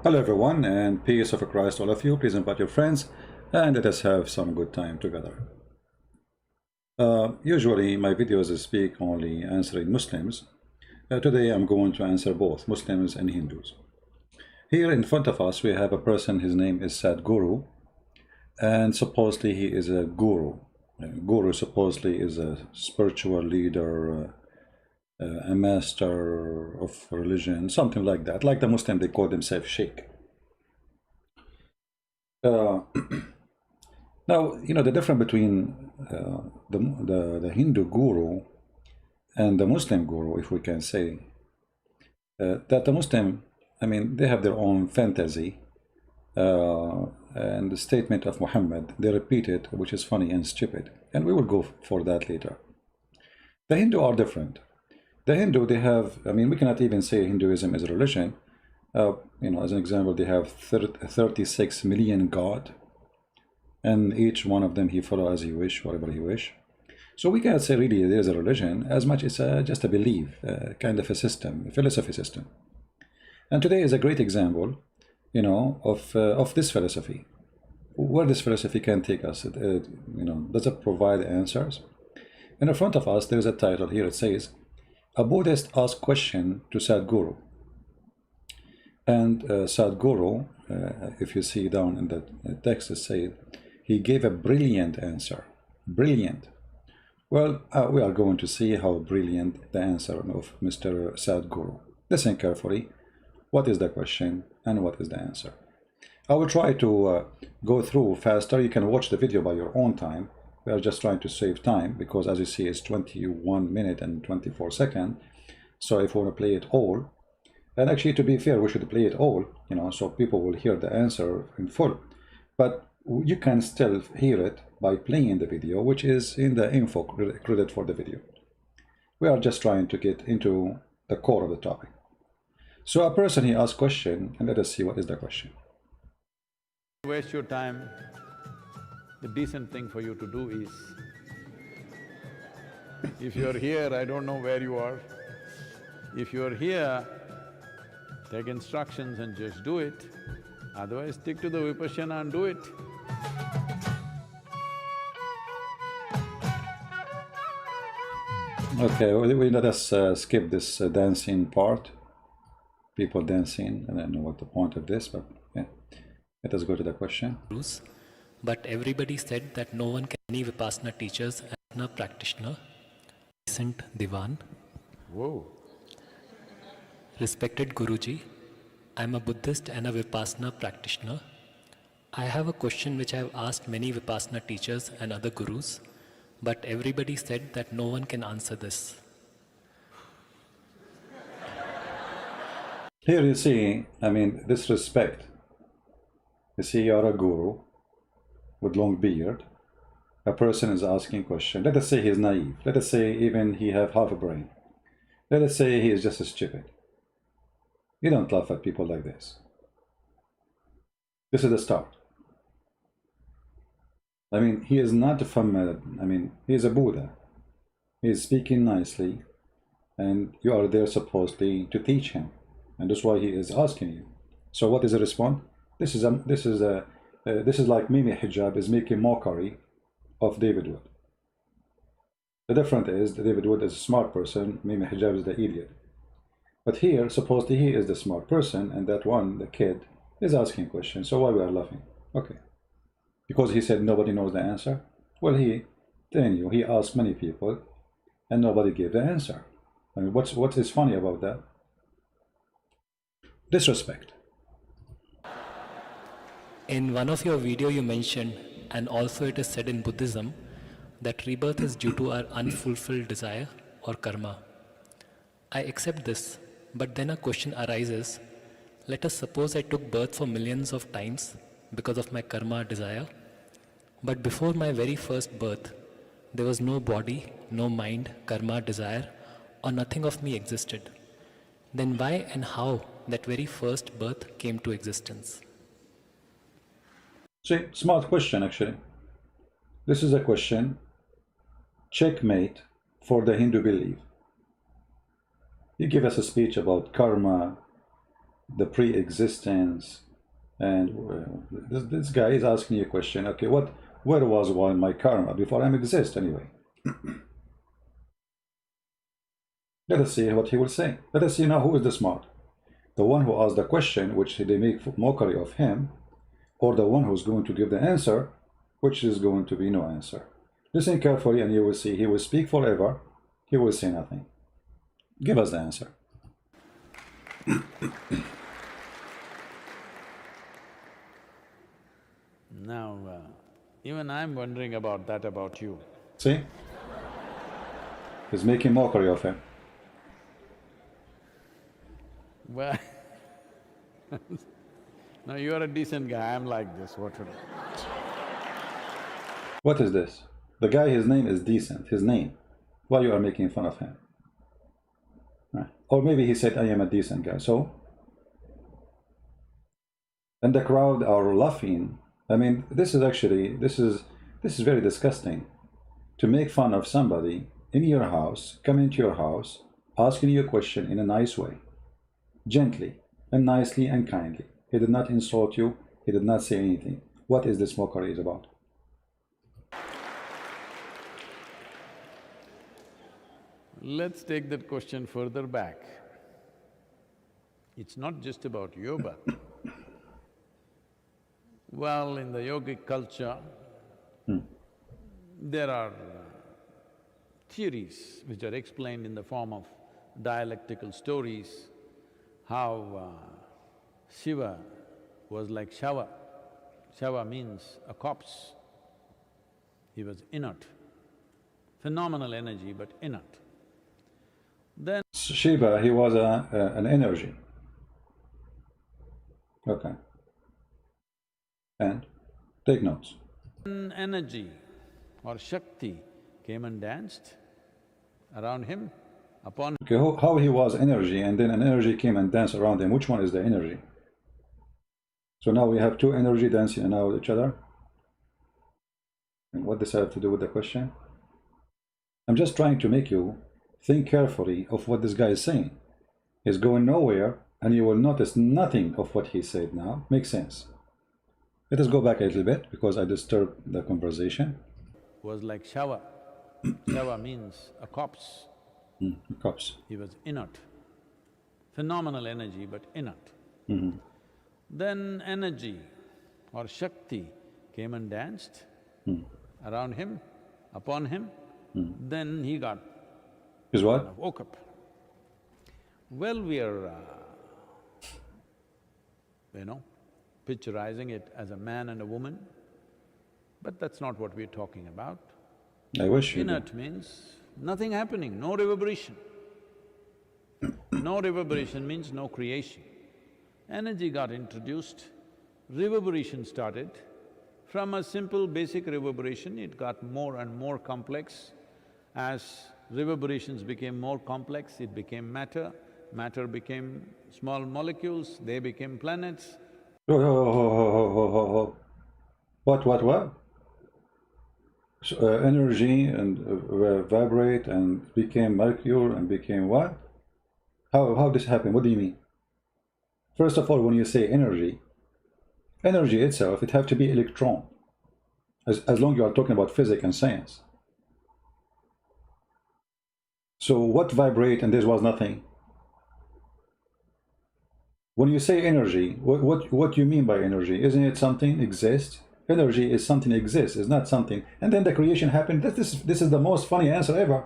Hello everyone, and peace of Christ all of you. Please invite your friends and let us have some good time together. Usually my videos speak only answering Muslims. Today I'm going to answer both Muslims and Hindus. Here in front of us we have a person, his name is Sadhguru, and supposedly he is a guru. Guru supposedly is a spiritual leader, a master of religion, something like that. Like the Muslim, they call themselves sheikh. Uh, Now, the difference between the Hindu guru and the Muslim guru, if we can say, that the Muslim, they have their own fantasy, and the statement of Muhammad, they repeat it, which is funny and stupid, and we will go for that later. The Hindu are different. The Hindu, they have, we cannot even say Hinduism is a religion. As an example, they have 36 million god, and each one of them he follow as he wish, whatever he wish. So we cannot say really there is a religion as much as just a belief, kind of a system, a philosophy system. And today is a great example, of this philosophy, where this philosophy can take us. Does it provide answers? And in front of us there is a title here. It says, "A Buddhist asked question to Sadhguru." And Sadhguru, if you see down in the text, it says he gave a brilliant answer. Brilliant. Well, we are going to see how brilliant the answer of Mr. Sadhguru. Listen carefully. What is the question and what is the answer? I will try to go through faster. You can watch the video by your own time. We are just trying to save time because, as you see, it's 21 minutes and 24 seconds. So if we want to play it all, and actually, to be fair, we should play it all, so people will hear the answer in full. But you can still hear it by playing the video, which is in the info credit for the video. We are just trying to get into the core of the topic. So a person, he asked question, and let us see what is the question. Waste your time, the decent thing for you to do is, if you're here, I don't know where you are, if you're here, take instructions and just do it, otherwise stick to the Vipassana and do it. Okay, we let us skip this dancing part, people dancing. I don't know what the point of this, but yeah, let us go to the question. But everybody said that no one can be Vipassana teachers and a practitioner. Recent Diwan. Whoa. Respected Guruji, I am a Buddhist and a Vipassana practitioner. I have a question which I have asked many Vipassana teachers and other gurus, but everybody said that no one can answer this. Here you see, this respect. You see, you're a guru with long beard. A person is asking question. Let us say he's naive. Let us say even he have half a brain. Let us say he is just stupid. You don't laugh at people like this. This is the start. He is not from, he is a Buddha. He is speaking nicely, and you are there supposedly to teach him. And that's why he is asking you. So what is the response? This is like Mimi Hijab is making mockery of David Wood. The difference is that David Wood is a smart person, Mimi Hijab is the idiot. But here, supposedly he is the smart person, and that one, the kid, is asking questions. So why we are laughing? Okay. Because he said nobody knows the answer? Well, telling you, he asked many people, and nobody gave the answer. What is funny about that? Disrespect. In one of your videos you mentioned, and also it is said in Buddhism, that rebirth is due to our unfulfilled desire or karma. I accept this, but then a question arises. Let us suppose I took birth for millions of times because of my karma desire, but before my very first birth, there was no body, no mind, karma, desire, or nothing of me existed. Then why and how that very first birth came to existence? See, smart question actually. This is a question, checkmate for the Hindu belief. You give us a speech about karma, the pre-existence, and this guy is asking you a question. Okay, where was my karma before I exist anyway? Let us see what he will say. Let us see now who is the smart. The one who asked the question, which they make mockery of him, or the one who's going to give the answer, which is going to be no answer. Listen carefully and you will see. He will speak forever. He will say nothing. Give us the answer. Now, even I'm wondering about that about you. See? He's making mockery of him. Well, no, you're a decent guy, I'm like this, what would What is this? The guy, his name is decent, his name. Why you are making fun of him? Right. Or maybe he said, I am a decent guy, so? And the crowd are laughing. I mean, this is actually, this is very disgusting. To make fun of somebody in your house, come into your house, asking you a question in a nice way. Gently and nicely and kindly. He did not insult you. He did not say anything. What is this mockery is about? Let's take that question further back. It's not just about yoga. Well, in the yogic culture, there are theories which are explained in the form of dialectical stories, how Shiva was like Shava. Shava means a corpse. He was inert, phenomenal energy but inert. Then Shiva, he was an energy. Okay. And take notes. energy or Shakti came and danced around him, upon Okay, how he was energy and then an energy came and danced around him. Which one is the energy? So now we have two energy dancing now with each other. And what does that have to do with the question? I'm just trying to make you think carefully of what this guy is saying. He's going nowhere and you will notice nothing of what he said now makes sense. Let us go back a little bit because I disturbed the conversation. was like Shava. Shava means a corpse. Corpse. He was inert, phenomenal energy but inert. Mm-hmm. Then energy or Shakti came and danced around him, upon him. Then he got… Is what? woke up. Well, we are, picturizing it as a man and a woman, but that's not what we're talking about. I wish you Inert means nothing happening, no reverberation. No reverberation means no creation. Energy got introduced, reverberation started. From a simple basic reverberation, it got more and more complex. As reverberations became more complex, it became matter, matter became small molecules, they became planets. What? So, energy and vibrate and became molecule and became what? How this happened? What do you mean? First of all, when you say energy, energy itself, it have to be electron, as long as you are talking about physics and science. So what vibrate and this was nothing? When you say energy, what you mean by energy? Isn't it something exists? Energy is something exists, is not something. And then the creation happened. This is the most funny answer ever.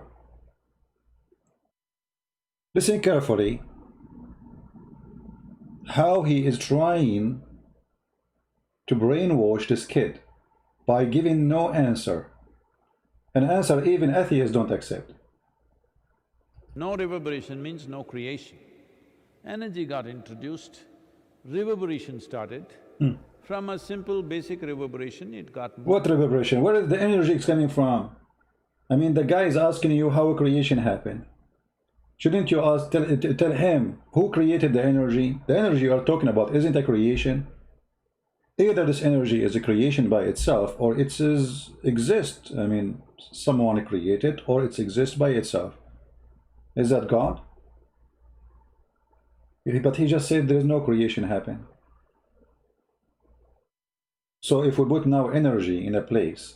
Listen carefully. How he is trying to brainwash this kid by giving no answer. An answer even atheists don't accept. No reverberation means no creation. Energy got introduced, reverberation started. From a simple basic reverberation, it got… What reverberation? Where is the energy coming from? I mean, the guy is asking you how creation happened. Shouldn't you ask, tell him who created the energy? The energy you are talking about isn't a creation. Either this energy is a creation by itself or it exists. I mean, someone created or it exists by itself. Is that God? But he just said there is no creation happen. So if we put now energy in a place,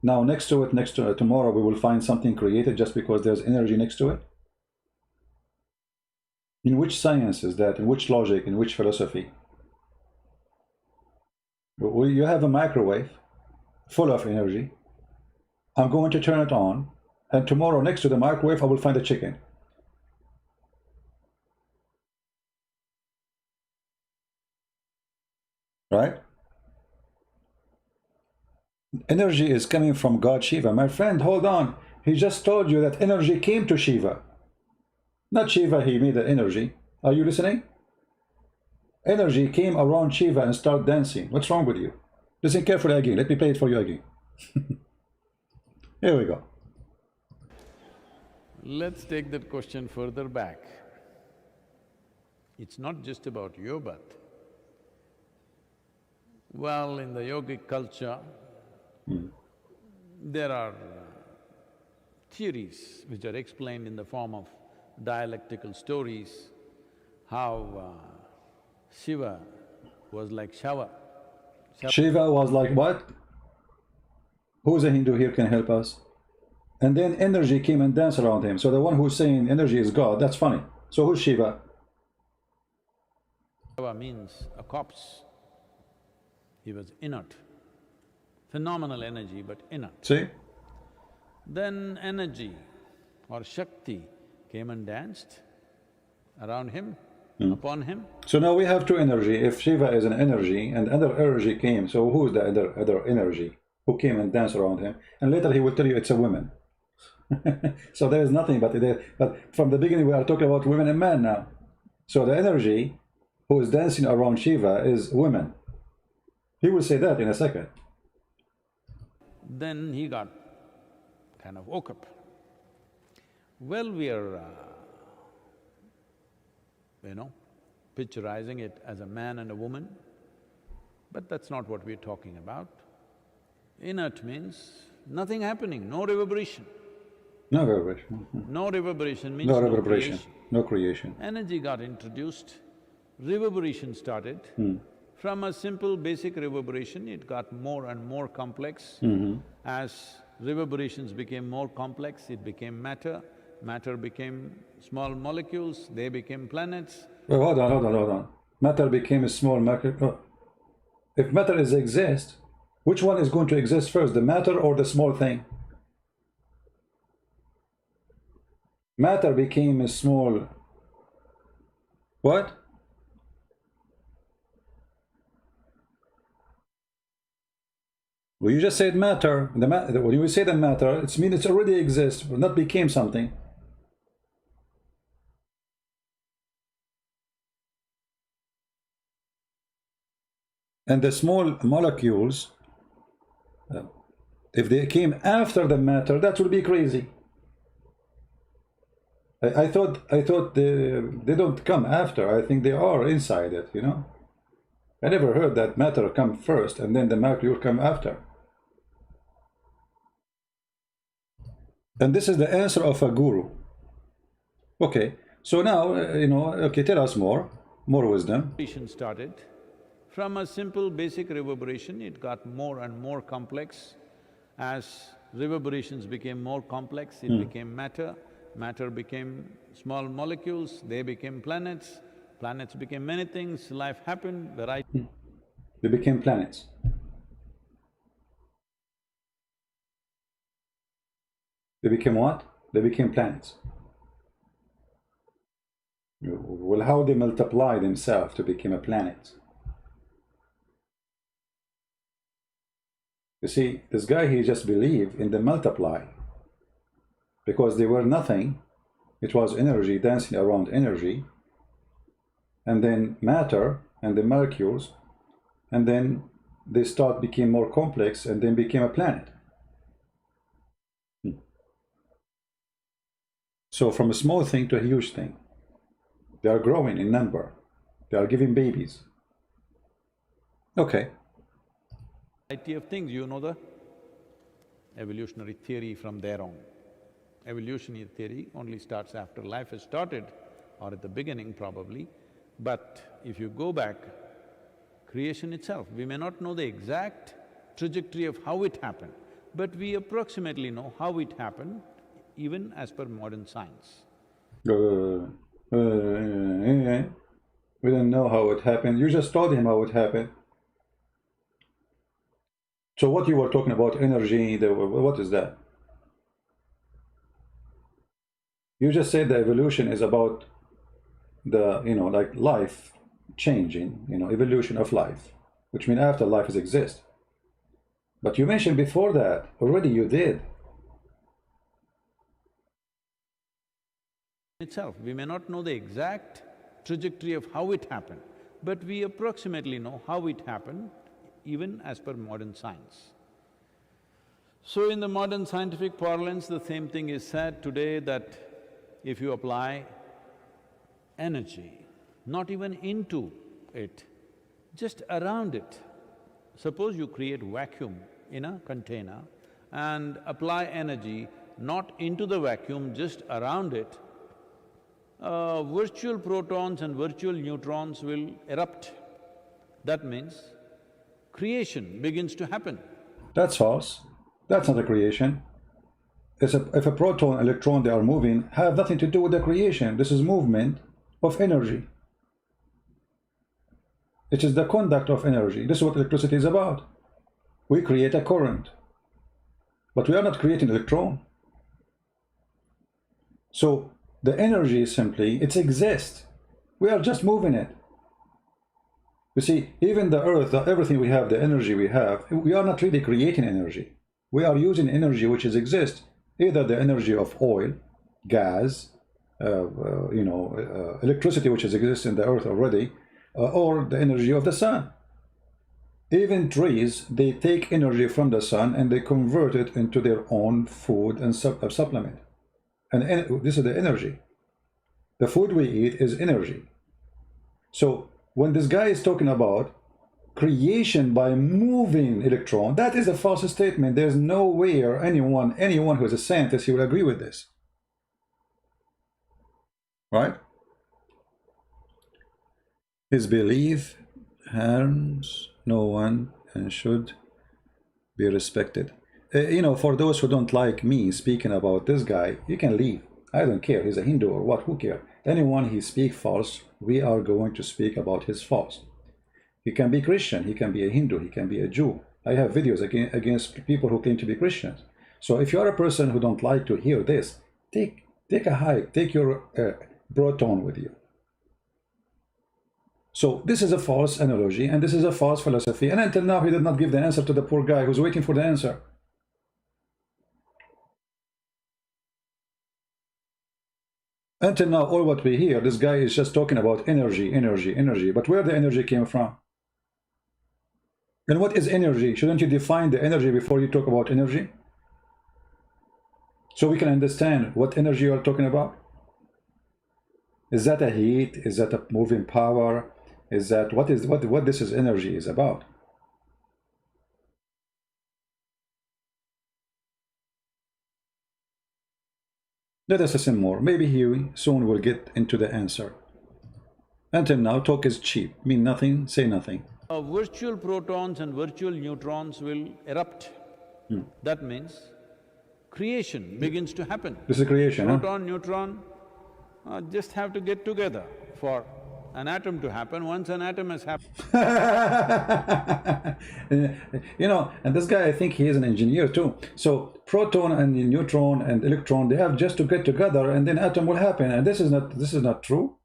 now next to it, tomorrow we will find something created just because there's energy next to it? In which science is that? In which logic? In which philosophy? You have a microwave full of energy. I'm going to turn it on, and tomorrow next to the microwave I will find a chicken. Right? Energy is coming from God Shiva. My friend, hold on. He just told you that energy came to Shiva. Not Shiva, he made the energy. Are you listening? Energy came around Shiva and started dancing. What's wrong with you? Listen carefully again. Let me play it for you again. Here we go. Let's take that question further back. It's not just about your birth. Well, in the yogic culture, there are theories which are explained in the form of dialectical stories, how Shiva was like shower. Shiva was like what? Who's a Hindu here can help us? And then energy came and danced around him. So the one who's saying energy is God, that's funny. So who's Shiva? Shiva means a corpse. He was inert. Phenomenal energy, but inert. See? Then energy or Shakti came and danced around him, upon him. So now we have two energy. If Shiva is an energy and other energy came, so who is the other energy who came and danced around him? And later he will tell you it's a woman. So there is nothing but from the beginning we are talking about women and men now. So the energy who is dancing around Shiva is women. He will say that in a second. Then he got kind of woke up. Well, we are, picturizing it as a man and a woman, but that's not what we're talking about. Inert means nothing happening, no reverberation. No reverberation. No reverberation means No reverberation. creation. No creation. Energy got introduced, reverberation started. From a simple basic reverberation, it got more and more complex. As reverberations became more complex, it became matter, matter became small molecules, they became planets. Well, hold on. Matter became a small matter. Oh. If matter exists, which one is going to exist first, the matter or the small thing? Matter became a small… What? Well, you just said matter. When you say the matter, it means it already exists, not became something. And the small molecules, if they came after the matter, that would be crazy. I thought they don't come after. I think they are inside it, I never heard that matter come first and then the molecule come after. And this is the answer of a guru. Okay, so now, okay, tell us more wisdom. Reverberation started. From a simple basic reverberation, it got more and more complex. As reverberations became more complex, it became matter, matter became small molecules, they became planets, planets became many things, life happened, variety… They became planets. They became what? They became planets. Well, how they multiply themselves to become a planet? You see, this guy, he just believed in the multiply. Because they were nothing, it was energy dancing around energy, and then matter and the molecules, and then they became more complex and then became a planet. So from a small thing to a huge thing. They are growing in number. They are giving babies. Okay. Variety of things, you know the evolutionary theory from there on. Evolutionary theory only starts after life has started. or at the beginning probably, but if you go back, creation itself, we may not know the exact trajectory of how it happened, but we approximately know how it happened, even as per modern science. We don't know how it happened. You just told him how it happened. So what you were talking about, energy, what is that? You just said the evolution is about the, like life changing, evolution of life, which means after life is exist. But you mentioned before that, already you did. Itself, we may not know the exact trajectory of how it happened, but we approximately know how it happened, even as per modern science. So in the modern scientific parlance, the same thing is said today that if you apply energy, not even into it, just around it. Suppose you create vacuum in a container and apply energy not into the vacuum, just around it, virtual protons and virtual neutrons will erupt. That means creation begins to happen. That's false. That's not a creation. If a proton, electron, they are moving, have nothing to do with the creation. This is movement of energy. It is the conduct of energy. This is what electricity is about. We create a current, but we are not creating electron. So the energy simply, it exists. We are just moving it. You see, even the earth, everything we have, the energy we have, we are not really creating energy. We are using energy which is exist, either the energy of oil, gas, electricity which is exists in the earth already, or the energy of the sun. Even trees, they take energy from the sun and they convert it into their own food and supplement. And this is the energy. The food we eat is energy. So when this guy is talking about creation by moving electron, that is a false statement. There's no way or anyone who is a scientist, he will agree with this. Right? His belief harms no one and should be respected. For those who don't like me speaking about this guy, you can leave. I don't care. He's a Hindu or what, who cares? Anyone he speak false, we are going to speak about his false. He can be Christian, he can be a Hindu, he can be a Jew. I have videos against people who claim to be Christians. So if you are a person who don't like to hear this, take a hike, take your proton with you. So this is a false analogy and this is a false philosophy, and until now he did not give the answer to the poor guy who's waiting for the answer. Until now, all what we hear, this guy is just talking about energy, energy, energy. But where the energy came from? And what is energy? Shouldn't you define the energy before you talk about energy? So we can understand what energy you are talking about. Is that a heat? Is that a moving power? Is that what this is energy is about? Let us listen more. Maybe he soon will get into the answer. Until now, talk is cheap. Mean nothing, say nothing. Virtual protons and virtual neutrons will erupt. That means creation begins to happen. This is creation, Proton, neutron just have to get together for an atom to happen. Once an atom has happened… And this guy, I think he is an engineer too. So proton and neutron and electron, they have just to get together and then atom will happen. And this is not true.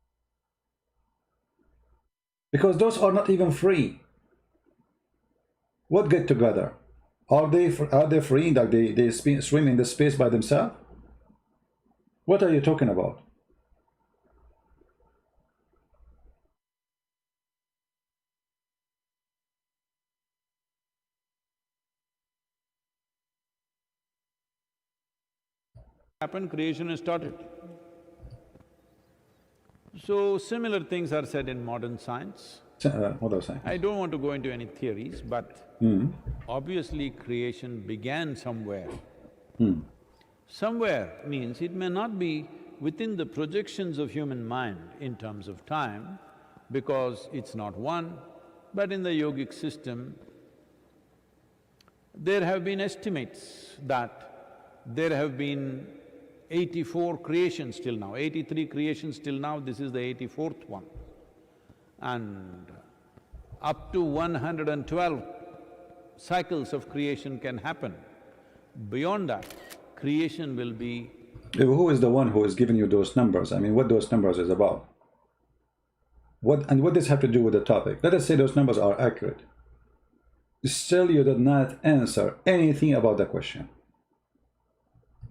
Because those are not even free. What get together? Are they free? Like they swim in the space by themselves? What are you talking about? Creation has started. So similar things are said in modern science. What are saying? I don't want to go into any theories, but obviously creation began somewhere. Somewhere means it may not be within the projections of human mind in terms of time, because it's not one, but in the yogic system, there have been estimates that there have been 84 creations till now, 83 creations till now, this is the 84th one. And up to 112 cycles of creation can happen. Beyond that, creation will be… Who is the one who is giving you those numbers? I mean, what those numbers is about? What does this have to do with the topic? Let us say those numbers are accurate. Still, you did not answer anything about the question.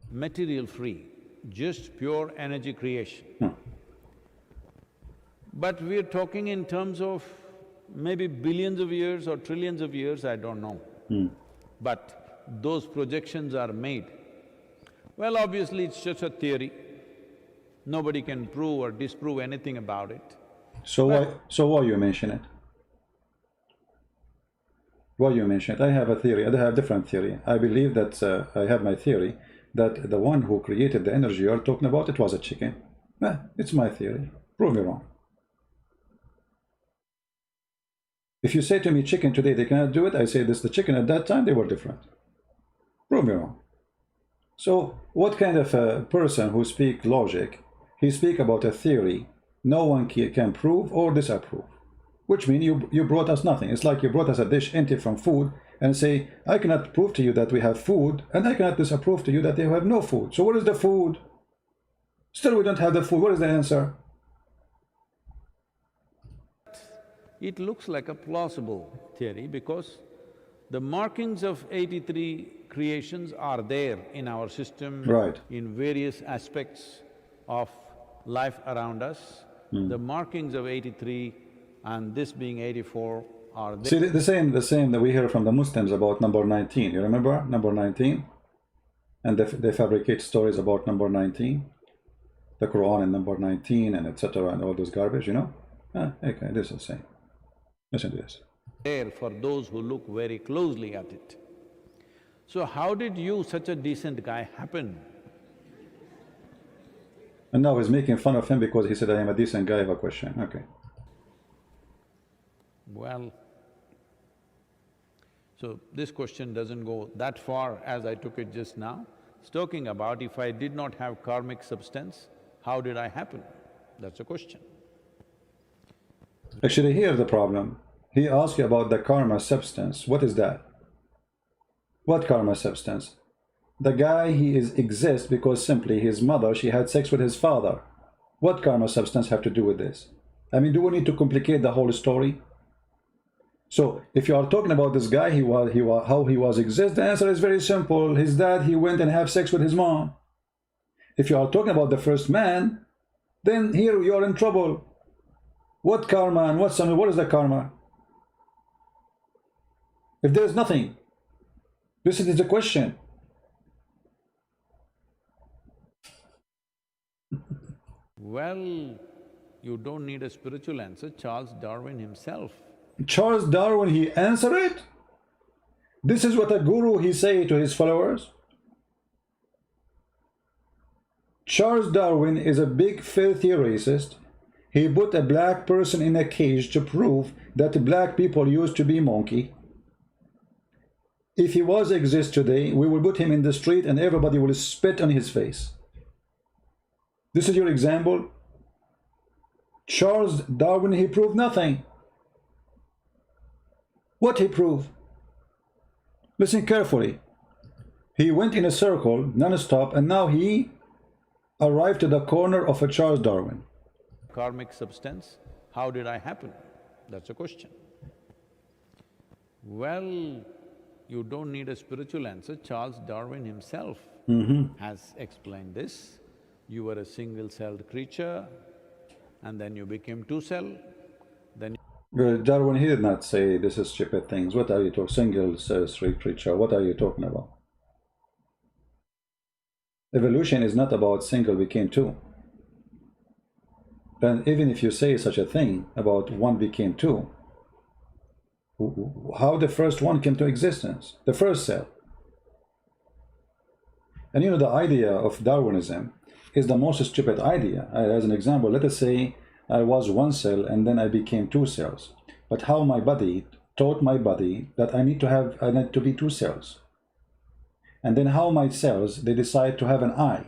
Material-free, just pure energy creation. But we're talking in terms of maybe billions of years or trillions of years, I don't know. But those projections are made. Well, obviously it's just a theory. Nobody can prove or disprove anything about it. So why you mention it? Why you mention it? I have a theory, I have a different theory. I believe that I have my theory that the one who created the energy you're talking about, it was a chicken. It's my theory. Prove me wrong. If you say to me chicken today they cannot do it, I say this the chicken at that time they were different. Prove me wrong. So what kind of a person who speak logic, he speak about a theory no one can prove or disapprove, which means you brought us nothing. It's like you brought us a dish empty from food and say, I cannot prove to you that we have food, and I cannot disapprove to you that they have no food. So what is the food? Still we don't have the food. What is the answer? It looks like a plausible theory because the markings of 83 creations are there in our system, right, in various aspects of life around us. The markings of 83 and this being 84 are there. See, the same that we hear from the Muslims about number 19. You remember number 19? And they fabricate stories about number 19, the Quran and number 19 and etc. and all those garbage, you know? Okay, this is the same. Listen to this. There for those who look very closely at it. So how did you, such a decent guy, happen? And now he's making fun of him because he said, I am a decent guy, I have a question. Okay. Well, so this question doesn't go that far as I took it just now. It's talking about if I did not have karmic substance, how did I happen? That's a question. Actually, here's the problem. He asked you about the karma substance. What is that? What karma substance? The guy, he exists because simply his mother, she had sex with his father. What karma substance have to do with this? I mean, do we need to complicate the whole story? So, if you are talking about this guy, how he was exist, the answer is very simple. His dad, he went and have sex with his mom. If you are talking about the first man, then here you are in trouble. What karma and what is the karma? If there is nothing, this is the question. Well, you don't need a spiritual answer. Charles Darwin himself. Charles Darwin, he answered it? This is what a guru he say to his followers? Charles Darwin is a big filthy racist. He put a black person in a cage to prove that black people used to be monkey. If he was exist today, we will put him in the street and everybody will spit on his face. This is your example. Charles Darwin, he proved nothing. What he proved? Listen carefully. He went in a circle non-stop and now he arrived to the corner of a Charles Darwin. Karmic substance, how did I happen? That's a question. Well, you don't need a spiritual answer. Charles Darwin himself has explained this. You were a single-celled creature and then you became two-cell, then… Darwin, he did not say this is stupid things. What are you talking? Single-cell creature, what are you talking about? Evolution is not about single became two. And even if you say such a thing about one became two, how the first one came to existence, the first cell. And you know, the idea of Darwinism is the most stupid idea. As an example, let us say I was one cell and then I became two cells. But how my body taught my body that I need to be two cells. And then how my cells, they decide to have an eye.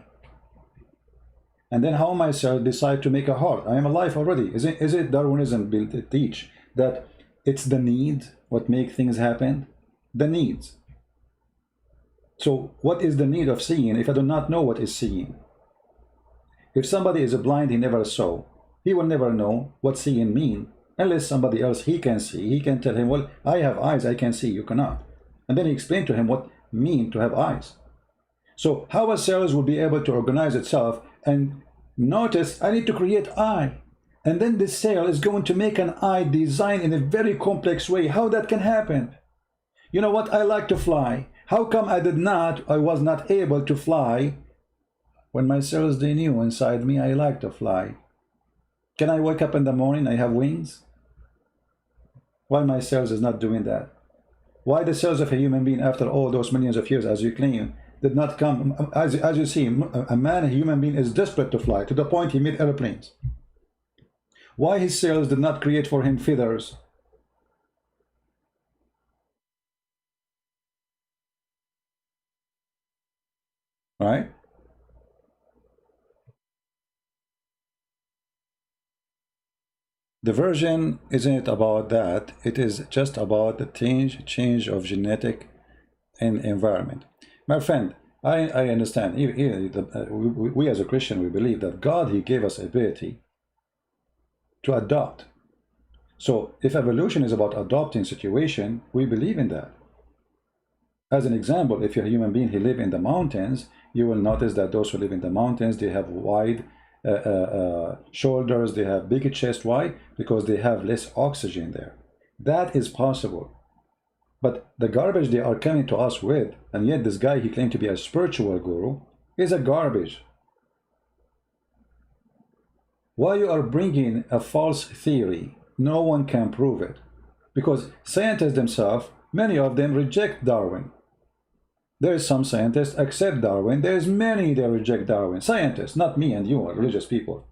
And then how my cells decide to make a heart. I am alive already. Is it Darwinism built to teach that it's the need what make things happen? The needs. So what is the need of seeing if I do not know what is seeing? If somebody is blind, he never saw. He will never know what seeing mean unless somebody else he can see. He can tell him, well, I have eyes, I can see, you cannot. And then he explained to him what mean to have eyes. So how a cells will be able to organize itself and notice I need to create eye. And then this cell is going to make an eye design in a very complex way. How that can happen? You know what? I like to fly. How come I was not able to fly when my cells, they knew inside me I like to fly? Can I wake up in the morning, I have wings? Why my cells is not doing that? Why the cells of a human being after all those millions of years, as you claim, did not come? As you see, a human being is desperate to fly to the point he made airplanes. Why his cells did not create for him feathers? Right? Diversion isn't about that. It is just about the change of genetic and environment. My friend, I understand. We as a Christian, we believe that God, he gave us ability to adopt. So if evolution is about adopting situation, we believe in that. As an example, if you're a human being who live in the mountains, you will notice that those who live in the mountains, they have wide shoulders, they have big chest. Why? Because they have less oxygen there. That is possible. But the garbage they are coming to us with, and yet this guy, he claimed to be a spiritual guru, is a garbage. Why you are bringing a false theory? No one can prove it. Because scientists themselves, many of them reject Darwin. There is some scientists accept Darwin. There's many that reject Darwin. Scientists, not me and you, religious people.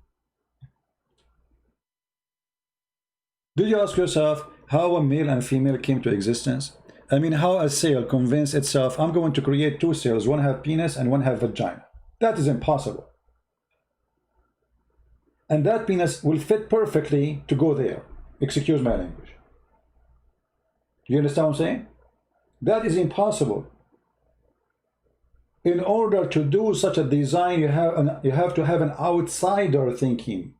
Did you ask yourself how a male and female came to existence? I mean, how a cell convinced itself, I'm going to create two cells, one have penis and one have vagina. That is impossible. And that penis will fit perfectly to go there. Excuse my language. You understand what I'm saying? That is impossible. In order to do such a design, you have to have an outsider thinking.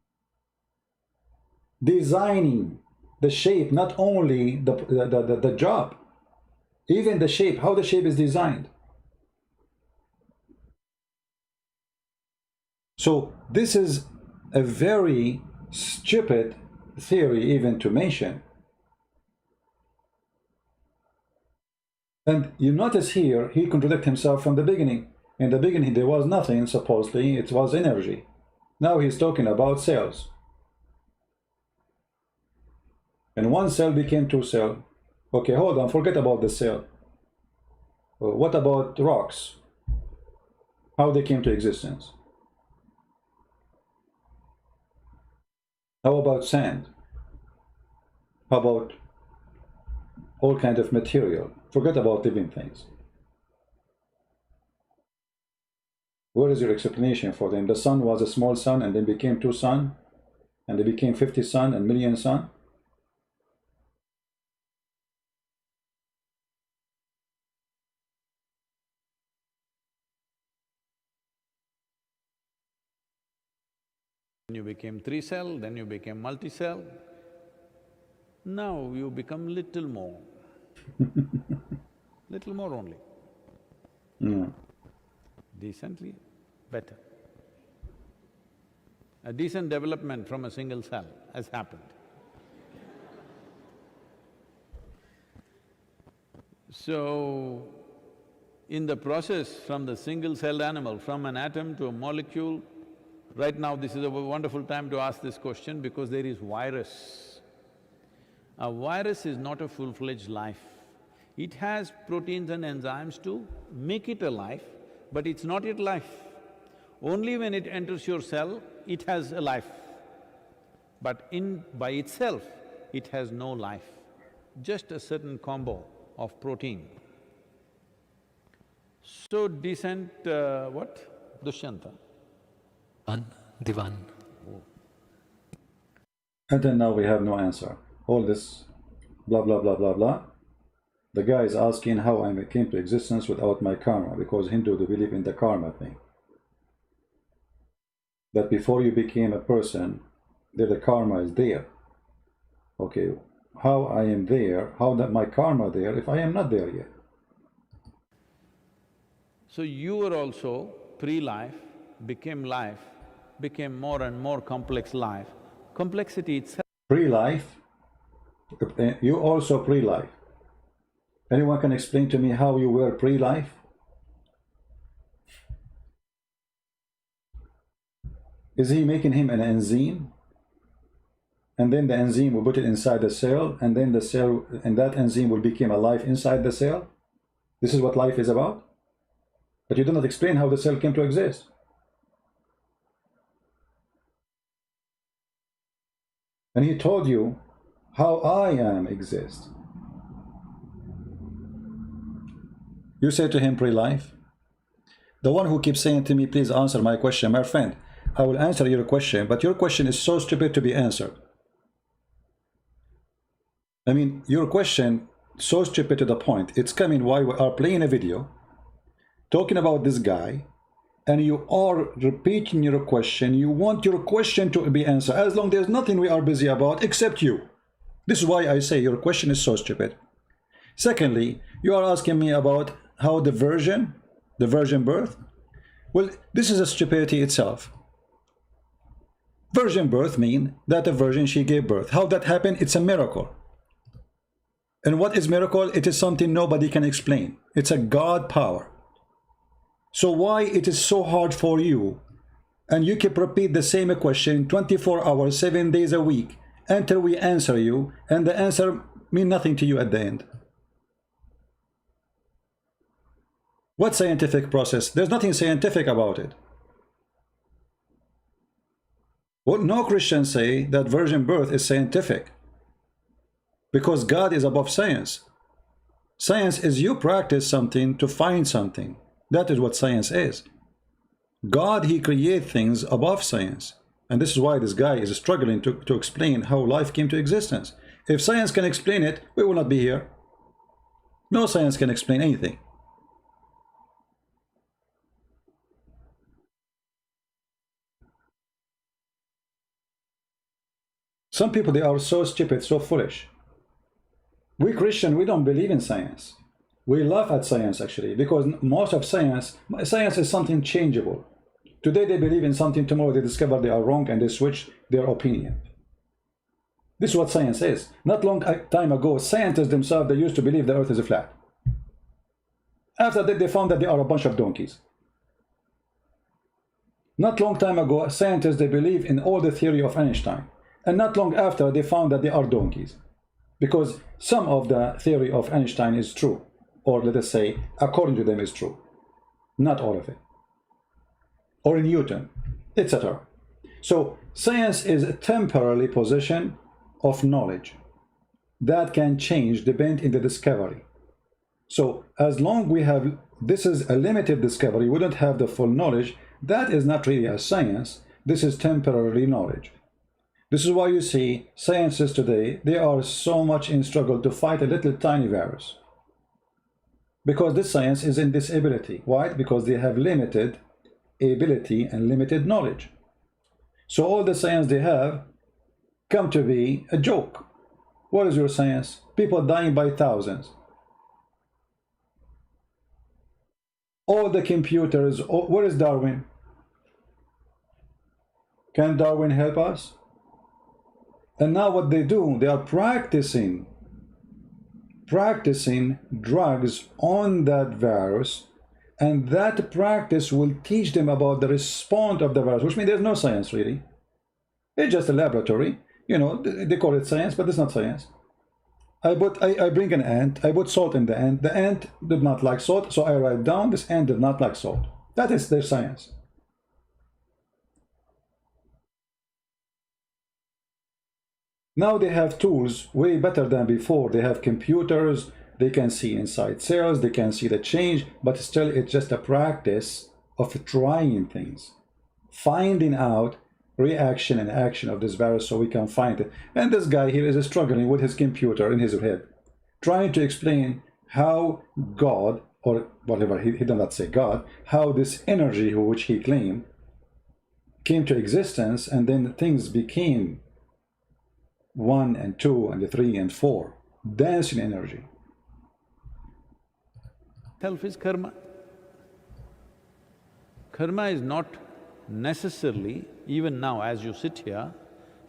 Designing the shape, not only the job, even the shape, how the shape is designed. So this is a very stupid theory even to mention. And you notice here, he contradicts himself from the beginning. In the beginning, there was nothing, supposedly, it was energy. Now he's talking about cells. And one cell became two cells. Okay, hold on, forget about the cell. What about rocks? How they came to existence? How about sand? How about all kinds of material? Forget about living things. Where is your explanation for them? The sun was a small sun and then became two sun, and they became 50 sun and million sun. You became 3-cell, then you became multi-cell. Now you become little more. Little more only. Mm. Decently better. A decent development from a single cell has happened. So, in the process from the single-celled animal, from an atom to a molecule, right now this is a wonderful time to ask this question because there is virus. A virus is not a full-fledged life. It has proteins and enzymes to make it a life, but it's not yet life. Only when it enters your cell, it has a life. But by itself, it has no life, just a certain combo of protein. So decent, what? Dushyanta. Divan. And then now we have no answer. All this blah blah blah blah blah. The guy is asking how I came to existence without my karma, because Hindu, they believe in the karma thing. That before you became a person, that the karma is there. Okay, how I am there, how that my karma there if I am not there yet? So you were also pre-life, became life, became more and more complex life. Complexity itself. Pre-life, you also pre-life. Anyone can explain to me how you were pre-life? Is he making him an enzyme? And then the enzyme will put it inside the cell, and then the cell, and that enzyme will become alive inside the cell? This is what life is about? But you do not explain how the cell came to exist. And he told you how I am exist. You say to him pre-life? The one who keeps saying to me, please answer my question, my friend, I will answer your question, but your question is so stupid to be answered. I mean, your question, so stupid to the point. It's coming while we are playing a video, talking about this guy, and you are repeating your question. You want your question to be answered, as long there's nothing we are busy about except you. This is why I say your question is so stupid. Secondly, you are asking me about how the virgin birth. Well, this is a stupidity itself. Virgin birth means that a virgin, she gave birth. How that happened? It's a miracle. And what is miracle? It is something nobody can explain. It's a God power. So why it is so hard for you, and you keep repeat the same question 24 hours, 7 days a week, until we answer you, and the answer mean nothing to you at the end? What scientific process? There's nothing scientific about it. Well, no Christians say that virgin birth is scientific, because God is above science. Science is you practice something to find something. That is what science is. God, he creates things above science. And this is why this guy is struggling to explain how life came to existence. If science can explain it, we will not be here. No science can explain anything. Some people, they are so stupid, so foolish. We Christians, we don't believe in science. We laugh at science, actually, because most of science is something changeable. Today they believe in something, tomorrow they discover they are wrong and they switch their opinion. This is what science is. Not long time ago, scientists themselves, they used to believe the earth is flat. After that, they found that they are a bunch of donkeys. Not long time ago, scientists, they believe in all the theory of Einstein. And not long after, they found that they are donkeys. Because some of the theory of Einstein is true. Or let us say, according to them is true. Not all of it. Or Newton, etc. So science is a temporary possession of knowledge that can change depending on the discovery. So as long we have, this is a limited discovery, we don't have the full knowledge, that is not really a science, this is temporary knowledge. This is why you see scientists today, they are so much in struggle to fight a little tiny virus. Because this science is in disability. Why? Because they have limited ability and limited knowledge. So all the science they have come to be a joke. What is your science? People dying by thousands. All the computers, where is Darwin? Can Darwin help us? And now what they do, they are practicing drugs on that virus, and that practice will teach them about the response of the virus, which means there's no science really. It's just a laboratory. You know, they call it science, but it's not science. I bring an ant, I put salt in the ant did not like salt, so I write down this ant did not like salt. That is their science. Now they have tools way better than before. They have computers, they can see inside cells, they can see the change, but still it's just a practice of trying things, finding out reaction and action of this virus so we can find it. And this guy here is struggling with his computer in his head, trying to explain how God, or whatever, he did not say God, how this energy which he claimed came to existence, and then things became 1 and 2 and 3 and 4, dancing energy. Self is karma. Karma is not necessarily, even now as you sit here,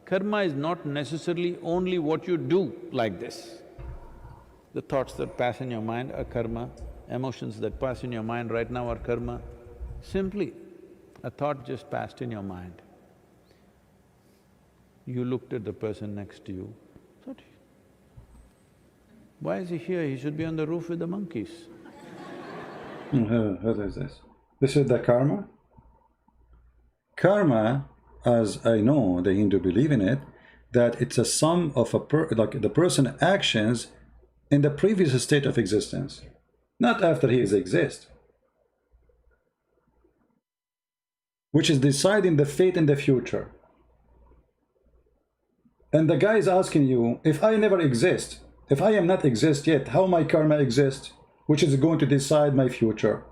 karma is not necessarily only what you do like this. The thoughts that pass in your mind are karma, emotions that pass in your mind right now are karma. Simply, a thought just passed in your mind. You looked at the person next to you, thought, why is he here? He should be on the roof with the monkeys. What is this? This is the karma? Karma, as I know the Hindu believe in it, that it's a sum of like the person's actions in the previous state of existence, not after he exists, which is deciding the fate in the future. And the guy is asking you, if I never exist, if I am not exist yet, how my karma exists, which is going to decide my future?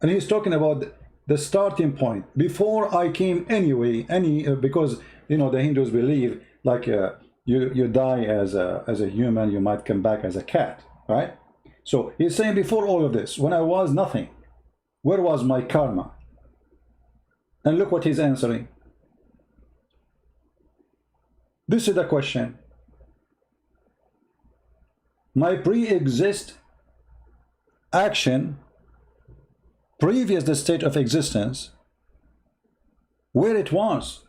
And he's talking about the starting point, before I came anyway, because you know the Hindus believe like you die as a human, you might come back as a cat, right? So he's saying before all of this, when I was nothing, where was my karma? And look what he's answering. This is the question. My pre-exist action, previous the state of existence, where it was.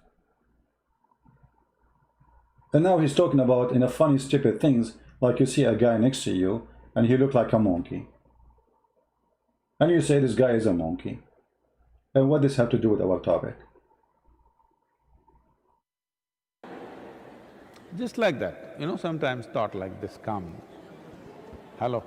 And now he's talking about in a funny, stupid things, like you see a guy next to you and he looked like a monkey. And you say this guy is a monkey. And what does this have to do with our topic? Just like that, you know, sometimes thought like this come. Hello.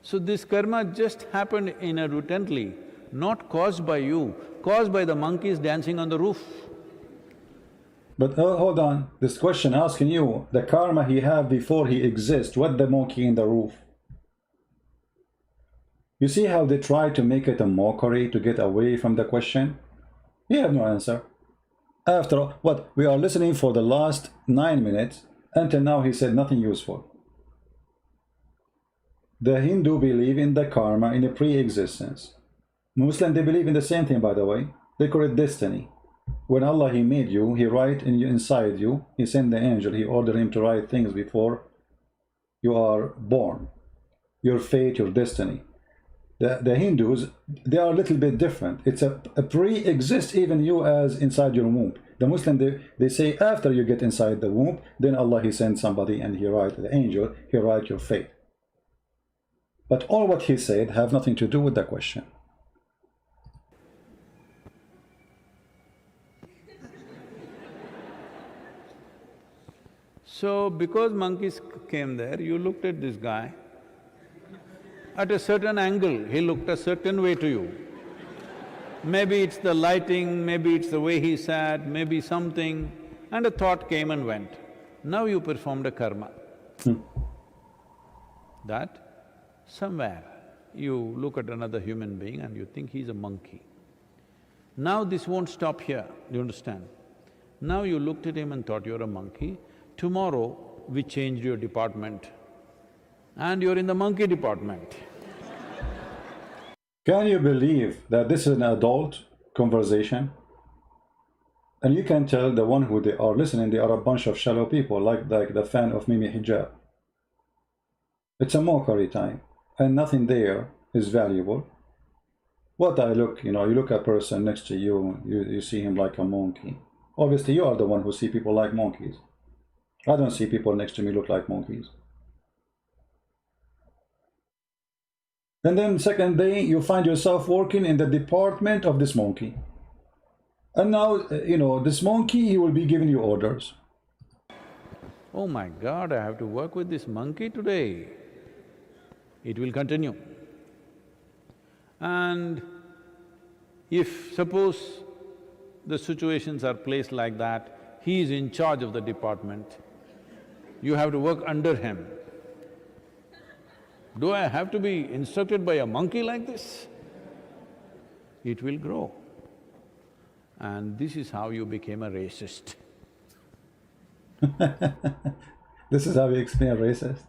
So this karma just happened inadvertently, not caused by you, caused by the monkeys dancing on the roof. But hold on, this question asking you, the karma he had before he exists, what the monkey in the roof? You see how they try to make it a mockery to get away from the question? You have no answer. After all, what, we are listening for the last 9 minutes, until now he said nothing useful. The Hindu believe in the karma in a pre-existence. Muslim, they believe in the same thing, by the way. They call it destiny. When Allah, He made you, He write inside you, He sent the angel, He ordered him to write things before you are born. Your fate, your destiny. The Hindus, they are a little bit different. It's a pre-exist even you as inside your womb. The Muslim, they say after you get inside the womb, then Allah, He sends somebody and He write, the angel, He write your fate. But all what he said have nothing to do with the question. So, because monkeys came there, you looked at this guy. At a certain angle, he looked a certain way to you. Maybe it's the lighting, maybe it's the way he sat, maybe something, and a thought came and went. Now you performed a karma. That somewhere you look at another human being and you think he's a monkey. Now this won't stop here, you understand? Now you looked at him and thought you're a monkey. Tomorrow we changed your department and you're in the monkey department. Can you believe that this is an adult conversation? And you can tell the one who they are listening, they are a bunch of shallow people, like the fan of Mimi Hijab. It's a mockery time, and nothing there is valuable. What I look, you know, you look at a person next to you, you see him like a monkey. Obviously, you are the one who see people like monkeys. I don't see people next to me look like monkeys. And then second day, you find yourself working in the department of this monkey. And now, you know, this monkey, he will be giving you orders. Oh my God, I have to work with this monkey today. It will continue. And if suppose the situations are placed like that, he is in charge of the department, you have to work under him. Do I have to be instructed by a monkey like this? It will grow. And this is how you became a racist. This is how you explain a racist.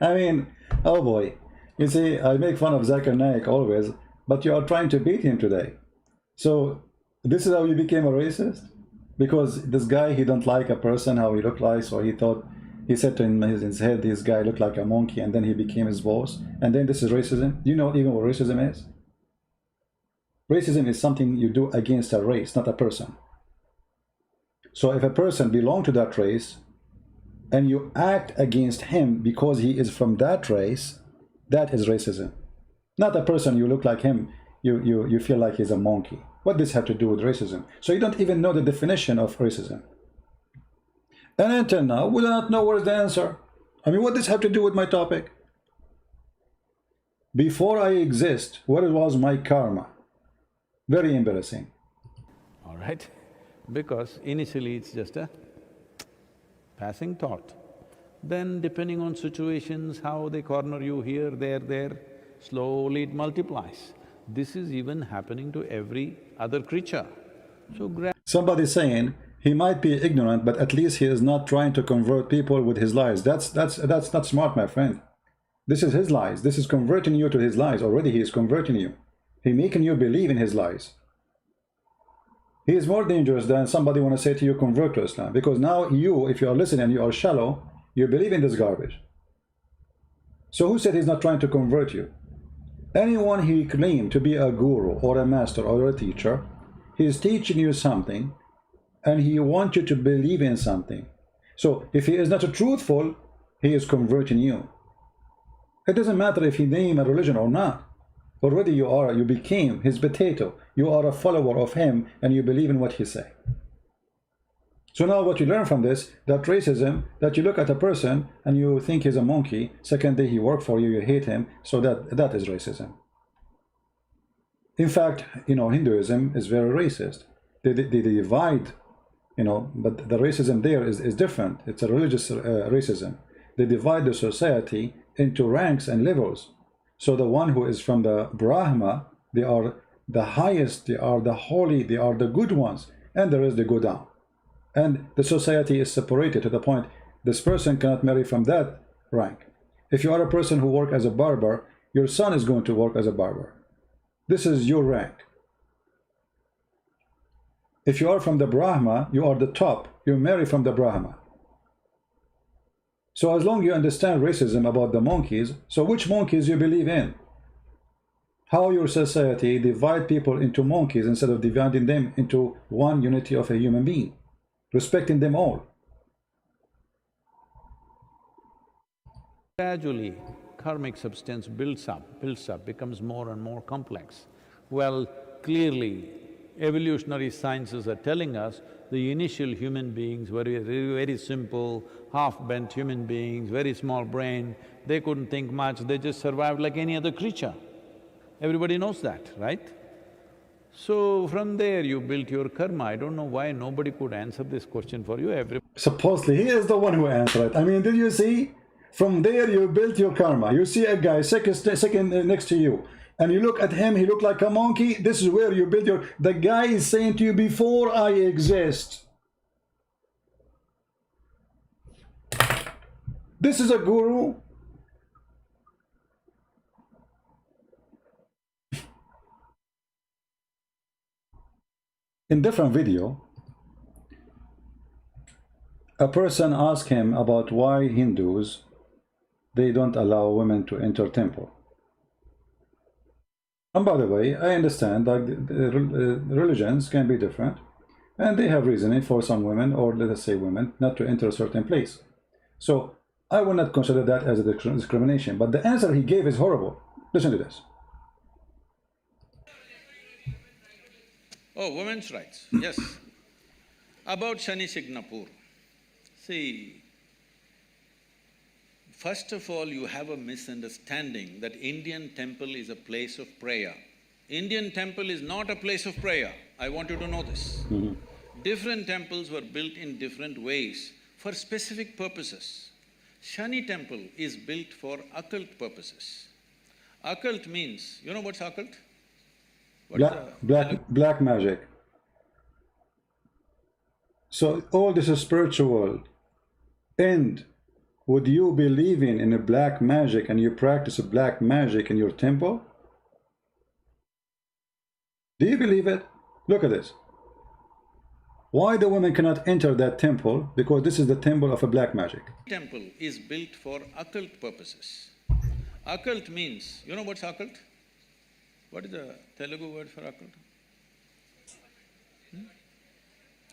I mean, oh boy. You see, I make fun of Zakir Naik always, but you are trying to beat him today. So, this is how you became a racist? Because this guy, he don't like a person, how he look like, so he thought, he said in his head, this guy looked like a monkey, and then he became his boss. And then this is racism. Do you know even what racism is? Racism is something you do against a race, not a person. So if a person belongs to that race, and you act against him because he is from that race, that is racism. Not a person, you look like him, you feel like he's a monkey. What does this have to do with racism? So you don't even know the definition of racism. And until now, we do not know what is the answer. I mean, what does this have to do with my topic? Before I exist, what was my karma? Very embarrassing. All right? Because initially it's just a passing thought. Then depending on situations, how they corner you here, there, slowly it multiplies. This is even happening to every other creature. So somebody saying he might be ignorant, but at least he is not trying to convert people with his lies. That's not smart, my friend. This is his lies. This is converting you to his lies. Already he is converting you. He making you believe in his lies. He is more dangerous than somebody want to say to you, convert to Islam. Because now you, if you are listening and you are shallow, you believe in this garbage. So who said he's not trying to convert you? Anyone he claimed to be a guru or a master or a teacher, he is teaching you something and he wants you to believe in something. So if he is not truthful, he is converting you. It doesn't matter if he name a religion or not. Already you became his potato. You are a follower of him and you believe in what he say. So now what you learn from this, that racism, that you look at a person and you think he's a monkey, second day he worked for you, you hate him, so that is racism. In fact, you know, Hinduism is very racist. They divide, you know, but the racism there is different. It's a religious racism. They divide the society into ranks and levels. So the one who is from the Brahma, they are the highest, they are the holy, they are the good ones, and the rest they go down. And the society is separated to the point this person cannot marry from that rank. If you are a person who works as a barber, your son is going to work as a barber. This is your rank. If you are from the Brahma, you are the top, you marry from the Brahma. So as long as you understand racism about the monkeys, so which monkeys you believe in? How your society divide people into monkeys instead of dividing them into one unity of a human being, respecting them all. Gradually, karmic substance builds up, becomes more and more complex. Well, clearly, evolutionary sciences are telling us the initial human beings were very simple, half-bent human beings, very small brain, they couldn't think much, they just survived like any other creature. Everybody knows that, right? So from there you built your karma. I don't know why nobody could answer this question for you. Supposedly he is the one who answered it. I mean, did you see? From there you built your karma. You see a guy second next to you, and you look at him, he looked like a monkey. This is where you build your… The guy is saying to you, before I exist. This is a guru. In different video, a person asked him about why Hindus, they don't allow women to enter temple. And by the way, I understand that religions can be different and they have reasoning for some women, or let us say women, not to enter a certain place. So I will not consider that as a discrimination, but the answer he gave is horrible. Listen to this. Oh, women's rights, yes. About Shani Signapur, see, first of all, you have a misunderstanding that Indian temple is a place of prayer. Indian temple is not a place of prayer, I want you to know this. Different temples were built in different ways for specific purposes. Shani temple is built for occult purposes. Occult means, you know what's occult? Black magic. So all this is spiritual. And would you believe in a black magic and you practice a black magic in your temple? Do you believe it? Look at this. Why the women cannot enter that temple? Because this is the temple of a black magic. Temple is built for occult purposes. Occult means, you know what's occult? What is the Telugu word for occult?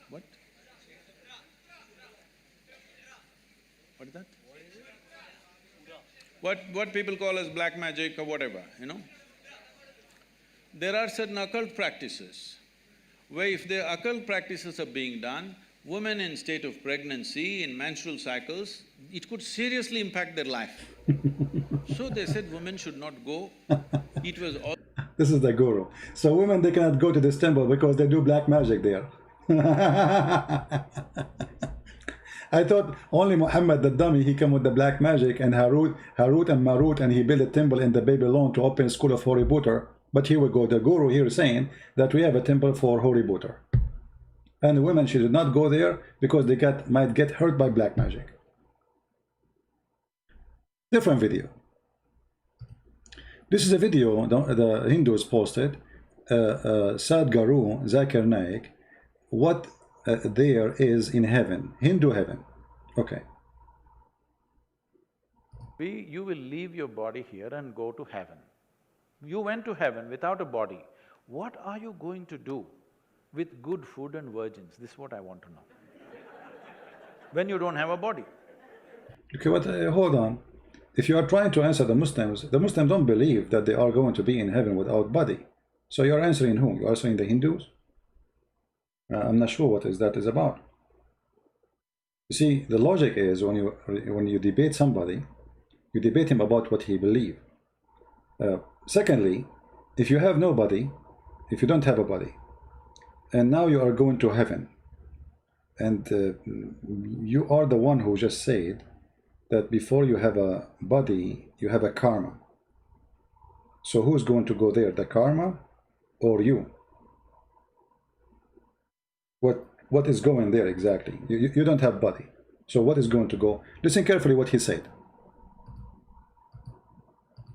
What? What is that? What people call as black magic or whatever, you know? There are certain occult practices where if the occult practices are being done, women in state of pregnancy, in menstrual cycles, it could seriously impact their life. So they said women should not go. It was all… This is the guru. So women, they cannot go to this temple because they do black magic there. I thought only Muhammad the dummy, he came with the black magic, and Harut and Marut, and he built a temple in the Babylon to open a school of Holy Buddha. But here we go, the guru here saying that we have a temple for Holy Buddha. And the women should not go there because they might get hurt by black magic. Different video. This is a video the Hindus posted, Sadhguru, Zakir Naik, what there is in heaven, Hindu heaven. Okay. You will leave your body here and go to heaven. You went to heaven without a body. What are you going to do with good food and virgins? This is what I want to know. When you don't have a body. Okay, but hold on. If you are trying to answer the Muslims don't believe that they are going to be in heaven without body. So you are answering whom? You are answering the Hindus? I'm not sure what that is about. You see, the logic is when you debate somebody, you debate him about what he believes. Secondly, if you have no body, if you don't have a body, and now you are going to heaven, and you are the one who just said that before you have a body, you have a karma. So who's going to go there, the karma or you? What is going there exactly? You don't have body. So what is going to go? Listen carefully what he said.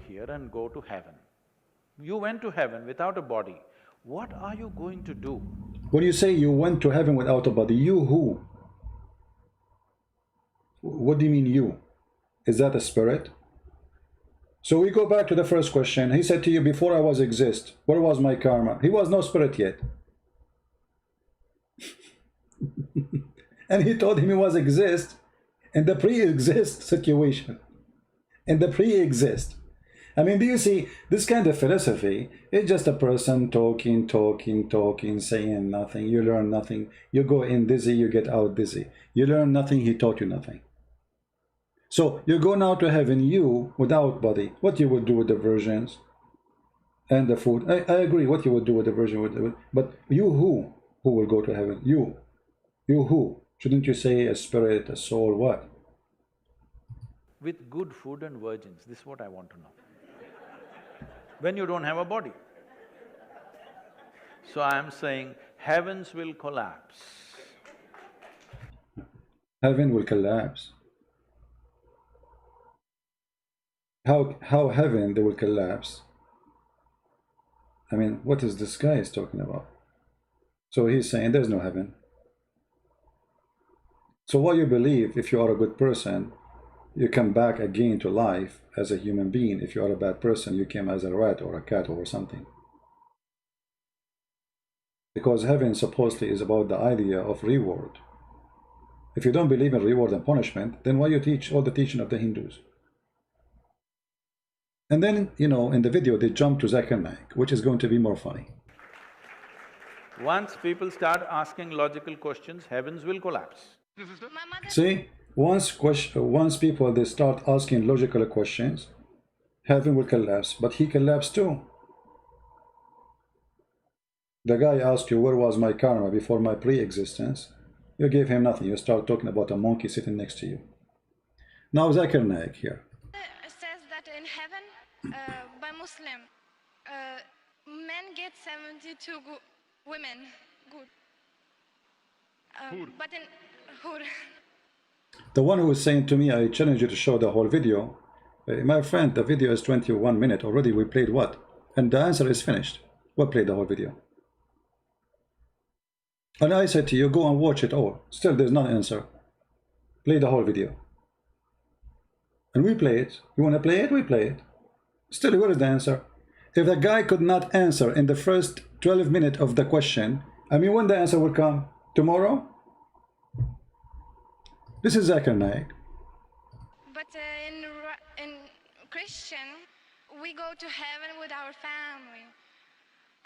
Here and go to heaven. You went to heaven without a body. What are you going to do? When you say you went to heaven without a body, you who? What do you mean you? Is that a spirit? So we go back to the first question. He said to you, before I was exist, where was my karma? He was no spirit yet. And he told him he was exist in the pre-exist situation. In the pre-exist. I mean, do you see, this kind of philosophy is just a person talking, saying nothing. You learn nothing. You go in dizzy, you get out dizzy. You learn nothing, he taught you nothing. So you go now to heaven, you without body. What you would do with the virgins and the food? I agree what you would do with the virgin, but you who will go to heaven? You who? Shouldn't you say a spirit, a soul, what? With good food and virgins, this is what I want to know. When you don't have a body. So I am saying heavens will collapse. Heaven will collapse. How heaven they will collapse? I mean, what is this guy is talking about? So he's saying there's no heaven. So what you believe, if you are a good person, you come back again to life as a human being. If you are a bad person, you came as a rat or a cat or something. Because heaven supposedly is about the idea of reward. If you don't believe in reward and punishment, then why you teach all the teaching of the Hindus? And then, you know, in the video they jump to Zakir Naik, which is going to be more funny. Once people start asking logical questions, heavens will collapse. See, once people they start asking logical questions, heaven will collapse. But he collapsed too. The guy asked you, where was my karma before my pre-existence? You gave him nothing. You start talking about a monkey sitting next to you. Now Zakir Naik here. Says that in heaven, by Muslim, men get 72 women. Good. But in Hur. The one who is saying to me, I challenge you to show the whole video. My friend, the video is 21 minutes. Already we played what? And the answer is finished. We'll play the whole video. And I said to you, go and watch it all. Still, there's no answer. Play the whole video. And we play it. You want to play it? We play it. Still, where is the answer? If the guy could not answer in the first 12 minutes of the question, I mean, when the answer will come? Tomorrow? This is Zakir Naik. But in Christian, we go to heaven with our family.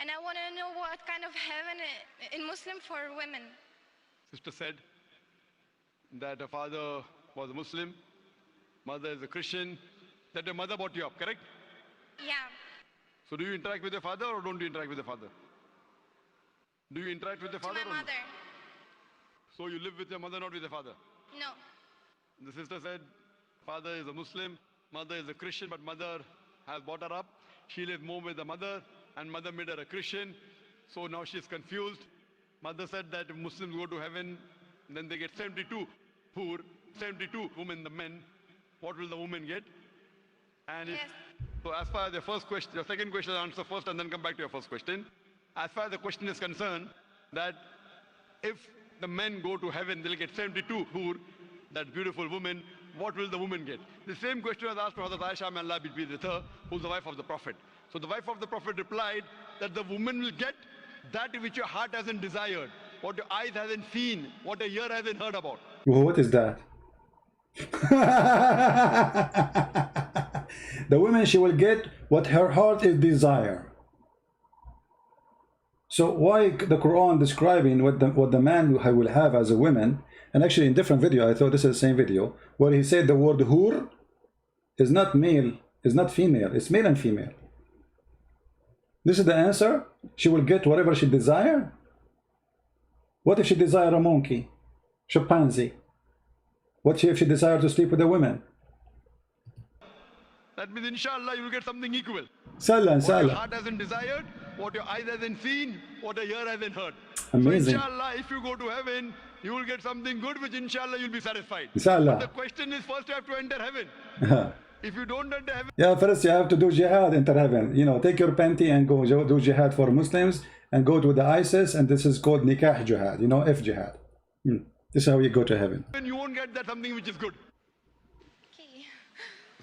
And I want to know what kind of heaven in Muslim for women. Sister said that her father was a Muslim, mother is a Christian, that your mother brought you up, correct? Yeah. So do you interact with your father or don't you interact with your father? Do you interact with your To father? my mother. So you live with your mother, not with your father? No. The sister said, father is a Muslim, mother is a Christian, but mother has brought her up. She lives more with the mother, and mother made her a Christian. So now she's confused. Mother said that if Muslims go to heaven, then they get 72 poor, 72 women, the men. What will the women get? And if, Yes. so as far as the first question, your second question, answer first and then come back to your first question. As far as the question is concerned, that if the men go to heaven, they'll get 72 poor, that beautiful woman. What will the woman get? The same question was asked to Hazrat Aisha, may Allah be pleased with her, who's the wife of the Prophet. So the wife of the Prophet replied that the woman will get that which your heart hasn't desired, what your eyes hasn't seen, what your ear hasn't heard about. Well, what is that? The woman, she will get what her heart is desire. So why the Quran describing what the man will have as a woman? And actually in different video, I thought this is the same video, where he said the word hur is not male, is not female, it's male and female. This is the answer. She will get whatever she desire. What if she desire a monkey, chimpanzee? What if she desire to sleep with a woman? That means inshallah you will get something equal. Salah, What your salah. heart hasn't desired, what your eyes hasn't seen, what your ear hasn't heard. Amazing. So inshallah, if you go to heaven, you will get something good, which inshallah you'll be satisfied. Inshallah. But the question is, first you have to enter heaven. If you don't enter heaven, Yeah, first you have to do jihad, enter heaven. You know, take your panty and go do jihad for Muslims and go to the ISIS, and this is called nikah jihad, you know, F jihad. This is how you go to heaven. you won't get that something which is good. Okay.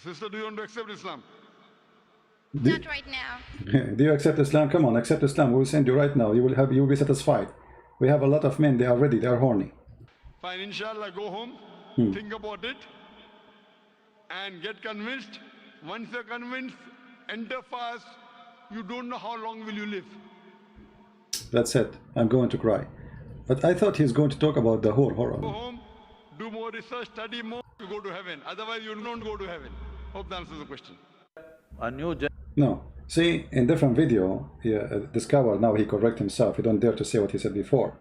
Sister, do you want to accept Islam? Not right now. Do you accept Islam? Come on, accept Islam. We will send you right now. You will be satisfied. We have a lot of men, they are ready, they are horny. Fine, inshallah, go home, think about it, and get convinced. Once you're convinced, enter fast. You don't know how long will you live. That's it. I'm going to cry. But I thought he's going to talk about the whole Go horror. home, do more research, study more, you go to heaven. Otherwise, you don't go to heaven. Hope that answers the question. A new No. See, in different video, he discovered, now he correct himself. He don't dare to say what he said before.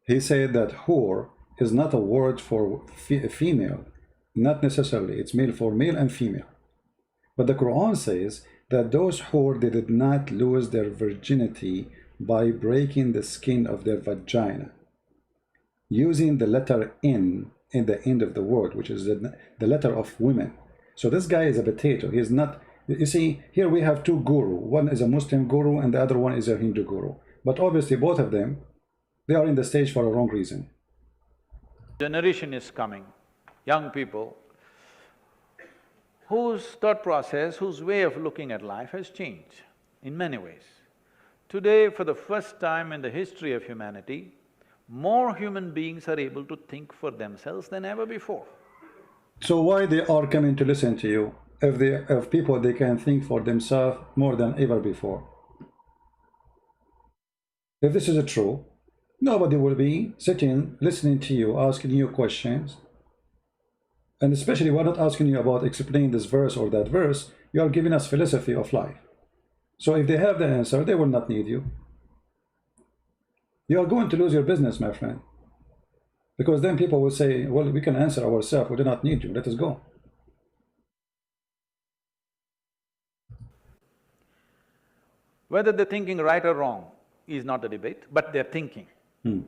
He said that whore is not a word for female. Not necessarily. It's male for male and female. But the Quran says that those whore, they did not lose their virginity by breaking the skin of their vagina, using the letter N in the end of the word, which is the letter of women. So this guy is a potato. He is not. You see, here we have two guru. One is a Muslim guru and the other one is a Hindu guru. But obviously both of them, they are in the stage for a wrong reason. generation is coming, young people, whose thought process, whose way of looking at life has changed in many ways. Today, for the first time in the history of humanity, more human beings are able to think for themselves than ever before. So why they are coming to listen to you? If people, they can think for themselves more than ever before. If this is true, nobody will be sitting, listening to you, asking you questions. And especially we're not asking you about explaining this verse or that verse. You are giving us philosophy of life. So if they have the answer, they will not need you. You are going to lose your business, my friend. Because then people will say, well, we can answer ourselves. We do not need you. Let us go. Whether they're thinking right or wrong is not a debate, but they're thinking.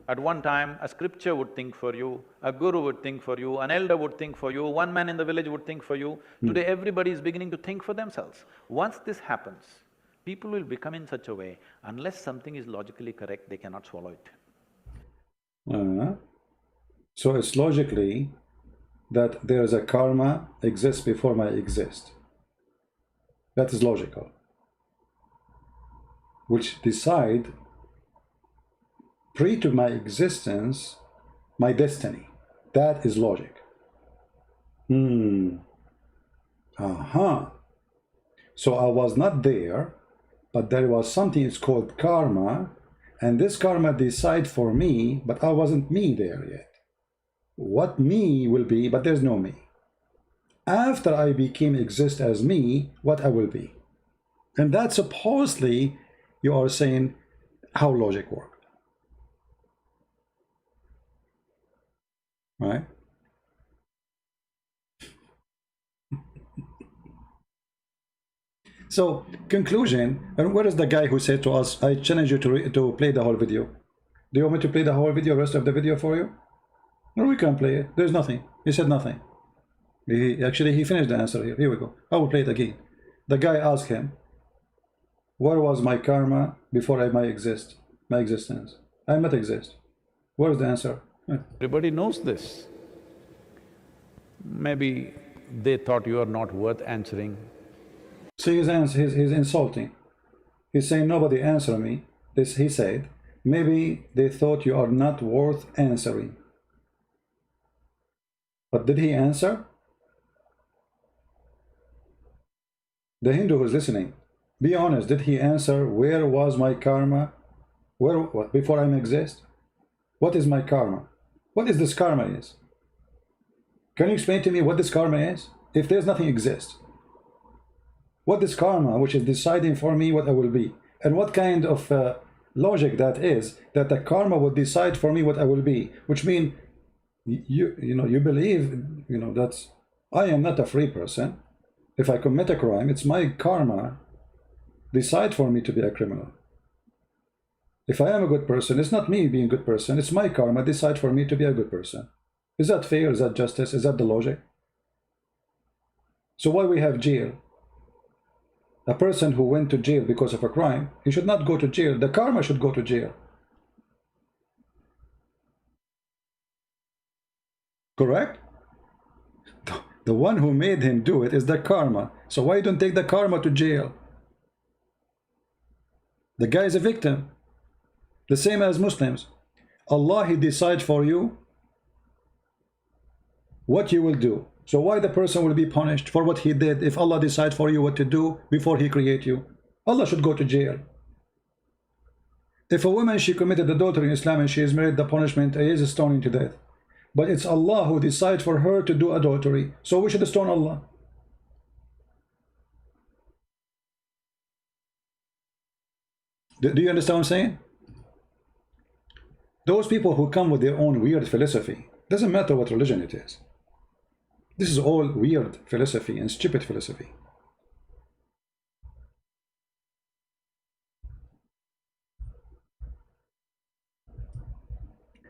At one time, a scripture would think for you, a guru would think for you, an elder would think for you, one man in the village would think for you. Today, everybody is beginning to think for themselves. Once this happens, people will become in such a way, unless something is logically correct, they cannot swallow it. So it's logically that there is a karma exists before I exist. That is logical. Which decide pre to my existence, my destiny. That is logic. So I was not there, but there was something it's called karma, and this karma decide for me, but I wasn't me there yet. What me will be, but there's no me. After I became exist as me, what I will be. And that supposedly you are saying how logic works. Right? So, conclusion, and where is the guy who said to us, I challenge you to play the whole video? Do you want me to play the whole video, rest of the video for you? No, we can't play it. There's nothing. He said nothing. He finished the answer here. Here we go. I will play it again. The guy asked him, where was my karma before my existence? I not exist. Where is the answer? Everybody knows this. Maybe they thought you are not worth answering. See, he's insulting. He's saying nobody answer me. This he said. Maybe they thought you are not worth answering. But did he answer? The Hindu who's listening, be honest, did he answer where was my karma? Before I exist? What is my karma? What is this karma is? Can you explain to me what this karma is? If there's nothing exists. What is karma which is deciding for me what I will be? And what kind of logic that is, that the karma will decide for me what I will be? Which means, you believe, that I am not a free person. If I commit a crime, it's my karma decide for me to be a criminal. If I am a good person, it's not me being a good person, it's my karma decide for me to be a good person. Is that fair? Is that justice? Is that the logic? So why we have jail? A person who went to jail because of a crime, he should not go to jail. The karma should go to jail. Correct? The one who made him do it is the karma. So why don't take the karma to jail? The guy is a victim. The same as Muslims. Allah, He decides for you what you will do. So why the person will be punished for what he did if Allah decides for you what to do before He create you? Allah should go to jail. If a woman, she committed adultery in Islam and she is married, the punishment is stoning to death. But it's Allah who decides for her to do adultery. So we should stone Allah. Do you understand what I'm saying? Those people who come with their own weird philosophy, doesn't matter what religion it is. This is all weird philosophy and stupid philosophy.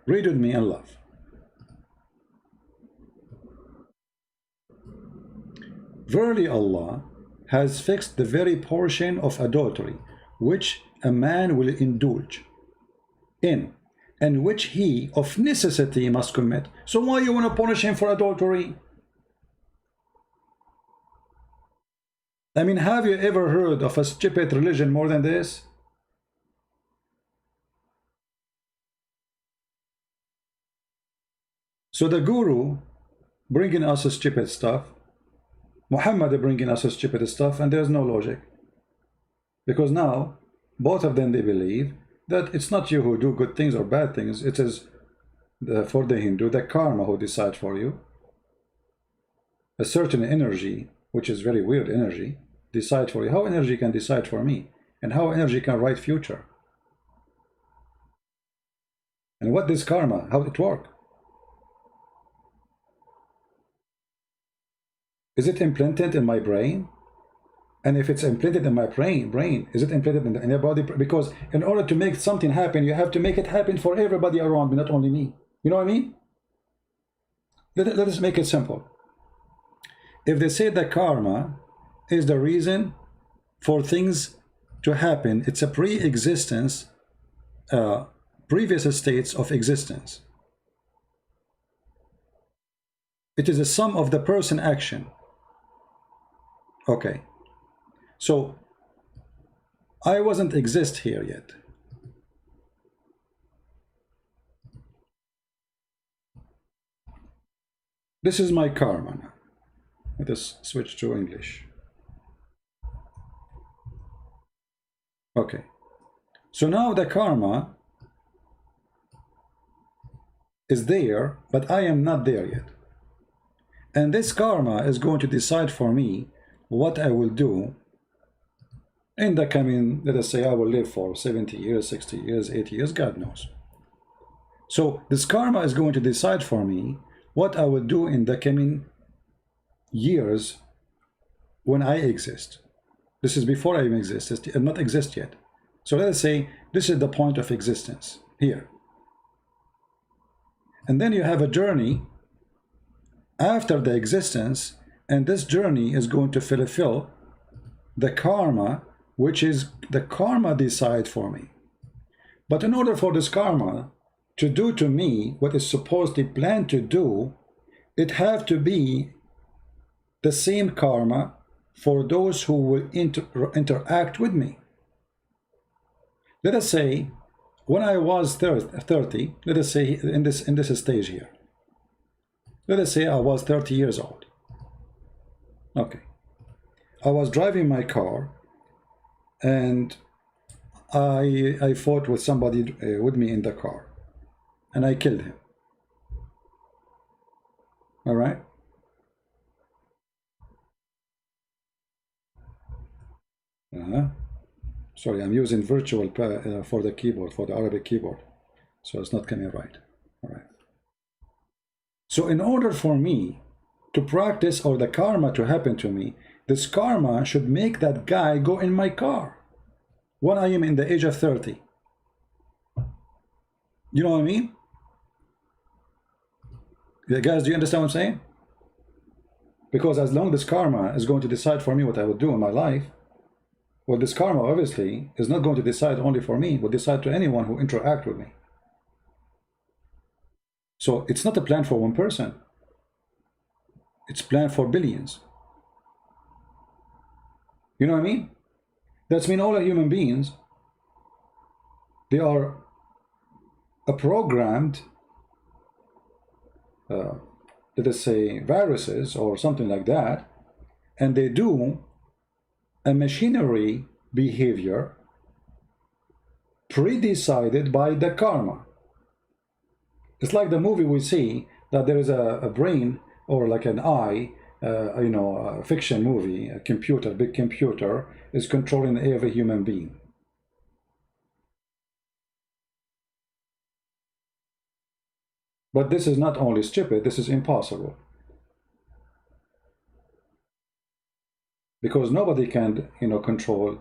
Read with me and love. Verily Allah has fixed the very portion of adultery which a man will indulge in, and which he of necessity must commit. So why you want to punish him for adultery? I mean, have you ever heard of a stupid religion more than this? So the Guru bringing us stupid stuff, Muhammad bringing us stupid stuff, and there's no logic. Because now, both of them, they believe that it's not you who do good things or bad things. It is for the Hindu, the karma who decide for you. A certain energy, which is very weird energy, decide for you. How energy can decide for me? And how energy can write future? And what this karma, how it work? Is it implanted in my brain? And if it's implanted in my brain, is it implanted in your body? Because in order to make something happen, you have to make it happen for everybody around me, not only me. You know what I mean? Let us make it simple. If they say that karma is the reason for things to happen, it's a pre-existence, previous states of existence. It is a sum of the person action. Okay. So I wasn't exist here yet. This is my karma now. Let us switch to English. Okay. So now the karma is there, but I am not there yet. And this karma is going to decide for me what I will do in the coming, let us say I will live for 70 years, 60 years, 80 years, God knows. So this karma is going to decide for me what I will do in the coming years when I exist. This is before I even exist, it's not exist yet. So let us say this is the point of existence here. And then you have a journey after the existence, and this journey is going to fulfill the karma, which is the karma decide for me. But in order for this karma to do to me what is supposedly planned to do, it have to be the same karma for those who will interact with me. Let us say when I was 30, let us say in this stage here, let us say I was 30 years old. Okay. I was driving my car and I fought with somebody with me in the car and I killed him. All right. Sorry, I'm using virtual for the keyboard, for the Arabic keyboard, so it's not coming right. All right. So in order for me to practice or the karma to happen to me, this karma should make that guy go in my car when I am in the age of 30. You know what I mean? Yeah, guys, do you understand what I'm saying? Because as long as this karma is going to decide for me what I would do in my life, well, this karma obviously is not going to decide only for me, it will decide to anyone who interact with me. So it's not a plan for one person. It's planned for billions. You know what I mean? That's mean all the human beings, they are programmed, let us say viruses or something like that, and they do a machinery behavior pre-decided by the karma. It's like the movie we see that there is a brain or like an eye, you know, a fiction movie, a computer, big computer is controlling every human being. But this is not only stupid, this is impossible. Because nobody can, you know, control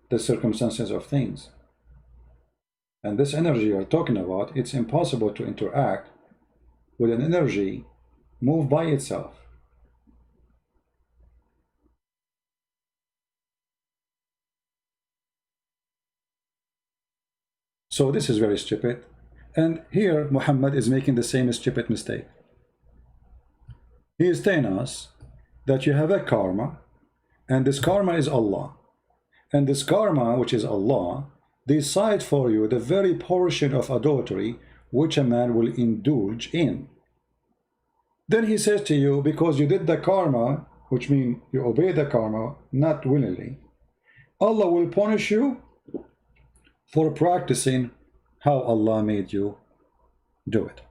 the circumstances of things. And this energy you're talking about, it's impossible to interact with an energy moved by itself. So this is very stupid. And here Muhammad is making the same stupid mistake. He is telling us that you have a karma, and this karma is Allah. And this karma, which is Allah, decide for you the very portion of adultery which a man will indulge in. Then he says to you, because you did the karma, which means you obey the karma not willingly, Allah will punish you for practicing how Allah made you do it.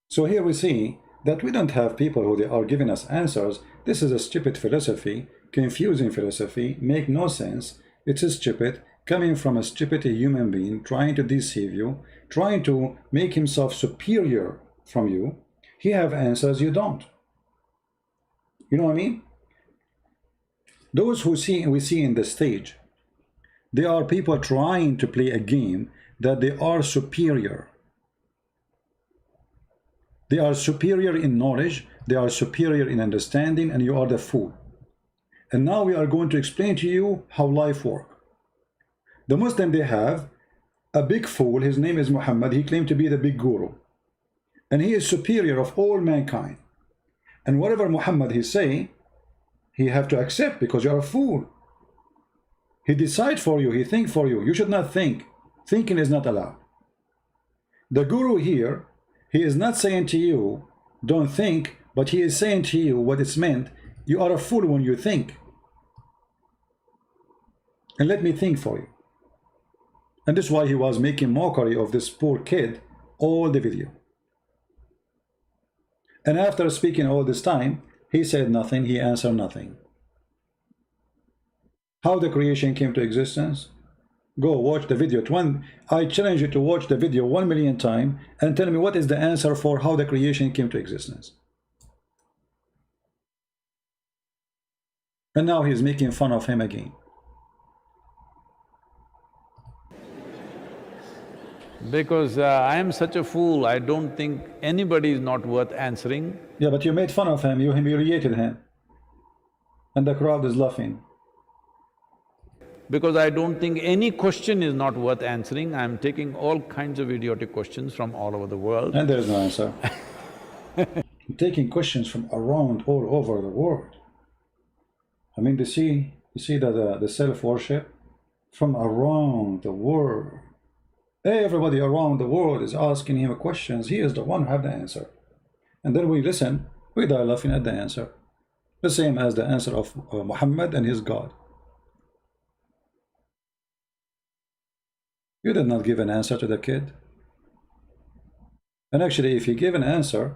So here we see that we don't have people who they are giving us answers. This is a stupid philosophy, confusing philosophy, make no sense. It is stupid, coming from a stupid human being, trying to deceive you, trying to make himself superior from you. He have answers, you don't. You know what I mean? Those who we see in the stage, they are people trying to play a game that they are superior. They are superior in knowledge, they are superior in understanding, and you are the fool. And now we are going to explain to you how life works. The Muslim, they have a big fool, his name is Muhammad, he claimed to be the big guru. And he is superior of all mankind. And whatever Muhammad he say, he have to accept because you are a fool. He decide for you, he think for you. You should not think. Thinking is not allowed. The guru here, he is not saying to you, don't think, but he is saying to you what it's meant. You are a fool when you think. And let me think for you. And this is why he was making mockery of this poor kid all the video. And after speaking all this time, he said nothing, he answered nothing. How the creation came to existence? Go watch the video. I challenge you to watch the video 1 million times and tell me what is the answer for how the creation came to existence. And now he's making fun of him again. Because I am such a fool, I don't think anybody is not worth answering. Yeah, but you made fun of him, you humiliated him. And the crowd is laughing. Because I don't think any question is not worth answering. I'm taking all kinds of idiotic questions from all over the world. And there's no answer. I'm taking questions from around all over the world. I mean, you see the self-worship from around the world. Everybody around the world is asking him questions. He is the one who have the answer. And then we listen, we die laughing at the answer. The same as the answer of Muhammad and his God. You did not give an answer to the kid. And actually, if he gave an answer,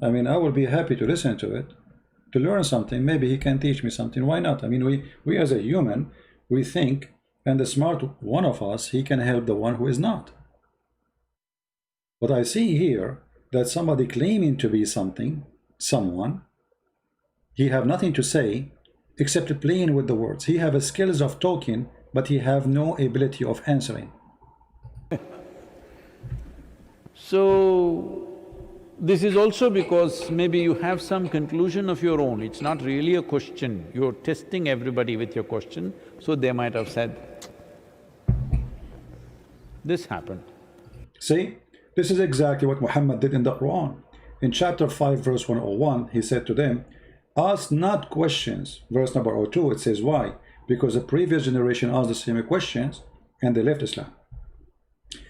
I mean, I will be happy to listen to it, to learn something. Maybe he can teach me something. Why not? I mean, we as a human, we think, and the smart one of us, he can help the one who is not. But I see here that somebody claiming to be something, someone, he have nothing to say except playing with the words. He have skills of talking, but he have no ability of answering. So, this is also because maybe you have some conclusion of your own. It's not really a question. You're testing everybody with your question, so they might have said, this happened. See, this is exactly what Muhammad did in the Quran. In chapter 5, verse 101, he said to them, ask not questions. Verse number 02, it says, why? Because the previous generation asked the same questions and they left Islam.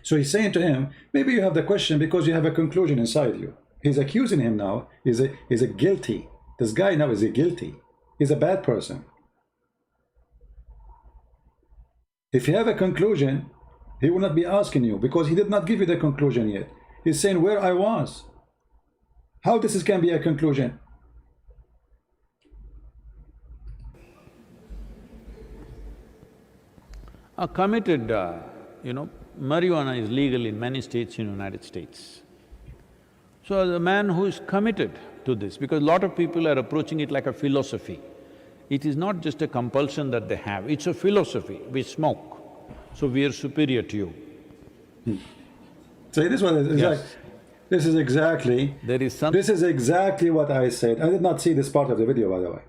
So he's saying to him, maybe you have the question because you have a conclusion inside you. He's accusing him now. He's a guilty. This guy now is a guilty. He's a bad person. If you have a conclusion, he will not be asking you because he did not give you the conclusion yet. He's saying where I was. How this can be a conclusion? A committed, marijuana is legal in many states in the United States. So the man who is committed to this, because a lot of people are approaching it like a philosophy. It is not just a compulsion that they have, it's a philosophy. We smoke, so we are superior to you. So this one is Yes. this is exactly… This is exactly what I said. I did not see this part of the video, by the way.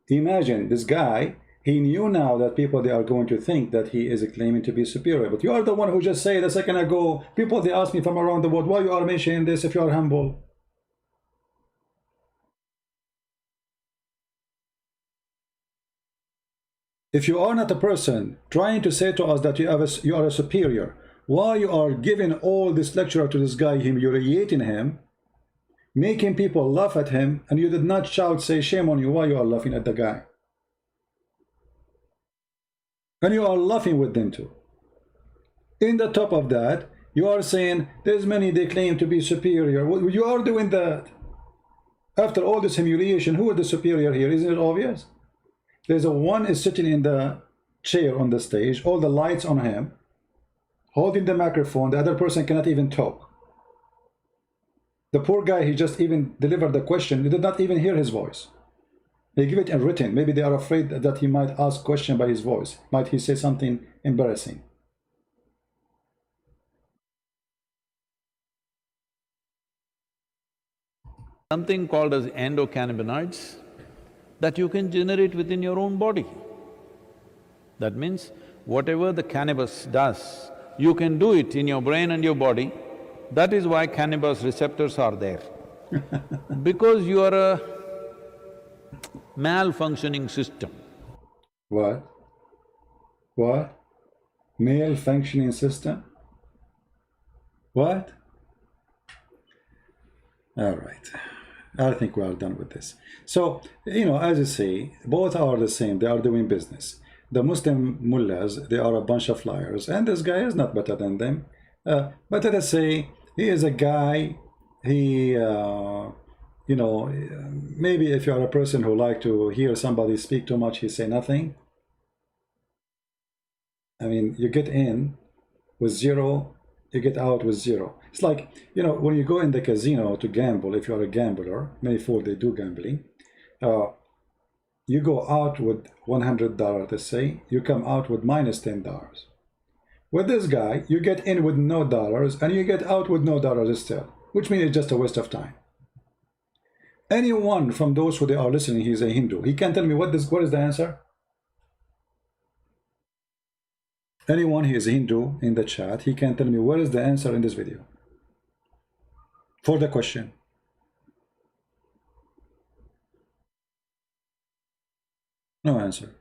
Imagine this guy, he knew now that people, they are going to think that he is claiming to be superior. But you are the one who just said a second ago, people, they ask me from around the world, why you are mentioning this if you are humble? If you are not a person trying to say to us that you are a superior, why you are giving all this lecture to this guy, humiliating him, making people laugh at him, and you did not shout, say, shame on you, why you are laughing at the guy? And you are laughing with them too. In the top of that, you are saying, there's many they claim to be superior. Well, you are doing that. After all this humiliation, who is the superior here? Isn't it obvious? There's a one is sitting in the chair on the stage, all the lights on him, holding the microphone. The other person cannot even talk. The poor guy, he just even delivered the question. You did not even hear his voice. They give it in written. Maybe they are afraid that he might ask question by his voice. Might he say something embarrassing? Something called as endocannabinoids that you can generate within your own body. That means whatever the cannabis does, you can do it in your brain and your body. That is why cannabis receptors are there. Because you are a malfunctioning system. What? What? Malfunctioning system? What? All right. I think we are done with this. So, you know, as you say, both are the same. They are doing business. The Muslim mullahs, they are a bunch of liars, and this guy is not better than them. But let us say he is a guy. He, you know, maybe if you are a person who like to hear somebody speak too much, he say nothing. I mean, you get in with zero, you get out with zero. It's like, you know, when you go in the casino to gamble, if you're a gambler, many fools, they do gambling. You go out with $100, let's say, you come out with minus $10. With this guy, you get in with no dollars, and you get out with no dollars still, which means it's just a waste of time. Anyone from those who they are listening, he's a Hindu, he can tell me what is the answer? Anyone who is a Hindu in the chat, he can tell me what is the answer in this video for the question. No answer.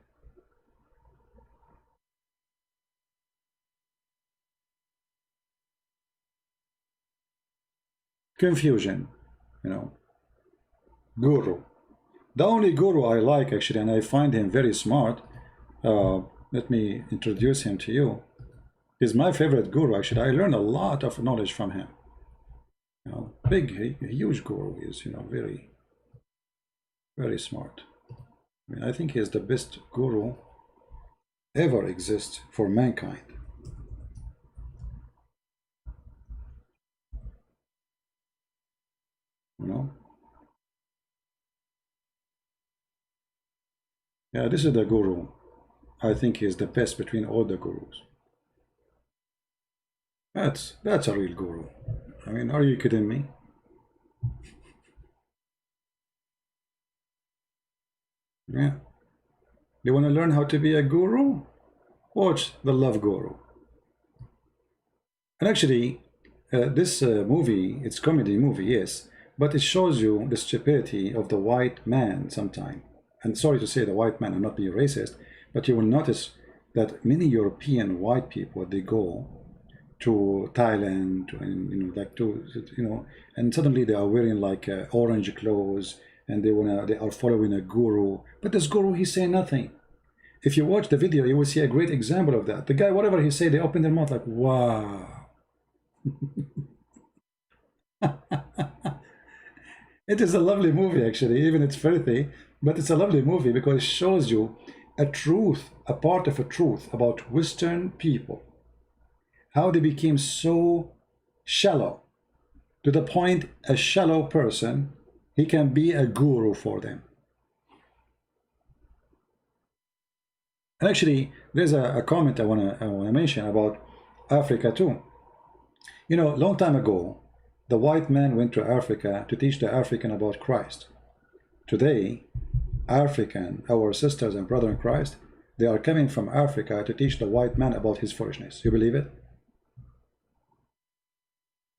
Confusion, you know. Guru. The only guru I like, actually, and I find him very smart, let me introduce him to you. He's my favorite guru, actually. I learned a lot of knowledge from him. You know, big, huge guru. Is, you know, very, very smart. I mean, I think he is the best guru ever exist for mankind. You know? Yeah, this is the guru. I think he is the best between all the gurus. That's a real guru. I mean, are you kidding me? Yeah. You want to learn how to be a guru? Watch The Love Guru. And actually, this movie, it's a comedy movie, yes, but it shows you the stupidity of the white man sometime. And sorry to say the white man, I'm not being racist, but you will notice that many European white people, they go to Thailand, and, you know, like to, you know, and suddenly they are wearing like orange clothes, and they are following a guru. But this guru, he say nothing. If you watch the video, you will see a great example of that. The guy, whatever he say, they open their mouth like, wow. It is a lovely movie, actually, even it's filthy, but it's a lovely movie because it shows you a truth, a part of a truth about Western people, how they became so shallow, to the point a shallow person, he can be a guru for them. And actually, there's a comment I wanna mention about Africa too. You know, a long time ago, the white man went to Africa to teach the African about Christ. Today, our sisters and brothers in Christ, they are coming from Africa to teach the white man about his foolishness. You believe it?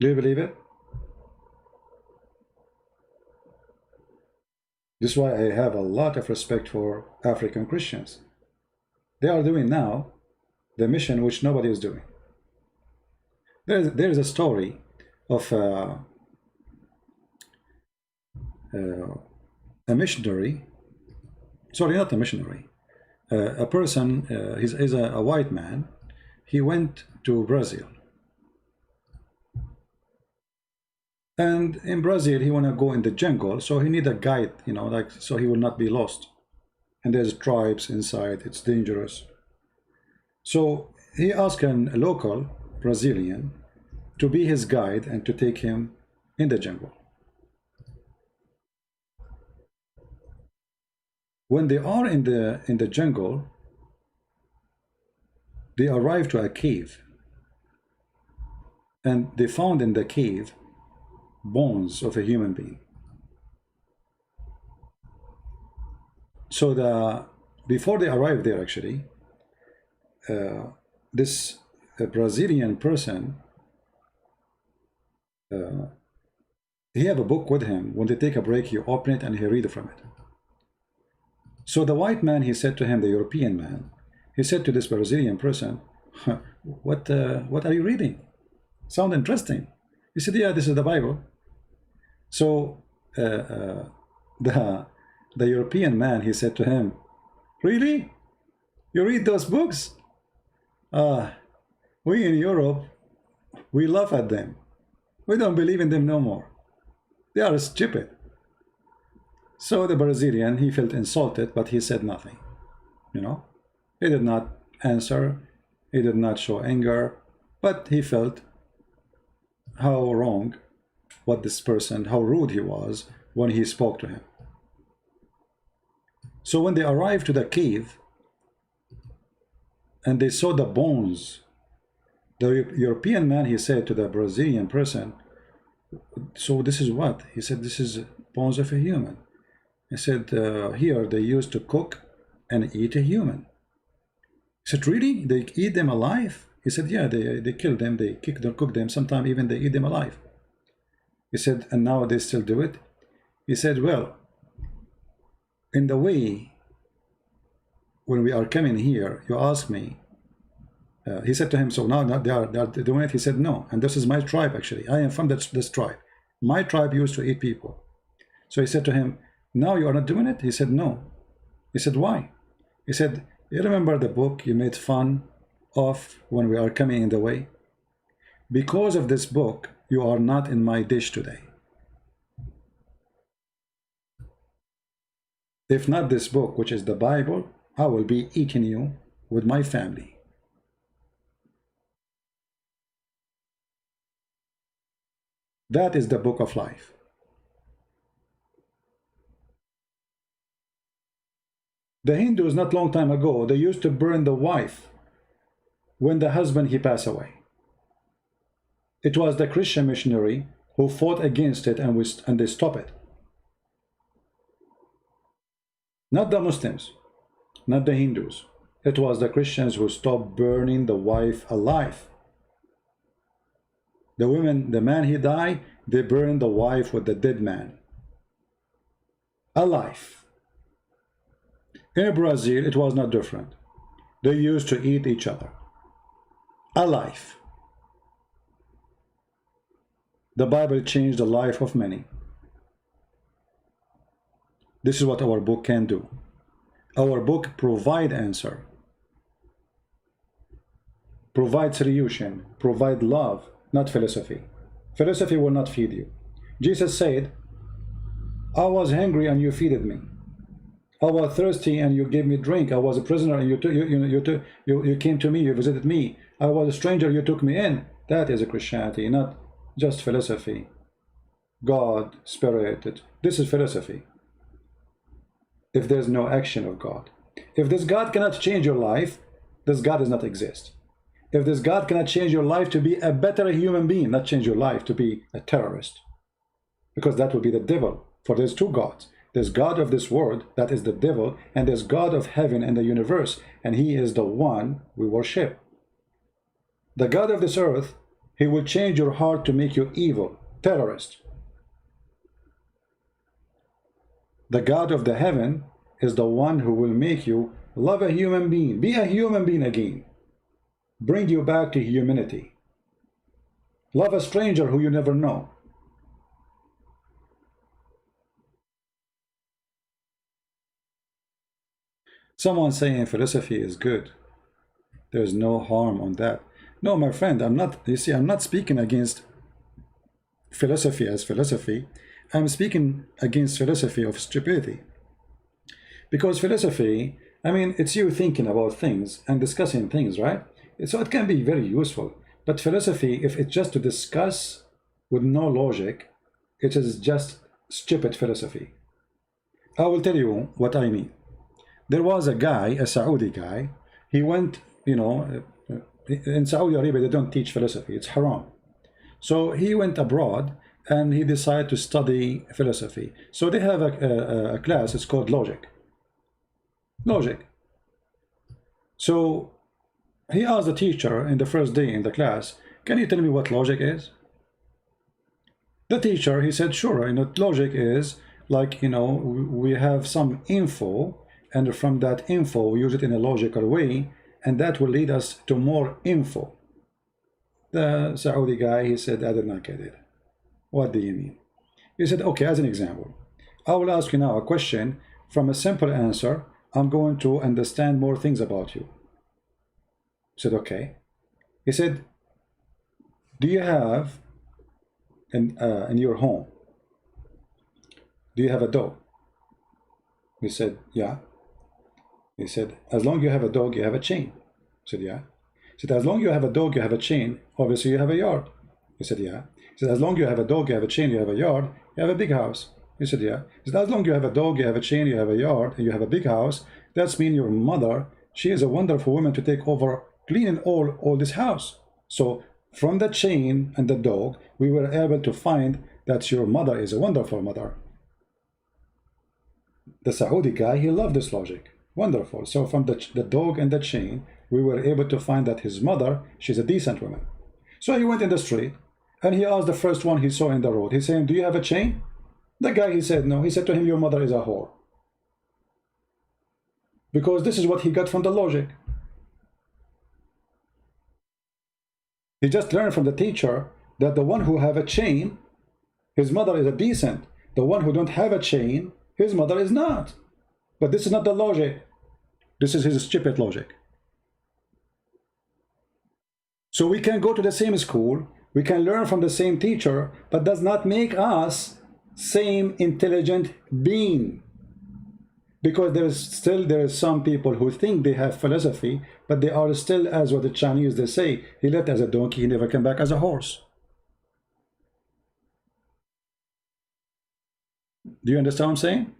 Do you believe it? This is why I have a lot of respect for African Christians. They are doing now the mission which nobody is doing. There is a story of a missionary, sorry, not a missionary, a person, he's a white man. He went to Brazil, and in Brazil he want to go in the jungle, so he need a guide, you know, like, so he will not be lost, and there's tribes inside, it's dangerous. So he asked a local Brazilian to be his guide and to take him in the jungle. When they are in the jungle, they arrive to a cave, and they found in the cave bones of a human being. So before they arrived there, actually, this Brazilian person, he have a book with him. When they take a break, he open it and he read from it. So the white man, he said to him, the European man, he said to this Brazilian person, what are you reading? Sound interesting. He said, yeah, this is the Bible. So the European man, he said to him, really? You read those books? We in Europe, we laugh at them. We don't believe in them no more. They are stupid. So the Brazilian, he felt insulted, but he said nothing. You know, he did not answer. He did not show anger, but he felt how wrong what this person, how rude he was when he spoke to him. So when they arrived to the cave and they saw the bones, the European man, he said to the Brazilian person, so this is what? He said, this is bones of a human. He said, here they used to cook and eat a human. He said, really? They eat them alive? He said, yeah, they kill them, they cook them, sometimes even they eat them alive. He said, and now they still do it? He said, well, in the way, when we are coming here, you ask me, he said to him, so now they are doing it? He said, no, and this is my tribe actually. I am from this tribe. My tribe used to eat people. So he said to him, now you are not doing it? He said, no. He said, why? He said, you remember the book you made fun of when we are coming in the way? Because of this book, you are not in my dish today. If not this book, which is the Bible, I will be eating you with my family. That is the book of life. The Hindus, not long time ago, they used to burn the wife when the husband he passed away. It was the Christian missionary who fought against it, and they stopped it. Not the Muslims, not the Hindus. It was the Christians who stopped burning the wife alive. The women, the man he died, they burned the wife with the dead man alive. In Brazil, it was not different. They used to eat each other alive. The Bible changed the life of many. This is what our book can do. Our book provide answer, provide solution, provide love, not philosophy. Philosophy will not feed you. Jesus said, I was hungry and you feeded me. I was thirsty and you gave me drink. I was a prisoner and you came to me, you visited me. I was a stranger, you took me in. That is a Christianity, not just philosophy. God, Spirit, this is philosophy. If there's no action of God. If this God cannot change your life, this God does not exist. If this God cannot change your life to be a better human being, not change your life to be a terrorist, because that would be the devil. For there's two gods. There's God of this world, that is the devil, and there's God of heaven and the universe, and he is the one we worship. The God of this earth, he will change your heart to make you evil, terrorist. The God of the heaven is the one who will make you love a human being, be a human being again, bring you back to humanity. Love a stranger who you never know. Someone saying philosophy is good. There's no harm on that. No, my friend, I'm not, you see, I'm not speaking against philosophy as philosophy. I'm speaking against philosophy of stupidity. Because philosophy, I mean, it's you thinking about things and discussing things, right? So it can be very useful. But philosophy, if it's just to discuss with no logic, it is just stupid philosophy. I will tell you what I mean. There was a guy, a Saudi guy, he went, you know, in Saudi Arabia, they don't teach philosophy, it's haram. So he went abroad and he decided to study philosophy. So they have a class, it's called logic. Logic. So he asked the teacher in the first day in the class, can you tell me what logic is? The teacher, he said, sure, you know, logic is like, you know, we have some info, and from that info, we use it in a logical way, and that will lead us to more info. The Saudi guy, he said, I did not get it. What do you mean? He said, okay, as an example, I will ask you now a question. From a simple answer, I'm going to understand more things about you. I said, okay. He said, do you have in your home, do you have a dog? He said, yeah. He said, as long as you have a dog, you have a chain. I said, yeah. He said, as long as you have a dog, you have a chain, obviously you have a yard. He said, yeah. He said, as long as you have a dog, you have a chain, you have a yard, you have a big house. He said, yeah. He said, as long as you have a dog, you have a chain, you have a yard, and you have a big house, that's mean your mother, she is a wonderful woman to take over cleaning all this house. So from the chain and the dog, we were able to find that your mother is a wonderful mother. The Saudi guy, he loved this logic. Wonderful. So from the dog and the chain, we were able to find that his mother, she's a decent woman. So he went in the street and he asked the first one he saw in the road. He's saying, do you have a chain? The guy, he said, no. He said to him, your mother is a whore. Because this is what he got from the logic. He just learned from the teacher that the one who have a chain, his mother is a decent. The one who don't have a chain, his mother is not. But this is not the logic. This is his stupid logic. So we can go to the same school, we can learn from the same teacher, but does not make us same intelligent being. Because there is some people who think they have philosophy, but they are still, as what the Chinese they say, he left as a donkey, he never came back as a horse. Do you understand what I'm saying?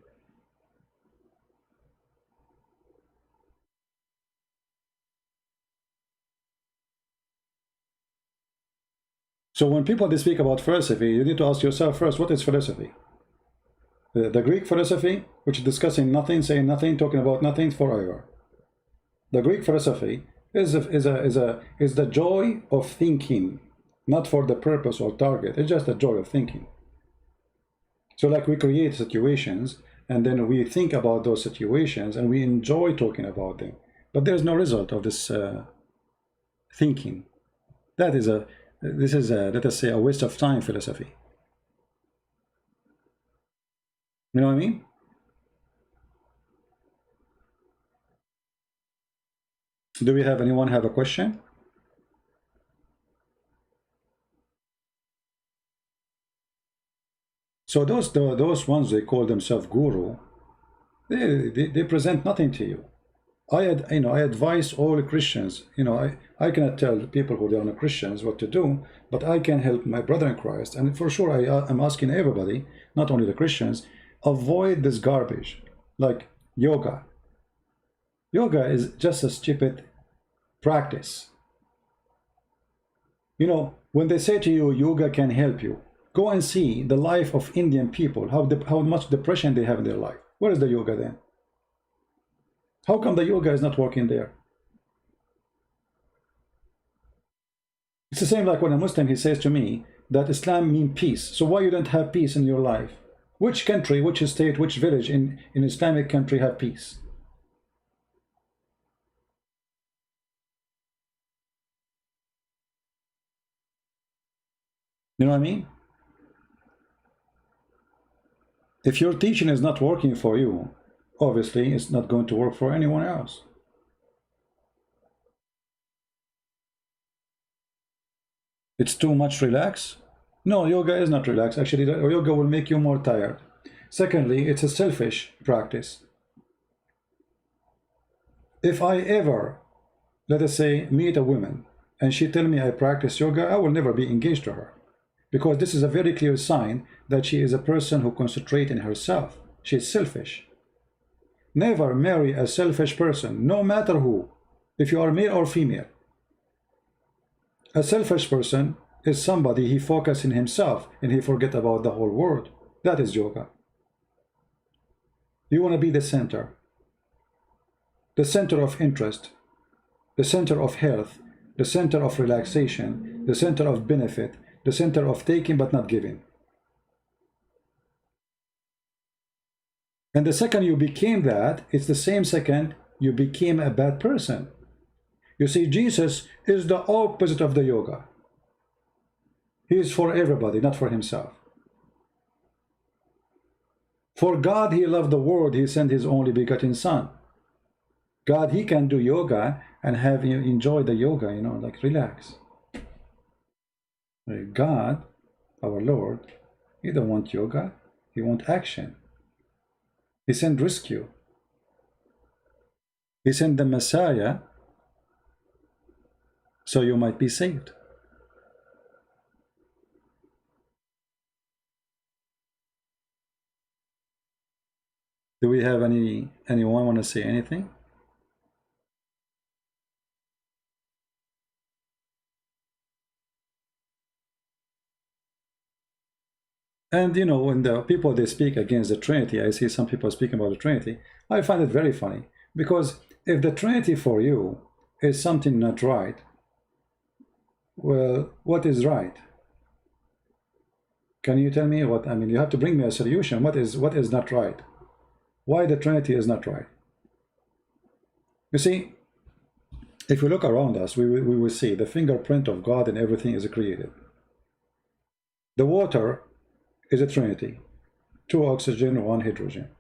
So when people they speak about philosophy, you need to ask yourself first, what is philosophy? The Greek philosophy, which is discussing nothing, saying nothing, talking about nothing forever. The Greek philosophy is the joy of thinking, not for the purpose or target. It's just the joy of thinking. So like we create situations and then we think about those situations and we enjoy talking about them. But there's no result of this thinking. This is let us say a waste of time philosophy. You know what I mean? Do we have anyone have a question? So those ones they call themselves guru, they present nothing to you. I advise all Christians. I cannot tell people who are not Christians what to do, but I can help my brother in Christ. And for sure, I'm asking everybody, not only the Christians, avoid this garbage like yoga. Yoga is just a stupid practice. When they say to you, yoga can help you, go and see the life of Indian people, how much depression they have in their life. Where is the yoga then? How come the yoga is not working there? It's the same like when a Muslim, he says to me that Islam means peace. So why you don't have peace in your life? Which country, which state, which village in Islamic country have peace? You know what I mean? If your teaching is not working for you, obviously it's not going to work for anyone else. It's too much relax? No, yoga is not relax. Actually, yoga will make you more tired. Secondly, it's a selfish practice. If I ever, let us say, meet a woman and she tell me I practice yoga, I will never be engaged to her, because this is a very clear sign that she is a person who concentrates in herself. She is selfish. Never marry a selfish person, no matter who, if you are male or female. A selfish person is somebody he focuses in himself and he forget about the whole world. That is yoga. You want to be the center of interest, the center of health, the center of relaxation, the center of benefit, the center of taking but not giving. And the second you became that, it's the same second you became a bad person. You see, Jesus is the opposite of the yoga. He is for everybody, not for himself. For God, he loved the world, he sent his only begotten son. God, he can do yoga and have you enjoy the yoga, you know, like relax. God, our Lord, he don't want yoga, he want action. He sent rescue. He sent the Messiah so you might be saved. Do we have anyone want to say anything? And you know, when the people they speak against the Trinity, I see some people speaking about the Trinity, I find it very funny, because if the Trinity for you is something not right, well, what is right? Can you tell me what? I mean, you have to bring me a solution. What is not right? Why the Trinity is not right? You see, if we look around us, we will see the fingerprint of God and everything is created. The water is a trinity, 2 oxygen, 1 hydrogen,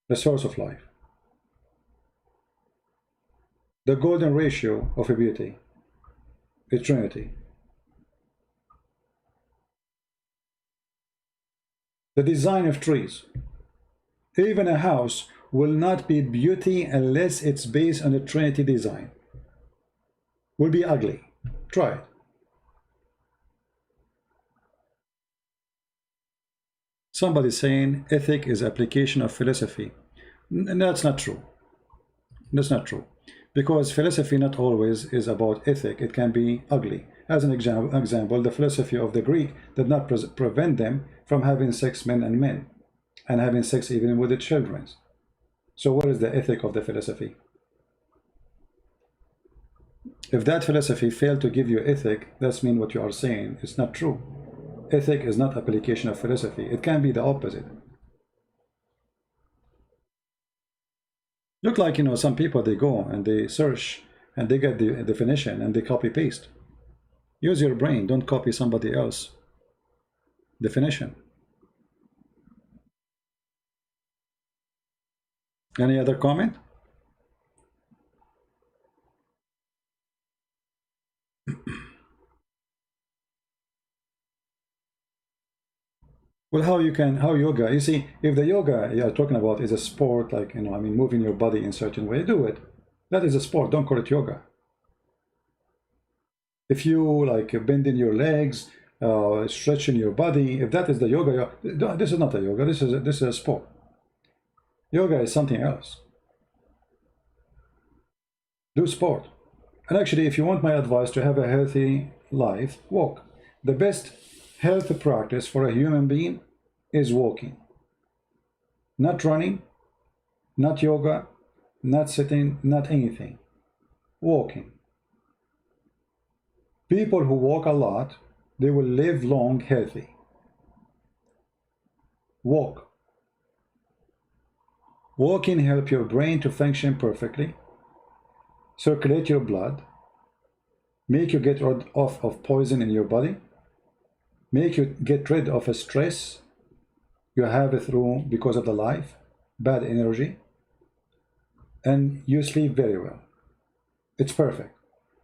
the source of life. The golden ratio of a beauty is trinity. The design of trees, even a house will not be beauty unless it's based on a trinity design. Will be ugly. Try it. Somebody saying ethic is application of philosophy. That's not true. That's not true. Because philosophy not always is about ethic. It can be ugly. As an example, the philosophy of the Greek did not prevent them from having sex, men and men, and having sex even with the children. So what is the ethic of the philosophy? If that philosophy failed to give you ethic, that's mean what you are saying is not true. Ethic is not application of philosophy. It can be the opposite. Look like, you know, some people, they go and they search and they get the definition and they copy paste. Use your brain, don't copy somebody else definition. Any other comment? Well, how yoga, you see, if the yoga you are talking about is a sport, like, you know, I mean, moving your body in a certain way, do it. That is a sport, don't call it yoga. If you like bending your legs, stretching your body, if that is the yoga, this is not a yoga, this is a sport. Yoga is something else. Do sport. And actually, if you want my advice to have a healthy life, walk. The best health practice for a human being is walking. Not running, not yoga, not sitting, not anything. Walking. People who walk a lot, they will live long healthy. Walk. Walking helps your brain to function perfectly, circulate your blood, make you get rid of poison in your body, make you get rid of a stress you have it through because of the life, bad energy, and you sleep very well. It's perfect.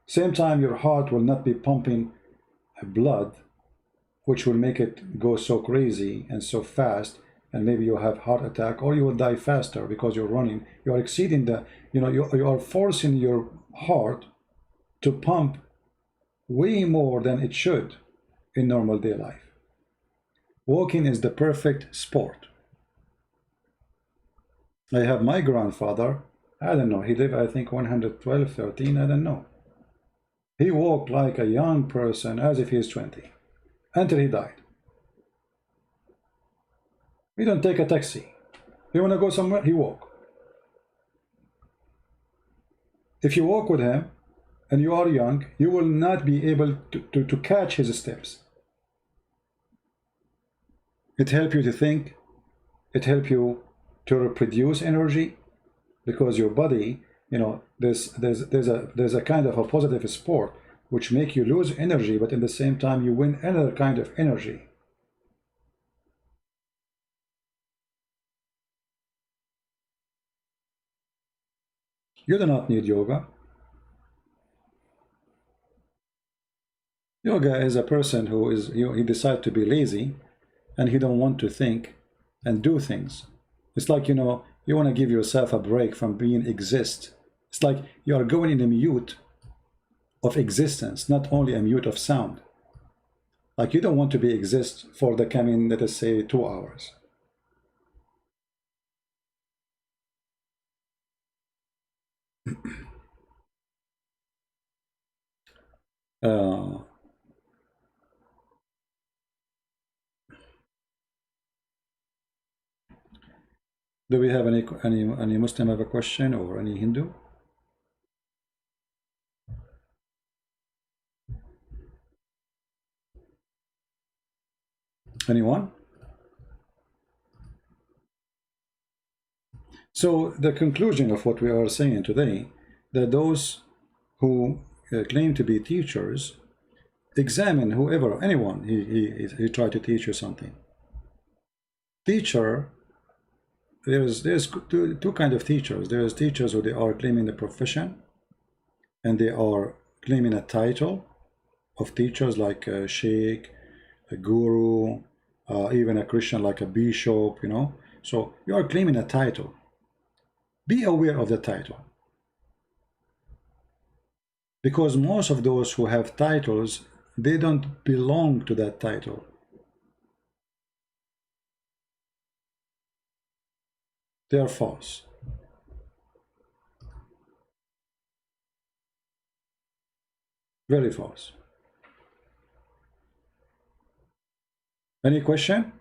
Same time, your heart will not be pumping blood, which will make it go so crazy and so fast, and maybe you have heart attack, or you will die faster because you're running. You are exceeding the, you are forcing your heart to pump way more than it should in normal day life. Walking is the perfect sport. I have my grandfather, I don't know, he lived, I think, 112, 13, I don't know. He walked like a young person as if he is 20 until he died. He don't take a taxi. You want to go somewhere? He walk. If you walk with him and you are young, you will not be able to catch his steps. It helps you to think. It helps you to reproduce energy, because your body, there's a kind of a positive sport which make you lose energy, but in the same time you win another kind of energy. You do not need yoga. Yoga is a person who is, he decides to be lazy and he don't want to think and do things. It's like, you want to give yourself a break from being exist. It's like you are going in a mute of existence, not only a mute of sound. Like you don't want to be exist for the coming, let us say, 2 hours. Do we have any Muslim have a question, or any Hindu? Anyone? So the conclusion of what we are saying today, that those who claim to be teachers, examine whoever, anyone, he tried to teach you something. Teacher, there's two kind of teachers. There's teachers who they are claiming the profession, and they are claiming a title of teachers, like a sheikh, a guru, even a Christian like a bishop, So you are claiming a title. Be aware of the title. Because most of those who have titles, they don't belong to that title. They are false. Very false. Any question?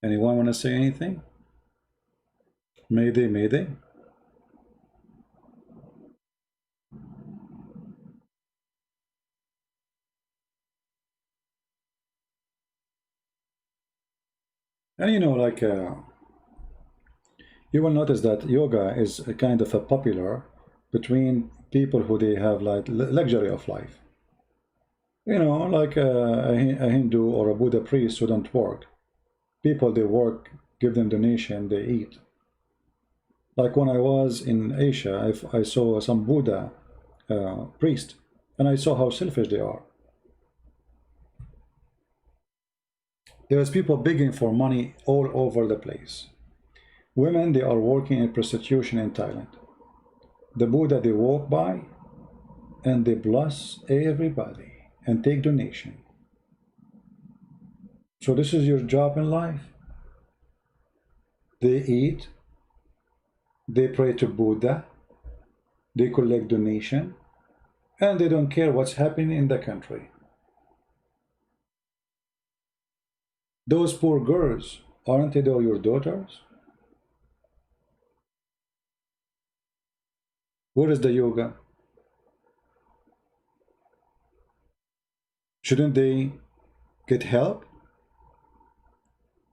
Anyone want to say anything? Mayday, mayday. And you will notice that yoga is a kind of a popular between people who they have like luxury of life. Like a Hindu or a Buddha priest who don't work. People, they work, give them donation, they eat. Like when I was in Asia, I saw some Buddha priest, and I saw how selfish they are. There's people begging for money all over the place. Women, they are working in prostitution in Thailand. The Buddha, they walk by and they bless everybody and take donation. So this is your job in life. They eat, they pray to Buddha, they collect donation, and they don't care what's happening in the country. Those poor girls, aren't they all your daughters? Where is the yoga? Shouldn't they get help?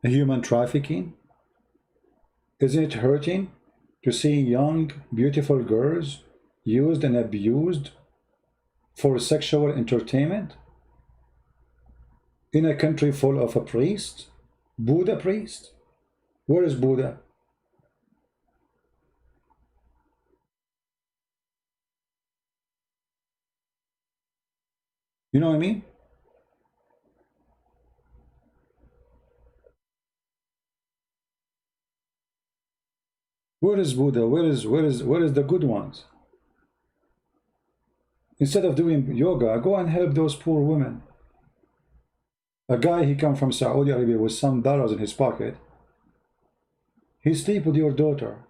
Human trafficking? Isn't it hurting to see young, beautiful girls used and abused for sexual entertainment? in a country full of a priest, Buddha priest. Where is Buddha? You know what I mean? Where is Buddha? Where is the good ones? Instead of doing yoga, go and help those poor women. A guy, he come from Saudi Arabia with some dollars in his pocket. He sleep with your daughter.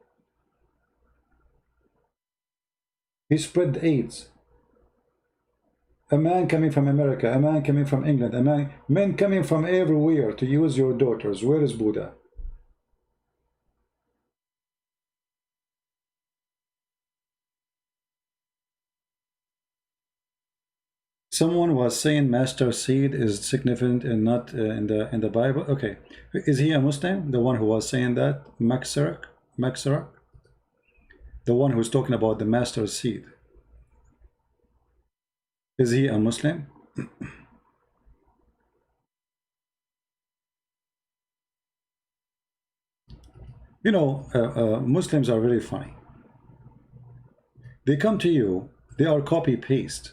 He spread AIDS. A man coming from America, a man coming from England, men coming from everywhere to use your daughters. Where is Buddha? Someone was saying master seed is significant and not in the Bible. Okay, is he a Muslim? The one who was saying that, Maxarak, the one who's talking about the master seed. Is he a Muslim? You know, Muslims are very funny. They come to you, they are copy paste.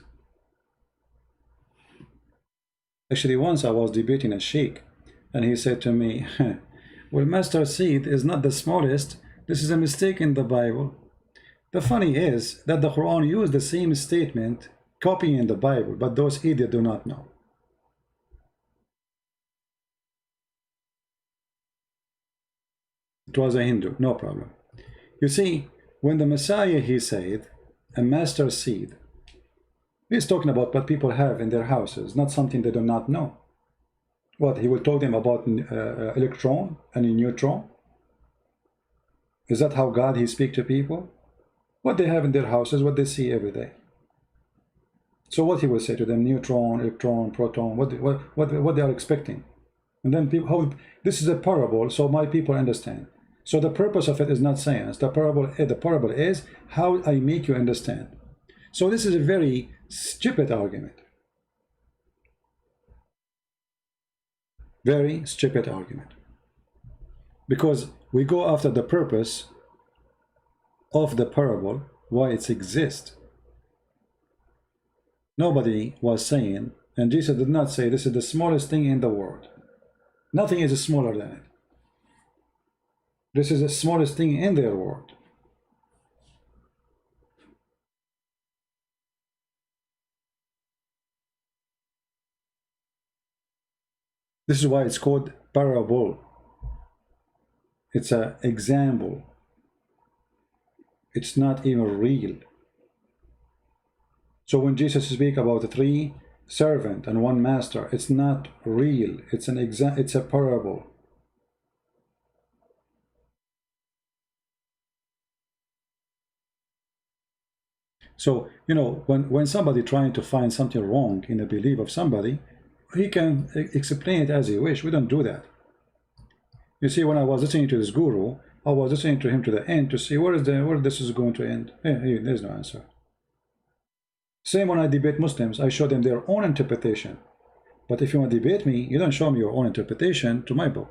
Actually, once I was debating a sheikh, and he said to me, well, master seed is not the smallest. This is a mistake in the Bible. The funny is that the Quran used the same statement copying the Bible, but those idiots do not know. It was a Hindu, no problem. You see, when the Messiah, he said, a master seed, he's talking about what people have in their houses, not something they do not know. What, he will tell them about electron and a neutron? Is that how God, he speak to people? What they have in their houses, what they see every day. So what he will say to them, neutron, electron, proton, what they are expecting. And then people, how, this is a parable, so my people understand. So the purpose of it is not science. The parable is how I make you understand. So this is a very stupid argument. Very stupid argument. Because we go after the purpose of the parable, why it exists. Nobody was saying, and Jesus did not say, this is the smallest thing in the world. Nothing is smaller than it. This is the smallest thing in their world. This is why it's called parable. It's an example. It's not even real. So when Jesus speaks about the 3 servants and 1 master, it's not real. It's a parable. So, you know, when somebody trying to find something wrong in the belief of somebody, he can explain it as he wish. We don't do that. You see, when I was listening to this guru, I was listening to him to the end to see where this is going to end. There's no answer. Same when I debate Muslims, I show them their own interpretation. But if you want to debate me, you don't show me your own interpretation to my book.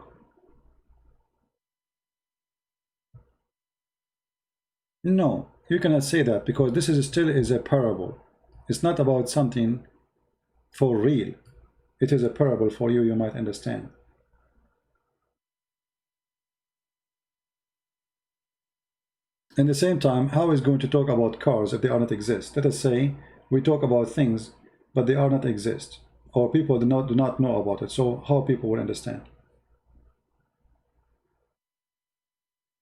No, you cannot say that, because this is still a parable. It's not about something for real. It is a parable for you, you might understand. At the same time, how is going to talk about cars if they are not exist? Let us say we talk about things, but they are not exist, or people do not know about it. So how people will understand?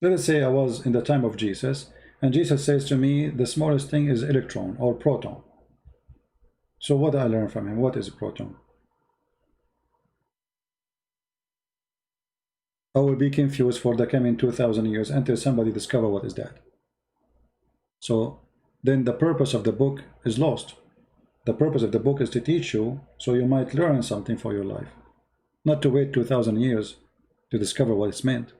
Let us say I was in the time of Jesus, and Jesus says to me, the smallest thing is electron or proton. So what do I learn from him? What is a proton? I will be confused for the coming 2,000 years until somebody discover what is that. So then the purpose of the book is lost. The purpose of the book is to teach you, so you might learn something for your life, not to wait 2,000 years to discover what it's meant.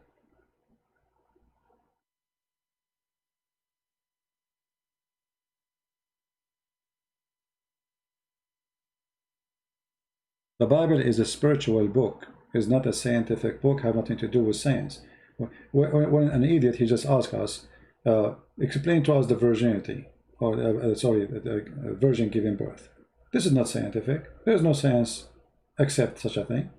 The Bible is a spiritual book. It's not a scientific book, have nothing to do with science. When an idiot, he just asks us, explain to us the virginity, or sorry, the virgin giving birth. This is not scientific. There's no science accept such a thing.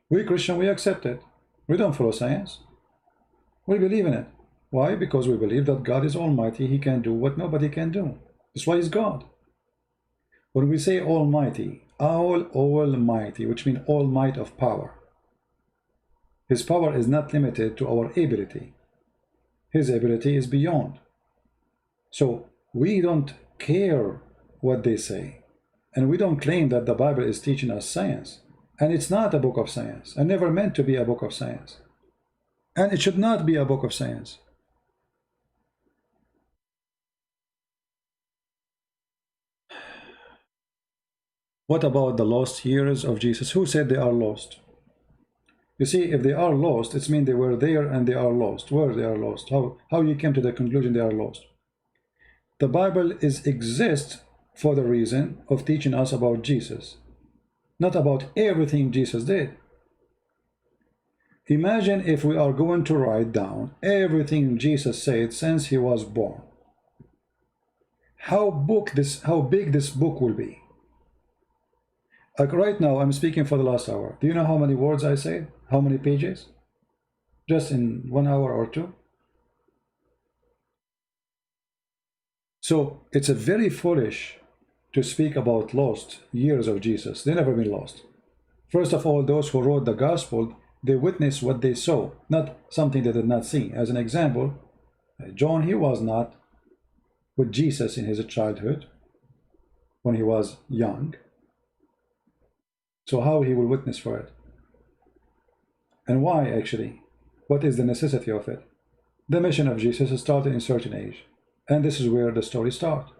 We Christian, we accept it. We don't follow science. We believe in it. Why? Because we believe that God is almighty. He can do what nobody can do. That's why he's God. When we say almighty, almighty, which means all might of power, his power is not limited to our ability. His ability is beyond. So we don't care what they say, and we don't claim that the Bible is teaching us science. And it's not a book of science, and never meant to be a book of science. And it should not be a book of science. What about the lost years of Jesus? Who said they are lost? You see, if they are lost, it means they were there and they are lost. Where they are lost? How you came to the conclusion they are lost? The Bible exists for the reason of teaching us about Jesus, not about everything Jesus did. Imagine if we are going to write down everything Jesus said since he was born. How big this book will be. Like right now, I'm speaking for the last hour. Do you know how many words I said? How many pages? Just in 1 hour or two? So it's a very foolish to speak about lost years of Jesus. They never been lost. First of all, those who wrote the gospel, they witnessed what they saw, not something they did not see. As an example, John, he was not with Jesus in his childhood when he was young. So how he will witness for it? And why actually? What is the necessity of it? The mission of Jesus started in a certain age, and this is where the story starts.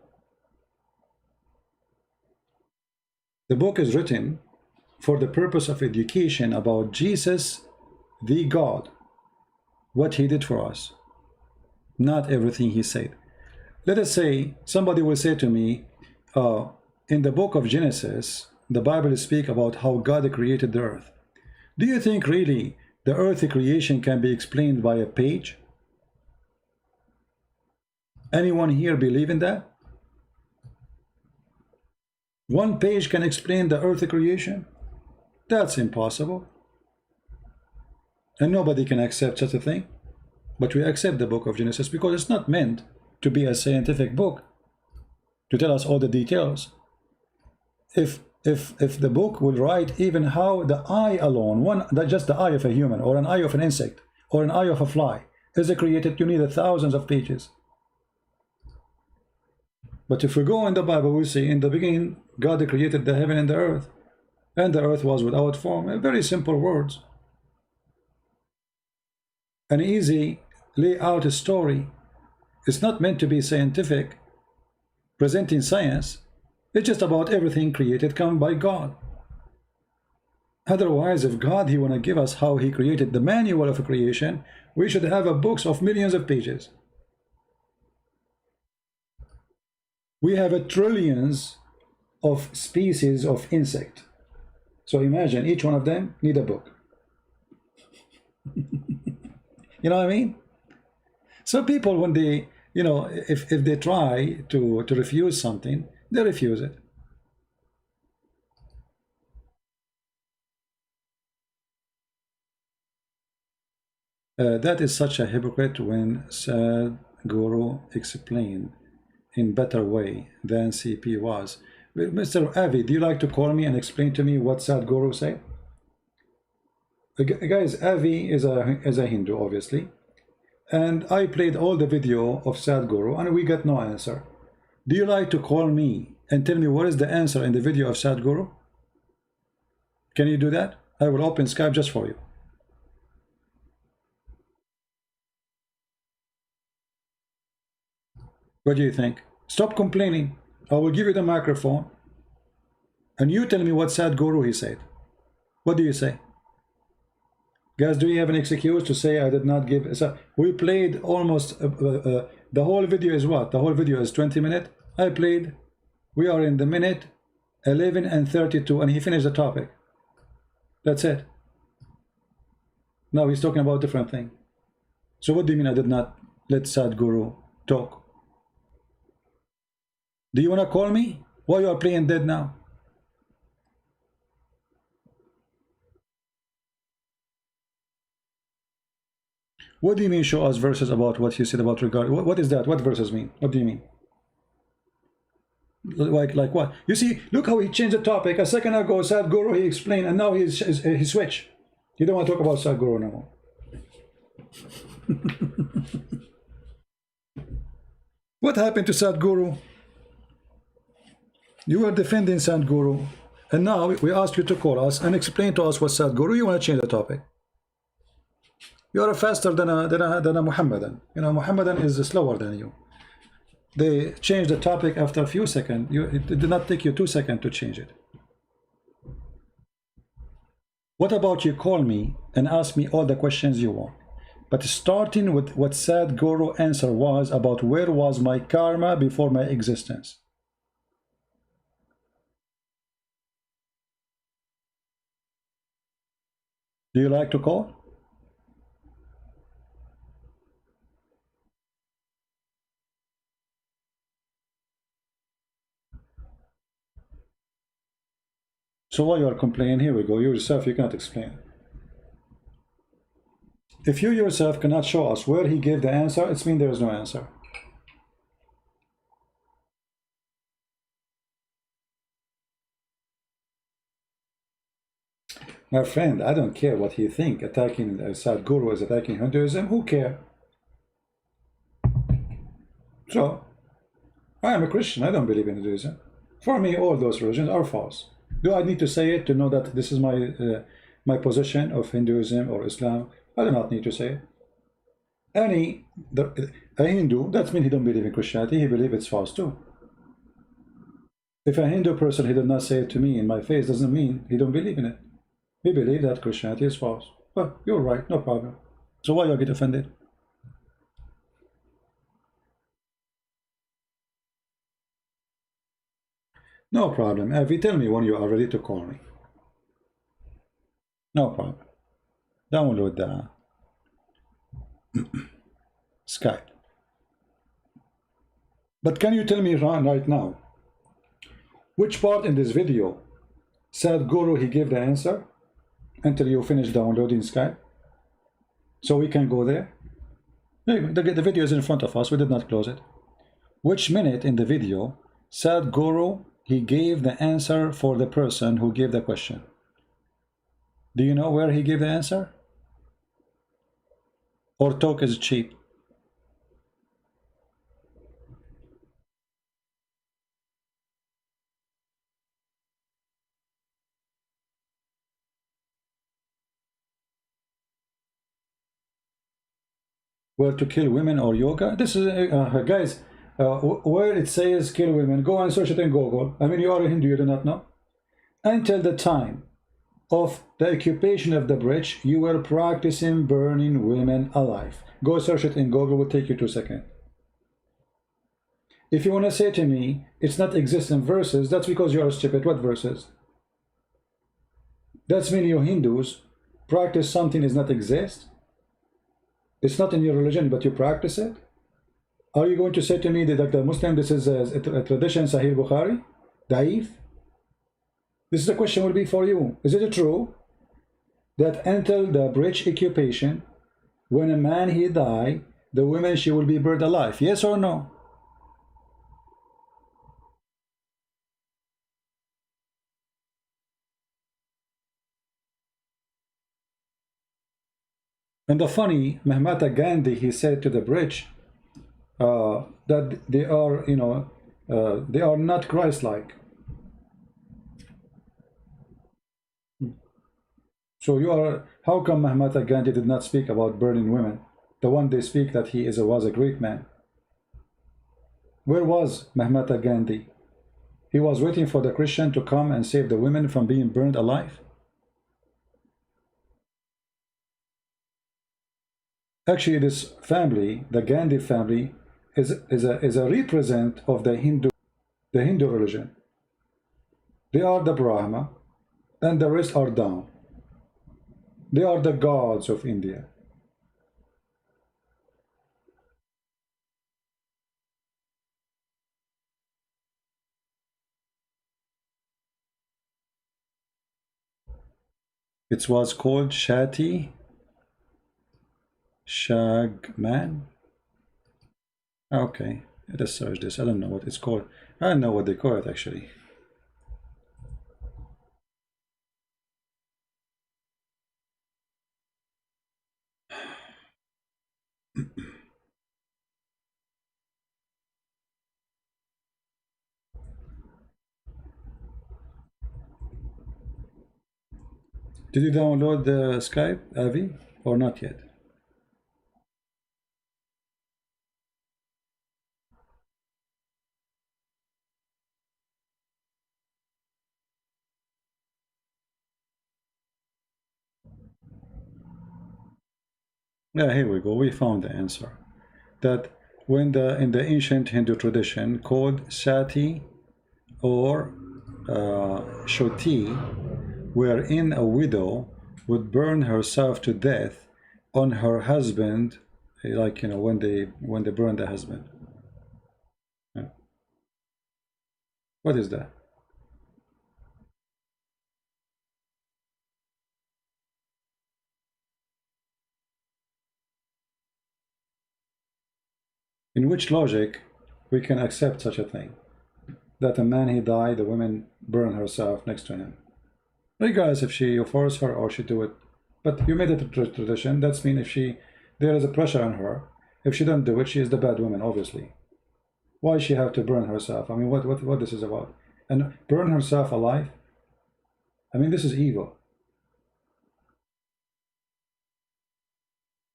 The book is written for the purpose of education about Jesus, the God, what he did for us, not everything he said. Let us say somebody will say to me, in the book of Genesis, the Bible speaks about how God created the earth. Do you think really the earth creation can be explained by a page? Anyone here believe in that? One page can explain the earth creation? That's impossible. And nobody can accept such a thing. But we accept the book of Genesis because it's not meant to be a scientific book to tell us all the details. If the book will write even how the eye alone, just the eye of a human or an eye of an insect or an eye of a fly is created, you need thousands of pages. But if we go in the Bible, we see in the beginning God created the heaven and the earth was without form. Very simple words. An easy layout story. It's not meant to be scientific, presenting science. It's just about everything created come by God. Otherwise, if God, he want to give us how he created the manual of creation, we should have a books of millions of pages. We have trillions of species of insect. So imagine each one of them need a book. You know what I mean? So people, when they, you know, if they try to refuse something, they refuse it. That is such a hypocrite when Sadhguru explained in better way than CP was. Mr. Avi, do you like to call me and explain to me what Sadhguru said? Guys, Avi is a Hindu, obviously. And I played all the video of Sadhguru and we got no answer. Do you like to call me and tell me what is the answer in the video of Sadhguru? Can you do that? I will open Skype just for you. What do you think? Stop complaining. I will give you the microphone and you tell me what Sadhguru he said. What do you say? Guys, do you have an excuse to say I did not give? So we played almost the whole video is what? The whole video is 20 minutes. I played. We are in the minute 11 and 32, and he finished the topic. That's it. Now he's talking about different thing. So what do you mean I did not let Sadhguru talk? Do you want to call me? Why you are playing dead now? What do you mean show us verses about what you said about regard? What is that? What verses mean? What do you mean? Like what? You see, look how he changed the topic. A second ago, Sadhguru, he explained, and now he switched. You don't want to talk about Sadhguru no more. What happened to Sadhguru? You were defending Sadhguru, and now we ask you to call us and explain to us what Sadhguru. You want to change the topic. You are faster than a Muhammadan. You know, Muhammadan is slower than you. They changed the topic after a few seconds. It did not take you 2 seconds to change it. What about you call me and ask me all the questions you want? But starting with what Sadhguru answer was about where was my karma before my existence. Do you like to call? So why you are complaining? Here we go. You yourself, you cannot explain. If you yourself cannot show us where he gave the answer, it means there is no answer. My friend, I don't care what he think. Attacking Sadhguru is attacking Hinduism. Who care? So, I am a Christian. I don't believe in Hinduism. For me, all those religions are false. Do I need to say it to know that this is my position of Hinduism or Islam? I do not need to say it. A Hindu, that means he don't believe in Christianity. He believes it's false too. If a Hindu person, he did not say it to me in my face, doesn't mean he don't believe in it. He believes that Christianity is false. Well, you're right, no problem. So why you get offended? No problem. Avi, tell me when you are ready to call me. No problem. Download the Skype. But can you tell me right now, which part in this video Sadhguru he gave the answer until you finish downloading Skype? So we can go there. The video is in front of us. We did not close it. Which minute in the video Sadhguru he gave the answer for the person who gave the question? Do you know where he gave the answer? Or talk is cheap? Where to kill women or yoga? This is guys, where it says kill women, go and search it in Google. I mean, you are a Hindu, you do not know. Until the time of the occupation of the bridge, you were practicing burning women alive. Go search it in Google, will take you 2 seconds. If you want to say to me it's not exist in verses, that's because you are stupid. What verses? That's mean you Hindus practice something does not exist. It's not in your religion, but you practice it. Are you going to say to me that like the Muslim, this is a tradition, Sahih Bukhari, Daif? This is the question will be for you. Is it true that until the bridge occupation, when a man he die, the woman she will be burned alive? Yes or no? And the funny, Mahatma Gandhi, he said to the bridge that they are, you know, they are not Christ-like. So you are, how come Mahatma Gandhi did not speak about burning women? The one they speak that he was a great man. Where was Mahatma Gandhi? He was waiting for the Christian to come and save the women from being burned alive. Actually, this family, the Gandhi family, is a represent of the Hindu religion. They are the Brahma, and the rest are down. They are the gods of India. It was called Shagman. Okay, let's search this. I don't know what it's called. I don't know what they call it actually. Did you download the Skype, Avi, or not yet? Yeah, here we go. We found the answer. That when in the ancient Hindu tradition called Sati or Shoti, wherein a widow would burn herself to death on her husband, like when they burn the husband. Yeah. What is that? In which logic we can accept such a thing? That a man he died, the woman burn herself next to him. Regardless if you force her or she do it. But you made it a tradition. That's mean if there is a pressure on her. If she don't do it, she is the bad woman, obviously. Why she have to burn herself? I mean, what this is about? And burn herself alive? I mean, this is evil.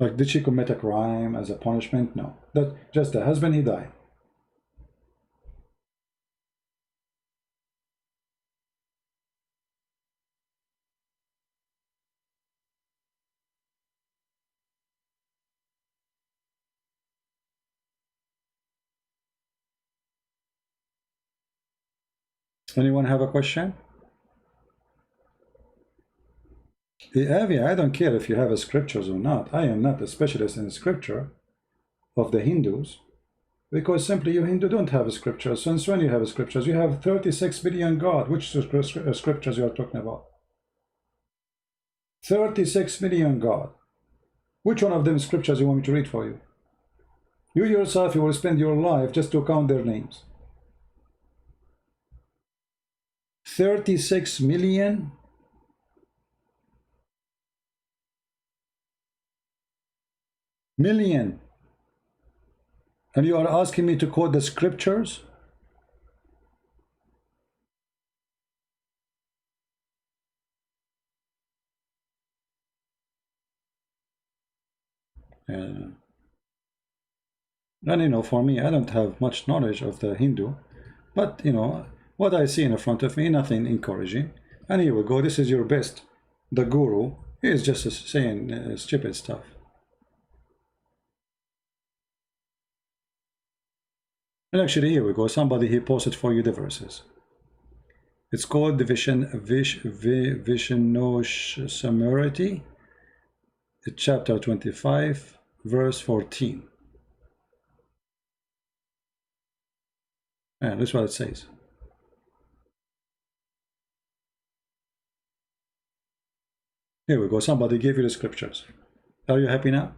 Like, did she commit a crime as a punishment? No. That just the husband, he died. Anyone have a question? Avi, I don't care if you have a scriptures or not. I am not a specialist in scripture of the Hindus, because simply you Hindu don't have a scripture. Since when you have a scriptures? You have 36 billion God. Which scriptures you are talking about? 36 million God. Which one of them scriptures you want me to read for you? You yourself, you will spend your life just to count their names. 36 million. Million. And you are asking me to quote the scriptures? And for me, I don't have much knowledge of the Hindu, but what I see in front of me, nothing encouraging. And here we go. This is your best. The guru, he is just saying stupid stuff. And actually, here we go. Somebody he posted for you the verses. It's called the Vishnosamarati, chapter 25, verse 14. And that's what it says. Here we go. Somebody gave you the scriptures. Are you happy now?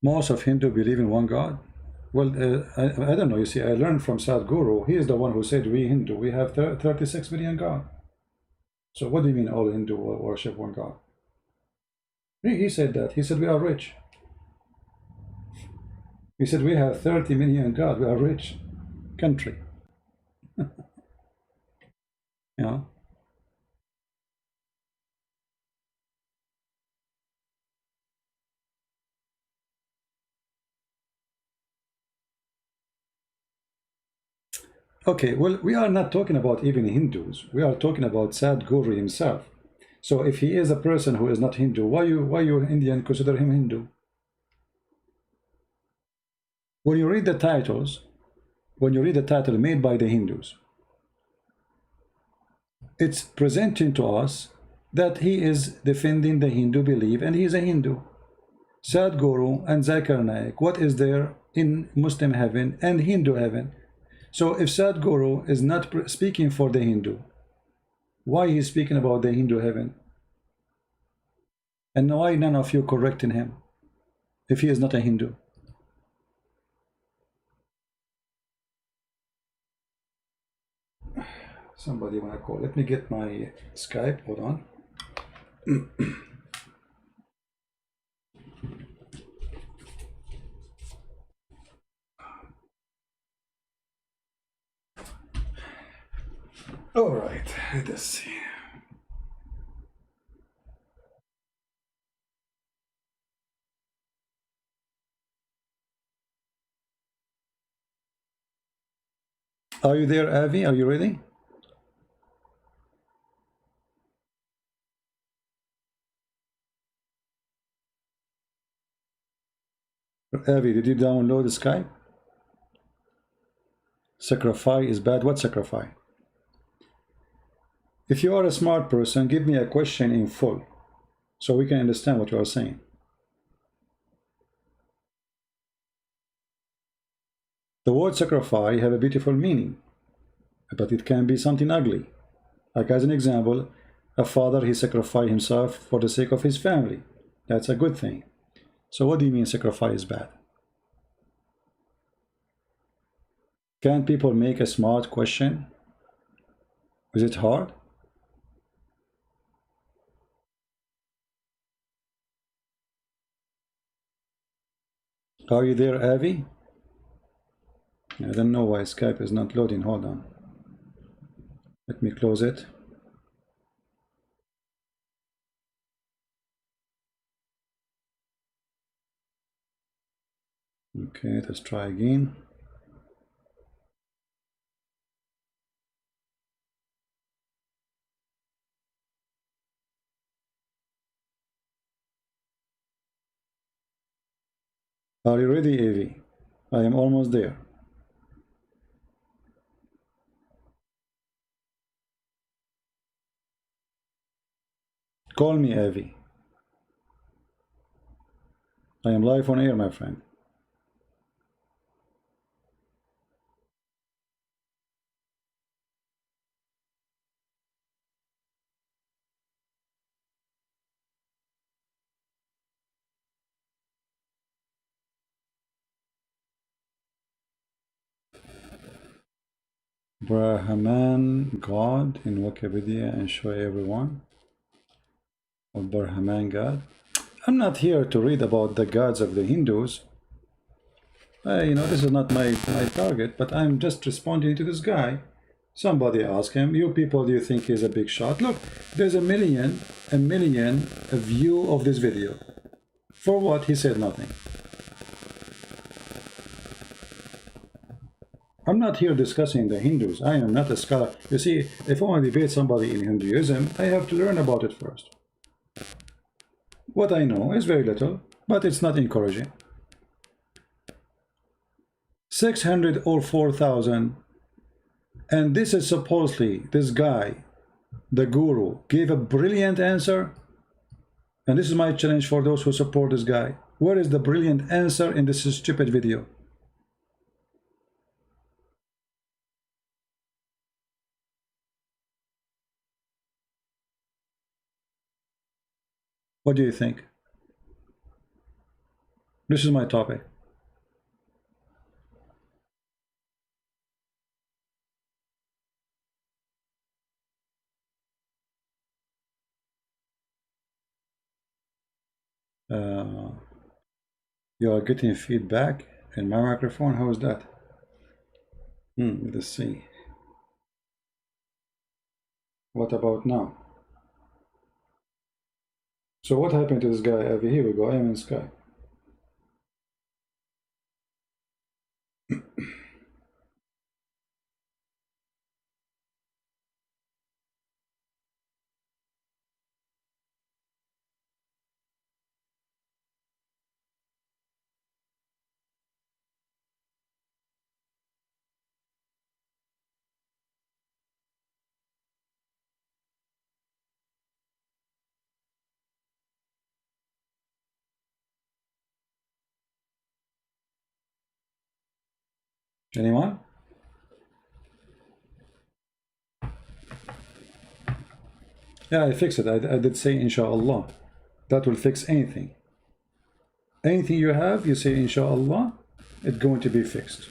Most of Hindu believe in one God. Well, I don't know. You see, I learned from Sadhguru. He is the one who said we Hindu, we have 36 million God. So what do you mean all Hindu worship one God? He said that. He said we are rich. He said we have 30 million God. We are rich country. Okay, well, we are not talking about even Hindus. We are talking about Sadhguru himself. So if he is a person who is not Hindu, why you Indian consider him Hindu? When you read the titles, when you read the title made by the Hindus, it's presenting to us that he is defending the Hindu belief and he is a Hindu. Sadhguru and Zakir Naik, what is there in Muslim heaven and Hindu heaven? So if Sadhguru is not speaking for the Hindu, why he's speaking about the Hindu heaven? And why none of you correcting him if he is not a Hindu? Somebody wanna call? Let me get my Skype. Hold on. All right. Let's see. Are you there, Avi? Are you ready? Avi, did you download Skype? Sacrifice is bad. What sacrifice? If you are a smart person, give me a question in full so we can understand what you are saying. The word sacrifice have a beautiful meaning, but it can be something ugly. Like as an example, a father, he sacrificed himself for the sake of his family. That's a good thing. So what do you mean sacrifice is bad? Can people make a smart question? Is it hard? Are you there, Avi? I don't know why Skype is not loading. Hold on. Let me close it. Okay, let's try again. Are you ready, Avi? I am almost there. Call me, Avi. I am live on air, my friend. Brahman God in Wikipedia and show everyone. Or Brahman God. I'm not here to read about the gods of the Hindus. This is not my target, but I'm just responding to this guy. Somebody asked him, you people, do you think he's a big shot? Look, there's a million view of this video. For what? He said nothing. I'm not here discussing the Hindus. I am not a scholar. You see, if I want to debate somebody in Hinduism, I have to learn about it first. What I know is very little, but it's not encouraging. 600 or 4,000, and this is supposedly this guy, the guru, gave a brilliant answer. And this is my challenge for those who support this guy. Where is the brilliant answer in this stupid video? What do you think? This is my topic. You are getting feedback in my microphone. How is that? Let's see. What about now? So what happened to this guy? Over here we go. I am in Sky. Anyone? Yeah, I fixed it. I did say inshallah. That will fix anything. Anything you have, you say inshallah, it's going to be fixed.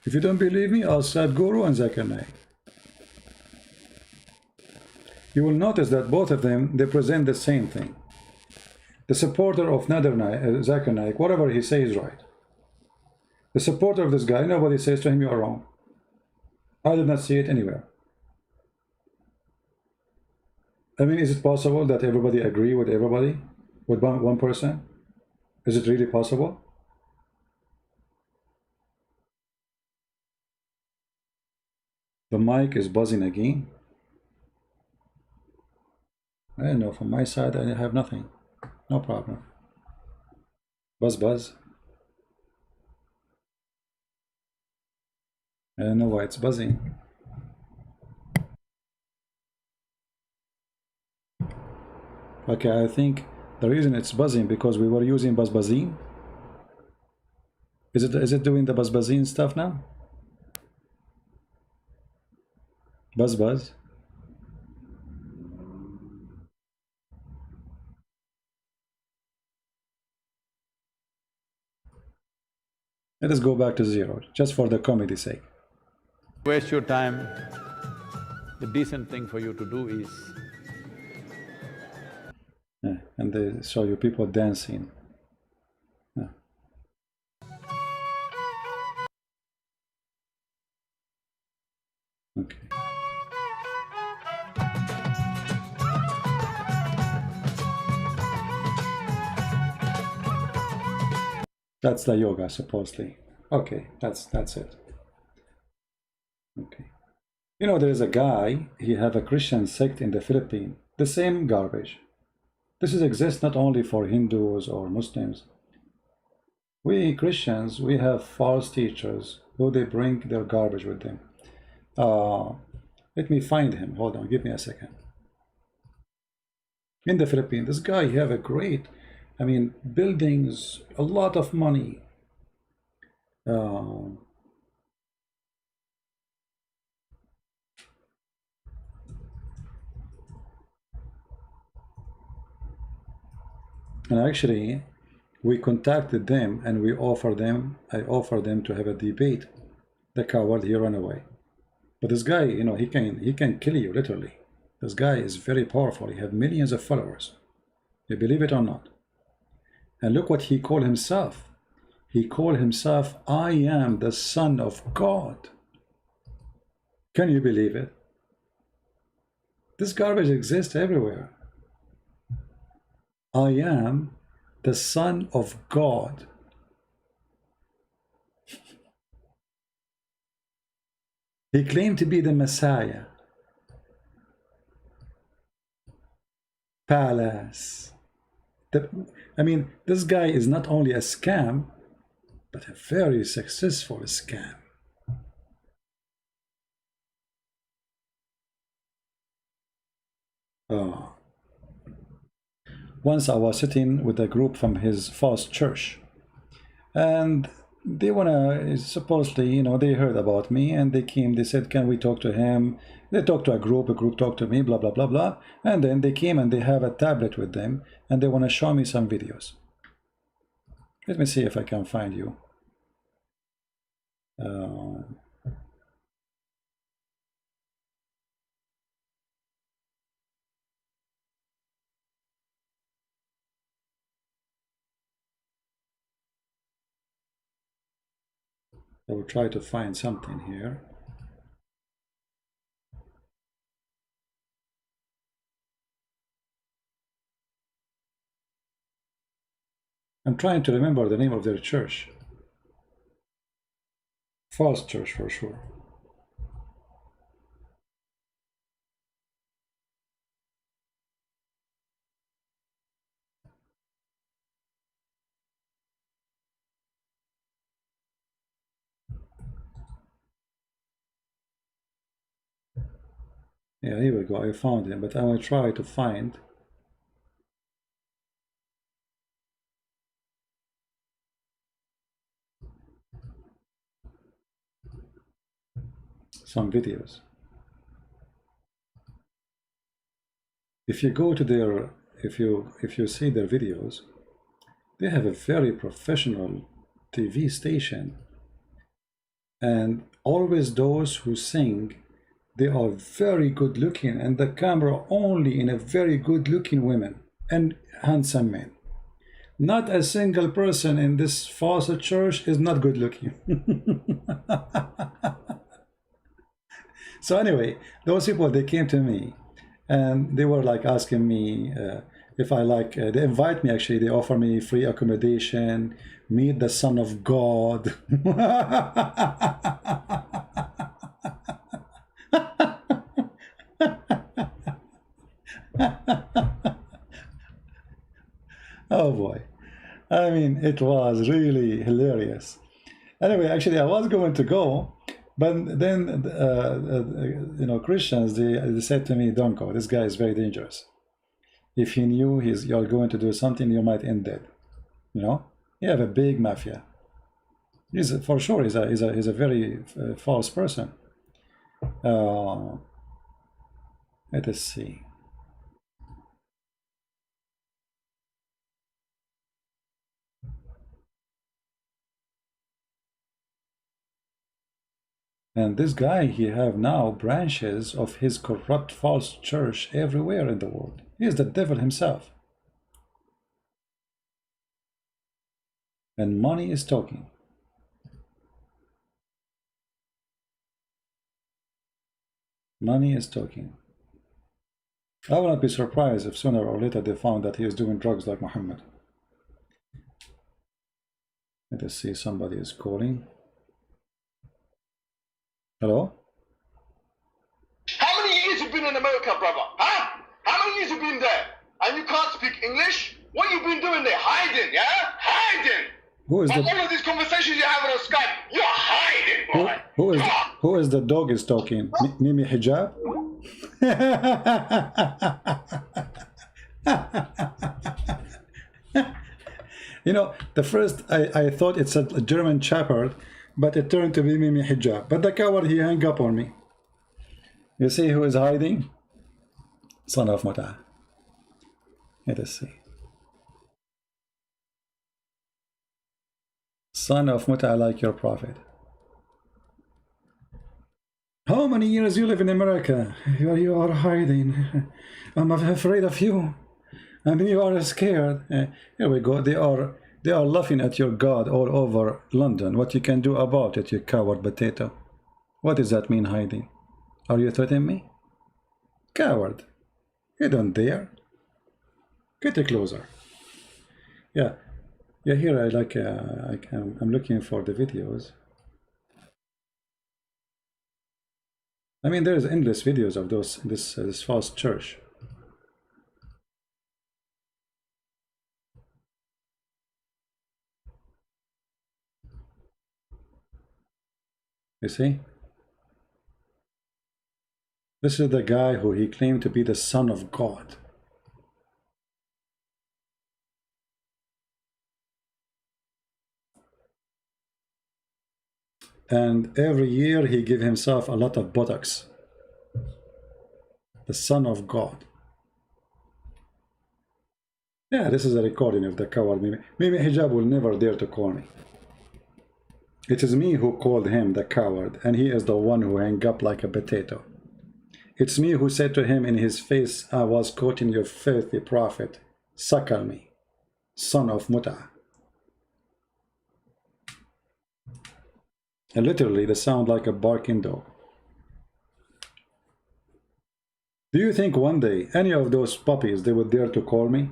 If you don't believe me, ask Sadhguru and Zakir Naik. You will notice that both of them, they present the same thing. The supporter of Zakir Naik, whatever he says is right. The supporter of this guy, nobody says to him, you are wrong. I did not see it anywhere. I mean, is it possible that everybody agree with everybody? With one person? Is it really possible? The mic is buzzing again. I don't know, from my side I have nothing. No problem. Buzz buzz. I don't know why it's buzzing. Okay, I think the reason it's buzzing because we were using buzzing. Is it doing the buzzing stuff now? Buzz. Let us go back to zero, just for the comedy's sake. Waste your time, the decent thing for you to do is… Yeah, and they show you people dancing. Yeah. Okay. That's the yoga, supposedly. Okay, that's it. Okay. You know, there is a guy, he have a Christian sect in the Philippines. The same garbage. This exists not only for Hindus or Muslims. We Christians, we have false teachers who they bring their garbage with them. Let me find him. Hold on, give me a second. In the Philippines, this guy, he have a great, I mean, buildings, a lot of money. And actually, we contacted them and I offered them to have a debate. The coward, he ran away. But this guy, you know, he can kill you literally. This guy is very powerful. He have millions of followers. You believe it or not? And look what he called himself. He called himself, I am the Son of God. Can you believe it? This garbage exists everywhere. I am the Son of God. He claimed to be the Messiah. Palace. I mean, this guy is not only a scam, but a very successful scam. Oh. Once I was sitting with a group from his false church, and they wanna, supposedly, you know, they heard about me and they came, they said, can we talk to him? They talked to a group talked to me, blah, blah, blah, blah. And then they came and they have a tablet with them and they want to show me some videos. Let me see if I can find you. I will try to find something here. I'm trying to remember the name of their church. False church for sure. Yeah, here we go. I found him, but I will try to find. some videos. If you go to their, if you see their videos, they have a very professional TV station, and always those who sing, they are very good looking, and the camera only in a very good looking women and handsome men. Not a single person in this false church is not good looking. So anyway, those people, they came to me and they were like asking me if I like, they invite me actually, they offer me free accommodation, meet the Son of God. Oh boy, I mean, it was really hilarious. Anyway, actually I was going to go, but then you know, Christians, they said to me, don't go, this guy is very dangerous. If he knew you're going to do something, you might end dead. You know, you have a big mafia. He's for sure he's a very false person. Let us see. And this guy, he have now branches of his corrupt false church everywhere in the world. He is the devil himself. And money is talking. Money is talking. I will not be surprised if sooner or later they found that he is doing drugs like Muhammad. Let us see, somebody is calling. Hello? How many years you been in America, brother? Huh? How many years you been there? And you can't speak English? What you been doing there? Hiding, yeah? Hiding! Who is But the all of these conversations you're having on Skype, you're hiding, boy. who is the dog is talking? Mimi Hijab? You know, the first I thought it's a German shepherd, but it turned to be Mimi Hijab. But the coward, he hung up on me. You see who is hiding? Son of Muta. Let us see. Son of Muta, like your prophet. How many years you live in America? You are hiding. I'm afraid of you. I mean, you are scared. Here we go. They are laughing at your God all over London. What you can do about it, you coward potato? What does that mean, hiding? Are you threatening me? Coward. You don't dare. Get closer. Yeah. Yeah, here I like, I'm looking for the videos. I mean, there's endless videos of this false church. You see? This is the guy who he claimed to be the Son of God. And every year he give himself a lot of buttocks. The Son of God. Yeah, this is a recording of the coward Mimi. Mimi Hijab will never dare to call me. It is me who called him the coward, and he is the one who hung up like a potato. It's me who said to him in his face, I was quoting your filthy prophet, suckle me, son of Muta. And literally, they sound like a barking dog. Do you think one day any of those puppies, they would dare to call me?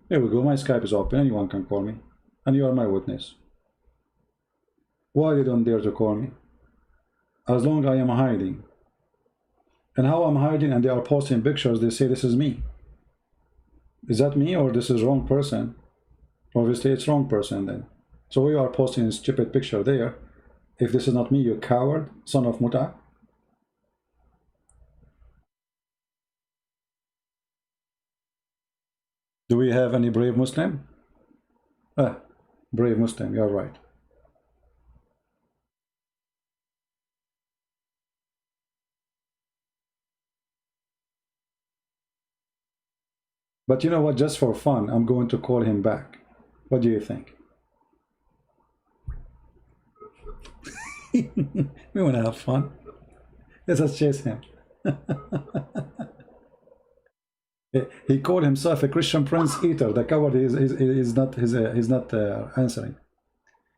Here we go, my Skype is open, anyone can call me, and you are my witness. Why you don't dare to call me? As long as I am hiding. And how I'm hiding and they are posting pictures, they say this is me. Is that me or this is wrong person? Obviously it's wrong person then. So you are posting a stupid picture there. If this is not me, you coward, son of Muta. Do we have any brave Muslim? Ah, brave Muslim, you're right. But you know what? Just for fun, I'm going to call him back. What do you think? We want to have fun. Let us chase him. He called himself a Christian prince eater. The coward is not he's not answering.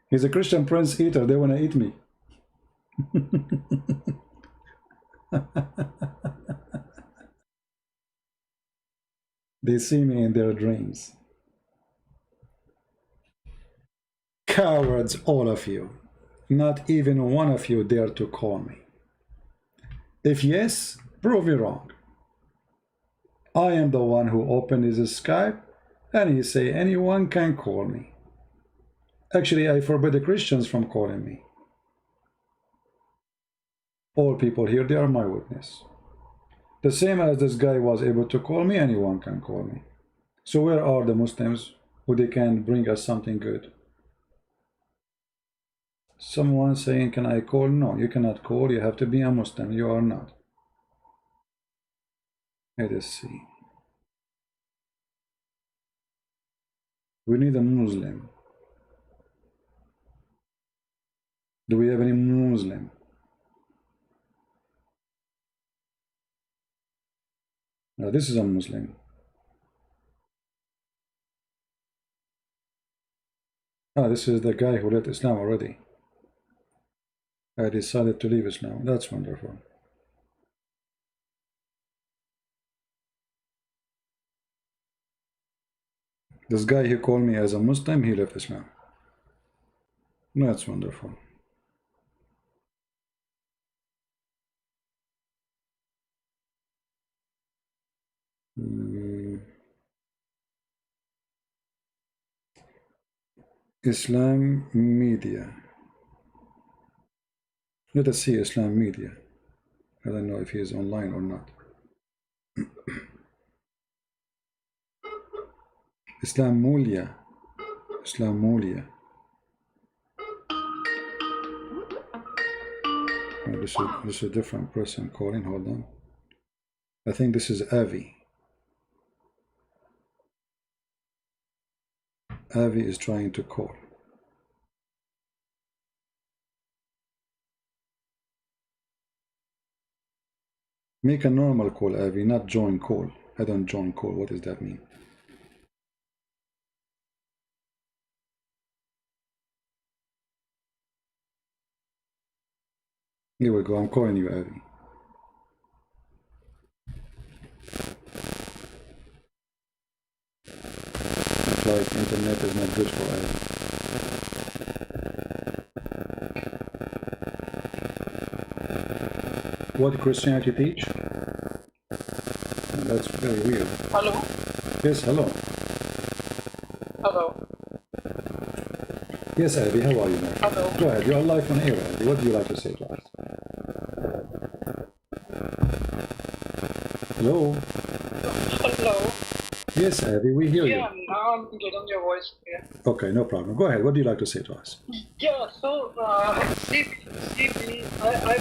He's a Christian prince eater. They want to eat me. They see me in their dreams. Cowards, all of you. Not even one of you dare to call me. If yes, prove me wrong. I am the one who opened his Skype and he say anyone can call me. Actually, I forbid the Christians from calling me. All people here, they are my witness. The same as this guy was able to call me, anyone can call me. So where are the Muslims who they can bring us something good? Someone saying, can I call? No, you cannot call. You have to be a Muslim. You are not. Let us see. We need a Muslim. Do we have any Muslim? No, this is a Muslim. Ah, this is the guy who left Islam already. I decided to leave Islam. That's wonderful. This guy who called me as a Muslim, he left Islam. That's wonderful. Islam media. Let us see Islam media. I don't know if he is online or not. Islam Mulia. Islam Mulia. Oh, this is a different person calling. Hold on. I think this is Avi. Avi is trying to call. Make a normal call, Avi, not join call. I don't join call. What does that mean? Here we go. I'm calling you, Avi. It's like internet is not good for Avi. What Christianity teach? That's very weird. Hello? Yes, hello. Hello? Yes, Abby, how are you, man? Hello? Go ahead, you're live on air, Abby. What do you like to say to us? Hello? Hello? Yes, Abby, we hear you. Yeah, now I'm getting your voice clear. Okay, no problem. Go ahead, what do you like to say to us? Yeah, so, I've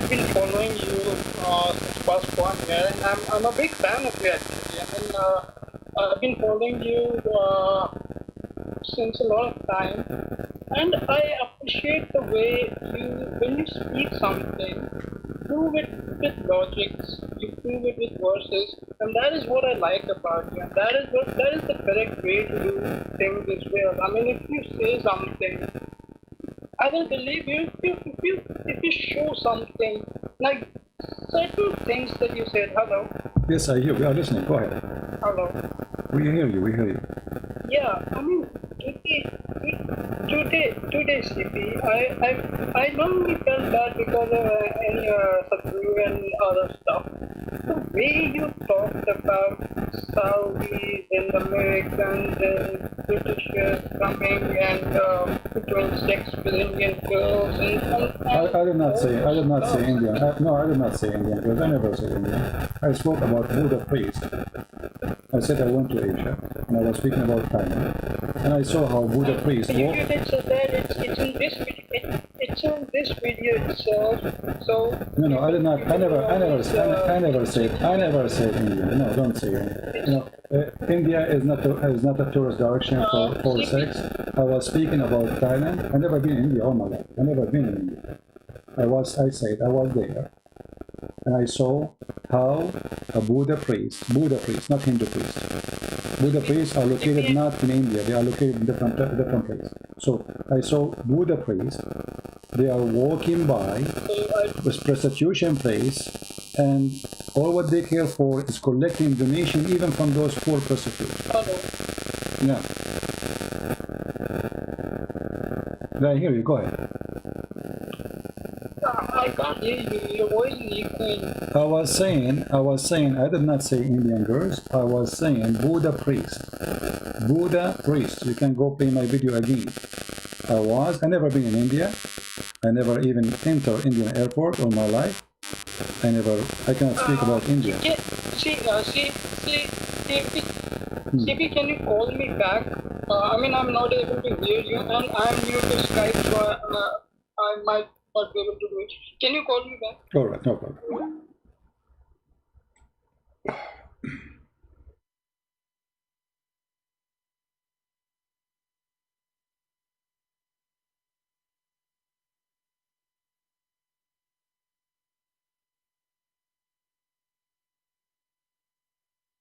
been following you since past 1 year, and I'm a big fan of you, actually. I mean, I've been following you since a lot of time, and I appreciate the way when you speak something, prove it with logics, you prove it with verses, and that is what I like about you, and that is the correct way to do things as well. I mean, if you say something, I will believe you if you show something, like certain things that you said. Hello? Yes, I hear. We are listening. Go ahead. Hello? We hear you. We hear you. Yeah, I mean, today, CP, I normally felt bad because of any Sadhguru and other stuff. The way you talked about Saudis and Americans and Britishers coming and doing sex with Indian girls and I did not say Indian. No, I did not say Indian because I never said Indian. I spoke about Buddha priest. I said I went to Asia and I was speaking about Thailand, and I saw how Buddha priest. You did say that it's in this this video itself. So No, I did not. I never said India. No, don't say India. India is not a tourist direction for sex. I was speaking about Thailand. I never been in India all my life. I never been in India. I said I was there, and I saw how a Buddha priest, not Hindu priest. Buddha priests are located not in India, they are located in different places. So I saw Buddha priests, they are walking by with prostitution place, and all what they care for is collecting donation even from those poor prostitutes. Yeah. I hear you, go ahead. I can't hear you. Your voice is echoing. I was saying, I did not say Indian girls. I was saying Buddha priest. Buddha priest. You can go play my video again. I never been in India. I never even entered Indian airport all my life. I cannot speak about India. CP, can you call me back? I mean, I'm not able to hear you, and I'm new to Skype, so I might not be able to do it. Can you call me back? All right, no problem.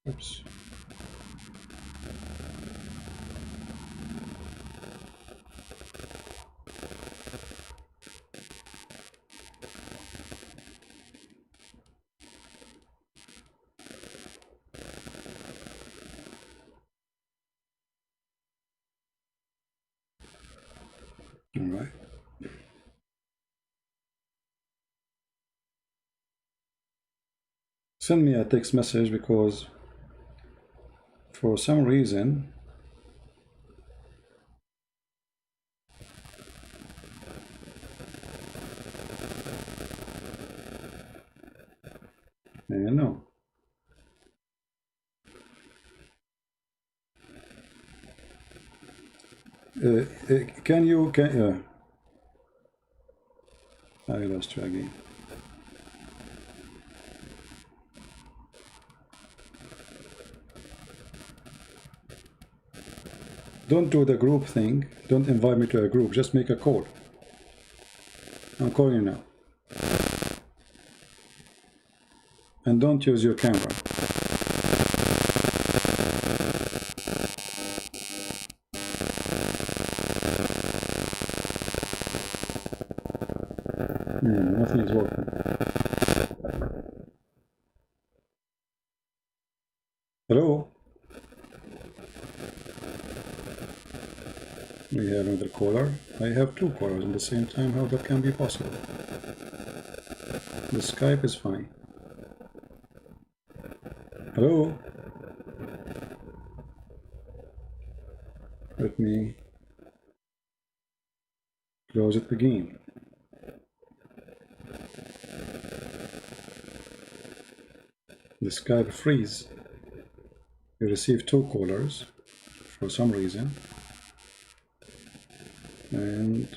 Oops. All right. Send me a text message because for some reason I don't know. I lost you again. Don't do the group thing. Don't invite me to a group. Just make a call. I'm calling you now. And don't use your camera. Nothing is working. Hello? We have another caller. I have two callers at the same time. How that can be possible? The Skype is fine. Hello? Let me close it again. The Skype freeze. You received two callers for some reason. And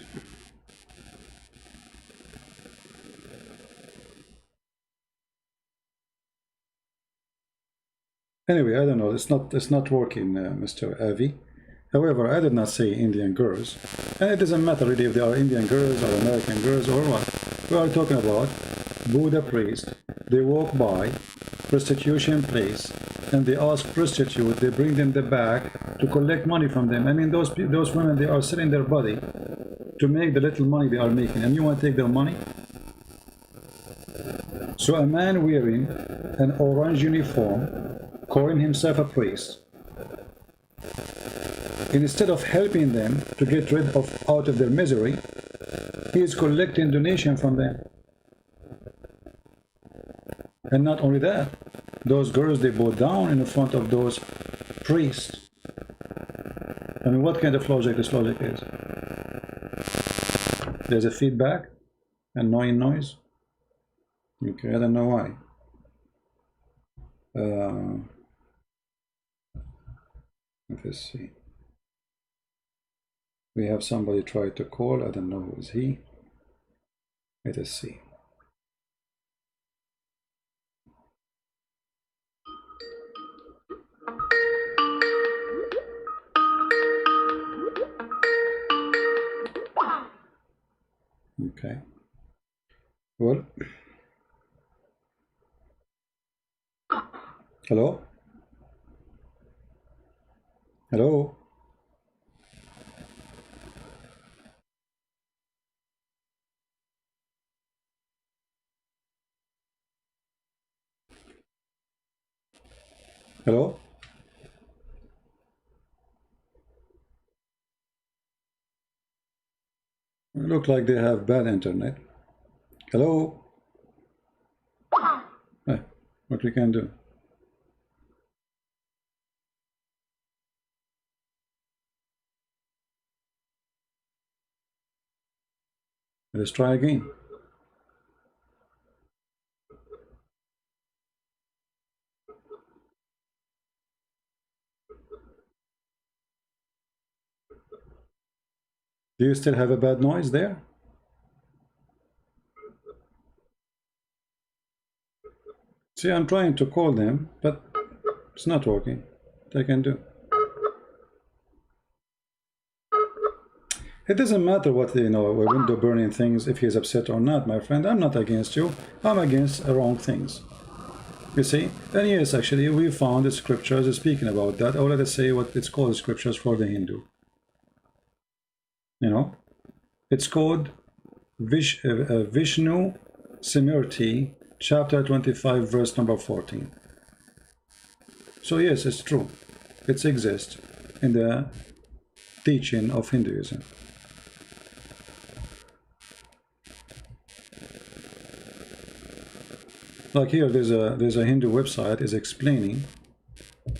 anyway, I don't know. It's not working, Mr. Avi. However, I did not say Indian girls, and it doesn't matter really if they are Indian girls or American girls or what. We are talking about Buddha priest. They walk by prostitution place and they ask prostitute. They bring them the bag to collect money from them. I mean, those women, they are selling their body to make the little money they are making, and you want to take their money? So a man wearing an orange uniform, calling himself a priest, instead of helping them to get rid of out of their misery, he is collecting donation from them. And not only that, those girls, they bow down in front of those priests. I mean, what kind of logic this logic is? There's a feedback, annoying noise. Okay, I don't know why. Let's see. We have somebody try to call. I don't know who is he. Let us see. Okay. Well, hello? Hello? Hello? Look like they have bad internet. Hello? What we can do? Let's try again. Do you still have a bad noise there? See, I'm trying to call them, but it's not working. What I can do? It doesn't matter what, you know, a window burning things, if he's upset or not, my friend. I'm not against you. I'm against wrong things. You see? And yes, actually, we found the scriptures speaking about that, or let us say what it's called scriptures for the Hindu. You know? It's called Vishnu Simriti, chapter 25, verse number 14. So yes, it's true. It exists in the teaching of Hinduism. Like here, there's a Hindu website is explaining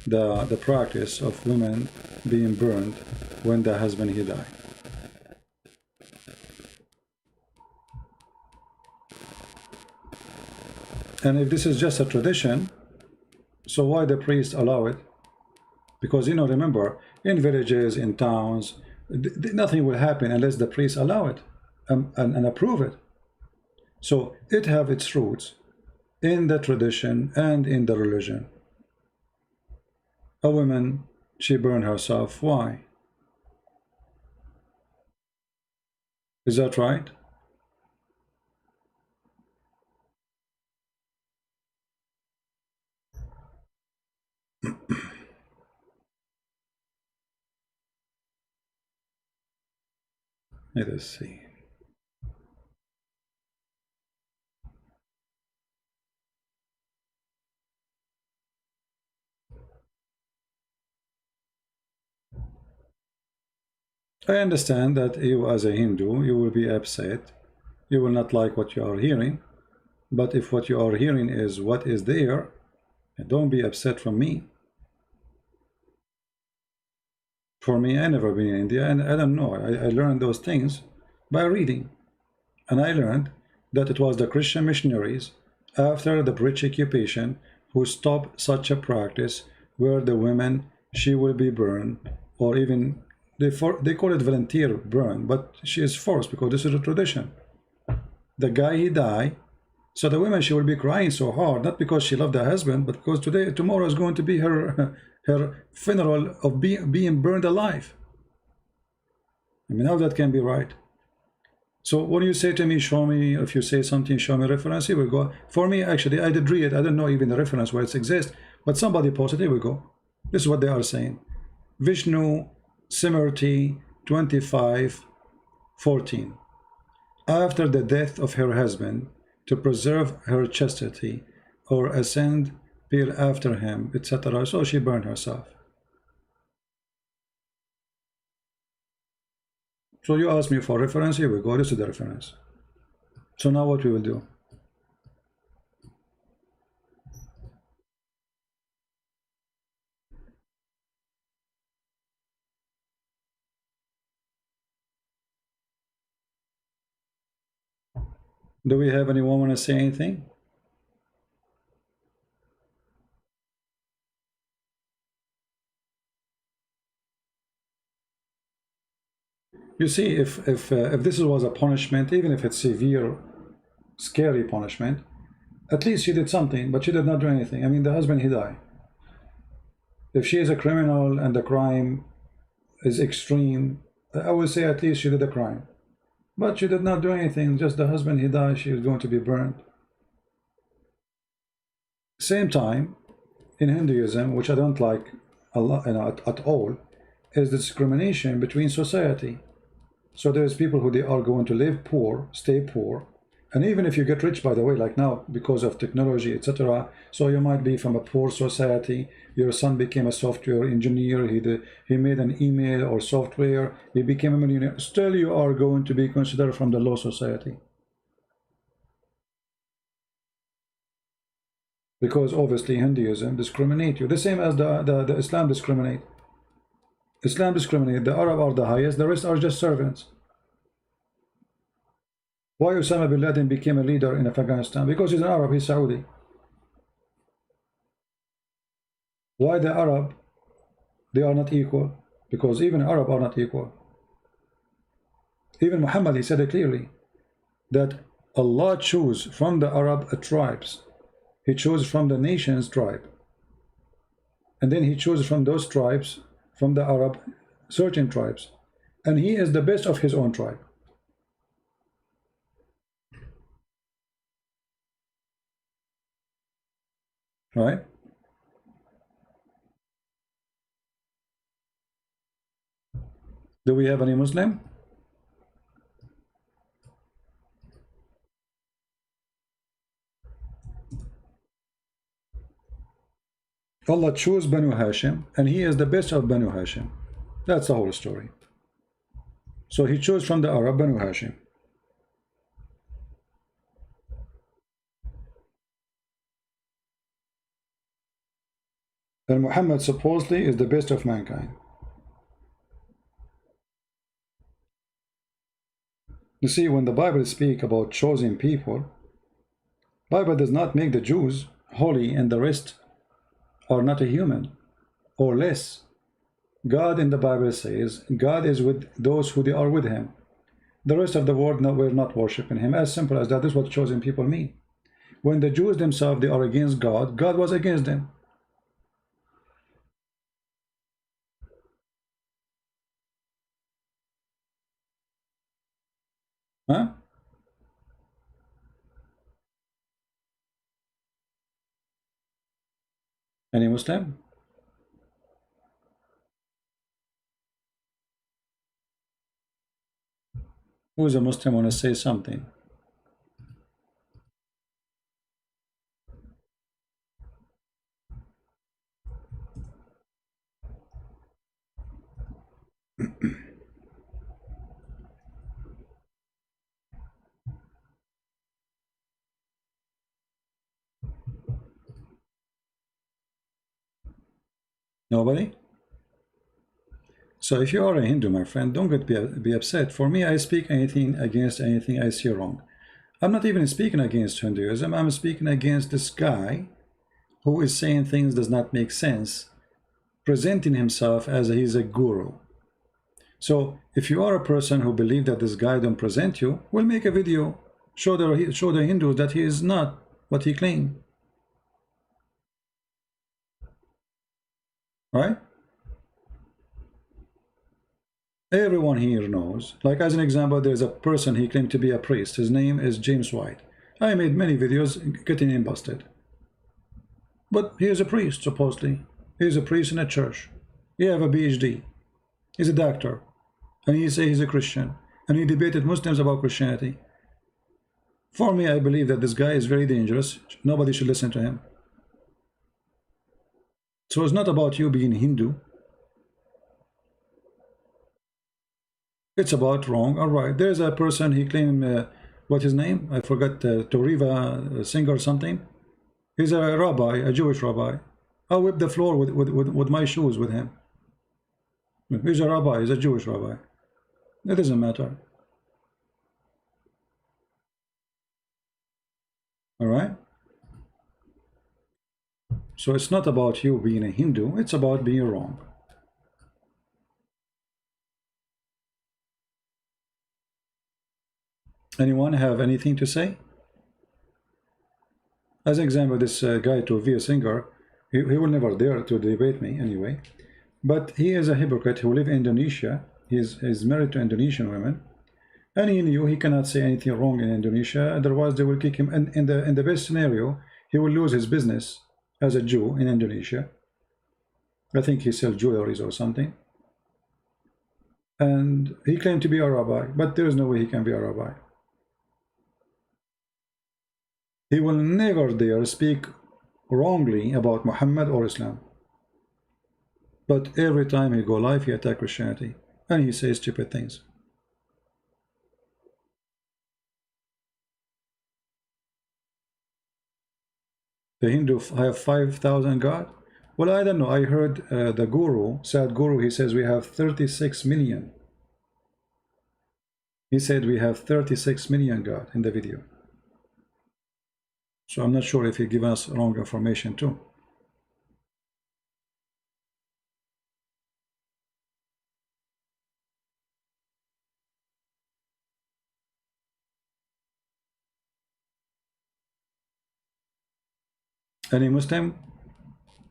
the practice of women being burned when the husband he died. And if this is just a tradition, so why the priests allow it? Because, you know, remember, in villages, in towns, nothing will happen unless the priests allow it and approve it. So it have its roots in the tradition and in the religion. A woman, she burned herself. Why? Is that right? Let us see. I understand that you as a Hindu, you will be upset. You will not like what you are hearing. But if what you are hearing is what is there, don't be upset from me. For me, I never been in India, and I don't know. I learned those things by reading. And I learned that it was the Christian missionaries after the British occupation who stopped such a practice where the women, she will be burned, or even they call it volunteer burn, but she is forced because this is a tradition. The guy he died, so the woman, she will be crying so hard, not because she loved her husband, but because tomorrow is going to be her her funeral of being burned alive. I mean, how that can be right? So when you say to me, show me, if you say something, show me reference, here we go. For me, actually, I did read it. I don't know even the reference where it exists, but somebody posted, here we go. This is what they are saying. Vishnu Simriti 25:14. After the death of her husband, to preserve her chastity, or ascend pale after him, etc. So she burned herself. So you asked me for reference, here we go, this is the reference. So now what we will do? Do we have anyone want to say anything? You see, if this was a punishment, even if it's severe, scary punishment. At least she did something, but she did not do anything. I mean, the husband, he died. If she is a criminal and the crime is extreme, I would say at least she did a crime. But she did not do anything, just the husband, he died, she is going to be burned. Same time, in Hinduism, which I don't like a lot, at all, is discrimination between society. So there's people who they are going to live poor, stay poor, and even if you get rich, by the way, like now, because of technology, etc., so you might be from a poor society, your son became a software engineer, he made an email or software, he became a millionaire, still you are going to be considered from the low society. Because obviously Hinduism discriminate you, the same as the Islam discriminate. Islam discriminate, the Arab are the highest, the rest are just servants. Why Osama bin Laden became a leader in Afghanistan? Because he's an Arab, he's Saudi. Why the Arab, they are not equal? Because even Arab are not equal. Even Muhammad, he said it clearly, that Allah chose from the Arab tribes. He chose from the nation's tribe. And then he chose from those tribes, from the Arab, certain tribes. And he is the best of his own tribe. Right? Do we have any Muslim? Allah chose Banu Hashim, and he is the best of Banu Hashim. That's the whole story. So he chose from the Arab Banu Hashim. And Muhammad supposedly is the best of mankind. You see, when the Bible speaks about choosing people, Bible does not make the Jews holy and the rest are not a human or less. God in the Bible says God is with those who they are with him. The rest of the world were not worshiping him. As simple as that. This is what chosen people mean. When the Jews themselves, they are against God, God was against them. Huh? Any Muslim? Who's a Muslim want to say something? Nobody? So if you are a Hindu, my friend, don't be upset. For me, I speak anything against anything I see wrong. I'm not even speaking against Hinduism. I'm speaking against this guy who is saying things does not make sense, presenting himself as he's a guru. So if you are a person who believes that this guy don't present you, we'll make a video, show the Hindus that he is not what he claimed. Right? Everyone here knows. Like as an example, there's a person, he claimed to be a priest. His name is James White. I made many videos getting him busted. But he is a priest, supposedly. He is a priest in a church. He have a PhD. He's a doctor. And he say he's a Christian. And he debated Muslims about Christianity. For me, I believe that this guy is very dangerous. Nobody should listen to him. So it's not about you being Hindu. It's about wrong or right. There's a person, he claimed, what his name? I forgot, Toriva Singh or something. He's a rabbi, a Jewish rabbi. I'll whip the floor with my shoes with him. He's a rabbi, he's a Jewish rabbi. It doesn't matter. All right? So it's not about you being a Hindu, it's about being wrong. Anyone have anything to say? As an example, this guy to Via Singer, he will never dare to debate me anyway. But he is a hypocrite who lives in Indonesia. He's married to Indonesian women. And he knew he cannot say anything wrong in Indonesia, otherwise they will kick him. And in the best scenario, he will lose his business as a Jew in Indonesia. I think he sells jewelries or something. And he claimed to be a rabbi, but there is no way he can be a rabbi. He will never dare speak wrongly about Muhammad or Islam. But every time he go live, he attacks Christianity. And he says stupid things. The Hindu have 5,000 God? Well, I don't know. I heard the Guru, Sadhguru, he says we have 36 million. He said we have 36 million God in the video. So I'm not sure if he gave us wrong information too. Any Muslim?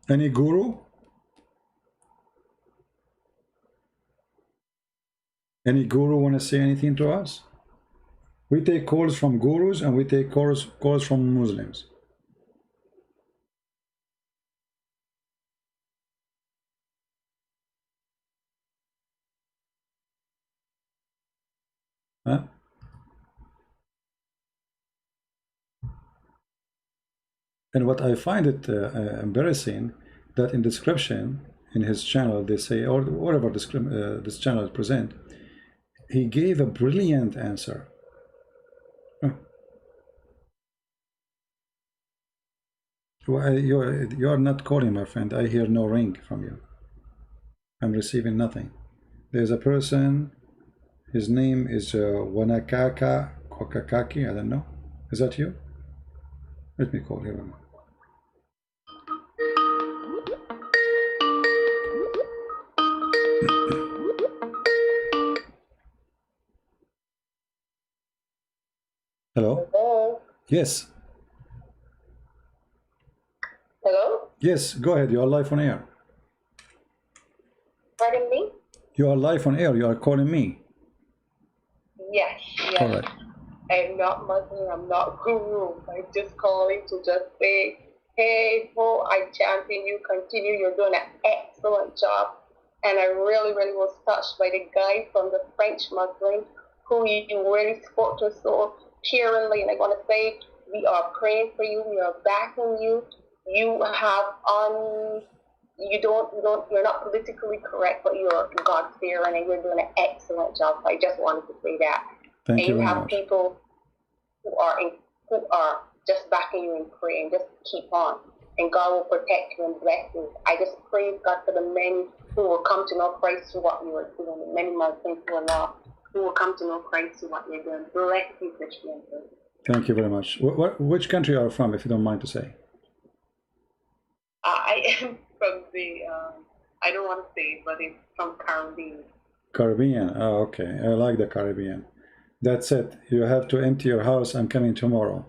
Any Guru? Any Guru want to say anything to us? We take calls from Gurus and we take calls from Muslims. Huh? And what I find it embarrassing, that in description in his channel they say, or whatever this channel present, he gave a brilliant answer. You are not calling, my friend. I hear no ring from you. I'm receiving nothing. There's a person, his name is Wanakaka Kokakaki, I don't know. Is that you? Let me call him. Hello? Hello? Yes. Hello? Yes, go ahead. You are live on air. Pardon me? You are live on air. You are calling me. Yes, yes. All right. I'm not Muslim, I'm not Guru. I'm just calling to just say, hey, Bo, I champion you, continue, you're doing an excellent job. And I really, really was touched by the guy from the French Muslim who you really spoke to so cheerily. And I want to say, we are praying for you, we are backing you. You have you're not politically correct, but you're God-fearing and you're doing an excellent job. So I just wanted to say that. Thank you and you very have much. people who are just backing you and praying. Just keep on, and God will protect you and bless you. I just praise God for the many who will come to know Christ through what you are doing, and many Muslims who will come to know Christ through what you're doing. Bless you, Christian. Thank you very much. Which country are you from, if you don't mind to say? I am from the I don't want to say, but it's from Caribbean. Caribbean. Oh, okay. I like the Caribbean. That's it. You have to empty your house. I'm coming tomorrow.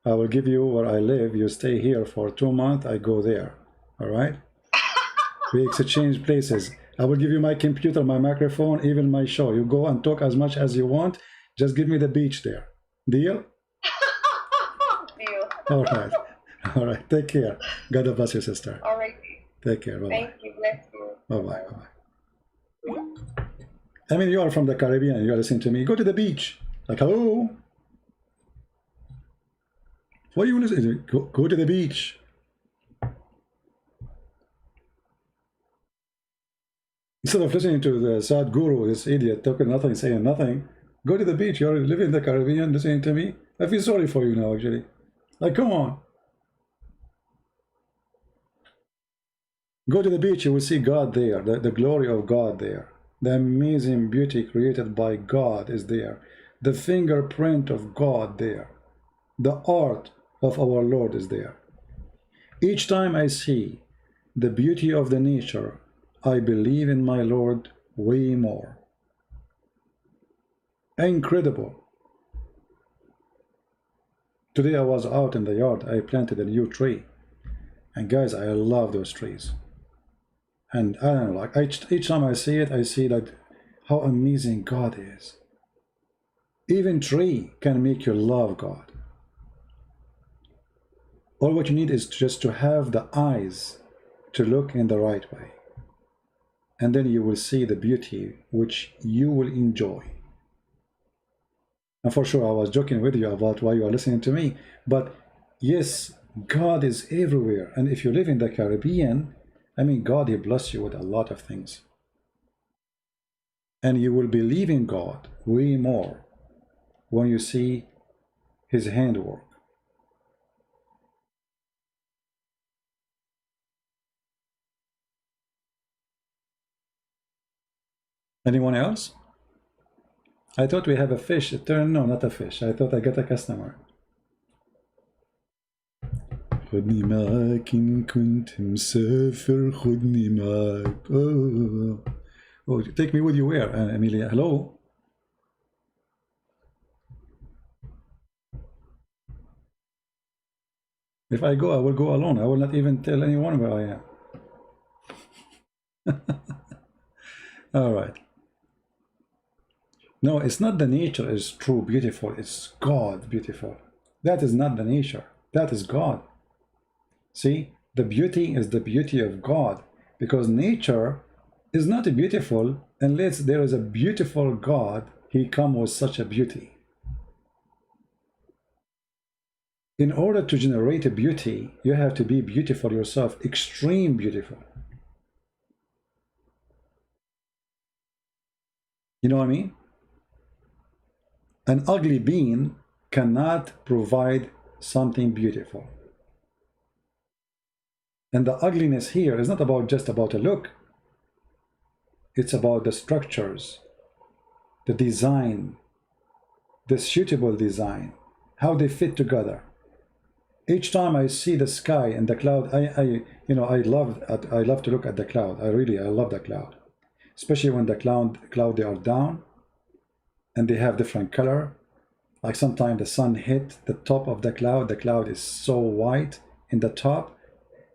I will give you where I live. You stay here for 2 months. I go there. All right? We exchange places. I will give you my computer, my microphone, even my show. You go and talk as much as you want. Just give me the beach there. Deal? Deal. All right. All right. Take care. God bless you, sister. All right. Take care. Bye-bye. Thank you. Bless you. Bye-bye. Bye-bye. I mean, you are from the Caribbean. You are listening to me. Go to the beach. Like, hello? What do you want to say? Go to the beach. Instead of listening to the Sadhguru, this idiot, talking nothing, saying nothing, go to the beach. You're living in the Caribbean, listening to me. I feel sorry for you now, actually. Like, come on. Go to the beach, you will see God there, the glory of God there. The amazing beauty created by God is there. The fingerprint of God there. The art of our Lord is there. Each time I see the beauty of the nature, I believe in my Lord way more. Incredible. Today I was out in the yard. I planted a new tree. And guys, I love those trees. And I don't know, like each time I see it, I see that how amazing God is. Even tree can make you love God. All what you need is just to have the eyes to look in the right way. And then you will see the beauty which you will enjoy. And for sure, I was joking with you about why you are listening to me. But yes, God is everywhere. And if you live in the Caribbean, I mean, God, He bless you with a lot of things. And you will believe in God way more when you see His handwork. Anyone else? I thought we have a fish. It turned, no, not a fish. I thought I got a customer. خدني معاك إن كنت مسافر خدني معاك. Oh, take me with you where, Amelia? Hello? If I go, I will go alone. I will not even tell anyone where I am. All right. No, it's not the nature is true beautiful. It's God beautiful. That is not the nature. That is God. See, the beauty is the beauty of God, because nature is not beautiful unless there is a beautiful God. He comes with such a beauty. In order to generate a beauty, you have to be beautiful yourself, extreme beautiful. You know what I mean? An ugly being cannot provide something beautiful. And the ugliness here is not about just about a look. It's about the structures, the design, the suitable design, how they fit together. Each time I see the sky and the cloud, I love to look at the cloud. I love the cloud, especially when the cloud they are down and they have different color. Like sometimes the sun hit the top of the cloud is so white in the top,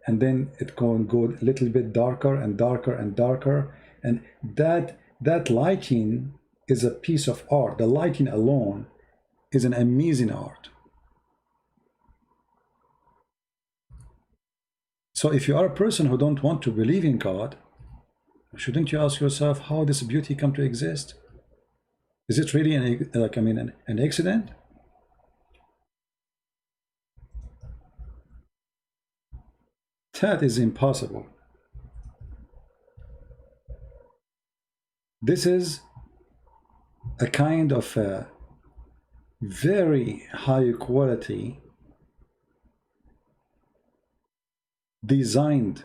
and then it go a little bit darker and darker and darker, and that lighting is a piece of art. The lighting alone is an amazing art. So if you are a person who don't want to believe in God, shouldn't you ask yourself how this beauty come to exist? Is it really an accident? That is impossible. This is a kind of a very high quality designed.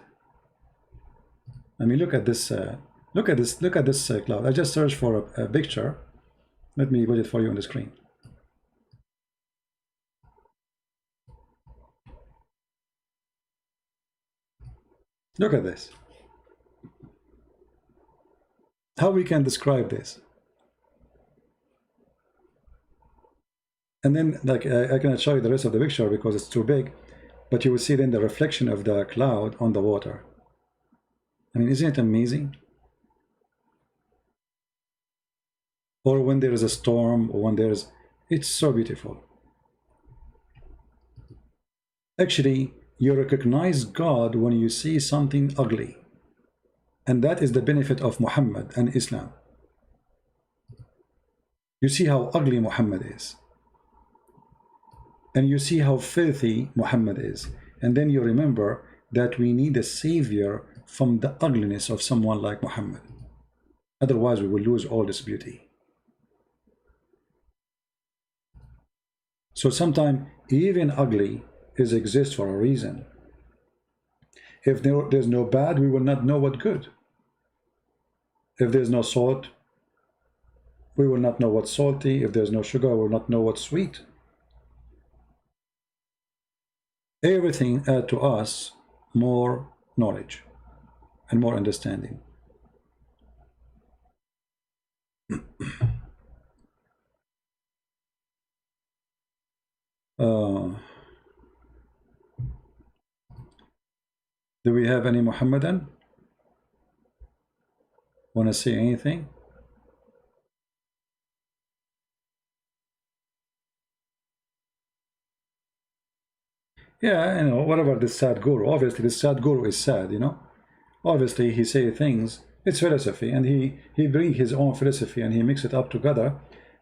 I mean, look at this cloud. I just searched for a picture. Let me put it for you on the screen. Look at this. How we can describe this? And then, like, I cannot show you the rest of the picture because it's too big, but you will see then the reflection of the cloud on the water. I mean, isn't it amazing? Or when there is a storm, or when there's, it's so beautiful. Actually, you recognize God when you see something ugly. And that is the benefit of Muhammad and Islam. You see how ugly Muhammad is. And you see how filthy Muhammad is. And then you remember that we need a savior from the ugliness of someone like Muhammad. Otherwise, we will lose all this beauty. So sometimes even ugly exists for a reason. If there's no bad, we will not know what good. If there's no salt, we will not know what's salty. If there's no sugar, we will not know what's sweet. Everything adds to us more knowledge and more understanding. Uh, do we have any Muhammadan? Want to say anything? Yeah, whatever this Sadhguru, obviously this Sadhguru is sad, Obviously he say things, it's philosophy, and he bring his own philosophy and he mix it up together.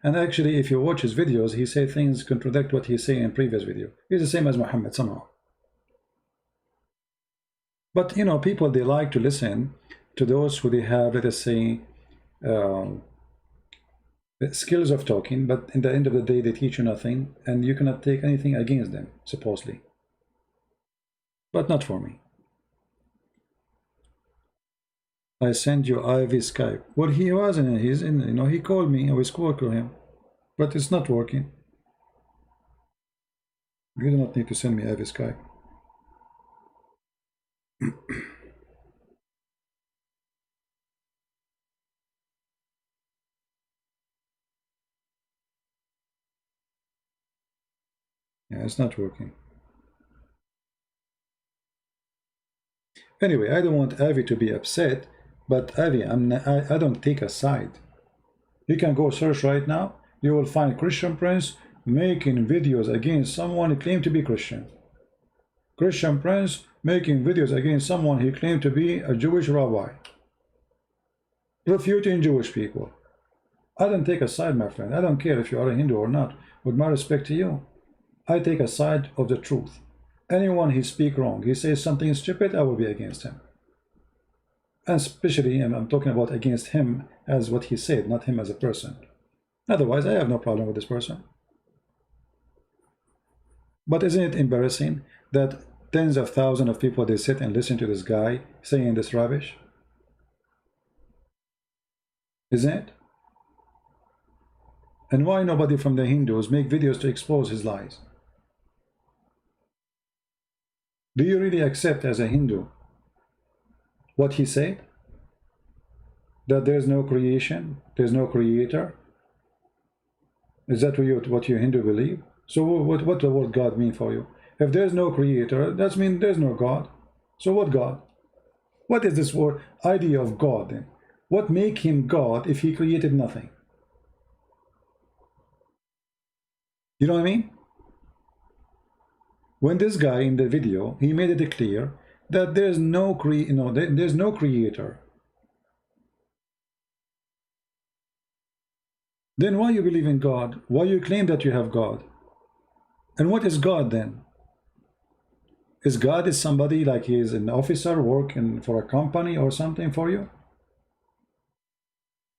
And actually, if you watch his videos, he say things contradict what he say in previous video. He's the same as Muhammad somehow. But people, they like to listen to those who they have, let us say, skills of talking, but in the end of the day they teach you nothing, and you cannot take anything against them, supposedly. But not for me. I send you Ivy Skype. Well, he wasn't. He's in. He called me. I spoke to him, but it's not working. You do not need to send me Ivy Skype. Yeah, it's not working. Anyway, I don't want Ivy to be upset, but Ivy, I don't take a side. You can go search right now. You will find Christian Prince making videos against someone who claimed to be Christian. Christian Prince making videos against someone he claimed to be a Jewish rabbi, refuting Jewish people. I don't take a side, my friend. I don't care if you are a Hindu or not. With my respect to you, I take a side of the truth. Anyone he speak wrong, he says something stupid, I will be against him. And especially, I'm talking about against him as what he said, not him as a person. Otherwise, I have no problem with this person. But isn't it embarrassing that tens of thousands of people, they sit and listen to this guy saying this rubbish? Isn't it? And why nobody from the Hindus make videos to expose his lies? Do you really accept as a Hindu what he said? That there's no creation, there's no creator? Is that what you Hindu believe? So what the word God mean for you? If there's no creator, that means there's no God. So what God? What is this word idea of God then? What make him God if he created nothing? You know what I mean? When this guy in the video, he made it clear that there's no there's no creator. Then why you believe in God? Why you claim that you have God? And what is God then? Is God is somebody like he is an officer working for a company or something for you?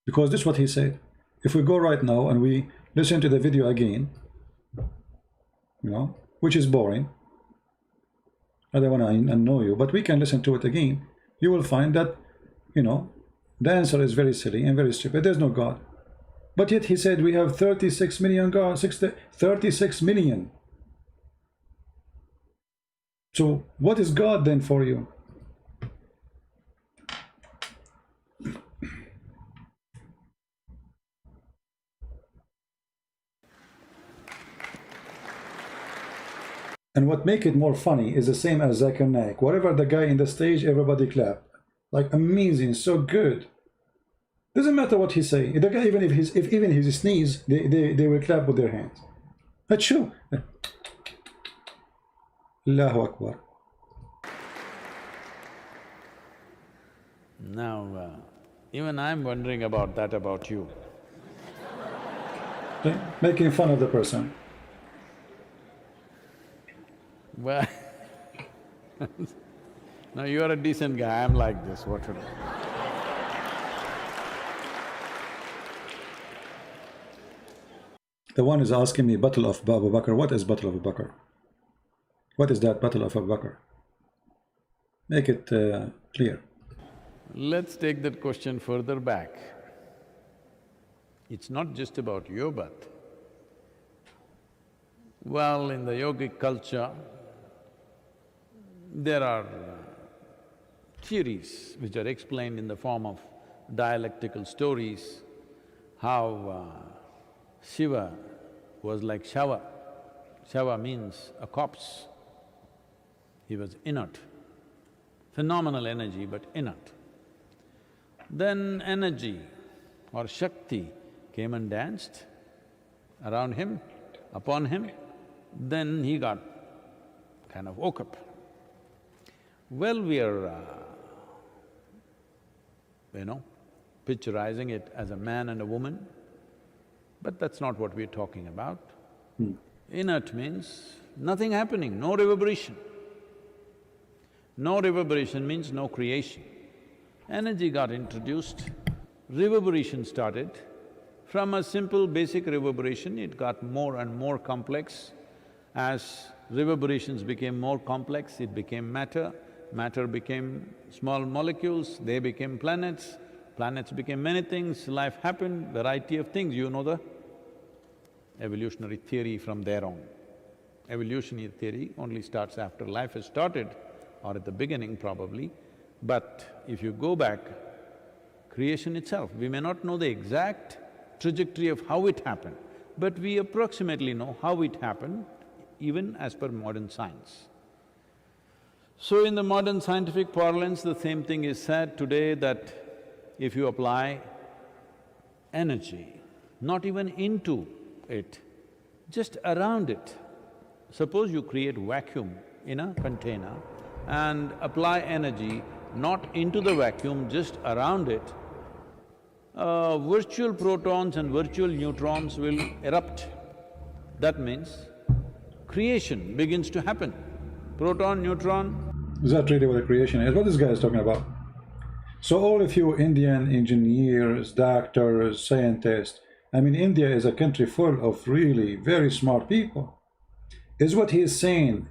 Because this is what he said. If we go right now and we listen to the video again, which is boring. I don't want to annoy you, but we can listen to it again. You will find that, the answer is very silly and very stupid. There's no God. But yet he said we have 36 million gods, 36 million. So what is God then for you? And what make it more funny is the same as Zakir Naik. Whatever the guy in the stage, everybody clap. Like amazing, so good. Doesn't matter what he say. The guy, even if he sneeze, they will clap with their hands. That's true. Allahu Akbar. Now, even I'm wondering about that about you. Making fun of the person. Well, no, you are a decent guy, I'm like this, what should I… The one is asking me, Battle of Abu Bakr. What is Battle of Abu Bakr? What is that Battle of Abu Bakr? Make it clear. Let's take that question further back. It's not just about your birth. Well, in the yogic culture, there are theories which are explained in the form of dialectical stories, how Shiva was like shower. Shava means a corpse. He was inert, phenomenal energy but inert. Then energy or Shakti came and danced around him, upon him, then he got kind of woke up. Well, we are, picturizing it as a man and a woman, but that's not what we're talking about. Inert means nothing happening, no reverberation. No reverberation means no creation. Energy got introduced, reverberation started. From a simple basic reverberation, it got more and more complex. As reverberations became more complex, it became matter, matter became small molecules, they became planets, planets became many things, life happened, variety of things, you know the evolutionary theory from there on. Evolutionary theory only starts after life has started or at the beginning probably, but if you go back, creation itself, we may not know the exact trajectory of how it happened, but we approximately know how it happened even as per modern science. So in the modern scientific parlance, the same thing is said today that if you apply energy, not even into it, just around it. Suppose you create vacuum in a container and apply energy not into the vacuum, just around it, virtual protons and virtual neutrons will erupt. That means creation begins to happen. Proton, neutron. Is that really what the creation is? What this guy is talking about? So all of you Indian engineers, doctors, scientists, I mean, India is a country full of really very smart people. Is what he is saying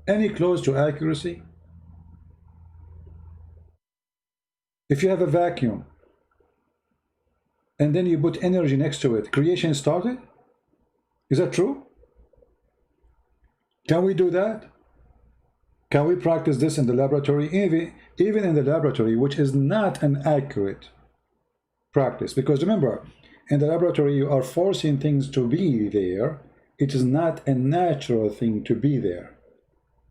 any close to accuracy? If you have a vacuum and then you put energy next to it, creation started? Is that true? Can we do that? Can we practice this in the laboratory? Even in the laboratory, which is not an accurate practice. Because remember, in the laboratory you are forcing things to be there. It is not a natural thing to be there.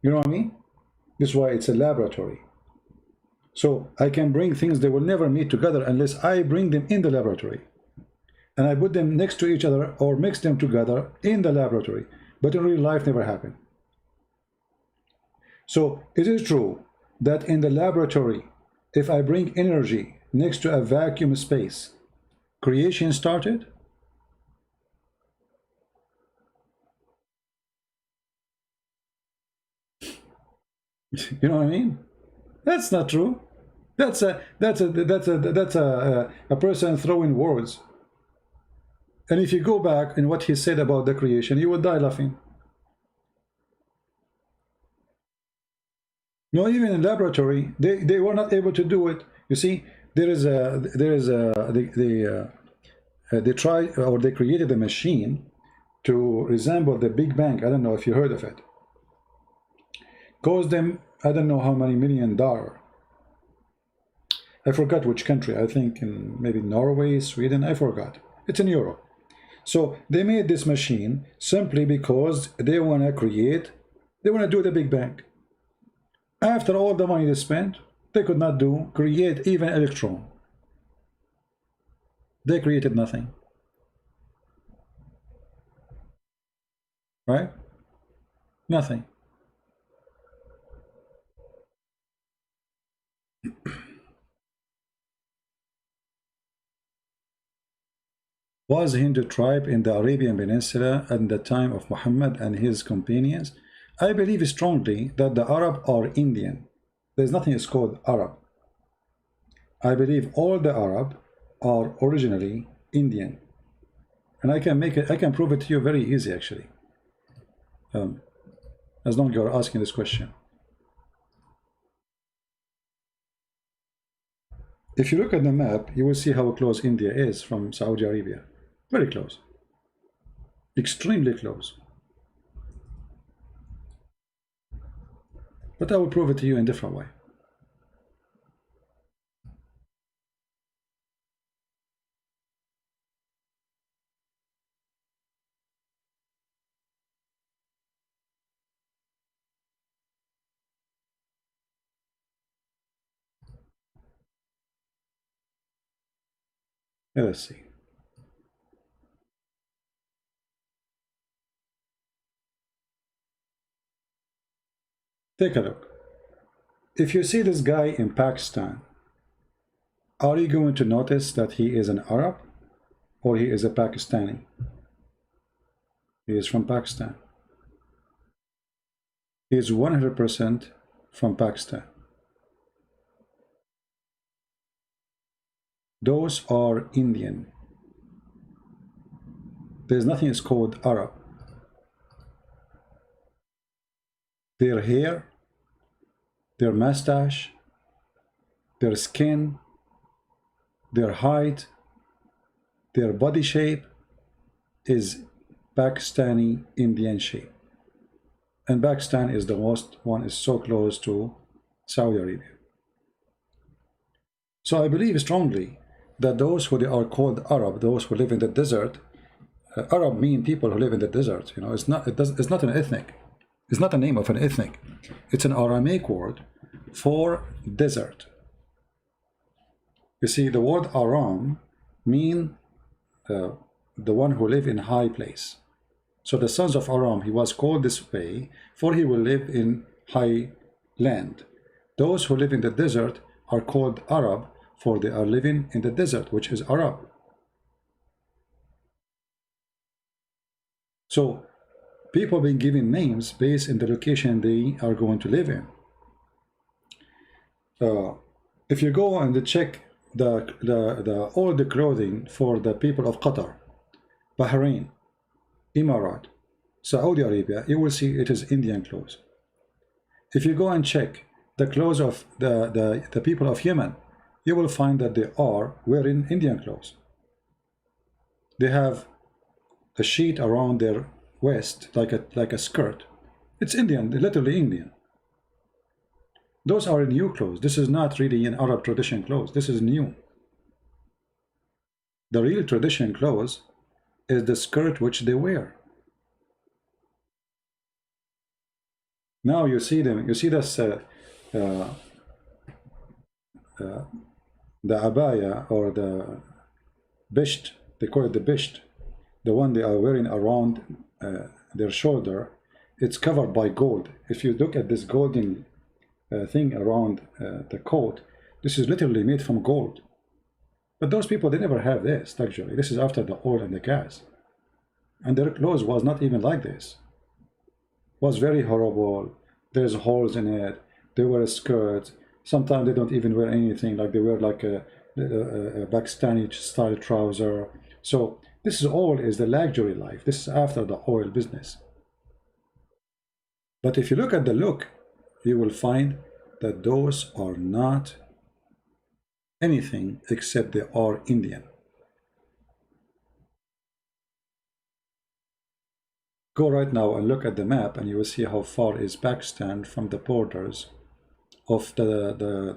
You know what I mean? This is why it's a laboratory. So I can bring things, they will never meet together unless I bring them in the laboratory. And I put them next to each other or mix them together in the laboratory. But in real life, never happened. So it is true that in the laboratory, if I bring energy next to a vacuum space, creation started? You know what I mean? That's not true. That's a person throwing words. And if you go back in what he said about the creation, you would die laughing. No, even in laboratory, they were not able to do it. You see, they tried or they created a machine to resemble the Big Bang. I don't know if you heard of it. Cost them I don't know how many $1 million. I forgot which country. I think in maybe Norway, Sweden. I forgot. It's in Europe. So they made this machine simply because they want to do the Big Bang. After all the money they spent, they could not create even an electron. They created nothing. Right? Nothing. Was Hindu tribe in the Arabian Peninsula at the time of Muhammad and his companions? I believe strongly that the Arab are Indian. There's nothing is called Arab. I believe all the Arab are originally Indian. And I can prove it to you very easy actually. As long as you're asking this question. If you look at the map, you will see how close India is from Saudi Arabia. Very close. Extremely close. But I will prove it to you in a different way. Let's see. Take a look. If you see this guy in Pakistan, are you going to notice that he is an Arab or he is a Pakistani? He is from Pakistan. He is 100% from Pakistan. Those are Indian. There's nothing is called Arab. Their hair, their mustache, their skin, their height, their body shape is Pakistani Indian shape. And Pakistan is the most one, is so close to Saudi Arabia. So I believe strongly that those who they are called Arab, those who live in the desert, Arab mean people who live in the desert. You know, it's not an ethnic. It's not the name of an ethnic. It's an Aramaic word for desert. You see, the word Aram mean the one who live in high place. So the sons of Aram, he was called this way, for he will live in high land. Those who live in the desert are called Arab, for they are living in the desert, which is Arab. So people being given names based on the location they are going to live in. If you go and check all the clothing for the people of Qatar, Bahrain, Emirat, Saudi Arabia, you will see it is Indian clothes. If you go and check the clothes of the people of Yemen, you will find that they are wearing Indian clothes. They have a sheet around their waist like a skirt. It's Indian, literally Indian. Those are new clothes. This is not really an Arab tradition clothes. This is new. The real tradition clothes is the skirt which they wear. Now you see them. You see this the abaya or the bisht. They call it the bisht. The one they are wearing around their shoulder. It's covered by gold. If you look at this golden thing around the coat, this is literally made from gold. But those people, they never have this luxury. This is after the oil and the gas. And their clothes was not even like this. It was very horrible. There's holes in it. They wear skirts. Sometimes they don't even wear anything. Like they wear like a Pakistani style trouser. So this is all is the luxury life. This is after the oil business. But if you look at the look, you will find that those are not anything except they are Indian. Go right now and look at the map and you will see how far is Pakistan from the borders of the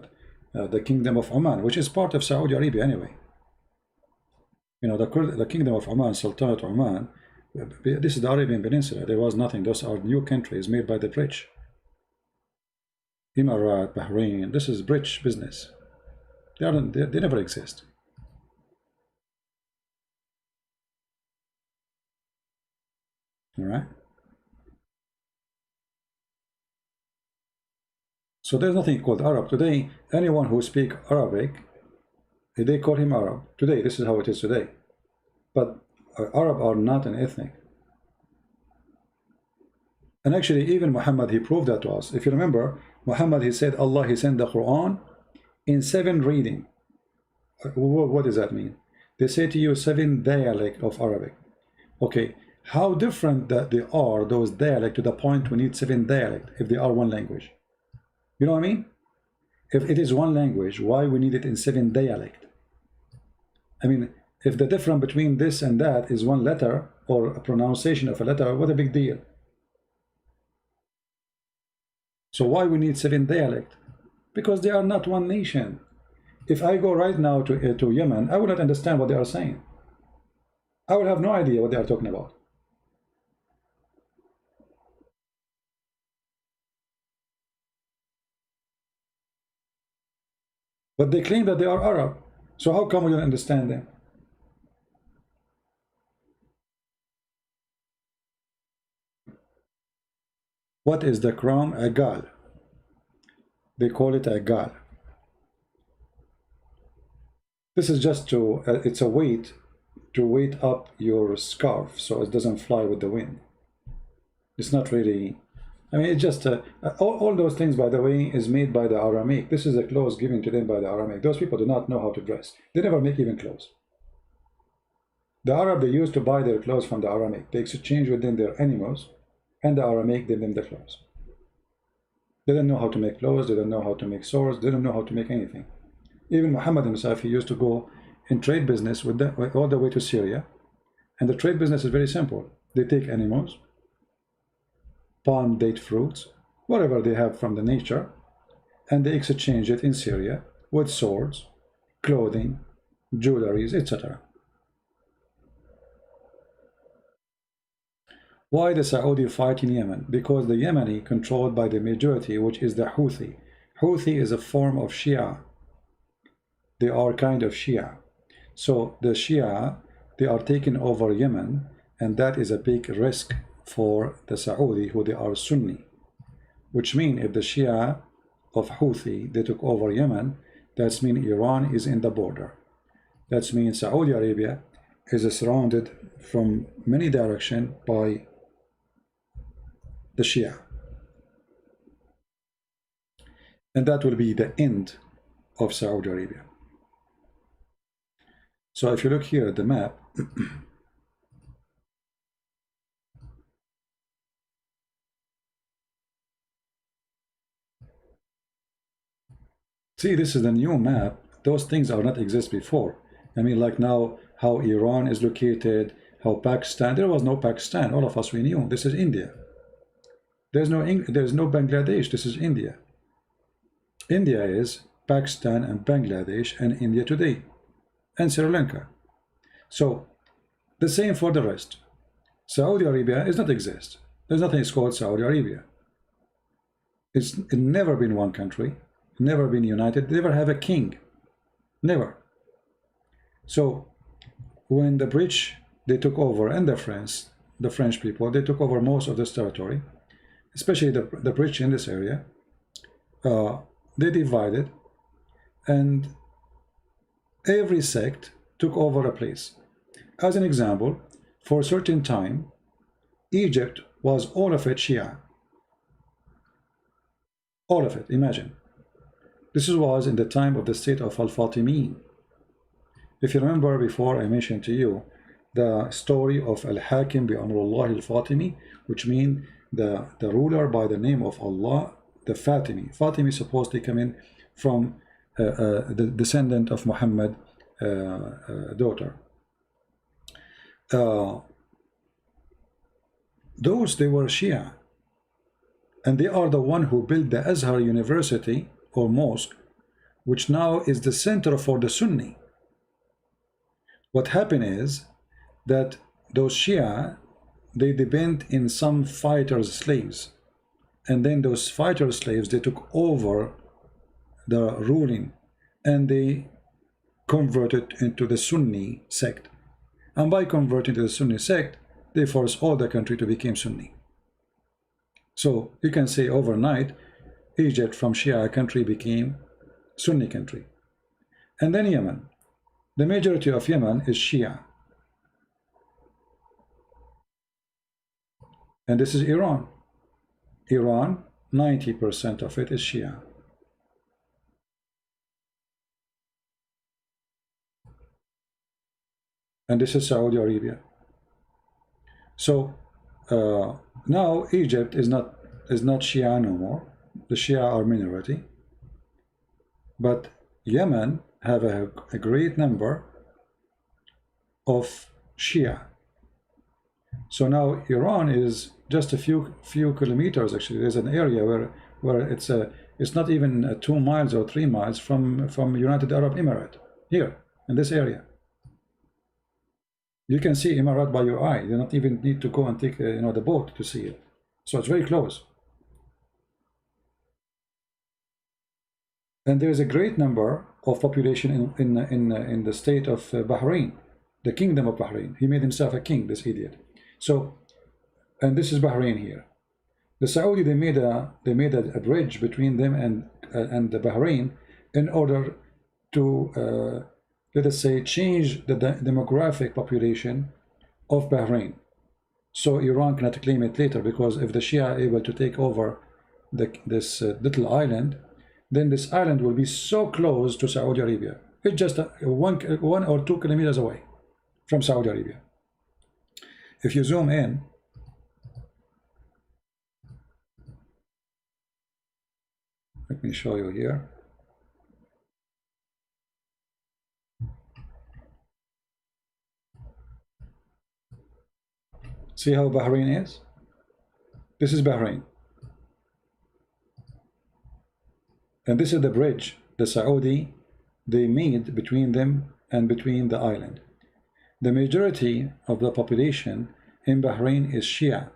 Kingdom of Oman, which is part of Saudi Arabia anyway. You know, the Kingdom of Oman, Sultanate Oman, this is the Arabian Peninsula. There was nothing. Those are new countries made by the British. Emirat, Bahrain, this is British business. They never exist. All right. So there's nothing called Arab today. Anyone who speaks Arabic, they call him Arab. Today, this is how it is today. But Arab are not an ethnic. And actually, even Muhammad, he proved that to us. If you remember, Muhammad, he said, Allah, he sent the Quran in 7 reading. What does that mean? They say to you 7 dialect of Arabic. Okay, how different that they are, those dialect, to the point we need 7 dialect if they are one language. You know what I mean? If it is one language, why we need it in 7 dialect? I mean, if the difference between this and that is 1 letter or a pronunciation of a letter, what a big deal. So why we need 7 dialect? Because they are not one nation. If I go right now to Yemen, I will not understand what they are saying. I will have no idea what they are talking about. But they claim that they are Arab. So how come we don't understand them? What is the crown? A gal. They call it a gal. This is just to, it's a weight to weight up your scarf so it doesn't fly with the wind. It's not really, I mean, it's just, all those things, by the way, is made by the Aramaic. This is a clothes given to them by the Aramaic. Those people do not know how to dress. They never make even clothes. The Arab, they used to buy their clothes from the Aramaic. They exchange with them their animals, and the Aramaic gave them the clothes. They didn't know how to make clothes, they didn't know how to make swords, they didn't know how to make anything. Even Muhammad himself, he used to go in trade business with all the way to Syria. And the trade business is very simple. They take animals, palm date fruits, whatever they have from the nature, and they exchange it in Syria with swords, clothing, jewelries, etc. Why the Saudi fight in Yemen? Because the Yemeni controlled by the majority, which is the Houthi. Houthi is a form of Shia. They are kind of Shia. So the Shia, they are taking over Yemen, and that is a big risk for the Saudi, who they are Sunni. Which means if the Shia of Houthi, they took over Yemen, that means Iran is in the border. That means Saudi Arabia is surrounded from many directions by the Shia. And that will be the end of Saudi Arabia. So if you look here at the map, see, this is the new map. Those things are not exist before. I mean, like now, how Iran is located, how Pakistan, there was no Pakistan. All of us, we knew this is India. There's no Bangladesh, this is India. India is Pakistan and Bangladesh and India today, and Sri Lanka. So the same for the rest. Saudi Arabia does not exist. There's nothing called Saudi Arabia. It's never been one country, never been united, never have a king, never. So when the British, they took over, and the French people, they took over most of this territory, especially the British in this area. They divided, and every sect took over a place. As an example, for a certain time, Egypt was all of it Shia. All of it, imagine. This was in the time of the state of Al-Fatimiyyin. If you remember before, I mentioned to you the story of Al-Hakim bi Amrullah Al-Fatimi, which means the ruler by the name of Allah, the Fatimi. Fatimi supposedly come in from the descendant of Muhammad daughter. Those, they were Shia, and they are the one who built the Azhar University or mosque, which now is the center for the Sunni. What happened is that those Shia, they depend in some fighters' slaves, and then those fighter slaves, they took over the ruling, and they converted into the Sunni sect. And by converting to the Sunni sect, they forced all the country to become Sunni. So you can say overnight, Egypt from Shia country became Sunni country. And then Yemen. The majority of Yemen is Shia. And this is Iran. Iran, 90% of it is Shia. And this is Saudi Arabia. So now Egypt is not Shia no more. The Shia are minority. But Yemen have a great number of Shia. So now Iran is just a few kilometers. Actually, there's an area where it's not even 2 miles or 3 miles from United Arab Emirates, here in this area. You can see Emirat by your eye. You don't even need to go and take the boat to see it. So it's very close. And there is a great number of population in the state of Bahrain, the kingdom of Bahrain. He made himself a king, this idiot. So, and this is Bahrain here. The Saudi, they made a bridge between them and the Bahrain in order to let us say change the demographic population of Bahrain, so Iran cannot claim it later, because if the Shia are able to take over this little island, then this island will be so close to Saudi Arabia. It's just 1 or 2 kilometers away from Saudi Arabia. If you zoom in, let me show you here. See how Bahrain is? This is Bahrain. And this is the bridge the Saudi they made between them and between the island. The majority of the population in Bahrain is Shia.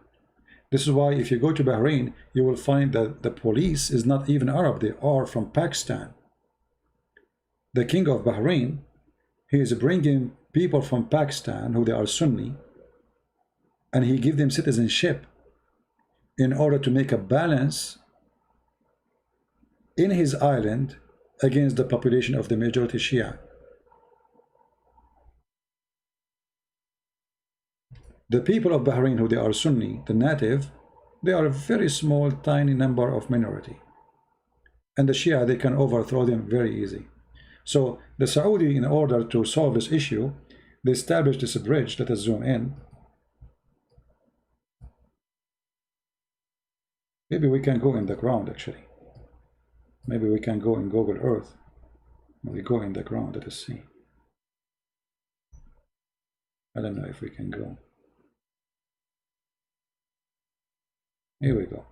This is why if you go to Bahrain, you will find that the police is not even Arab, they are from Pakistan. The king of Bahrain, he is bringing people from Pakistan who they are Sunni, and he give them citizenship in order to make a balance in his island against the population of the majority Shia. The people of Bahrain who they are Sunni, the native, they are a very small tiny number of minority, and the Shia, they can overthrow them very easy. So the Saudi, in order to solve this issue, they established this bridge. Let us zoom in. Maybe we can go in the ground actually. Maybe we can go in Google Earth. We go in the ground, let us see. I don't know if we can go. Here we go.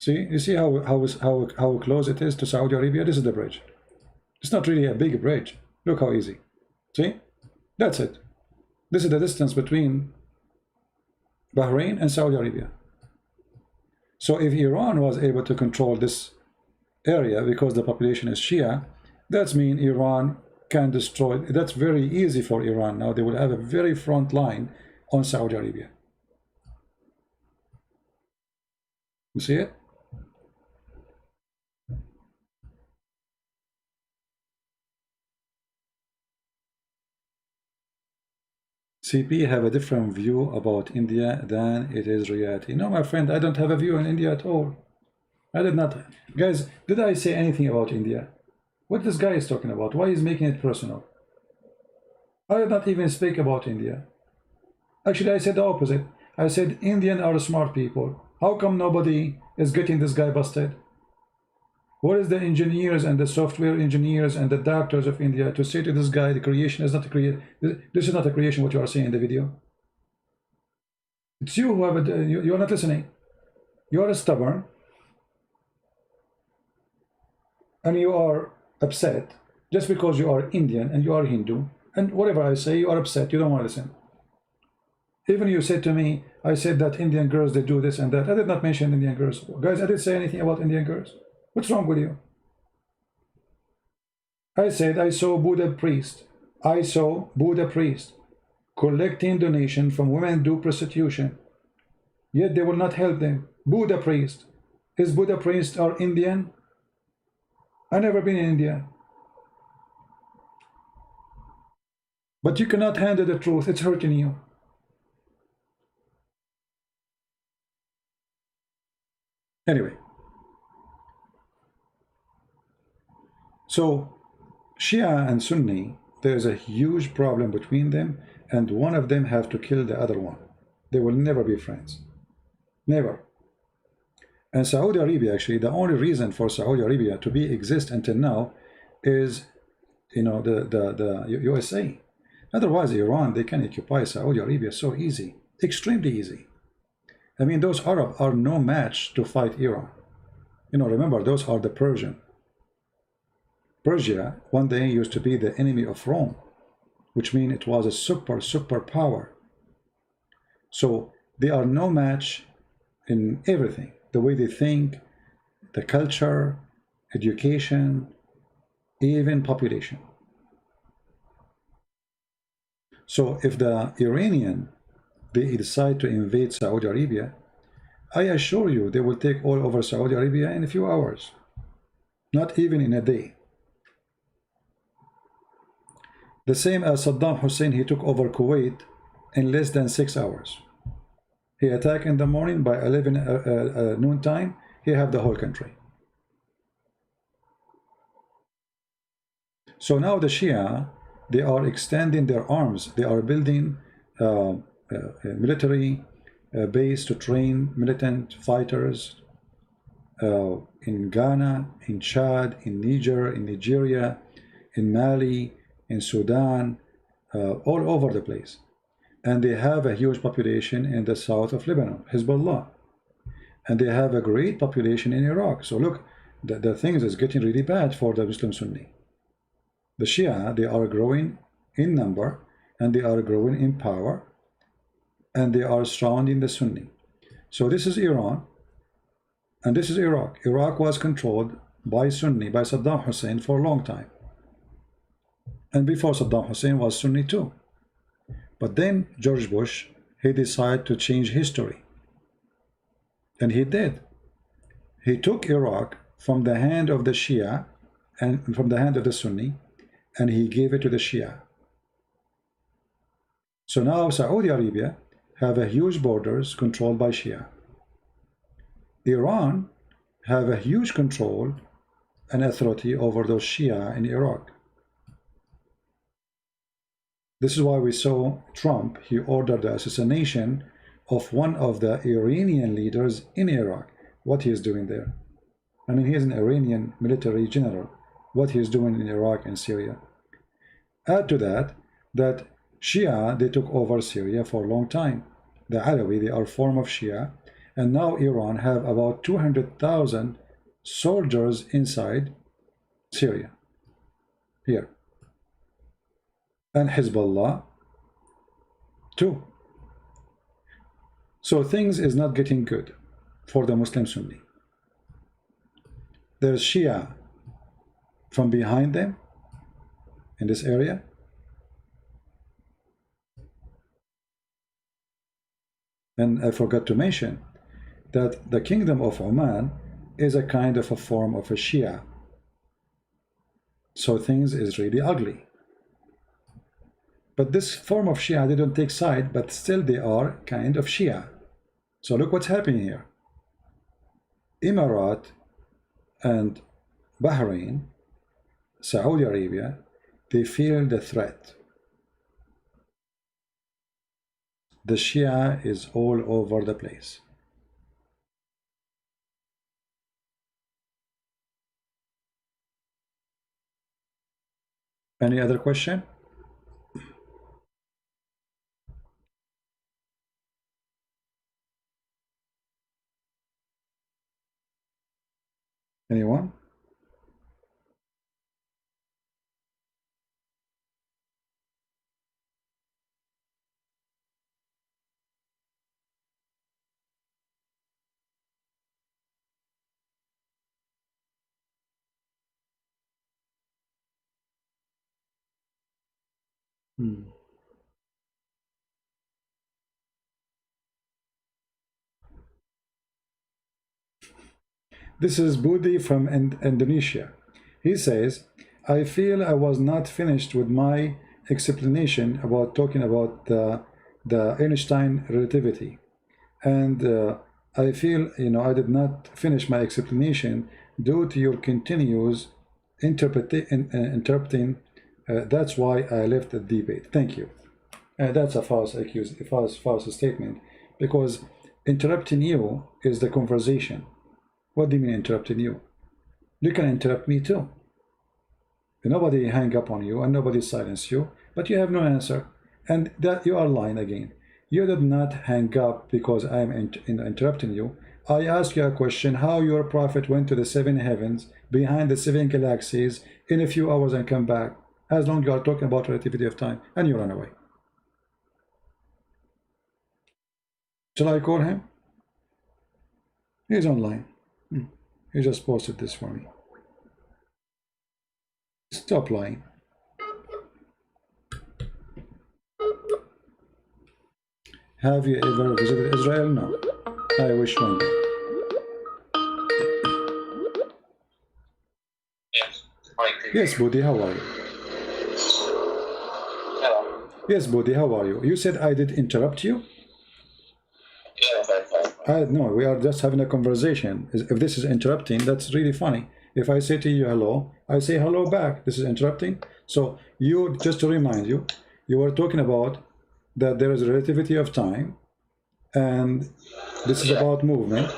See, you see how close it is to Saudi Arabia? This is the bridge. It's not really a big bridge. Look how easy. See? That's it. This is the distance between Bahrain and Saudi Arabia. So if Iran was able to control this area because the population is Shia, that means Iran can destroy. That's very easy for Iran. Now they will have a very front line on Saudi Arabia. You see it? CP have a different view about India than it is reality. No, my friend, I don't have a view on India at all. I did not. Guys, did I say anything about India? What this guy is talking about? Why is making it personal? I did not even speak about India. Actually, I said the opposite. I said Indian are smart people. How come nobody is getting this guy busted? What is the engineers and the software engineers and the doctors of India to say to this guy, the creation is not a creation. This is not a creation, what you are saying in the video. It's you who have it. You are not listening. You are stubborn. And you are upset just because you are Indian and you are Hindu. And whatever I say, you are upset. You don't want to listen. Even you said to me, I said that Indian girls, they do this and that. I did not mention Indian girls. Guys, I didn't say anything about Indian girls. What's wrong with you? I said I saw Buddha priest. I saw Buddha priest collecting donation from women do prostitution. Yet they will not help them. Buddha priest. Is Buddha priest or Indian? I've never been in India. But you cannot handle the truth. It's hurting you. Anyway. So, Shia and Sunni, there's a huge problem between them, and one of them have to kill the other one. They will never be friends. Never. And Saudi Arabia, actually, the only reason for Saudi Arabia to exist until now is, you know, the USA. Otherwise, Iran, they can occupy Saudi Arabia so easy, extremely easy. I mean, those Arab are no match to fight Iran. You know, remember, those are the Persian. Persia one day used to be the enemy of Rome, which means it was a super power. So they are no match in everything, the way they think, the culture, education, even population. So if the Iranian, they decide to invade Saudi Arabia, I assure you they will take all over Saudi Arabia in a few hours, not even in a day. The same as Saddam Hussein, he took over Kuwait in less than 6 hours. He attacked in the morning, by 11 noon time, he have the whole country. So now the Shia, they are extending their arms. They are building a military base to train militant fighters in Ghana, in Chad, in Niger, in Nigeria, in Mali, in Sudan, all over the place. And they have a huge population in the south of Lebanon, Hezbollah. And they have a great population in Iraq. So look, the things is getting really bad for the Muslim Sunni. The Shia, they are growing in number, and they are growing in power, and they are surrounding the Sunni. So this is Iran, and this is Iraq. Iraq was controlled by Sunni, by Saddam Hussein for a long time. And before Saddam Hussein was Sunni too. But then George Bush, he decided to change history. And he did. He took Iraq from the hand of the Shia and from the hand of the Sunni, and he gave it to the Shia. So now Saudi Arabia have a huge borders controlled by Shia. Iran have a huge control and authority over those Shia in Iraq. This is why we saw Trump, he ordered the assassination of one of the Iranian leaders in Iraq. What he is doing there? I mean, he is an Iranian military general. What he is doing in Iraq and Syria. Add to that, that Shia, they took over Syria for a long time. The Alawi, they are a form of Shia. And now Iran have about 200,000 soldiers inside Syria. Here. And Hezbollah too. So things is not getting good for the Muslim Sunni. There's Shia from behind them in this area. And I forgot to mention that the Kingdom of Oman is a kind of a form of a Shia. So things is really ugly. But this form of Shia, they don't take side, but still they are kind of Shia. So look what's happening here. Emirat and Bahrain, Saudi Arabia, they feel the threat. The Shia is all over the place. Any other question? Anyone? This is Budi from Indonesia. He says, I feel I was not finished with my explanation about talking about the Einstein relativity. And I feel, I did not finish my explanation due to your continuous interpreting. That's why I left the debate. Thank you. That's a false statement, because interrupting you is the conversation. What do you mean interrupting you? You can interrupt me too. Nobody hang up on you and nobody silence you, but you have no answer. And that you are lying again. You did not hang up because I am interrupting you. I asked you a question, how your prophet went to the 7 heavens, behind the 7 galaxies, in a few hours and come back, as long as you are talking about relativity of time, and you run away. Shall I call him? He's online. He just posted this for me. Stop lying. Have you ever visited Israel? No. I wish one. Yes, Bodhi, how are you? Hello. Yes, Bodhi, how are you? You said I did interrupt you? Yes, I'm fine. No, we are just having a conversation. If this is interrupting, that's really funny. If I say to you hello, I say hello back. This is interrupting. So you, just to remind you, you were talking about that there is a relativity of time, and this is about movement.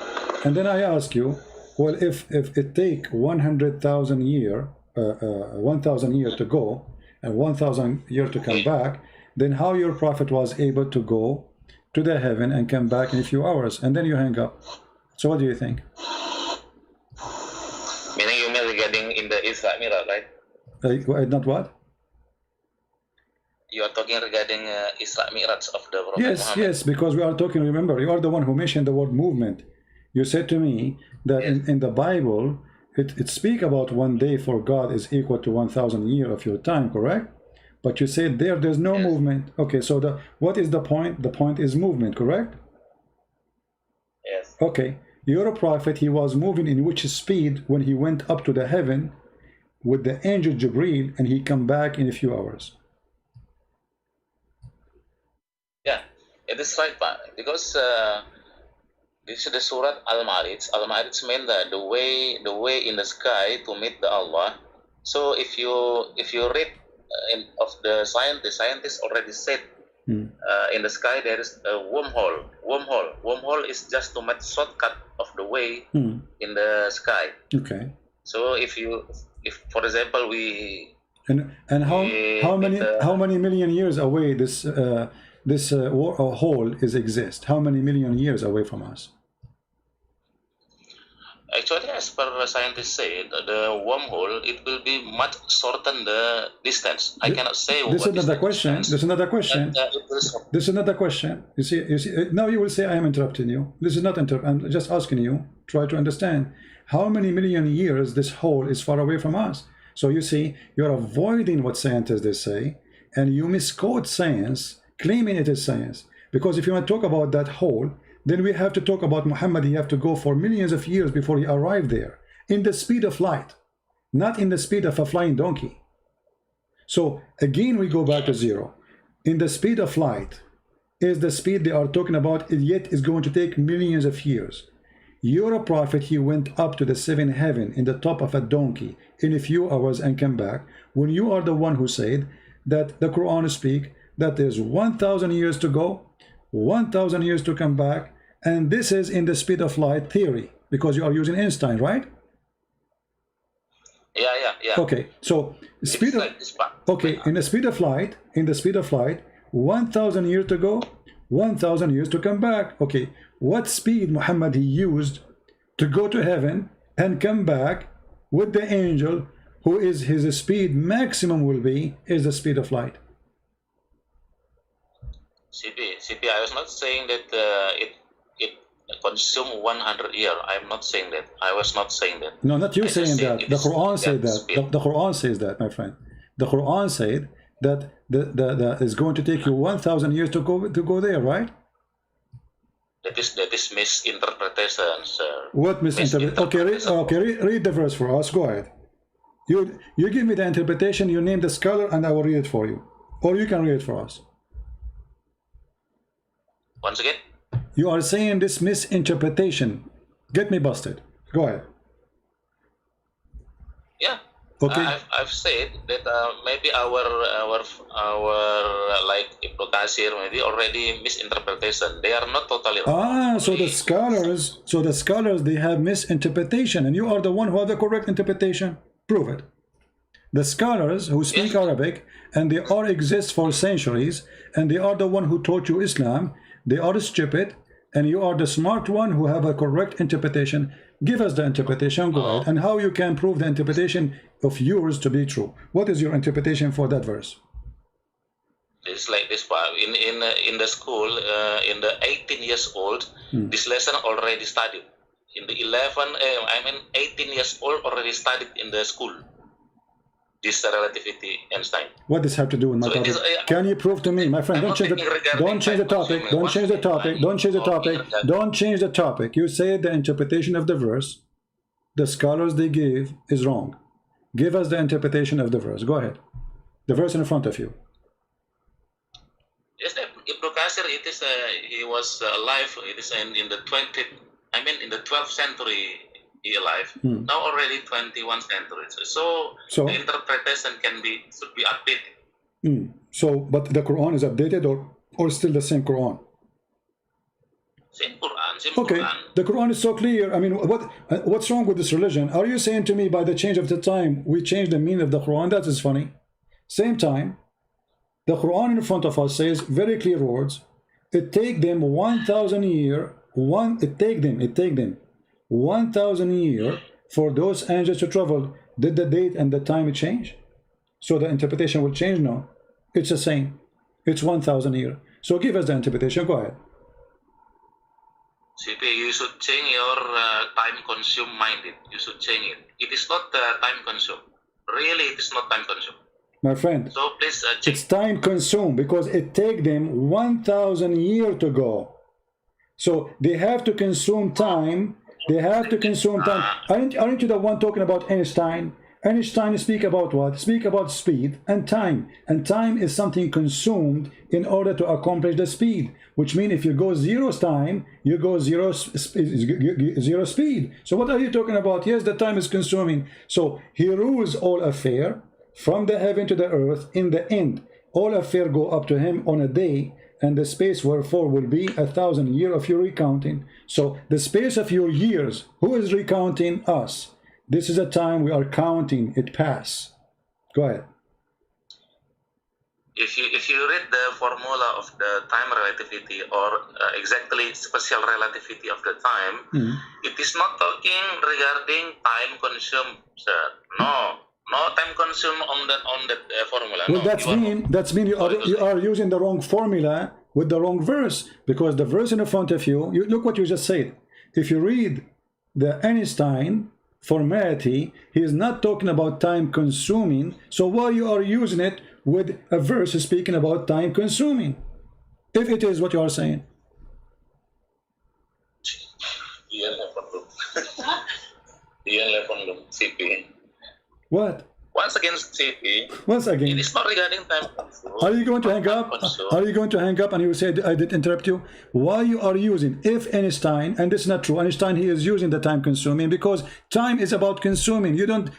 And then I ask you, well, if it take 100,000 year, 1,000 years to go and 1,000 years to come back, then how your prophet was able to go to the heaven and come back in a few hours? And then you hang up. So what do you think? Meaning you mean regarding in the Isra Miraj, right? Not what? You are talking regarding Isra Miraj of the Prophet Yes, Muhammad. yes, because we are talking, remember, you are the one who mentioned the word movement. You said to me that in the Bible, it speaks about one day for God is equal to 1,000 years of your time, correct? But you said there's no movement. Okay, so what is the point? The point is movement, correct? Yes. Okay, your prophet, he was moving in which speed when he went up to the heaven with the angel Jibreel, and he come back in a few hours? Yeah, it is right, because this is the Surat Al-Ma'arij. Al-Ma'arij means the way in the sky to meet the Allah. So if you read of the scientists already said in the sky there is a wormhole. Wormhole is just to make shortcut of the way in the sky. Okay. So if for example and how many million years away this hole exist? How many million years away from us? Actually, as per scientists say, the wormhole, it will be much shorten the distance. I cannot say. This is another question. This is another question. This is another question. You see. Now you will say I am interrupting you. This is not interrupt. I'm just asking you. Try to understand how many million years this hole is far away from us. So you see, you're avoiding what scientists they say, and you misquote science, claiming it is science. Because if you want to talk about that hole, then we have to talk about Muhammad. He have to go for millions of years before he arrived there, in the speed of light, not in the speed of a flying donkey. So again, we go back to zero. In the speed of light is the speed they are talking about, yet is going to take millions of years. Your prophet, he went up to the seventh heaven in the top of a donkey in a few hours and came back, when you are the one who said that the Quran speak that there's 1,000 years to go, 1,000 years to come back. And this is in the speed of light theory, because you are using Einstein, right? Yeah. Okay, so speed of, okay, in the speed of light, 1,000 years to go, 1,000 years to come back. Okay, what speed Muhammad he used to go to heaven and come back with the angel, who is his speed maximum will be is the speed of light? CP, I was not saying that it consume 100 years. I'm not saying that. I was not saying that. No, not you saying that. The Quran said that. The Quran says that, my friend. The Quran said that it's going to take you 1,000 years to go there, right? That is misinterpretation, sir. What misinterpretation? Okay, read the verse for us. Go ahead. You give me the interpretation. You name the scholar, and I will read it for you, or you can read it for us. Once again. You are saying this misinterpretation. Get me busted. Go ahead. Yeah. Okay. I've said that maybe our like Ibn Qasir maybe already misinterpretation. They are not totally wrong. So the scholars they have misinterpretation, and you are the one who have the correct interpretation. Prove it. The scholars who speak Arabic, and they all exist for centuries, and they are the one who taught you Islam. They are stupid, and you are the smart one who have a correct interpretation. Give us the interpretation, go ahead, and how you can prove the interpretation of yours to be true. What is your interpretation for that verse? It's like this part. In the school, in the 18 years old, this lesson already studied. In the 18 years old already studied in the school. this relativity Einstein. What does have to do with my So it topic? is, Can you prove to me, my friend? I'm Don't not change the thinking regarding don't change the time topic. consuming. Don't change the One topic. thing Don't change the I'm topic. talking that- Don't change the topic. You say the interpretation of the verse, the scholars they give is wrong. Give us the interpretation of the verse. Go ahead. The verse in front of you. Yes, Ibn Qasir, it is he was alive. It is in the 20th, I mean in the 12th century he alive. Now already 21 centuries. So the interpretation should be updated. So, but the Quran is updated or still the same Quran? Same Quran, same Okay, Quran. the Quran is so clear. I mean, what's wrong with this religion? Are you saying to me by the change of the time we change the meaning of the Quran? That is funny. Same time, the Quran in front of us says very clear words. It take them 1,000 year. It take them 1,000 year for those angels to travel. Did the date and the time change? So the interpretation will change? No, it's the same. It's 1,000 year. So give us the interpretation. Go ahead. CP, you should change your time consume minded. You should change it. It is not time consume. Really, it is not time consume. My friend, so please check. It's time consumed because it take them 1,000 years to go. So they have to consume time. They have to consume time. Aren't you the one talking about Einstein? Einstein speak about what? Speak about speed and time. And time is something consumed in order to accomplish the speed. Which means if you go zero time, you go zero speed. So what are you talking about? Yes, the time is consuming. So he rules all affair from the heaven to the earth. In the end, all affair go up to him on a day, and the space wherefore will be 1,000 years of your recounting. So the space of your years, who is recounting? Us. This is a time we are counting it pass. Go ahead. If you read the formula of the time relativity or exactly special relativity of the time, it is not talking regarding time consumed, sir. No time consumed on that formula. Well, no, that's mean you are using the wrong formula with the wrong verse, because the verse in front of you, look what you just said. If you read the Einstein formality, he is not talking about time consuming. So why you are using it with a verse speaking about time consuming, if it is what you are saying? What? Once again, CP. Once again. It is not regarding time consumed. Are you going to hang up? Are you going to hang up and you said I did interrupt you? Why you are using if Einstein, and this is not true, Einstein he is using the time consuming because time is about consuming.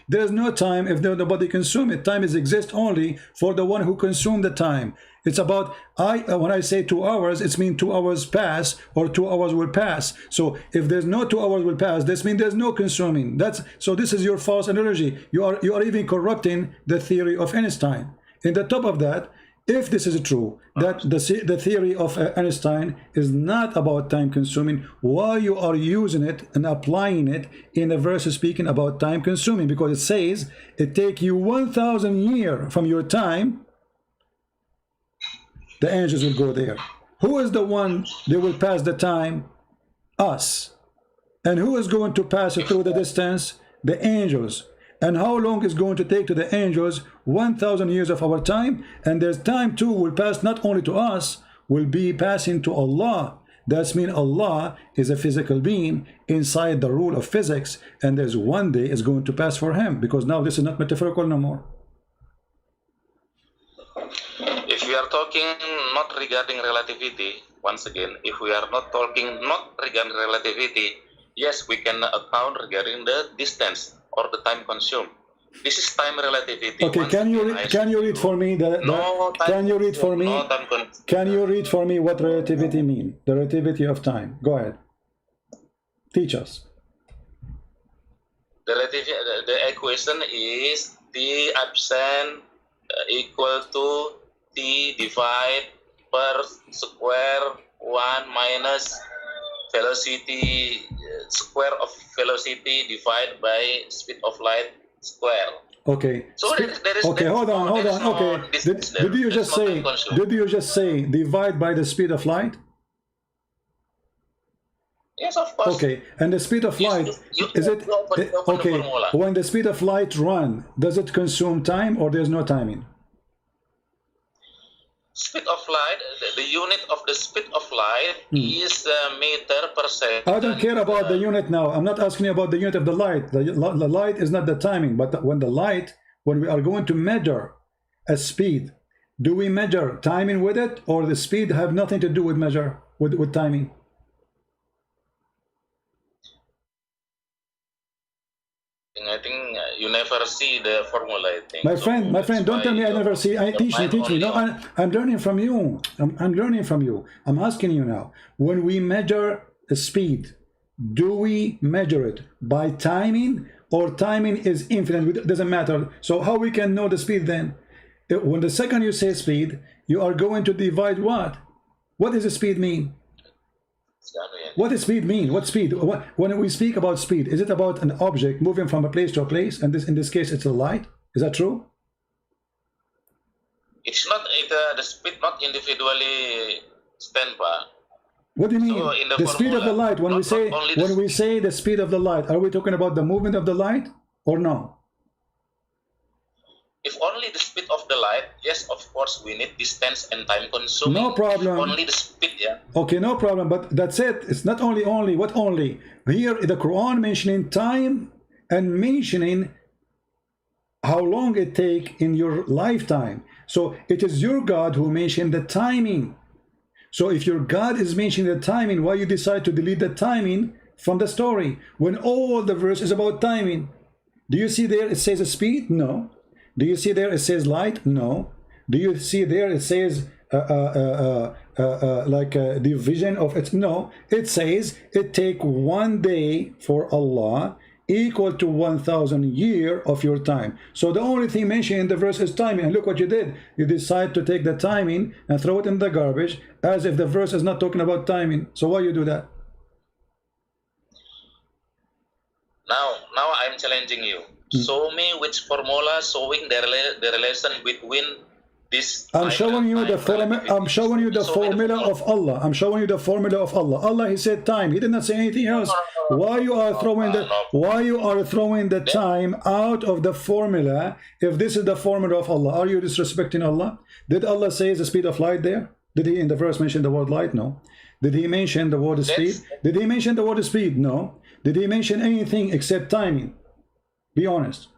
There is no time if nobody consume it. Time is exist only for the one who consumed the time. It's about when I say 2 hours, it's mean 2 hours pass or 2 hours will pass. So if there's no 2 hours will pass, this means there's no consuming. So this is your false analogy. You are even corrupting the theory of Einstein. In the top of that, if this is true, that the theory of Einstein is not about time consuming, why you are using it and applying it in a verse speaking about time consuming? Because it says it take you 1,000 years from your time. The angels will go there. Who is the one that will pass the time? Us. And who is going to pass through the distance? The angels. And how long is going to take to the angels? 1,000 years of our time. And there's time too will pass not only to us, will be passing to Allah. That means Allah is a physical being inside the rule of physics. And there's one day is going to pass for him, because now this is not metaphorical no more. If we are talking not regarding relativity, once again, if we are not talking not regarding relativity, yes, we can account regarding the distance or the time consumed. This is time relativity. Okay, can you read for me can you read for me what relativity mean? The relativity of time. Go ahead. Teach us. The equation is T absent equal to T divided per square 1 minus velocity square of velocity divided by speed of light square. Okay. So there is hold on. Okay. Did you just say divide by the speed of light? Yes, of course. Okay, and the speed of light, is it, open okay, the formula. when the speed of light run, does it consume time or there's no timing? Speed of light, the unit of the speed of light is meter per second. I don't care about the unit now. I'm not asking you about the unit of the light. The light is not the timing, but when we are going to measure a speed, do we measure timing with it, or the speed have nothing to do with measure with timing? I think you never see the formula, I think. My friend, don't tell me I never see. Teach me. No, I'm learning from you. I'm learning from you. I'm asking you now. When we measure a speed, do we measure it by timing, or timing is infinite? It doesn't matter. So how we can know the speed then? When the second you say speed, you are going to divide what? What does the speed mean? What does speed mean? What speed? When we speak about speed, is it about an object moving from a place to a place? And in this case, it's a light. Is that true? It's not the speed, not individually stand by. What do you mean? So the speed of the light. When we say the speed of the light, are we talking about the movement of the light or no? If only the speed of the light, yes, of course, we need distance and time consuming. No problem. If only the speed, yeah. Okay, no problem. But that's it. It's not only. What only? Here, the Quran mentioning time and mentioning how long it take in your lifetime. So it is your God who mentioned the timing. So if your God is mentioning the timing, why you decide to delete the timing from the story when all the verse is about timing? Do you see there it says a speed? No. Do you see there it says light? No. Do you see there it says like the vision of it? No. It says it take 1 day for Allah equal to 1,000 years of your time. So the only thing mentioned in the verse is timing. And look what you did. You decide to take the timing and throw it in the garbage as if the verse is not talking about timing. So why you do that? Now I'm challenging you. Show me which formula showing the relation between this. I'm showing you the formula. I'm showing you the formula of Allah. I'm showing you the formula of Allah. Allah, He said time. He did not say anything else. Why you are throwing the time out of the formula if this is the formula of Allah? Are you disrespecting Allah? Did Allah say the speed of light there? Did He in the verse mention the word light? No. Did He mention the word speed? Did He mention the word speed? No. Did He mention anything except timing? Be honest.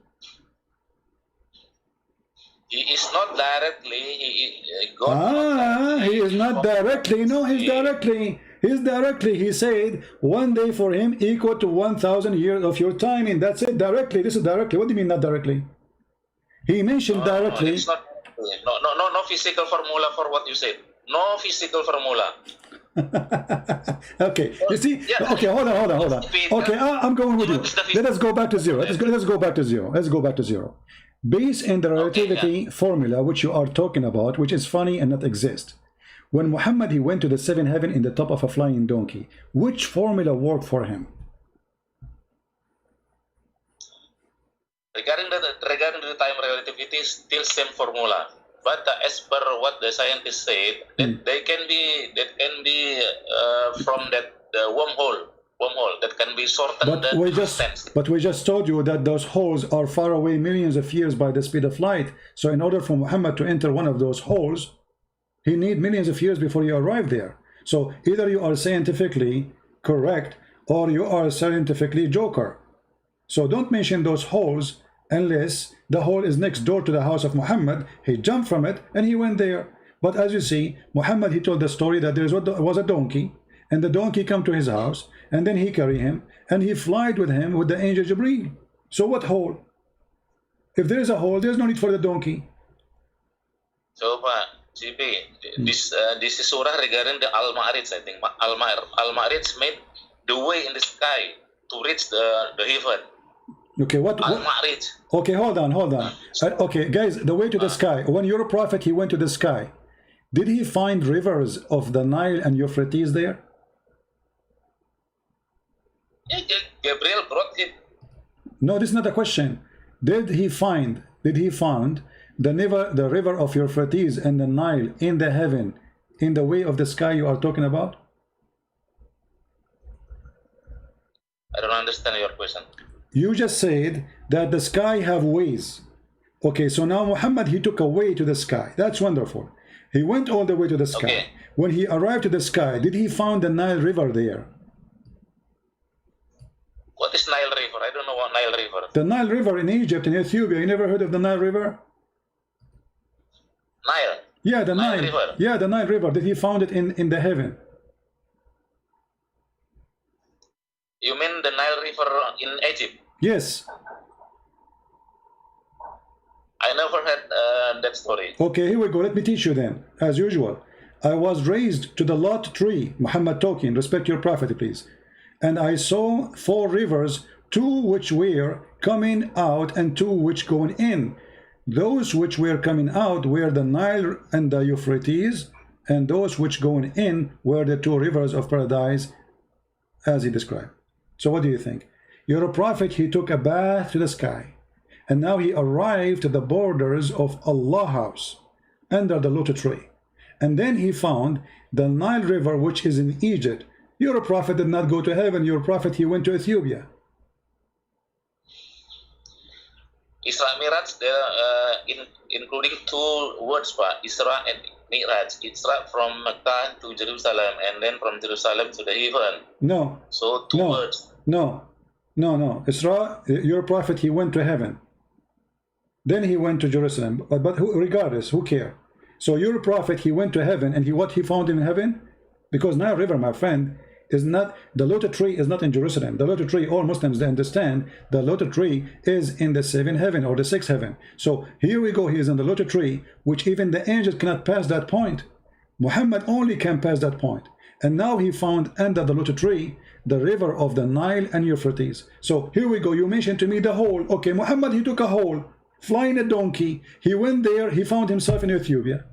He is not directly. He is not directly. No, he's directly. He's directly. He said 1 day for him equal to 1,000 years of your timing. That's it. Directly. This is directly. What do you mean not directly? He mentioned directly. It's not, no physical formula for what you said. No physical formula. Okay, you see, yeah. Okay, hold on. Okay, I'm going with you. Let us go back to zero. Let's go back to zero. Based in the relativity formula which you are talking about, which is funny and not exist. When Muhammad he went to the 7th heaven in the top of a flying donkey, which formula worked for him? Regarding the time relativity, still same formula. But as per what the scientists said, that can be from the wormhole that can be shortened. But we just told you that those holes are far away millions of years by the speed of light. So in order for Muhammad to enter one of those holes, he need millions of years before you arrive there. So either you are scientifically correct or you are scientifically joker. So don't mention those holes unless the hole is next door to the house of Muhammad. He jumped from it and he went there. But as you see, Muhammad, he told the story that there was a donkey, and the donkey come to his house, and then he carry him, and he flied with him with the angel Jibreel. So what hole? If there is a hole, there's no need for the donkey. So, GP, this is surah regarding the Al-Ma'arij, I think. Al-Ma'arij made the way in the sky to reach the heaven. Okay, what? Okay, hold on. Okay, guys, the way to the sky. When your prophet, he went to the sky, did he find rivers of the Nile and Euphrates there? Yeah, Gabriel brought it. No, this is not a question. Did he find the river of Euphrates and the Nile in the heaven, in the way of the sky you are talking about? I don't understand your question. You just said that the sky have ways. Okay, so now Muhammad, he took a way to the sky. That's wonderful. He went all the way to the sky. Okay. When he arrived to the sky, did he found the Nile River there? What is Nile River? I don't know what Nile River. The Nile River in Egypt, in Ethiopia. You never heard of the Nile River? Nile. Yeah, the Nile. River. Yeah, the Nile River. Did he found it in the heaven? You mean the Nile River in Egypt? Yes. I never heard that story. Okay, here we go. Let me teach you then, as usual. I was raised to the Lot tree, Muhammad talking, respect your prophet, please. And I saw 4 rivers, 2 which were coming out and 2 which going in. Those which were coming out were the Nile and the Euphrates, and those which going in were the 2 rivers of paradise, as he described. So what do you think? You're a prophet, he took a bath to the sky, and now he arrived to the borders of Allah's house, under the lotus tree. And then he found the Nile River, which is in Egypt. Your prophet did not go to heaven. Your prophet, he went to Ethiopia. Isra Miraj, including 2 words, Pak. Isra and Miraj. Isra from Mecca to Jerusalem, and then from Jerusalem to the heaven. No. So 2 words. No. Isra, your prophet, he went to heaven. Then he went to Jerusalem. But regardless, who cares? So your prophet, he went to heaven, and what he found in heaven? Because Nile River, my friend, is not, the lotus tree is not in Jerusalem. The lotus tree, all Muslims, they understand, the lotus tree is in the 7th heaven or the 6th heaven. So here we go, he is in the lotus tree, which even the angels cannot pass that point. Muhammad only can pass that point. And now he found under the lotus tree the river of the Nile and Euphrates. So here we go, you mentioned to me the hole. Okay, Muhammad, he took a hole, flying a donkey. He went there, he found himself in Ethiopia.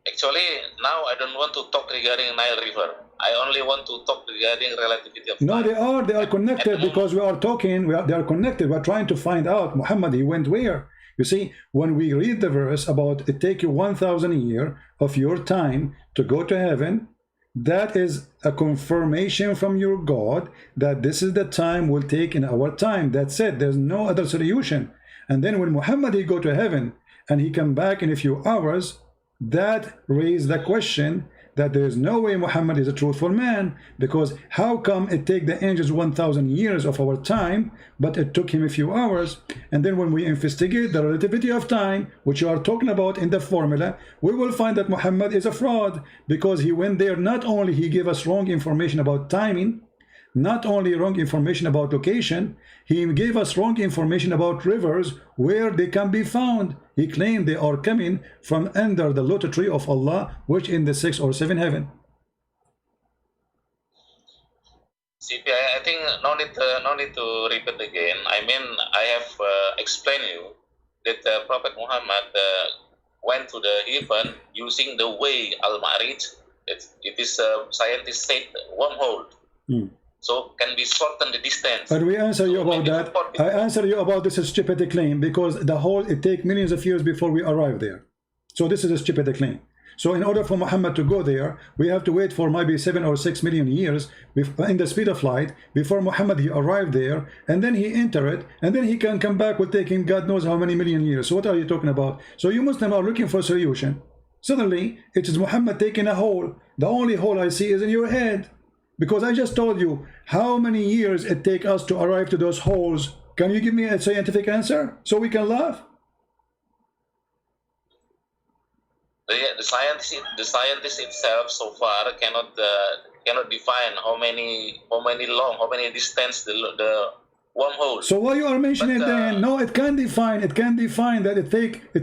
Actually, now I don't want to talk regarding Nile River. I only want to talk regarding relativity of time. No, they are connected because we are talking, they are connected. We are trying to find out, Muhammad, he went where? You see, when we read the verse about it take you 1,000 years of your time to go to heaven, that is a confirmation from your God that this is the time we'll take in our time. That's it. There's no other solution. And then when Muhammad, he go to heaven and he come back in a few hours, that raised the question that there is no way Muhammad is a truthful man, because how come it take the angels 1,000 years of our time, but it took him a few hours? And then when we investigate the relativity of time, which you are talking about in the formula, we will find that Muhammad is a fraud, because he went there, not only he gave us wrong information about timing, not only wrong information about location, he gave us wrong information about rivers, where they can be found. He claimed they are coming from under the lotus tree of Allah, which in the 6th or 7th heaven. CP, I think no need to repeat again. I mean, I have explained you that Prophet Muhammad went to the heaven using the way Al-Ma'rij. It is scientists said wormhole. So can be shorten the distance. But we answer you about that. I answer you about this stupid claim, because the whole, it takes millions of years before we arrive there. So this is a stupid claim. So in order for Muhammad to go there, we have to wait for maybe 7 or 6 million years in the speed of light before Muhammad he arrived there, and then he enter it, and then he can come back with taking God knows how many million years. So what are you talking about? So you Muslims are looking for a solution. Suddenly it is Muhammad taking a hole. The only hole I see is in your head. Because I just told you how many years it take us to arrive to those holes. Can you give me a scientific answer so we can laugh? The scientist itself so far cannot define how many distance the wormhole. So why you are mentioning then? No, it can define. It can define that it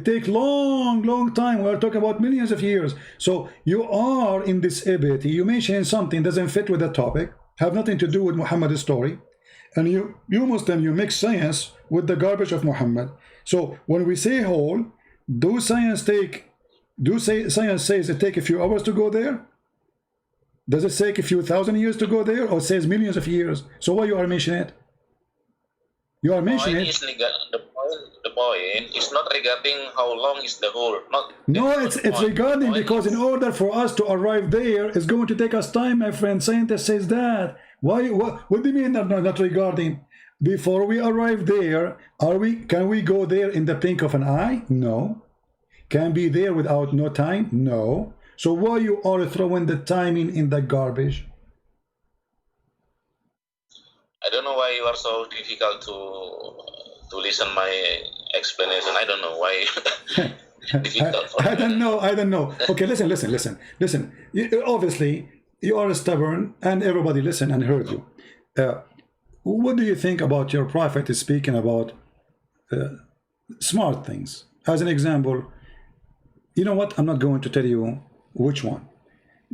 take long time. We are talking about millions of years. So you are in this ability. You mentioning something doesn't fit with the topic, have nothing to do with Muhammad's story, and you Muslim, you mix science with the garbage of Muhammad. So when we say whole, science says it take a few hours to go there? Does it take a few thousand years to go there, or says millions of years? So why you are mentioning it? You are mentioning it. The point is not regarding how long is the hole. No, it's regarding because in order for us to arrive there, it's going to take us time, my friend. Scientist says that. Why? What do you mean not regarding? Before we arrive there, can we go there in the blink of an eye? No. Can be there without no time? No. So why you are throwing the timing in the garbage? I don't know why you are so difficult to listen my explanation. I don't know why. Difficult for I don't know. Okay, listen. Obviously, you are stubborn, and everybody listened and heard you. What do you think about your prophet is speaking about smart things? As an example, you know what? I'm not going to tell you which one.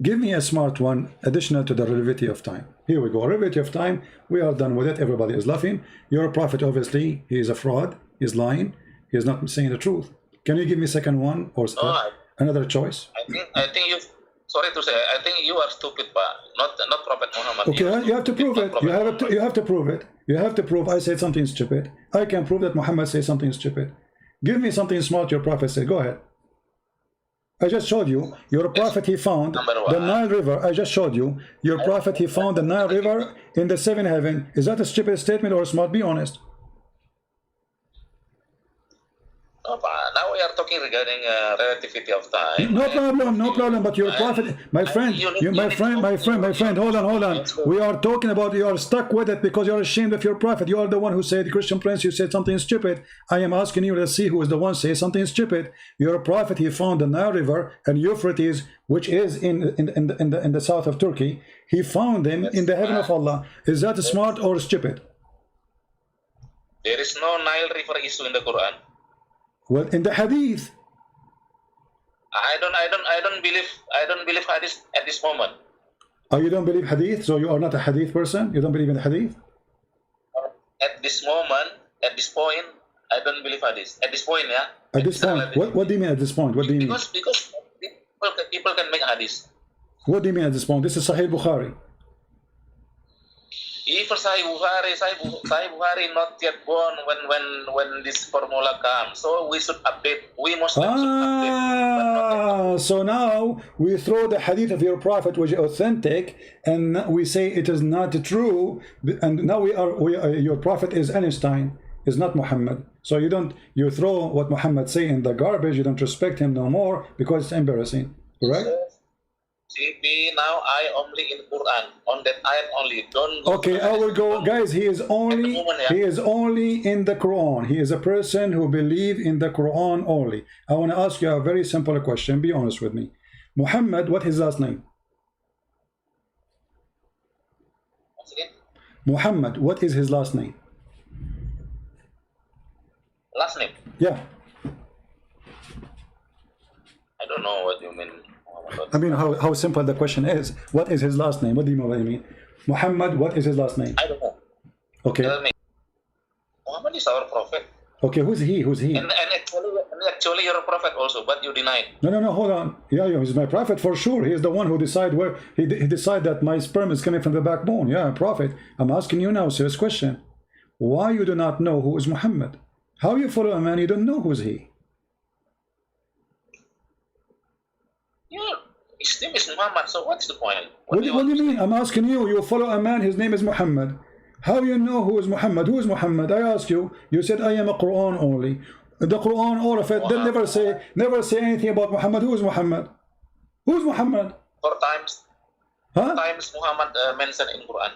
Give me a smart one additional to the relativity of time. Here we go. Relativity of time. We are done with it. Everybody is laughing. Your prophet, obviously, he is a fraud. He's lying. He is not saying the truth. Can you give me second one or another choice? I think you. Sorry to say, I think you are stupid, but not Prophet Muhammad. Okay, you have to prove it. You have to prove it. You have to prove I said something stupid. I can prove that Muhammad said something stupid. Give me something smart your prophet said. Go ahead. I just showed you. Your prophet, he found the Nile River. I just showed you. Your prophet, he found the Nile River in the seventh heaven. Is that a stupid statement or smart? Be honest. Now we are talking regarding relativity of time. No problem. But your prophet, my friend, hold on. We are talking about you are stuck with it because you are ashamed of your prophet. You are the one who said, Christian Prince, you said something stupid. I am asking you to see who is the one say something stupid. Your prophet, he found the Nile River and Euphrates, which is in the south of Turkey. He found them in the heaven of Allah. Is that smart or stupid? There is no Nile River issue in the Quran. Well, in the hadith. I don't believe hadith at this moment. Oh, you don't believe hadith? So you are not a hadith person? You don't believe in hadith? At this point, I don't believe hadith. At this point, yeah. At this point, what do you mean at this point? What do you mean? Because people can make hadith. What do you mean at this point? This is Sahih Bukhari. Even Sahih Bukhari not yet born when this formula comes. So we should update. We must update. So now we throw the hadith of your prophet, which is authentic, and we say it is not true. And now your prophet is Einstein, is not Muhammad. So you throw what Muhammad say in the garbage. You don't respect him no more because it's embarrassing. Correct? See, now I only in Quran on that ayat only. Don't. Okay, I will go, guys. He is only in the Quran. He is a person who believes in the Quran only. I want to ask you a very simple question. Be honest with me. Muhammad, what is his last name? Once again? Muhammad, what is his last name? Last name? Yeah. I don't know what you mean. I mean, how simple the question is. What is his last name? What do you know what I mean? Muhammad, what is his last name? I don't know. Okay. Tell me. Muhammad is our prophet. Okay, who's he? And actually you're a prophet also, but you deny it. No, hold on. Yeah, he's my prophet for sure. He is the one who decide where he decide that my sperm is coming from the backbone. Yeah, prophet. I'm asking you now, serious question. Why you do not know who is Muhammad? How you follow a man you don't know who's he? His name is Muhammad, so what's the point? What do you mean? I'm asking you. You follow a man, his name is Muhammad. How you know who is Muhammad? Who is Muhammad? I ask you. You said I am a Quran only. The Quran, all of it, they never say anything about Muhammad. Who is Muhammad? Who is Muhammad? 4 times. Huh? 4 times Muhammad mentioned in Quran.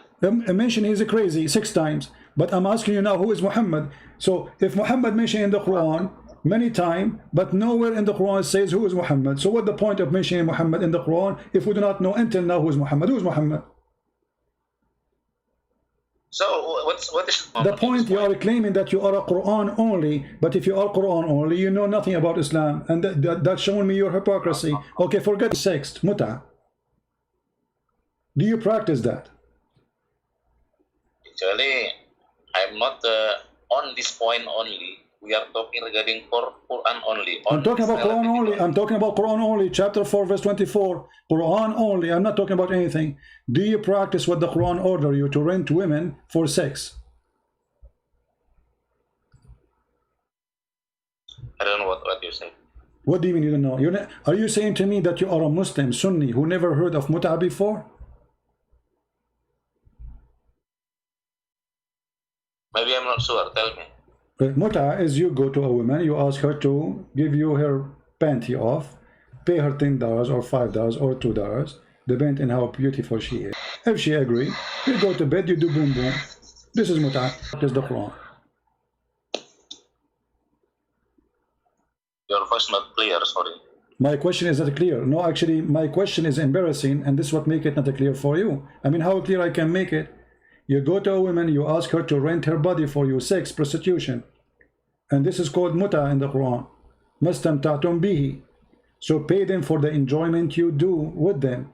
Mention he's crazy 6 times. But I'm asking you now, who is Muhammad? So if Muhammad mentioned in the Quran many times, but nowhere in the Quran says who is Muhammad. So what the point of mentioning Muhammad in the Quran if we do not know until now who is Muhammad? Who is Muhammad? So what is the point? You are claiming that you are a Quran only, but if you are Quran only, you know nothing about Islam, and that's showing me your hypocrisy. Okay, forget sex, muta. Do you practice that? Actually, I'm not on this point only. We are talking regarding Quran only. I'm talking about Quran only. I'm talking about Quran only. Chapter 4, verse 24. Quran only. I'm not talking about anything. Do you practice what the Quran order you to rent women for sex? I don't know what you say. What do you mean you don't know? Are you saying to me that you are a Muslim Sunni who never heard of mut'a before? Maybe I'm not sure. Tell me. Mut'a is you go to a woman, you ask her to give you her panty off, pay her $10 or $5 or $2, depending on how beautiful she is. If she agree, you go to bed, you do boom boom. This is mut'a. This is the Quran. Your voice not clear. Sorry. My question is not clear. No, actually, my question is embarrassing, and this is what make it not clear for you. I mean, how clear I can make it? You go to a woman, you ask her to rent her body for you, sex, prostitution. And this is called mut'a in the Quran. Mastamta'tum bihi. So pay them for the enjoyment you do with them.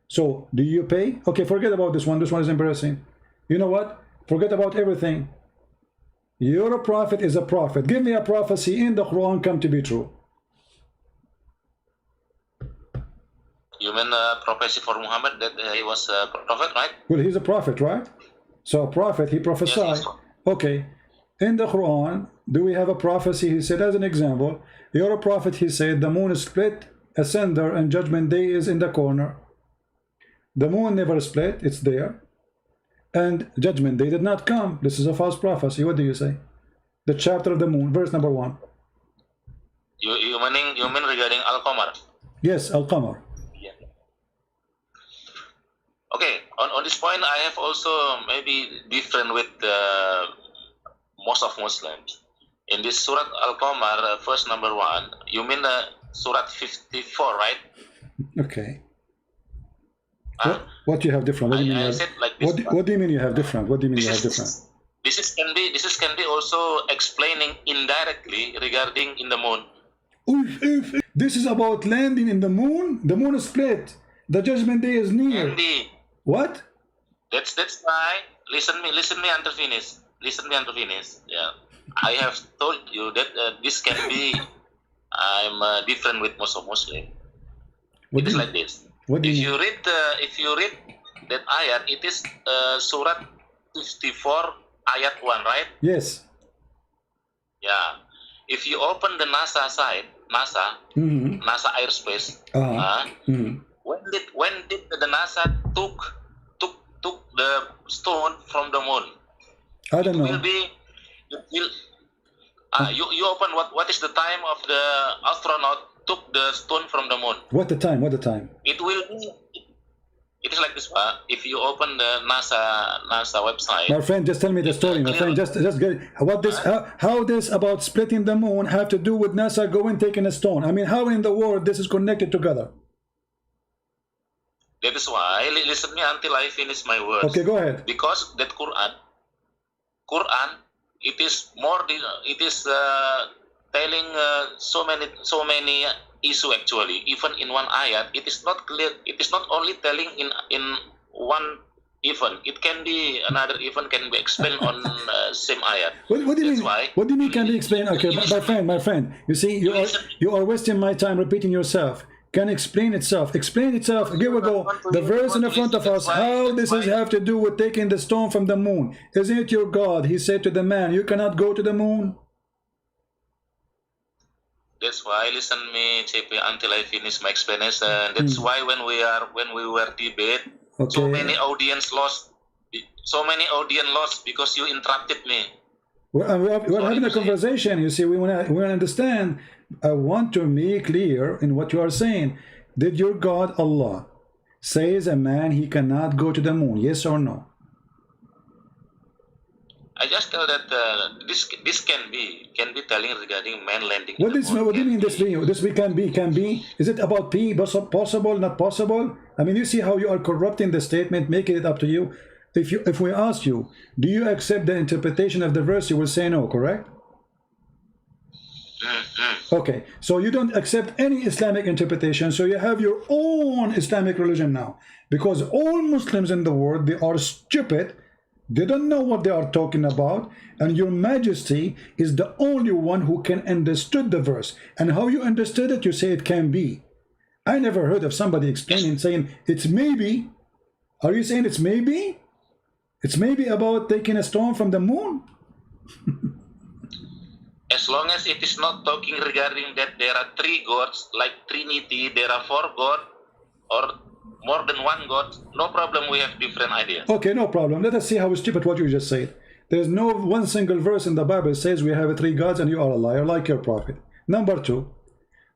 So, do you pay? Okay, forget about this one. This one is embarrassing. You know what? Forget about everything. Your prophet is a prophet. Give me a prophecy in the Quran come to be true. You mean prophecy for Muhammad that he was a prophet, right? Well, he's a prophet, right? So a prophet, he prophesied. Yes, okay. In the Quran, do we have a prophecy? He said, as an example, you're a prophet, he said, the moon is split, ascender, and judgment day is in the corner. The moon never split, it's there. And judgment day did not come. This is a false prophecy. What do you say? The chapter of the moon, verse number 1. You mean regarding Al-Qamar? Yes, Al-Qamar. Yeah. Okay, on this point, I have also maybe different with most of Muslims. In this Surat Al-Qamar, verse number 1, you mean Surat 54, right? Okay. What you have different? What do you mean? What do you mean you have different? What do you mean you have different? This can be also explaining indirectly regarding in the moon. This is about landing in the moon. The moon is split. The judgment day is near. Andy, what? That's why. Listen me until finish. Listen me until finish. Yeah, I have told you that this can be. I'm different with most of Muslim. It is like this. If you read that ayat, it is Surat 54 ayat 1, right? Yes. Yeah. If you open the NASA site, NASA airspace, when did the NASA took the stone from the moon? I don't know. You open what is the time of the astronaut took the stone from the moon? What the time? What the time? It will be. It is like this. If you open the NASA website. My friend, just tell me the story. My friend, just get what this. How this about splitting the moon have to do with NASA going taking a stone? I mean, how in the world this is connected together? That is why. Listen me until I finish my words. Okay, go ahead. Because that Quran, it is more. It is telling so many issue actually. Even in one ayat, it is not clear. It is not only telling in one event. It can be another event can be explained on same ayat. What do you mean? Why, what do you mean can be explained? Okay, my friend. You see, you are wasting my time repeating yourself. Can explain itself. Explain itself. Here we go. The verse in the front of us. How this is have to do with taking the stone from the moon? Isn't it your God? He said to the man, "You cannot go to the moon." That's why listen me, JP, until I finish my explanation. That's why when we were debate, so many audience lost. So many audience lost because you interrupted me. We're having a conversation. You see, we want to understand. I want to make clear in what you are saying. Did your God Allah says a man he cannot go to the moon? Yes or no? I just tell that this can be telling regarding man landing. What do you mean this be? This we can be? Is it about P? Possible, not possible? I mean, you see how you are corrupting the statement, making it up to you. If we ask you, do you accept the interpretation of the verse? You will say no, correct? Okay, so you don't accept any Islamic interpretation, so you have your own Islamic religion now. Because all Muslims in the world, they are stupid. They don't know what they are talking about, and your majesty is the only one who can understood the verse. And how you understood it, you say it can be. I never heard of somebody explaining, saying it's maybe. Are you saying it's maybe? It's maybe about taking a stone from the moon? as long as it is not talking regarding that there are three gods, like Trinity, there are four gods, or more than one god, no problem, we have different ideas. Okay, no problem. Let us see how stupid what you just said. There's no one single verse in the Bible says we have three gods and you are a liar like your prophet. Number two,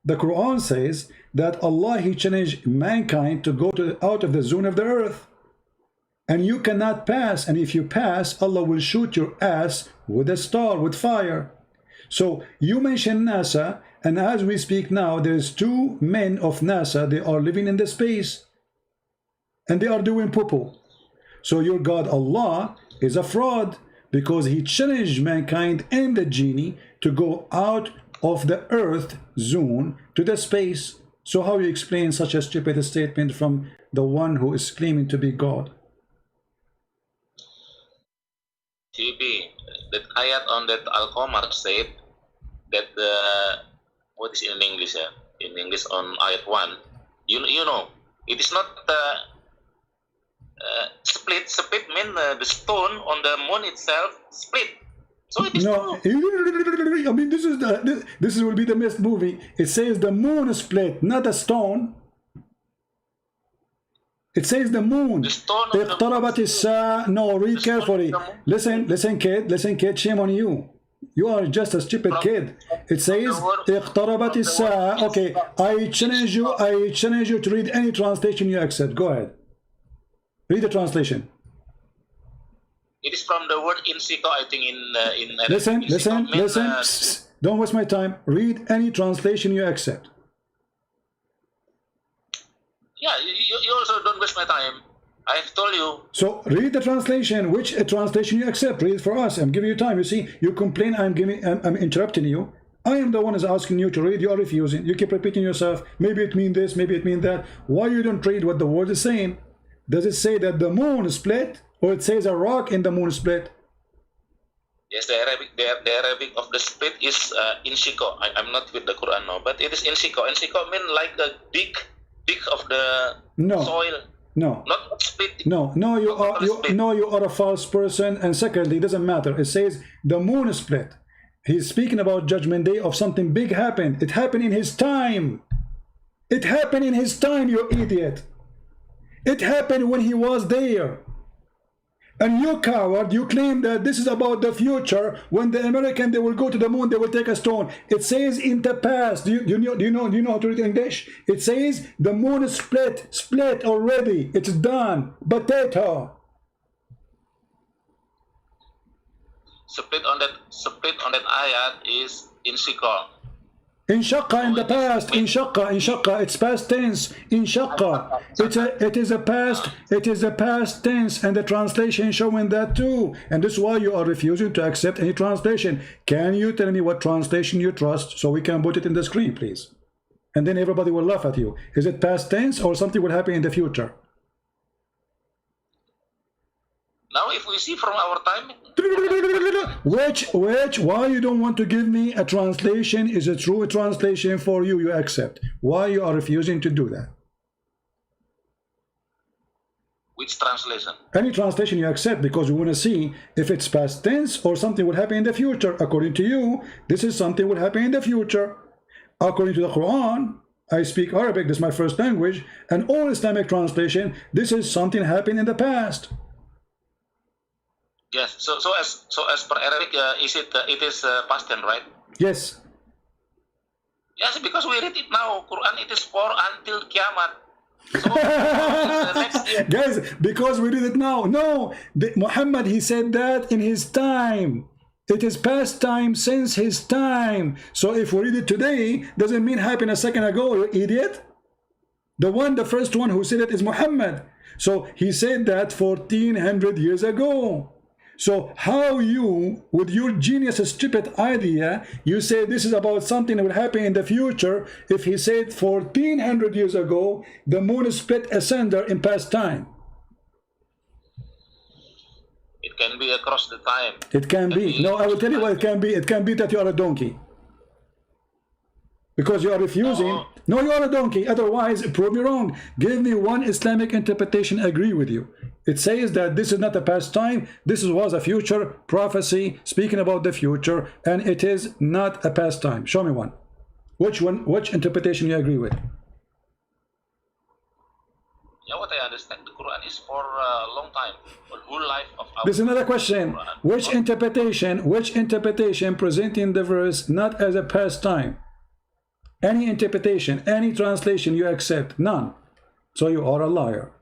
the Quran says that Allah, He challenged mankind to go out of the zone of the earth. And you cannot pass, and if you pass, Allah will shoot your ass with a star, with fire. So you mentioned NASA, and as we speak now, there's two men of NASA, they are living in the space, and they are doing poo-poo. So your God Allah is a fraud, because He challenged mankind and the genie to go out of the earth zone to the space. So how you explain such a stupid statement from the one who is claiming to be God? TB, that ayat on that Al-Qamar said that what is in English? In English on ayat 1, you know, it is not split. Split mean the stone on the moon itself split. So it is no. I mean, this will be the best movie. It says the moon split, not a stone. It says the moon. اقتربت الساعة. No, read carefully. Listen, kid. Shame on you. You are just a stupid kid. It says اقتربت الساعة. Okay, I challenge you to read any translation you accept. Go ahead. Read the translation. It is from the word insiko, I think in listen. Psst, don't waste my time. Read any translation you accept. Yeah, you also don't waste my time. I have told you. So read the translation. Which translation you accept? Read it for us. I'm giving you time. You see, you complain. I'm interrupting you. I am the one who's asking you to read. You are refusing. You keep repeating yourself. Maybe it means this. Maybe it means that. Why you don't read what the word is saying? Does it say that the moon split, or it says a rock in the moon split? Yes, the Arabic of the split is insiko. I'm not with the Quran now, but it is insiko. Insiko means like the dig of the soil. No. Not split. No, you are a false person. And secondly, it doesn't matter. It says the moon split. He's speaking about Judgment Day of something big happened. It happened in his time. It happened in his time, you idiot. It happened when he was there. And you coward, you claim that this is about the future. When the American, they will go to the moon, they will take a stone. It says in the past. Do you know how to read English? It says the moon is split already. It's done. Potato. Split on that ayat is insiko. Inshaqqa in the past. Inshaqqa. It's past tense. Inshaqqa. It is a past tense, and the translation showing that too. And this is why you are refusing to accept any translation. Can you tell me what translation you trust so we can put it in the screen, please? And then everybody will laugh at you. Is it past tense or something will happen in the future? Now, if we see from our time, why you don't want to give me a translation? Is a true translation for you? You accept. Why you are refusing to do that? which translation? Any translation you accept, because we want to see if it's past tense or something will happen in the future. According to you, this is something will happen in the future. According to the Quran, I speak Arabic, this is my first language, and all Islamic translation, this is something happened in the past. Yes. So as per Arabic, it is past tense, right? Yes. Yes, because we read it now. Quran, it is for until Kiamat. So next year. Guys, because we read it now. No, Muhammad, he said that in his time. It is past time since his time. So if we read it today, doesn't mean happened a second ago, you idiot. The first one who said it is Muhammad. So he said that 1400 years ago. So how you, with your genius stupid idea, you say this is about something that will happen in the future, if he said 1400 years ago, the moon split asunder in past time. It can be across the time. It can be. No, I will tell you what it can be. It can be that you are a donkey. Because you are refusing. No, you are a donkey. Otherwise, prove me wrong. Give me one Islamic interpretation, I agree with you. It says that this is not a past time, this was a future prophecy speaking about the future, and it is not a past time. Show me one. Which one, which interpretation you agree with? Yeah, what I understand, the Quran is for a long time, for whole life of our. This is another question. Which interpretation presenting the verse not as a past time? Any interpretation, any translation you accept? None. So you are a liar.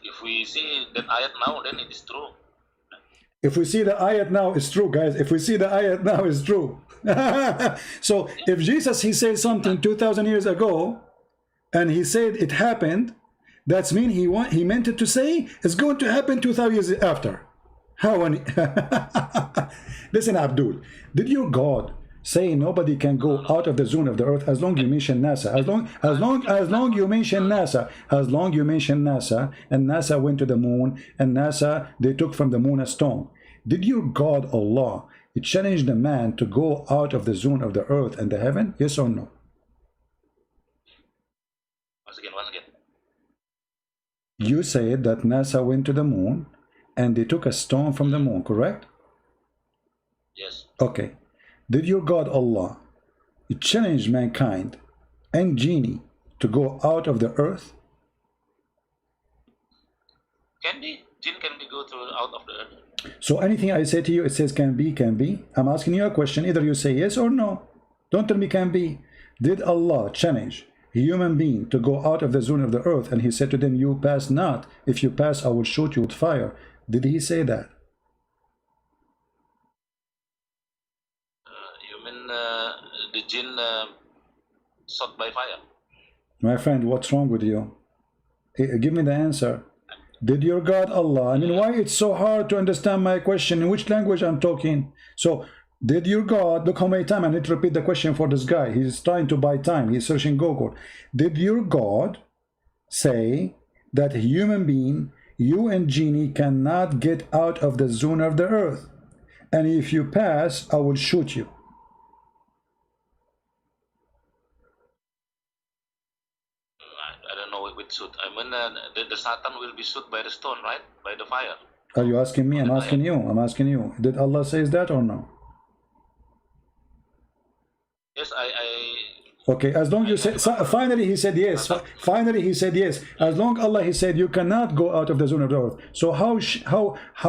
If we see that ayat now, then it is true. If we see the ayat now, it's true, guys. If we see the ayat now, it's true. So if Jesus, he said something 2,000 years ago, and he said it happened, that's mean he meant it to say it's going to happen 2,000 years after. How any listen, Abdul, did your God say nobody can go out of the zone of the earth as long you mention NASA? As long you mention NASA, and NASA went to the moon, and NASA, they took from the moon a stone. Did your God Allah challenge the man to go out of the zone of the earth and the heaven? Yes or no? Once again. You said that NASA went to the moon and they took a stone from the moon, correct? Yes. Okay. Did your God Allah challenge mankind and genie to go out of the earth? Can be. Jinn can be go through out of the earth. So anything I say to you, it says can be, can be. I'm asking you a question. Either you say yes or no. Don't tell me can be. Did Allah challenge a human being to go out of the zone of the earth, and he said to them, you pass not. If you pass, I will shoot you with fire. Did he say that? You mean the jinn shot by fire? My friend, what's wrong with you? Give me the answer. Did your God Allah, I mean, why it's so hard to understand my question? In which language I'm talking? So, did your God, look how many times I need to repeat the question for this guy. He's trying to buy time. He's searching Google. Did your God say that a human being, you and genie, cannot get out of the zone of the earth? And if you pass, I will shoot you. I don't know with shoot. I mean, the Satan will be shoot by the stone, right? By the fire. Are you asking me? I'm asking you. I'm asking you. Did Allah say that or no? Yes, Okay, as long as you said, so finally he said yes. Finally he said yes. As long Allah, he said you cannot go out of the zone of the earth. So how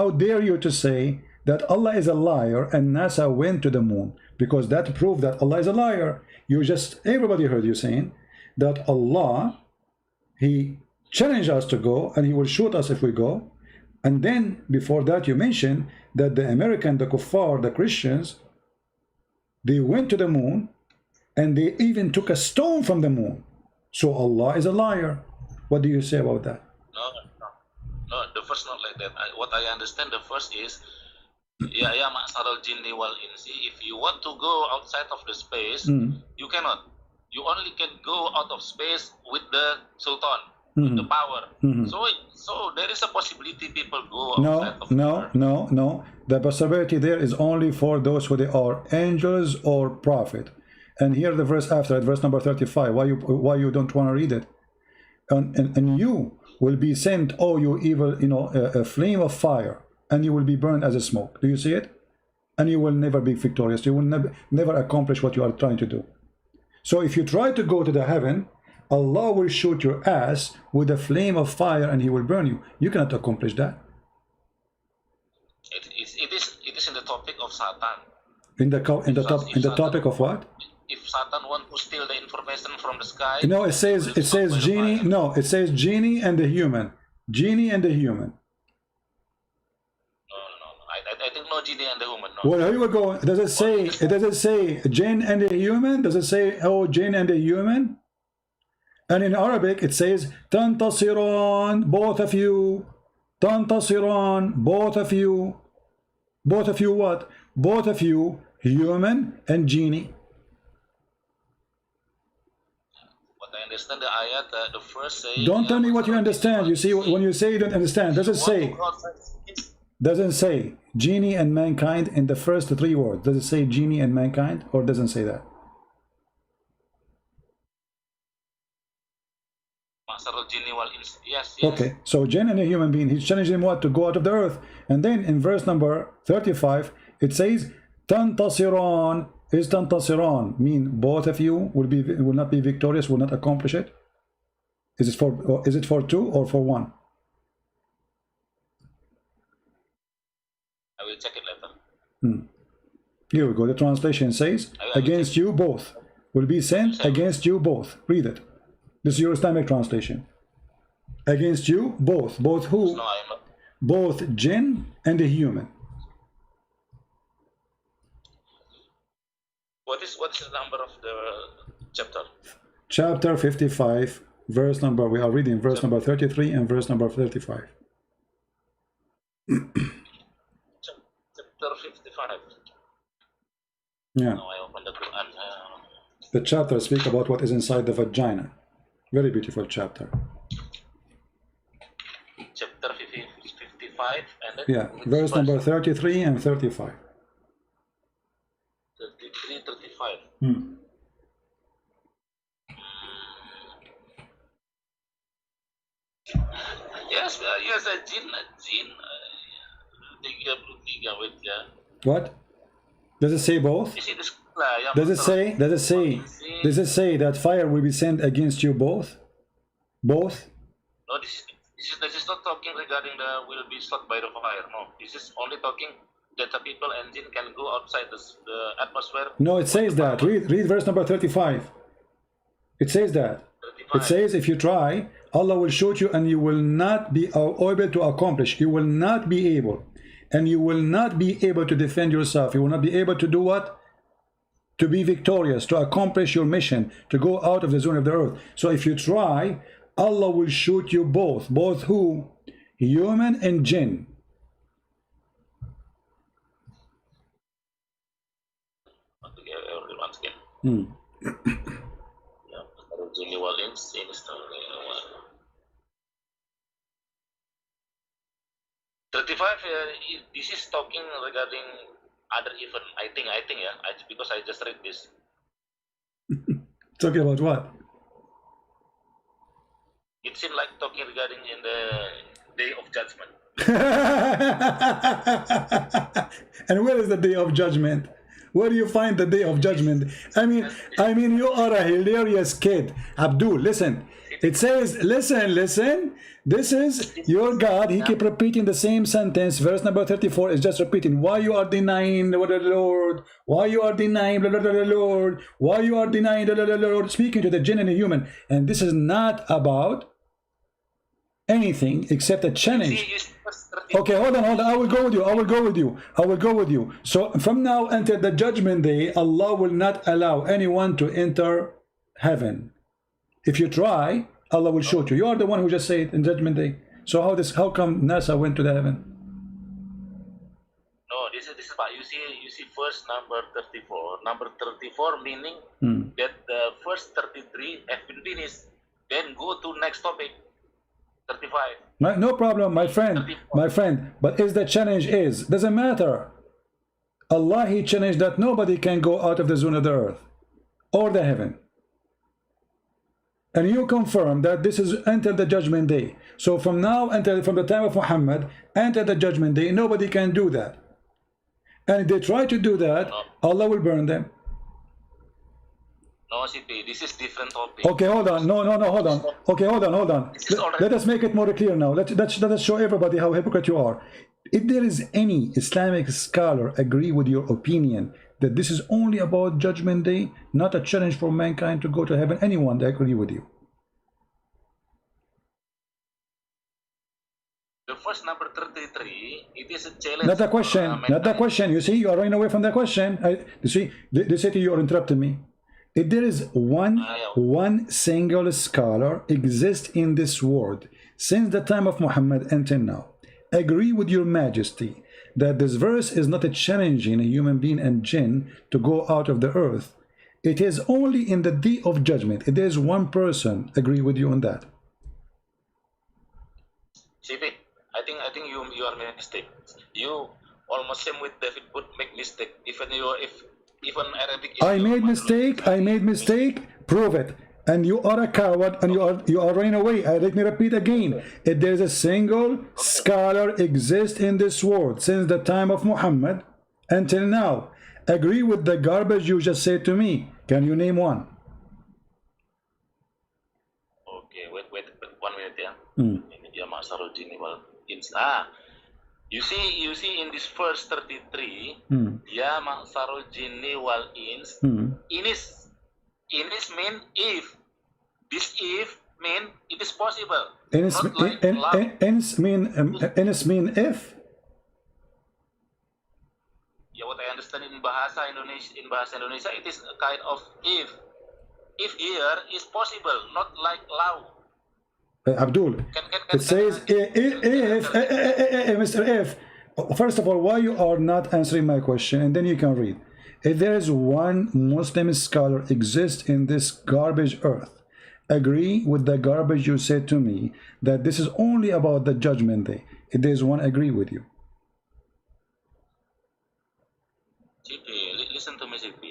dare you to say that Allah is a liar and NASA went to the moon? Because that proved that Allah is a liar. You just, everybody heard you saying that Allah, he challenged us to go and he will shoot us if we go. And then before that you mentioned that the American, the kuffar, the Christians, they went to the moon and they even took a stone from the moon. So Allah is a liar. What do you say about that? No, the first not like that. What I understand, the first is, ya ma'saral jinni wal insi, if you want to go outside of the space, you cannot. You only can go out of space with the sultan, with the power. So there is a possibility people go outside of the earth. No. The possibility there is only for those who they are angels or prophet. And here the verse after it, verse number 35. Why you don't want to read it? And you will be sent, oh you evil, a flame of fire, and you will be burned as a smoke. Do you see it? And you will never be victorious. You will never accomplish what you are trying to do. So if you try to go to the heaven, Allah will shoot your ass with a flame of fire and he will burn you. You cannot accomplish that. It is in the topic of Satan. In the topic of what? If Satan want to steal the information from the sky, no, it says genie. No, it says genie and the human. Genie and the human. No. I think no genie and the human. No. Well, here we go. Does it say? It doesn't say jinn and the human. Does it say oh jinn and the human? And in Arabic it says tantasiran, both of you. Tantasiran, both of you. Both of you what? Both of you, human and genie. What I understand the ayat, the first say. Don't tell me what you understand. You see, when you say you don't understand, doesn't say genie and mankind in the first three words. Does it say genie and mankind, or doesn't say that? Yes, yes. Okay, so jinn and a human being, he's challenging him what? To go out of the earth. And then in verse number 35, it says, Tantasiran. Is tantasiran mean both of you will not be victorious, will not accomplish it? Is it for two or for one? I will check it later. Here we go. The translation says, against you both will be sent, against you both. Read it. This is your Islamic translation. Against you both. Both who? No, I'm not. Both jinn and a human. What is the number of the chapter? Chapter 55, verse number, we are reading verse number 33 and verse number 35. Chapter 55. Yeah. No, I opened the Quran. The chapter speaks about what is inside the vagina. Very beautiful chapter. Chapter 55 and then Yeah, verse number 33 and 35. 33, 35. Yes, yes, jinn, 33 with What? Does it say both? you see this Does it say that fire will be sent against you both? Both? No, this is not talking regarding the will be struck by the fire. No, this is only talking that the people and jinn can go outside the atmosphere. No, it says that. Read verse number 35. It says that. 35. It says if you try, Allah will shoot you and you will not be able to accomplish. You will not be able. And you will not be able to defend yourself. You will not be able to do what? To be victorious, to accomplish your mission, to go out of the zone of the earth. So if you try, Allah will shoot you both. Both who? Human and jinn. Once again. Yeah, renewal install. 35. This is talking regarding other event. I think, yeah. Because I just read this. Talking about what? It seemed like talking regarding in the day of judgment. And where is the day of judgment? Where do you find the day of judgment? I mean, you are a hilarious kid. Abdul, listen. It says, listen. This is your God. He keep repeating the same sentence. Verse number 34 is just repeating. Why you are denying the Lord? Why you are denying the Lord? Why you are denying the Lord? Speaking to the jinn and the human. And this is not about anything except a challenge. Okay, hold on. I will go with you. So from now until the judgment day, Allah will not allow anyone to enter heaven. If you try, Allah will shoot you. You are the one who just said in judgment day. So how come NASA went to the heaven? No, this is about you see first number 34. Number 34 meaning that the first 33 have been finished. Then go to next topic. 35. No problem, my friend. But is the challenge doesn't matter. Allah, He challenged that nobody can go out of the zone of the earth or the heaven. And you confirm that this is until the judgment day. So from now until from the time of Muhammad until the judgment day, nobody can do that. And if they try to do that, Allah will burn them. No, CP, this is different topic. Okay, hold on. No, hold on. Okay, hold on. Let us make it more clear now. Let us show everybody how hypocrite you are. If there is any Islamic scholar agree with your opinion that this is only about judgment day, not a challenge for mankind to go to heaven, anyone that agree with you? The first number 33, it is a challenge. Not the question. You see, you are running away from the question. You see, they say to you, you're interrupting me. If there is one single scholar exists in this world since the time of Muhammad until now, agree with your majesty that this verse is not a challenging a human being and jinn to go out of the earth. It is only in the day of judgment. If there is one person agree with you on that. CP, I think you are mistake. You almost same with David would make mistake. Even Arabic. I made mistake. Prove it. and you are a coward, and you are running away. Let me repeat again. If there is a single scholar exists in this world since the time of Muhammad until now, agree with the garbage you just said to me. Can you name one? Okay, wait 1 minute, yeah. You see in this verse 33, ya ma'sarul jinni wal ins, inis mean if. This if mean it is possible. Ins mean if. Yeah, what I understand in bahasa Indonesia, it is a kind of if. If here is possible, not like law. Abdul, it says if, Mr. If. First of all, why you are not answering my question, and then you can read. If there is one Muslim scholar exists in this garbage earth, agree with the garbage you said to me that this is only about the judgment day. If there is one, agree with you. CP, listen to me, CP.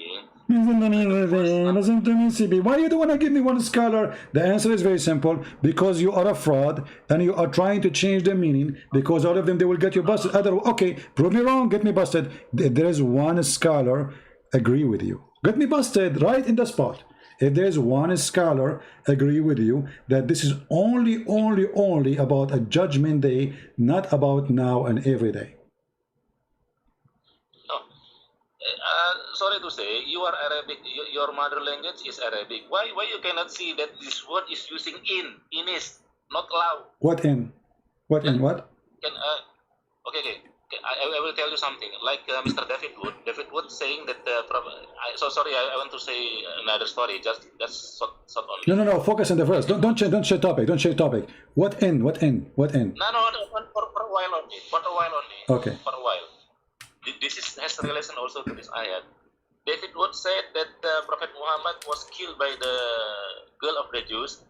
Listen to me, CP. Why you don't want to give me one scholar? The answer is very simple. Because you are a fraud and you are trying to change the meaning. Because all of them, they will get you busted. Okay, prove me wrong, get me busted. If there is one scholar, agree with you. Get me busted right in the spot. If there's one scholar, agree with you that this is only about a judgment day, not about now and every day. Sorry to say, you are Arabic. Your mother language is Arabic. Why you cannot see that this word is using is not law? What in? What in what? Okay. I will tell you something. Like Mr. David Wood saying that. So sorry, I want to say another story. Just short only. No. Focus on the verse. Don't change topic. Don't change topic. What in? No. For a while only. Okay. For a while. This has relation also to this ayat. David Wood said that Prophet Muhammad was killed by the girl of the Jews,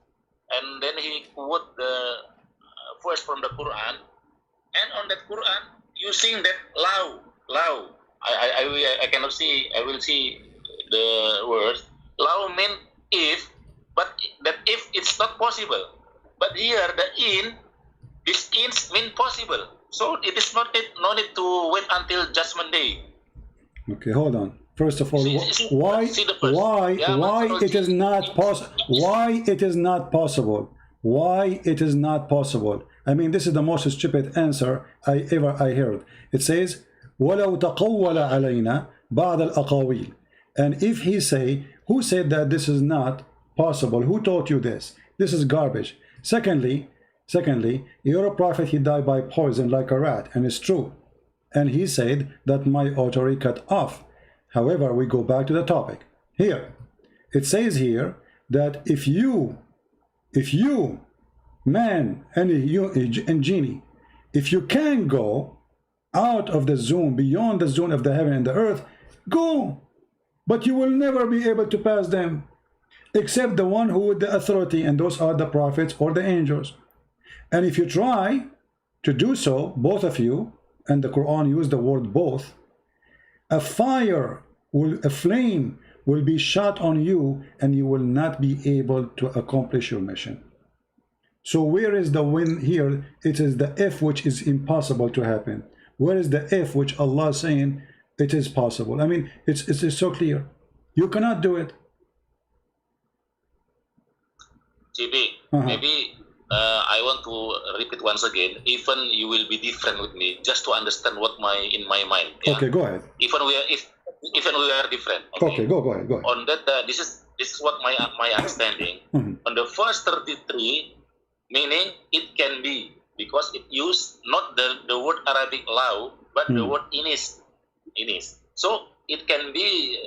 and then he quote the verse from the Quran, and on that Quran using that law. I cannot see. I will see the words. Law mean if, but that if it's not possible. But here this ins mean possible. So it is no need to wait until Judgment Day. Okay, hold on. First of all, why it is not possible? Why it is not possible? Why it is not possible? I mean, this is the most stupid answer I heard. It says, وَلَوْ تَقَوَّلَ عَلَيْنَا بَعْضَ الْأَقَاوِيلِ. And if he say, who said that this is not possible? Who taught you this? This is garbage. Secondly, your prophet, he died by poison like a rat, and it's true. And he said that my artery cut off. However, we go back to the topic. Here, it says here that if you, man and genie, if you can go out of the zone, beyond the zone of the heaven and the earth, go. But you will never be able to pass them, except the one who with the authority, and those are the prophets or the angels. And if you try to do so, both of you, and the Quran used the word both, a flame will be shot on you, and you will not be able to accomplish your mission. So where is the win here? It is the if which is impossible to happen. Where is the if which Allah is saying it is possible? I mean, it's so clear. You cannot do it. GB, maybe I want to repeat once again. Even you will be different with me, just to understand what in my mind. Yeah? Okay, go ahead. Even we are different. Okay, go ahead. On that, this is what my understanding. On the first 33, meaning it can be, because it used not the word Arabic law, but the word inis. So it can be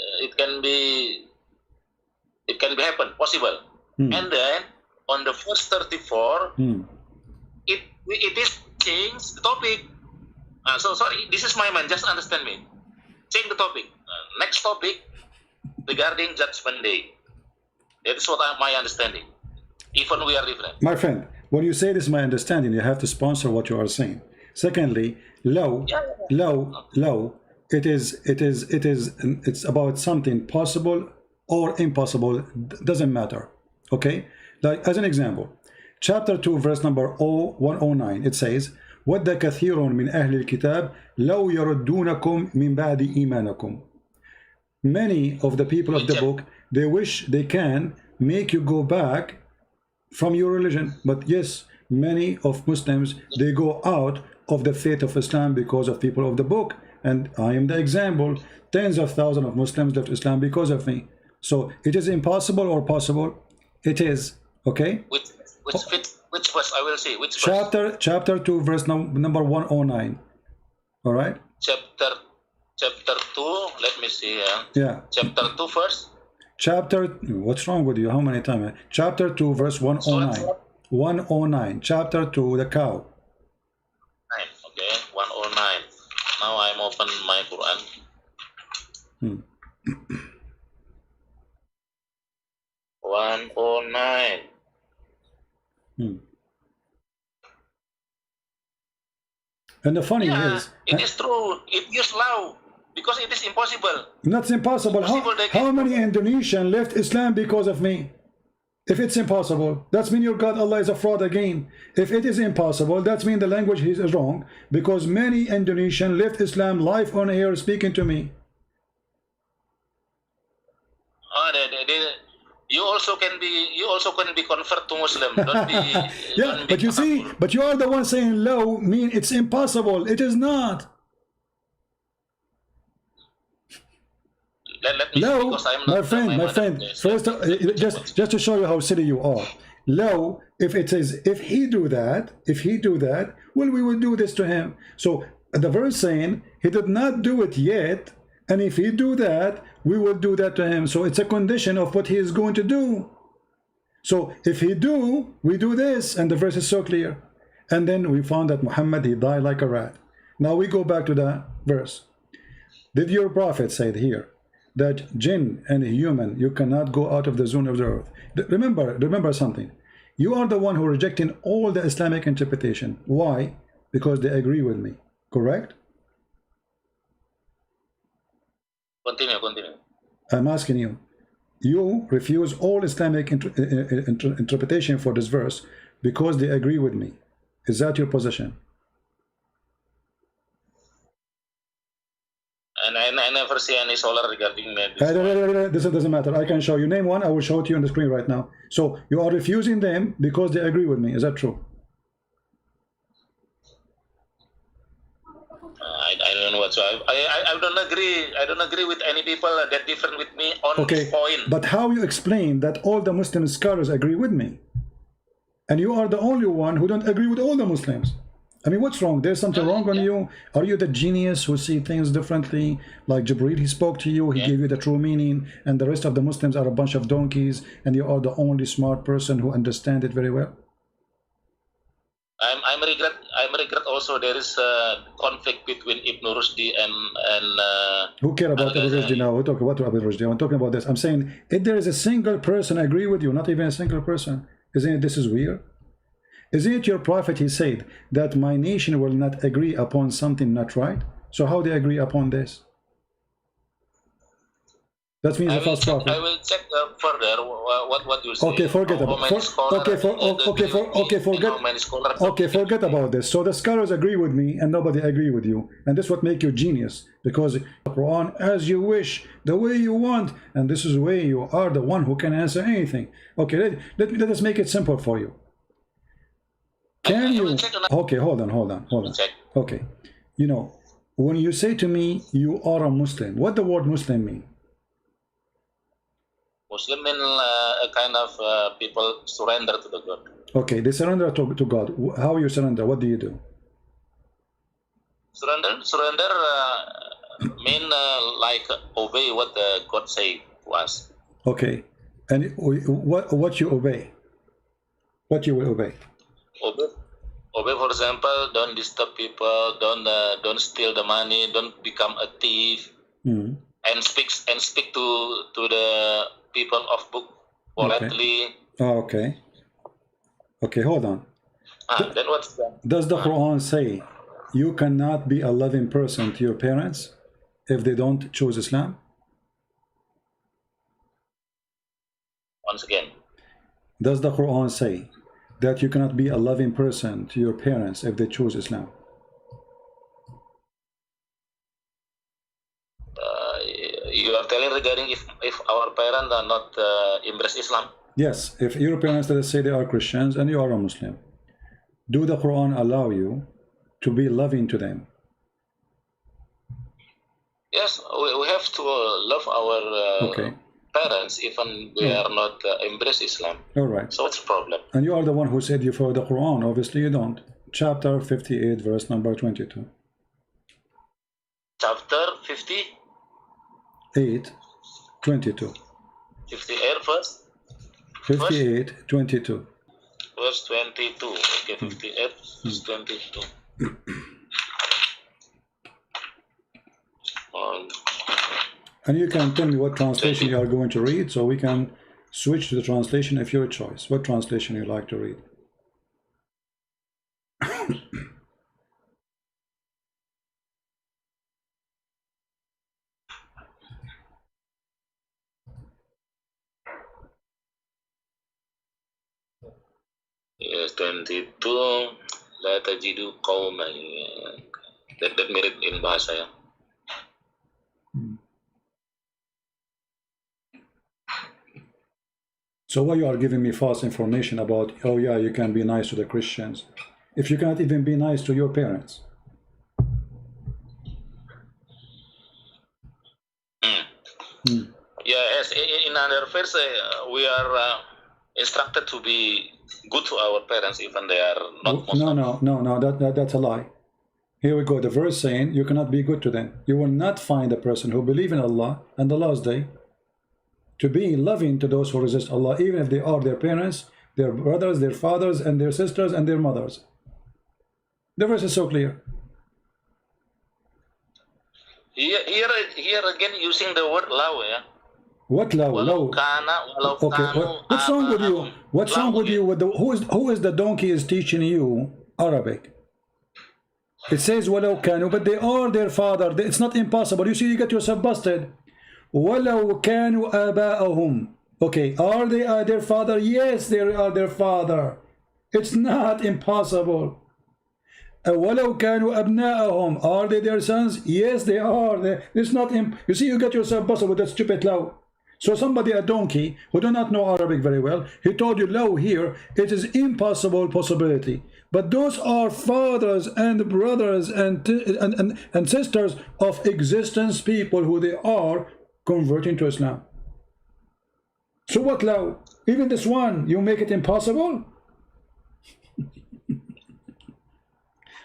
happen, possible. And then on the first 34, it is change the topic. So sorry, this is my mind. Just understand me. Change the topic. Next topic regarding Judgment Day. That is what my understanding. Even we are different. My friend, when you say this is my understanding, you have to sponsor what you are saying. Secondly, low. It's about something possible or impossible. Doesn't matter. Okay, like as an example, chapter 2 verse number 109, it says وَدَّ كَثِيرٌ مِنْ أَهْلِ الْكِتَابِ لَوْ يَرُدُّونَكُمْ مِنْ بَعْدِ إِيمَانَكُمْ. Many of the people of the book, they wish they can make you go back from your religion. But yes, many of Muslims, they go out of the faith of Islam because of people of the book, and I am the example. Tens of thousands of Muslims left Islam because of me. So it is impossible or possible? It is. Okay, which verse I will see? Which verse? Chapter 2 verse number 109. All right, chapter 2, let me see. Yeah, chapter 2 first. Chapter, what's wrong with you? How many times? Chapter 2 verse 109. 109, chapter 2, the cow. Okay, 109. Now I'm open my Quran. 109. And the funny is, it is true. It is law because it is impossible. That's impossible. How many Indonesians left Islam because of me? If it's impossible, that's mean your God Allah is a fraud again. If it is impossible, that's mean the language is wrong, because many Indonesians left Islam live on air speaking to me. You also can be convert to Muslim. Don't be, yeah, don't be but you see, but you are the one saying low mean it's impossible. It is not. Let me low, see, I'm not my friend. First, just to show you how silly you are. Low, if he do that, well, we will do this to him. So the verse saying he did not do it yet, and if he do that, we will do that to him. So it's a condition of what he is going to do. So if he do, we do this, and the verse is so clear. And then we found that Muhammad, he died like a rat. Now we go back to the verse. Did your prophet say here that jinn and human, you cannot go out of the zone of the earth? Remember something. You are the one who rejecting all the Islamic interpretation. Why? Because they agree with me. Correct? Continue. I'm asking you. You refuse all Islamic interpretation for this verse because they agree with me. Is that your position? And I never see any scholar regarding this. This doesn't matter. I can show you. Name one. I will show it to you on the screen right now. So you are refusing them because they agree with me. Is that true? I don't know what. So I don't agree. I don't agree with any people that different with me on this point. But how you explain that all the Muslim scholars agree with me, and you are the only one who don't agree with all the Muslims? I mean, what's wrong? There's something wrong on you? Are you the genius who see things differently? Like Jibreel, he spoke to you, he gave you the true meaning, and the rest of the Muslims are a bunch of donkeys, and you are the only smart person who understands it very well? I regret also there is a conflict between Ibn Rushdi and who care about Ibn Rushdi now? We talk about Ibn Rushdi. I'm talking about this. I'm saying if there is a single person agree with you, not even a single person, isn't it this is weird? Isn't it your prophet, he said that my nation will not agree upon something not right? So how they agree upon this? That means the false prophet. I will check further what you say. Okay, forget about forget about this. So the scholars agree with me and nobody agree with you, and this is what make you genius, because the Quran as you wish, the way you want, and this is the way you are the one who can answer anything. Okay, let us make it simple for you. Can you? Okay, hold on. Okay, you know, when you say to me you are a Muslim, what the word Muslim mean? Muslim mean a kind of people surrender to the God. Okay, they surrender to God. How you surrender? What do you do? Surrender mean like obey what God say to us. Okay, and what you obey? What you will obey? Obey, for example, don't disturb people, don't steal the money, don't become a thief, and speak to the people of book politely. Okay. Okay, hold on. Then what's that? Does the Quran say you cannot be a loving person to your parents if they don't choose Islam? Once again. does the Quran say that you cannot be a loving person to your parents if they choose Islam? You are telling regarding if our parents are not embrace Islam? Yes, if your parents, let's say they are Christians and you are a Muslim, do the Quran allow you to be loving to them? Yes, we have to love our parents even they are not embrace Islam. All right. So what's the problem? And you are the one who said you follow the Quran. Obviously you don't. Chapter 58, verse number 22. Chapter 50? 8, 22. 58 verse? 58, 22. Verse 22. Okay, 58, verse 22. And you can tell me what translation you are going to read, so we can switch to the translation of your choice. What translation you like to read? Yes, 22. La tajidu qawman. That mirip in bahasa ya. So why you are giving me false information about, oh yeah, you can be nice to the Christians, if you cannot even be nice to your parents? Yes, in another verse, we are instructed to be good to our parents even they are not Muslim. No, that's a lie. Here we go, the verse saying you cannot be good to them. You will not find a person who believes in Allah and the last day to be loving to those who resist Allah, even if they are their parents, their brothers, their fathers, and their sisters, and their mothers. The verse is so clear. Here again using the word law, yeah? What law? Okay, what's wrong with you? What's wrong with you? With the, who is the donkey is teaching you Arabic? It says walau kanu, but they are their father. It's not impossible. You see, you get yourself busted. Walau kanu aba'ahum. Okay, are they their father? Yes, they are their father. It's not impossible. Walau kanu abna'ahum. Are they their sons? Yes, they are. It's not. You see, you get yourself busted with that stupid law. So somebody, a donkey, who do not know Arabic very well, he told you law here, it is impossible possibility. But those are fathers and brothers and sisters of existence people who they are converting to Islam. So what law? Even this one, you make it impossible?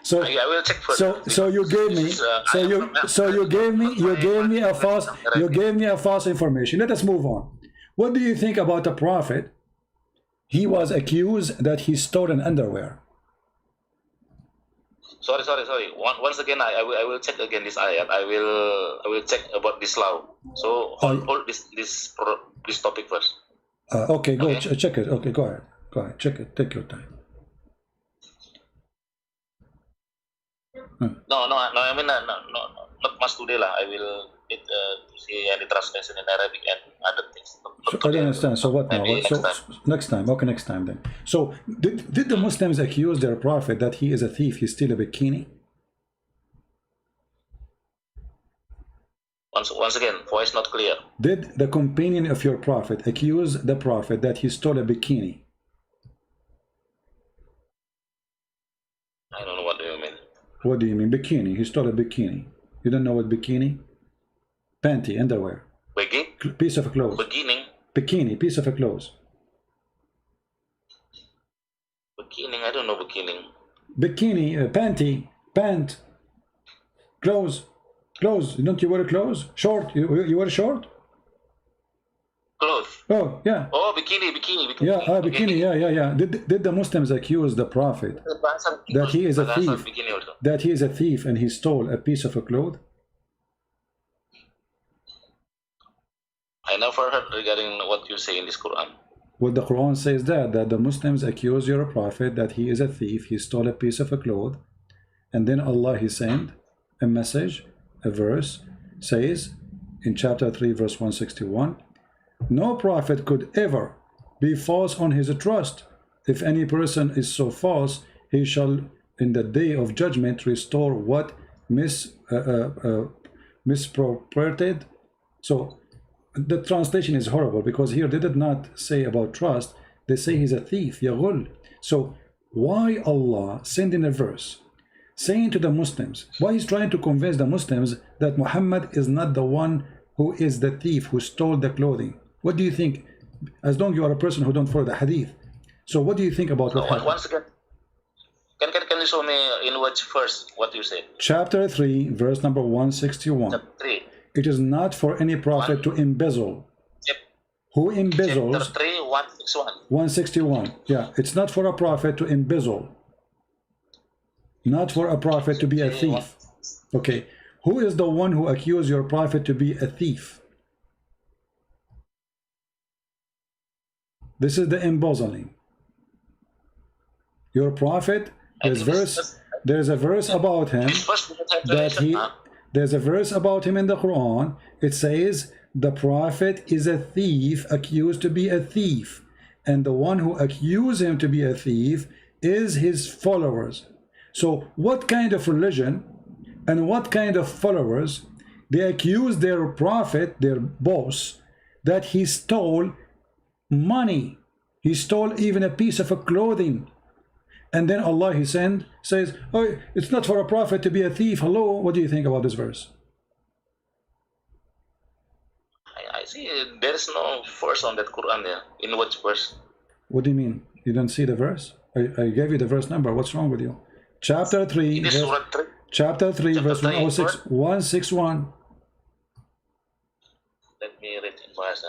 So I will check for so you gave me you gave me a false information. Let us move on. What do you think about the Prophet? He was accused that he stole an underwear. Sorry. Once again, I will check again this ayat. I will check about this law. So hold this topic first. Okay, go check it. Okay, go ahead, check it. Take your time. No. I mean, no, not much today lah. I will need to see any translation in Arabic and other things. So, I don't understand. So what now? Next time. Okay, next time then. So did the Muslims accuse their prophet that he is a thief? He stole a bikini? Once again, voice not clear. Did the companion of your prophet accuse the prophet that he stole a bikini? I don't know what do you mean. What do you mean bikini? He stole a bikini. You don't know what bikini? Panty, underwear. Piece of clothes. Bikini, piece of clothes. Bikini, I don't know bikini. Bikini, panty, pant, clothes. Don't you wear clothes? Short, you wear short? Clothes. Oh, yeah. Oh, bikini. Yeah, bikini, yeah. Did the Muslims accuse the Prophet that he is a thief? That he is a thief and he stole a piece of a cloth? I never heard regarding what you say in this Quran. Well, the Quran says that the Muslims accuse your Prophet that he is a thief, he stole a piece of a cloth, and then Allah, he sent a message, a verse, says in chapter 3, verse 161, no prophet could ever be false on his trust. If any person is so false, he shall in the day of judgment restore what misappropriated. So the translation is horrible, because here they did not say about trust, they say he's a thief, yaghul. So why Allah sending a verse saying to the Muslims, why he's trying to convince the Muslims that Muhammad is not the one who is the thief who stole the clothing? What do you think? As long as you are a person who don't follow the hadith, so what do you think about what happened? Once again, can you show me in which verse what you said? Chapter 3, verse number 161. Chapter 3. It is not for any prophet to embezzle. Yep. Who embezzles? Chapter 3, 161. 161. Yeah, it's not for a prophet to embezzle. Not for a prophet to be a thief. Okay. Who is the one who accused your prophet to be a thief? This is the embezzling. Your prophet, there's a verse about him that there's a verse about him in the Quran. It says the prophet is a thief, accused to be a thief, and the one who accused him to be a thief is his followers. So what kind of religion and what kind of followers, they accuse their prophet, their boss, that he stole money, he stole even a piece of a clothing, and then Allah he says, oh, it's not for a prophet to be a thief. Hello, what do you think about this verse? I see there is no verse on that Quran there. In which verse? What do you mean? You don't see the verse? I gave you the verse number. What's wrong with you? Chapter 3, chapter 3, verse 106, 161. Let me read in verse.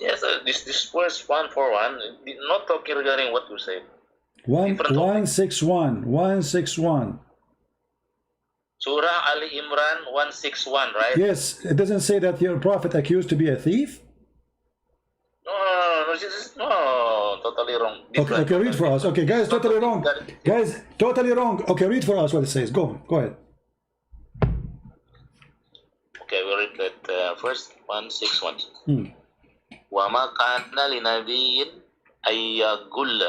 Yes, this verse 141 did not talking regarding what you said. 161, 161. Surah Ali Imran 161, right? Yes, it doesn't say that your prophet accused to be a thief. No, this is totally wrong. Okay, read for us. Okay, guys, totally wrong. Guys, totally wrong. Okay, read for us what it says. Go ahead. Okay, we read that first 161. وَمَا كَانَ لِنَبِيٍّ أَن يَغُلَّ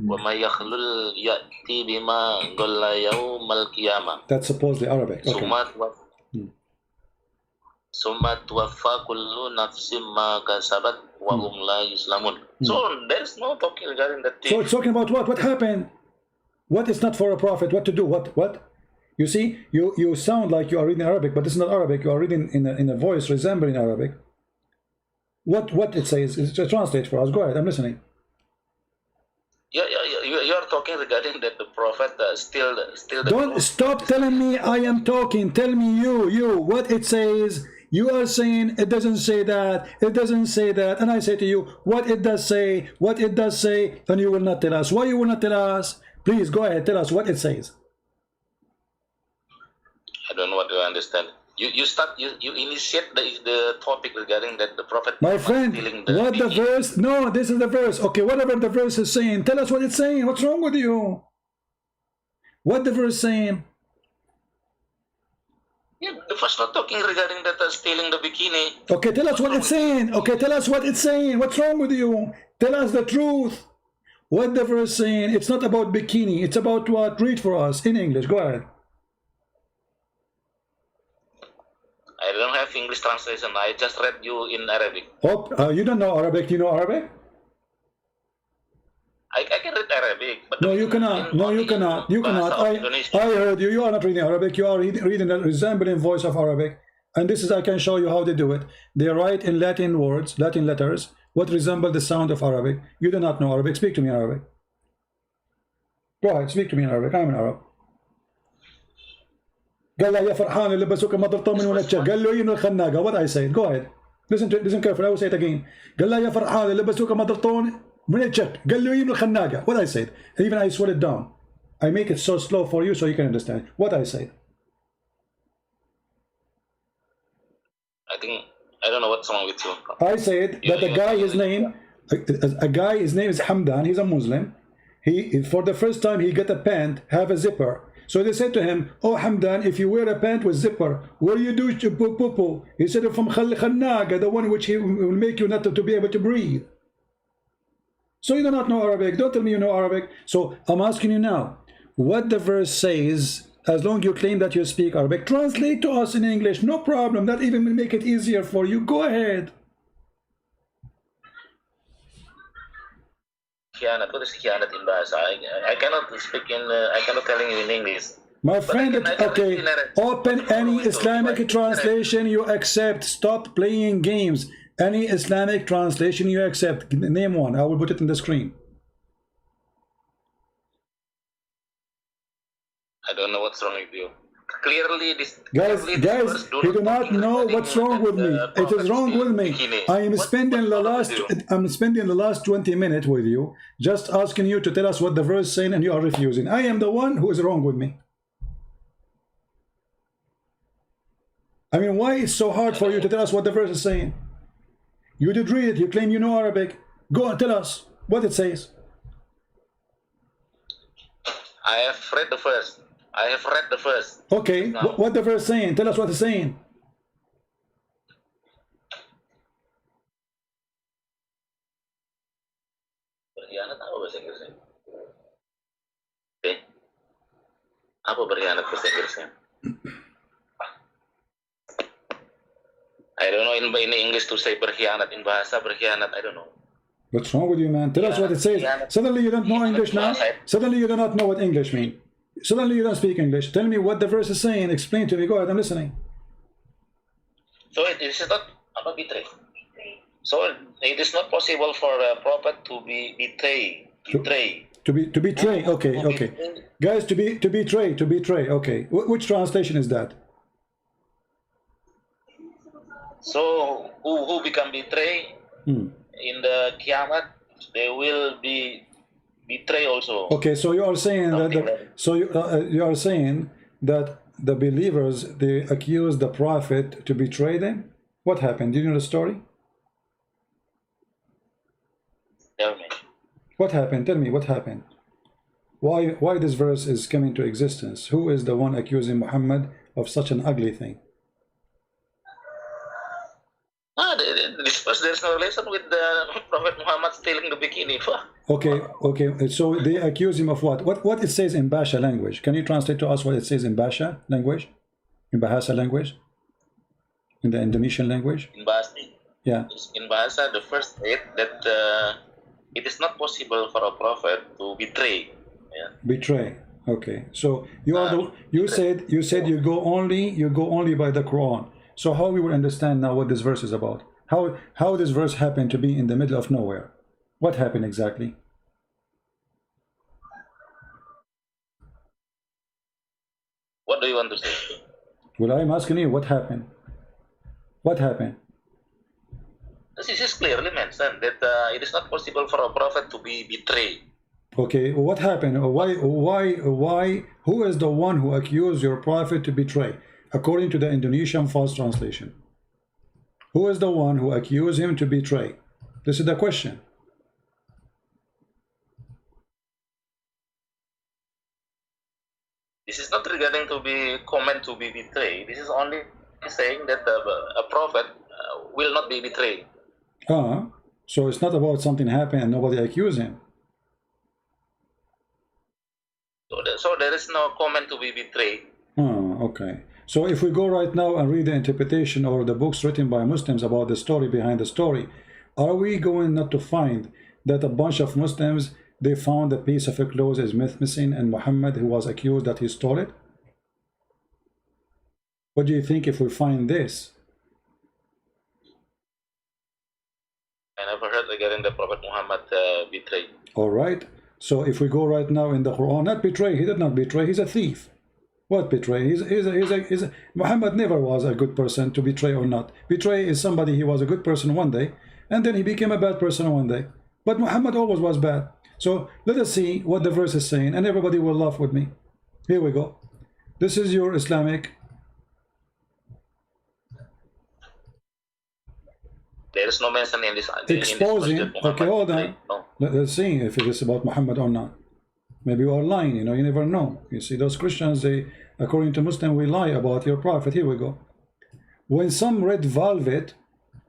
وَمَا يَخْلُلْ يَأْتِي بِمَا غَلَّ يَوْمَ الْقِيَامَةِ. That's supposedly Arabic. Okay. ثُمَّ تُوَفَّى كُلُّ نَفْسٍ مَا كَسَبَتْ وَهُمْ لَا يُظْلَمُونَ. So there is no talking regarding that thing. So it's talking about what? What happened? What is not for a prophet? What to do? What? You see, you sound like you are reading Arabic, but this is not Arabic. You are reading in a voice resembling Arabic. What it says is just translate for us. Go ahead, I'm listening. You are talking regarding that the prophet still the Don't stop telling me I am talking. Tell me you what it says. You are saying it doesn't say that, it doesn't say that, and I say to you what it does say, and you will not tell us. Why you will not tell us? Please go ahead, tell us what it says. I don't know what you understand. You initiate the topic regarding that the prophet. My friend, what the verse? No, this is the verse. Okay, whatever the verse is saying, tell us what it's saying. What's wrong with you? What the verse saying? Yeah, the first not talking regarding that stealing the bikini. Okay, tell us what it's saying. Okay, tell us what it's saying. What's wrong with you? Tell us the truth. What the verse saying? It's not about bikini. It's about what? Read for us in English. Go ahead. I don't have English translation. I just read you in Arabic. Oh, you don't know Arabic. Do you know Arabic? I can read Arabic. But no, you cannot. No, you cannot. You cannot. I heard you. You are not reading Arabic. You are reading the resembling voice of Arabic. And this is, I can show you how they do it. They write in Latin words, Latin letters, what resemble the sound of Arabic. You do not know Arabic. Speak to me in Arabic. Go ahead. Speak to me in Arabic. I'm an Arab. قال له يا فرحان اللي لبسوك مضرطه من ونتشا قال له ينو الخناقه. What I said. Go ahead. Listen carefully. I will say it again. قال له يا فرحان اللي لبسوك مضرطون من الشك قال له ينو الخناقه. What I said. Even I slow it down. I make it so slow for you so you can understand what I said. I don't know what's wrong with you. I said that a guy his name is Hamdan. He's a Muslim. He for the first time he got a pant have a zipper. So they said to him, oh Hamdan, if you wear a pant with zipper, what do you do to poo? He said, from khannaga, the one which he will make you not to be able to breathe. So you do not know Arabic. Don't tell me you know Arabic. So I'm asking you now, what the verse says, as long as you claim that you speak Arabic, translate to us in English, no problem. That even will make it easier for you. Go ahead. Khianat, what is khianat in Bahasa? I cannot speak in, I cannot tell you in English. My friend, okay, open any Islamic translation you accept. Stop playing games. Any Islamic translation you accept. Name one. I will put it in the screen. I don't know what's wrong with you. Clearly, this guys, you do not know what's wrong with me. It is wrong with me. I am spending the last 20 minutes with you, just asking you to tell us what the verse is saying, and you are refusing. I am the one who is wrong with me. I mean, why is it so hard for you to tell us what the verse is saying? You did read it. You claim you know Arabic. Go and tell us what it says. I have read the verse. I have read the verse. Okay, what the verse saying? Tell us what it's saying. Berkhianat apa bahasa Inggrisnya? Okay. Apa berkhianat bahasa Inggrisnya? I don't know in English to say berkhianat. In bahasa berkhianat, I don't know. What's wrong with you, man? Tell us what it says. Suddenly you don't know English now? Suddenly you do not know what English means. Suddenly you don't speak English. Tell me what the verse is saying. Explain to me. Go ahead, I'm listening. So it is not about betray. So it is not possible for a prophet to be betray. To betray. Okay. Guys, to betray. Okay. Which translation is that? So who become betray in the Kiamat, they will be betray also. Okay, so you are saying you are saying that the believers, they accuse the prophet to betray them. What happened? Do you know the story? Tell me. What happened? Tell me what happened. Why this verse is coming to existence? Who is the one accusing Muhammad of such an ugly thing? This verse, there's no relation with the Prophet Muhammad stealing the bikini. Okay. So they accuse him of what? What it says in Basha language? Can you translate to us what it says in Basha language? In Bahasa language? In the Indonesian language? In Bahasa. Yeah. In Bahasa, the first state that it is not possible for a prophet to betray. Yeah. Betray. Okay. So you said you go only by the Quran. So how we will understand now what this verse is about? How this verse happened to be in the middle of nowhere? What happened exactly? What do you want to say? Well, I'm asking you, what happened? What happened? This is clearly mentioned that it is not possible for a prophet to be betrayed. Okay, what happened? Why? Who is the one who accused your prophet to betray? According to the Indonesian false translation, who is the one who accused him to betray? This is the question. This is not regarding to be comment to be betrayed. This is only saying that a prophet will not be betrayed. So it's not about something happened and nobody accused him. So there is no comment to be betrayed. Okay. So if we go right now and read the interpretation or the books written by Muslims about the story behind the story, are we going not to find that a bunch of Muslims, they found a piece of a clothes is missing and Muhammad, who was accused that he stole it? What do you think if we find this? I never heard regarding the Prophet Muhammad betrayed. All right. So if we go right now in the Quran, not betray, he did not betray, he's a thief. What betray? Muhammad never was a good person to betray or not. Betray is somebody, he was a good person one day, and then he became a bad person one day. But Muhammad always was bad. So let us see what the verse is saying, and everybody will laugh with me. Here we go. This is your Islamic. There is no mention in this. Exposing. Okay, hold on. No. Let's see if it is about Muhammad or not. Maybe you are lying, you know, you never know. You see, those Christians, they, according to Muslim, we lie about your prophet. Here we go. When some red velvet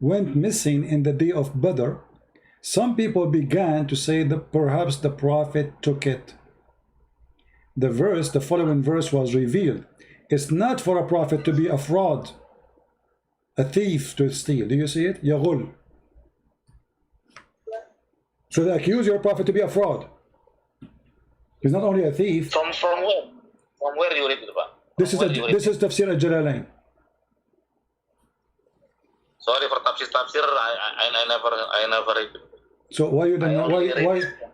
went missing in the day of Badr, some people began to say that perhaps the prophet took it. The following verse was revealed. It's not for a prophet to be a fraud, a thief to steal. Do you see it? Yaghul. So they accuse your prophet to be a fraud. He's not only a thief. From where? From where you read it, Pak? This is Tafsir al-Jalalain. Sorry for tafsir. I never read it. So why you don't?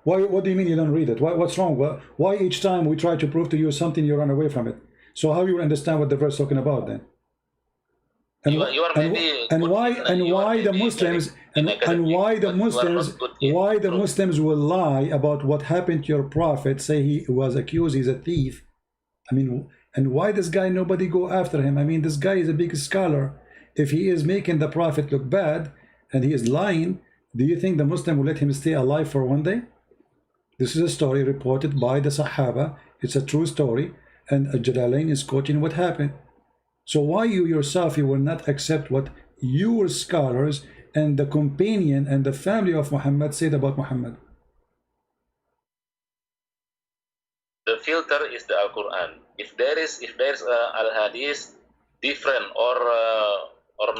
Why? What do you mean you don't read it? What's wrong? Why each time we try to prove to you something you run away from it? So how you understand what the verse is talking about then? And why the Muslims will lie about what happened to your prophet, say he was accused, he's a thief. I mean, and why this guy, nobody go after him? I mean, this guy is a big scholar. If he is making the prophet look bad and he is lying, do you think the Muslim will let him stay alive for one day? This is a story reported by the Sahaba. It's a true story, and Jalalain is quoting what happened. So why you yourself, you will not accept what your scholars and the companion and the family of Muhammad said about Muhammad? The filter is the Al-Quran. If there is Al-Hadith different or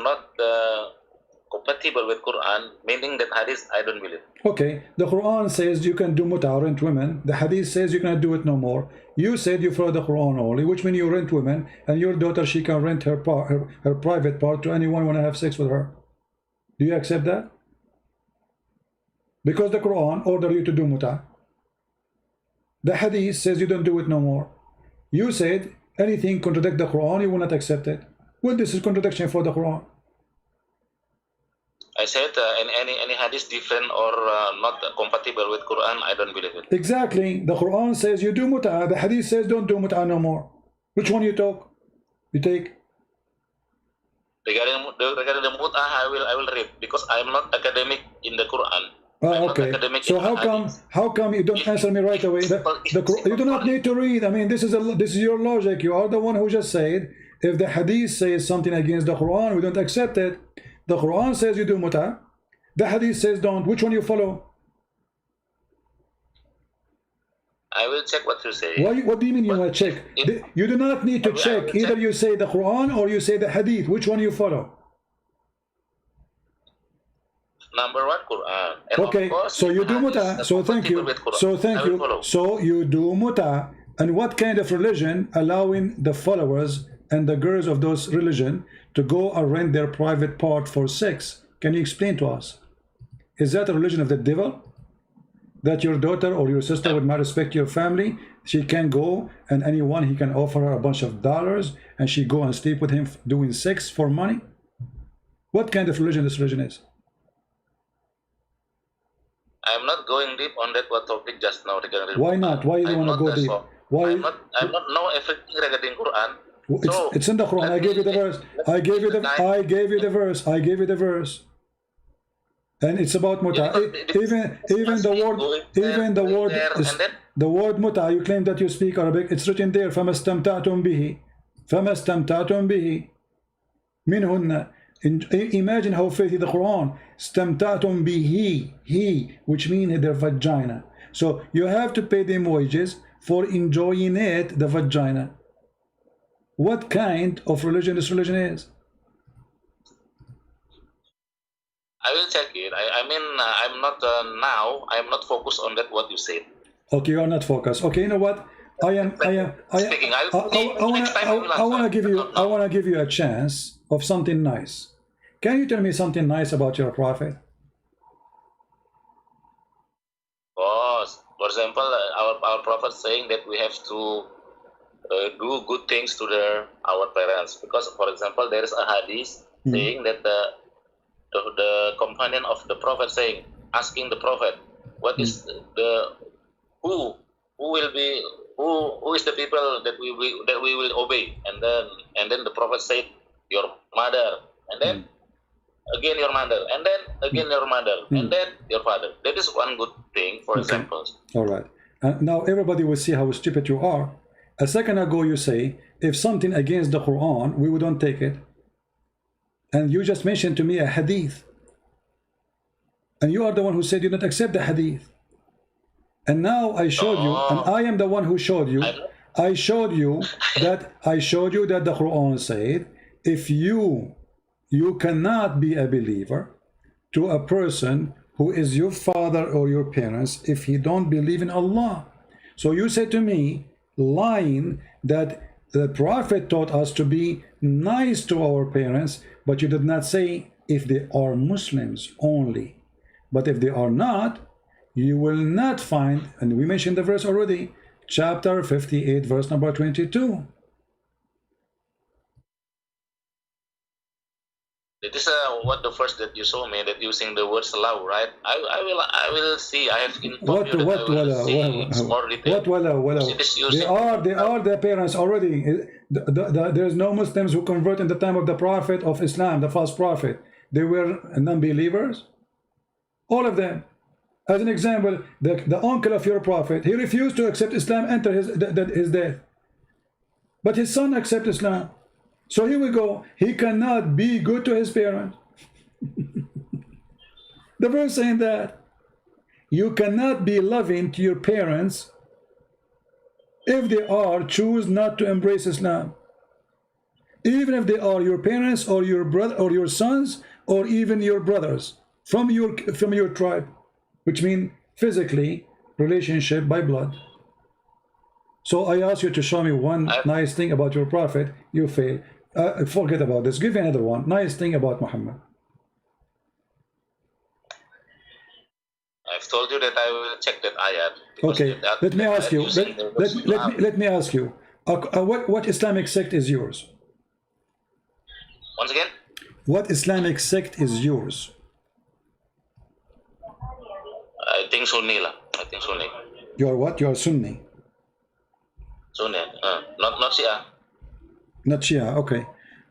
not compatible with Quran, meaning that Hadith I don't believe. Okay, the Quran says you can do muta, rent women. The Hadith says you cannot do it no more. You said you follow the Quran only, which means you rent women, and your daughter, she can rent her private part to anyone who want to have sex with her. Do you accept that? Because the Quran order you to do muta. The Hadith says you don't do it no more. You said anything contradict the Quran, you will not accept it. Well, this is contradiction for the Quran. I said any hadith different or not compatible with Quran, I don't believe it. Exactly. The Quran says you do mut'ah. The hadith says don't do mut'ah no more. Which one you take? Regarding the mut'ah, I will read because I am not academic in the Quran. Okay. So how come you don't answer me right away? You do not need to read. I mean, this is your logic. You are the one who just said if the hadith says something against the Quran, we don't accept it. The Quran says you do mut'ah. The hadith says don't. Which one you follow? I will check what you say. What do you mean you want to check? You do not need to check. Either you say the Quran or you say the hadith. Which one you follow? Number one, Quran. And okay, course, so you do mut'ah. So thank you. So thank you. So you do mut'ah. And what kind of religion allowing the followers and the girls of those religion to go and rent their private part for sex? Can you explain to us? Is that a religion of the devil? That your daughter or your sister would not respect your family? She can go and anyone, he can offer her a bunch of dollars and she go and sleep with him doing sex for money? What kind of religion this religion is? I'm not going deep on that topic just now regarding. Why not? Why you don't want to go deep? Why? I'm not know everything regarding Quran. It's in the Quran. I gave you the verse. I gave you the verse. And it's about muta. Even the word muta. You claim that you speak Arabic. It's written there. فَمَسْتَمْتَعْتُمْ بِهِ مِنْهُنَّ. Imagine how faithful the Quran. Stamtatum bihi, he, which means their vagina. So you have to pay them wages for enjoying it, the vagina. What kind of religion this religion is? I will check it. I mean, I'm not now. I'm not focused on that. What you said. Okay, you are not focused. Okay, you know what? I want to give you a chance of something nice. Can you tell me something nice about your prophet? For example, our prophet saying that we have to do good things to our parents, because, for example, there is a hadith saying that the companion of the prophet asking the prophet, what is who is the people that we will obey, and then the prophet said your mother, and then again your mother, and then again your mother, and then your father. That is one good thing, for example. All right. And now everybody will see how stupid you are. A second ago you say, if something against the Quran, we wouldn't take it. And you just mentioned to me a hadith. And you are the one who said you don't accept the hadith. And now I showed you, and I am the one who showed you. I showed you that the Quran said, if you cannot be a believer to a person who is your father or your parents if he don't believe in Allah. So you said to me, lying, that the Prophet taught us to be nice to our parents, but you did not say if they are Muslims only. But if they are not, you will not find, and we mentioned the verse already, chapter 58, verse number 22. It is what the first that you show me, that using the words love, right? I will see. I have informed you that I will see more detail. They are the parents already. There's no Muslims who convert in the time of the Prophet of Islam, the false prophet. They were non-believers. All of them. As an example, the uncle of your prophet, he refused to accept Islam until his death. But his son accepted Islam. So here we go. He cannot be good to his parents. The verse saying that you cannot be loving to your parents if they choose not to embrace Islam. Even if they are your parents or your brother or your sons or even your brothers from your tribe, which means physically relationship by blood. So I ask you to show me one nice thing about your prophet. You fail. Forget about this. Give me another one. Nice thing about Muhammad. I've told you that I will check that ayat. Okay. Let me ask you. Let me ask you. What Islamic sect is yours? Once again. What Islamic sect is yours? I think Sunni lah. I think Sunni. You are what? You are Sunni. Sunni. Not Shia. Not Shia, okay.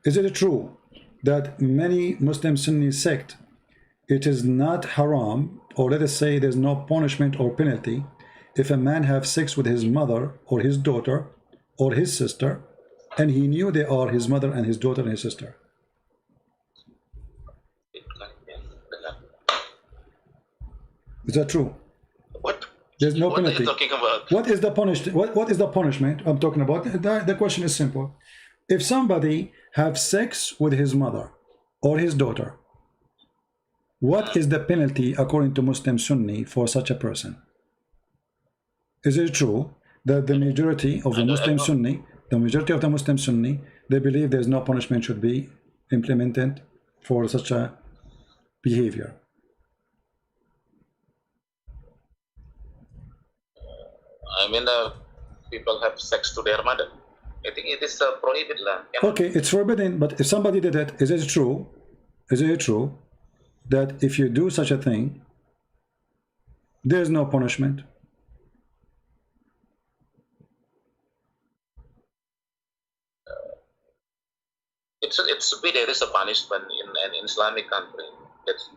Is it true that many Muslim Sunni sect, it is not haram, or let us say there's no punishment or penalty, if a man have sex with his mother or his daughter or his sister, and he knew they are his mother and his daughter and his sister? Is that true? What? There's no penalty. What are you talking about? What is the punishment? What is the punishment I'm talking about? The question is simple. If somebody have sex with his mother or his daughter, what is the penalty according to Muslim Sunni for such a person? Is it true that the majority of the Muslim Sunni, they believe there's no punishment should be implemented for such a behavior? I mean, people have sex to their mother. I think it is prohibited. Okay, it's forbidden, but if somebody did it, is it true? Is it true that if you do such a thing, there's no punishment? It should be there is a punishment in an Islamic country.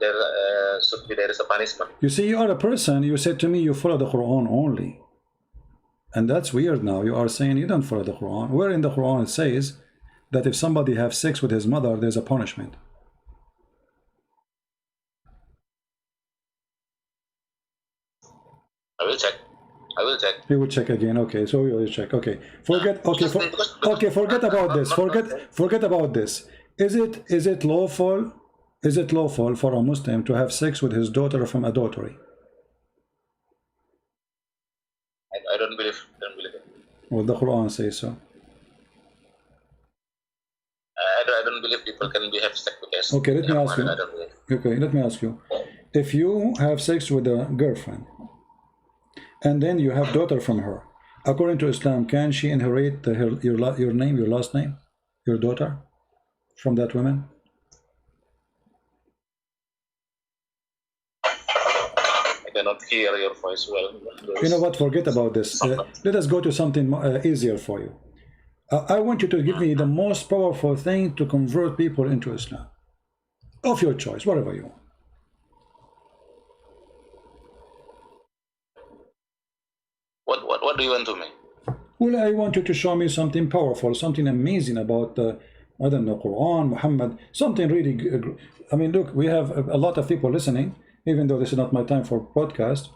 There should be there is a punishment. You see, you are a person, you said to me you follow the Quran only. And that's weird now. You are saying you don't follow the Quran. Where in the Quran it says that if somebody have sex with his mother, there's a punishment. I will check. You will check again. Okay, so you will check. Okay, forget. Okay, forget about this. Forget about this. Is it lawful? Is it lawful for a Muslim to have sex with his daughter from adultery? I don't believe it. Well, the Quran says so. I don't believe people can have sex with us. Okay, let me ask you. Okay, let me ask you. If you have sex with a girlfriend, and then you have daughter from her, according to Islam, can she inherit your name, your last name, your daughter, from that woman? I cannot hear your voice well. You know what? Forget about this. Let us go to something easier for you. I want you to give me the most powerful thing to convert people into Islam, of your choice, whatever you want. What do you want to me? Well, I want you to show me something powerful, something amazing about I don't know, Quran, Muhammad, something really good. I mean, look, we have a lot of people listening, even though this is not my time for podcast.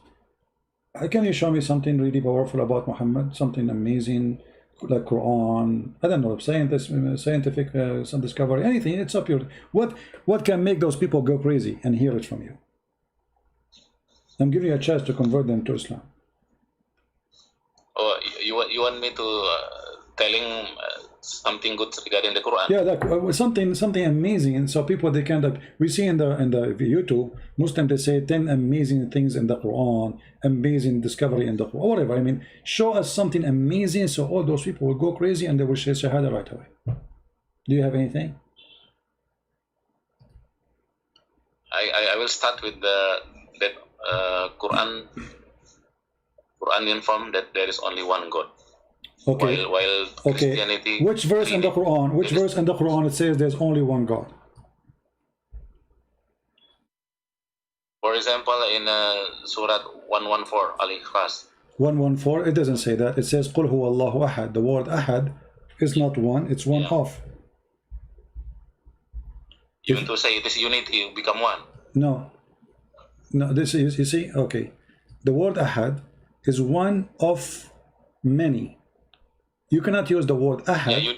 Can you show me something really powerful about Muhammad, something amazing, like Quran, I don't know, scientific some discovery, anything? It's up your what can make those people go crazy and hear it from you? I'm giving you a chance to convert them to Islam. Oh, you want me to telling something good regarding the Quran? Yeah, that, something amazing, and so people they kind of we see in the YouTube Muslim they say 10 amazing things in the Quran, amazing discovery in the Quran, whatever. I mean, show us something amazing, so all those people will go crazy and they will say Shahada right away. Do you have anything? I will start with the Quran informed that there is only one God. Okay. While Christianity. Which verse in the Quran? Which verse in the Quran it says there's only one God? For example, in Surah 114, Al-Ikhlas. 114. It doesn't say that. It says Qul huwa Allahu ahad. The word ahad is not one. It's one of. You want to say it is unity, you become one? No. No. This is, you see. Okay. The word ahad is one of many. You cannot use the word ahad. Yeah,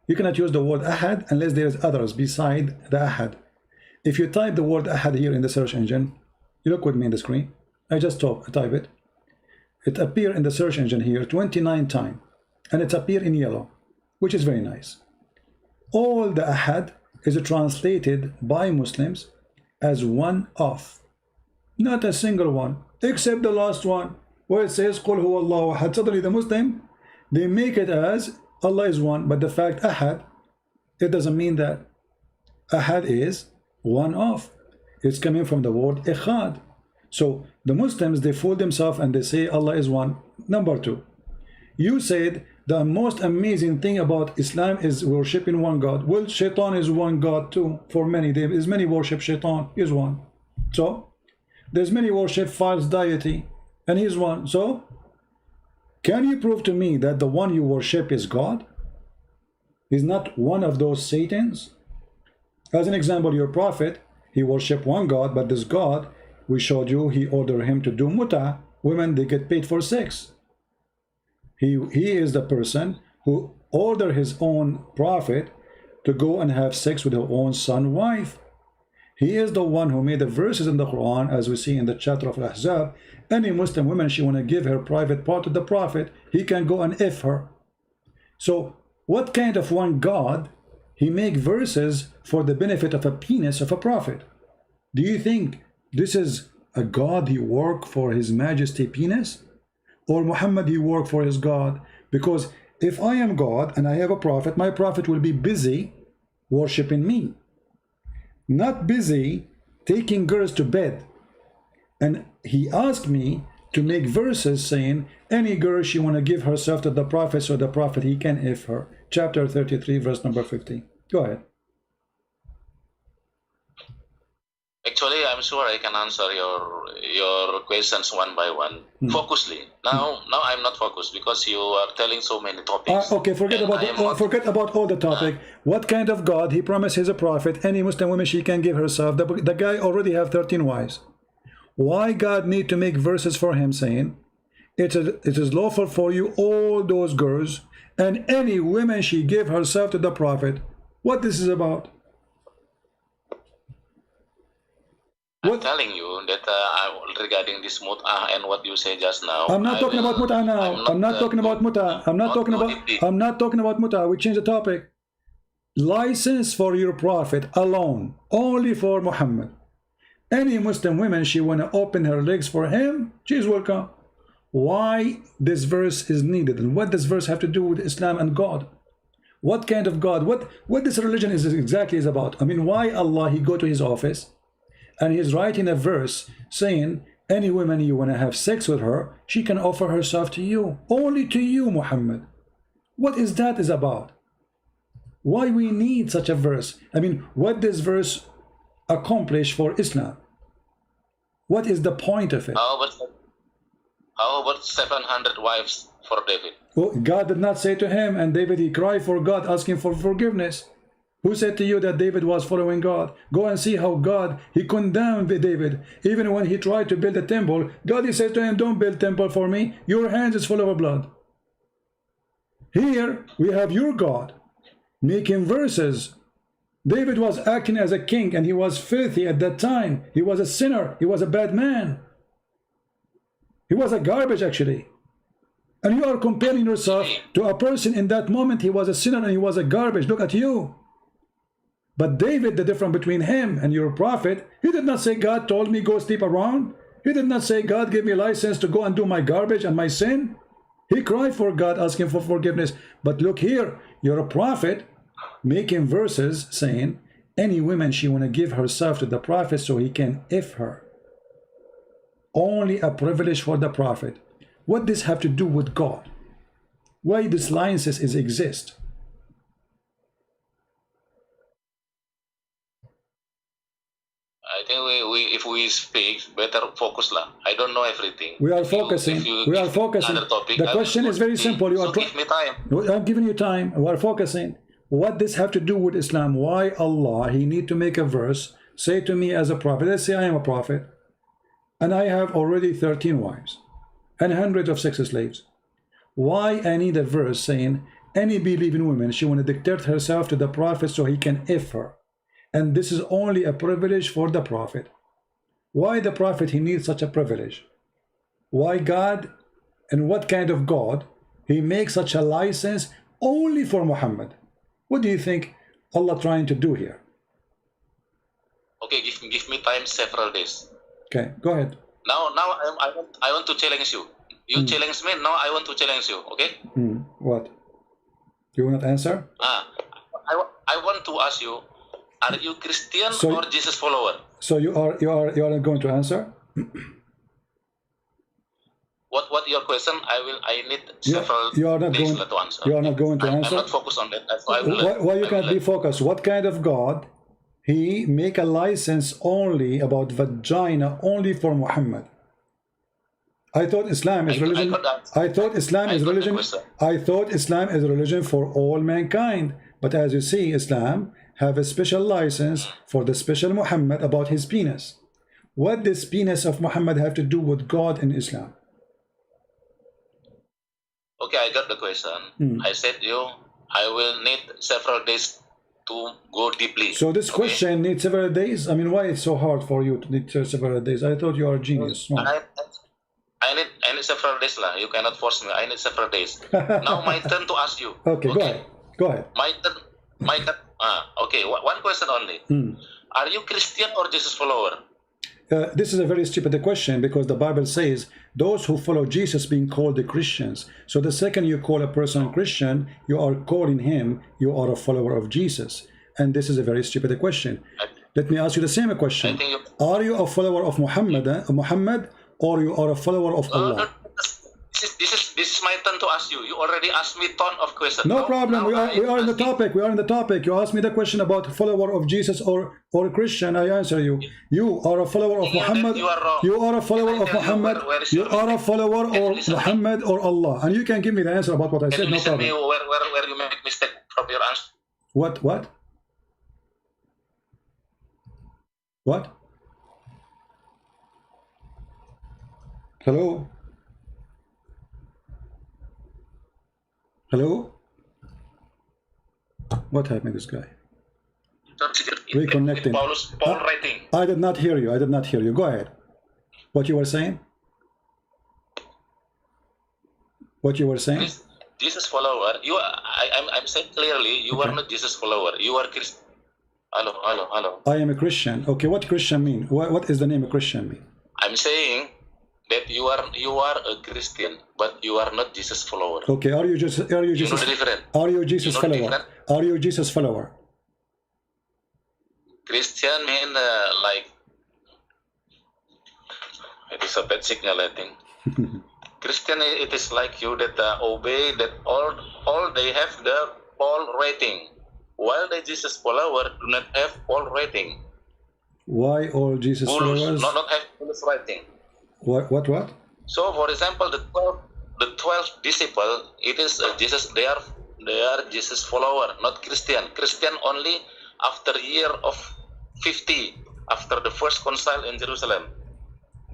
you cannot use the word ahad unless there is others beside the ahad. If you type the word ahad here in the search engine, you look with me in the screen. I just type it. It appears in the search engine here 29 times, and it appears in yellow, which is very nice. All the ahad is translated by Muslims as one of, not a single one, except the last one where it says Qul huwa Allahu ahad. Suddenly the Muslim, they make it as Allah is one, but the fact ahad, it doesn't mean that. Ahad is one of. It's coming from the word ikhad. So the Muslims, they fool themselves and they say Allah is one. Number two, you said the most amazing thing about Islam is worshiping one God. Well, Shaitan is one God too. For many, there is many worship Shaitan, he is one. So there's many worship false deity, and he is one. So can you prove to me that the one you worship is God? Is not one of those Satans? As an example, your prophet, he worshiped one God, but this God, we showed you, he ordered him to do muta. Women, they get paid for sex. He is the person who ordered his own prophet to go and have sex with her own son wife. He is the one who made the verses in the Quran, as we see in the chapter of Al-Ahzab. Any Muslim woman, she want to give her private part to the prophet, he can go and F her. So what kind of one God he make verses for the benefit of a penis of a prophet? Do you think this is a God he work for his majesty penis? Or Muhammad he work for his God? Because if I am God and I have a prophet, my prophet will be busy worshiping me, not busy taking girls to bed. And he asked me to make verses saying any girl she want to give herself to the prophet, so the prophet he can F her. Chapter 33 verse number 50. Go ahead. Actually, I'm sure I can answer your questions one by one, focusly. Now I'm not focused because you are telling so many topics. Okay, forget about all the topic. What kind of God he promises a prophet? Any Muslim woman she can give herself. The guy already have 13 wives. Why God need to make verses for him saying it is lawful for you all those girls and any woman she give herself to the prophet? What this is about? I'm telling you that regarding this mut'ah and what you say just now. I'm not talking about mut'ah now. I'm not talking about mut'ah. I'm not talking about mut'ah. We change the topic. License for your prophet alone, only for Muhammad. Any Muslim woman she want to open her legs for him, she's welcome. Why this verse is needed, and what does verse have to do with Islam and God? What kind of God? What this religion is exactly about? I mean, why Allah he go to his office and he's writing a verse saying any woman you want to have sex with her, she can offer herself to you, only to you, Muhammad. What is that is about? Why we need such a verse? I mean, what does verse accomplish for Islam? What is the point of it? How about 700 wives for David. Well, God did not say to him, and David, he cried for God, asking for forgiveness. Who said to you that David was following God? Go and see how God, he condemned David. Even when he tried to build a temple, God, he said to him, don't build temple for me. Your hands is full of blood. Here, we have your God making verses. David was acting as a king, and he was filthy at that time. He was a sinner. He was a bad man. He was a garbage, actually. And you are comparing yourself to a person in that moment. He was a sinner and he was a garbage. Look at you. But David, the difference between him and your prophet, he did not say, God told me go sleep around. He did not say, God gave me license to go and do my garbage and my sin. He cried for God, asking for forgiveness. But look here, you're a prophet making verses saying, any woman, she want to give herself to the prophet so he can if her. Only a privilege for the prophet. What does this have to do with God? Why these licenses exist? I think if we speak, better focus lah. I don't know everything. We are focusing. We are focusing. Topic, the question is very simple. You are give me time. I'm giving you time. We are focusing. What does have to do with Islam? Why Allah, he need to make a verse, say to me as a prophet. Let's say I am a prophet, and I have already 13 wives and hundreds of sex slaves. Why I need a verse saying any believing woman, she want to dictate herself to the prophet so he can if her? And this is only a privilege for the prophet. Why the prophet, he needs such a privilege? Why God, and what kind of God, he makes such a license only for Muhammad? What do you think Allah trying to do here? Okay, give me time several days. Okay, go ahead. Now I want to challenge you. You challenge me, now I want to challenge you, okay? What? You will not answer? I want to ask you, are you Christian or Jesus follower? So you are not going to answer? What your question? I need several you are not days going, to answer. You are not going to answer? I'm not focused on that. Why you can't be focused? What kind of God he make a license only about vagina only for Muhammad? I thought Islam is religion. I thought Islam is religion. I thought Islam is a religion for all mankind. But as you see, Islam have a special license for the special Muhammad about his penis. What does penis of Muhammad have to do with God in Islam? Okay, I got the question. I said I will need several days to go deeply. So this question needs several days? I mean, why it's so hard for you to need several days? I thought you are a genius. I need several days lah. You cannot force me. I need several days. Now my turn to ask you. Okay, go ahead. My turn. Okay, one question only. Are you Christian or Jesus follower? This is a very stupid question, because the Bible says those who follow Jesus being called the Christians. So the second you call a person Christian, you are calling him, you are a follower of Jesus. And this is a very stupid question. Let me ask you the same question. Are you a follower of Muhammad, or you are a follower of Allah? This is my turn to ask you. You already asked me a ton of questions. No problem. We are in the topic. We are in the topic. You asked me the question about follower of Jesus or Christian. I answer you. You are a follower of Muhammad. You are a follower of Muhammad. You are a follower of Muhammad or Allah. And you can give me the answer about what I said. No problem. Where you make mistake from your answer. What? Hello? Hello? What happened to this guy? Reconnecting. Paul writing. I did not hear you. Go ahead. What you were saying? Jesus follower. I'm saying clearly, you are not Jesus follower. You are Christian. Hello. I am a Christian. Okay, what Christian mean? What is the name of Christian mean? I'm saying that you are a Christian, but you are not Jesus follower. Okay, are you Jesus follower? Are you Jesus follower? Christian mean like it is a bad signal, I think. Christian, it is like you that obey that all they have the Paul rating, while the Jesus follower do not have Paul rating. Why all Jesus followers not have Paul's rating? What? So, for example, the the 12 disciple, it is Jesus. They are Jesus follower, not Christian. Christian only after year of 50, after the first council in Jerusalem.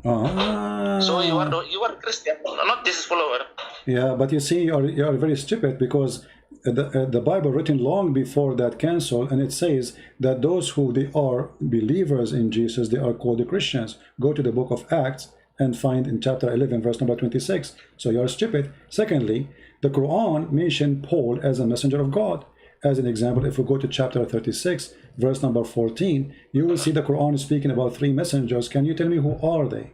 So you are Christian, not Jesus follower. Yeah, but you see, you are very stupid, because the Bible written long before that council, and it says that those who they are believers in Jesus, they are called the Christians. Go to the book of Acts and find in chapter 11 verse number 26. So you are stupid. Secondly, the Quran mentioned Paul as a messenger of God. As an example, if we go to chapter 36 verse number 14, you will see the Quran is speaking about 3 messengers. Can you tell me who are they?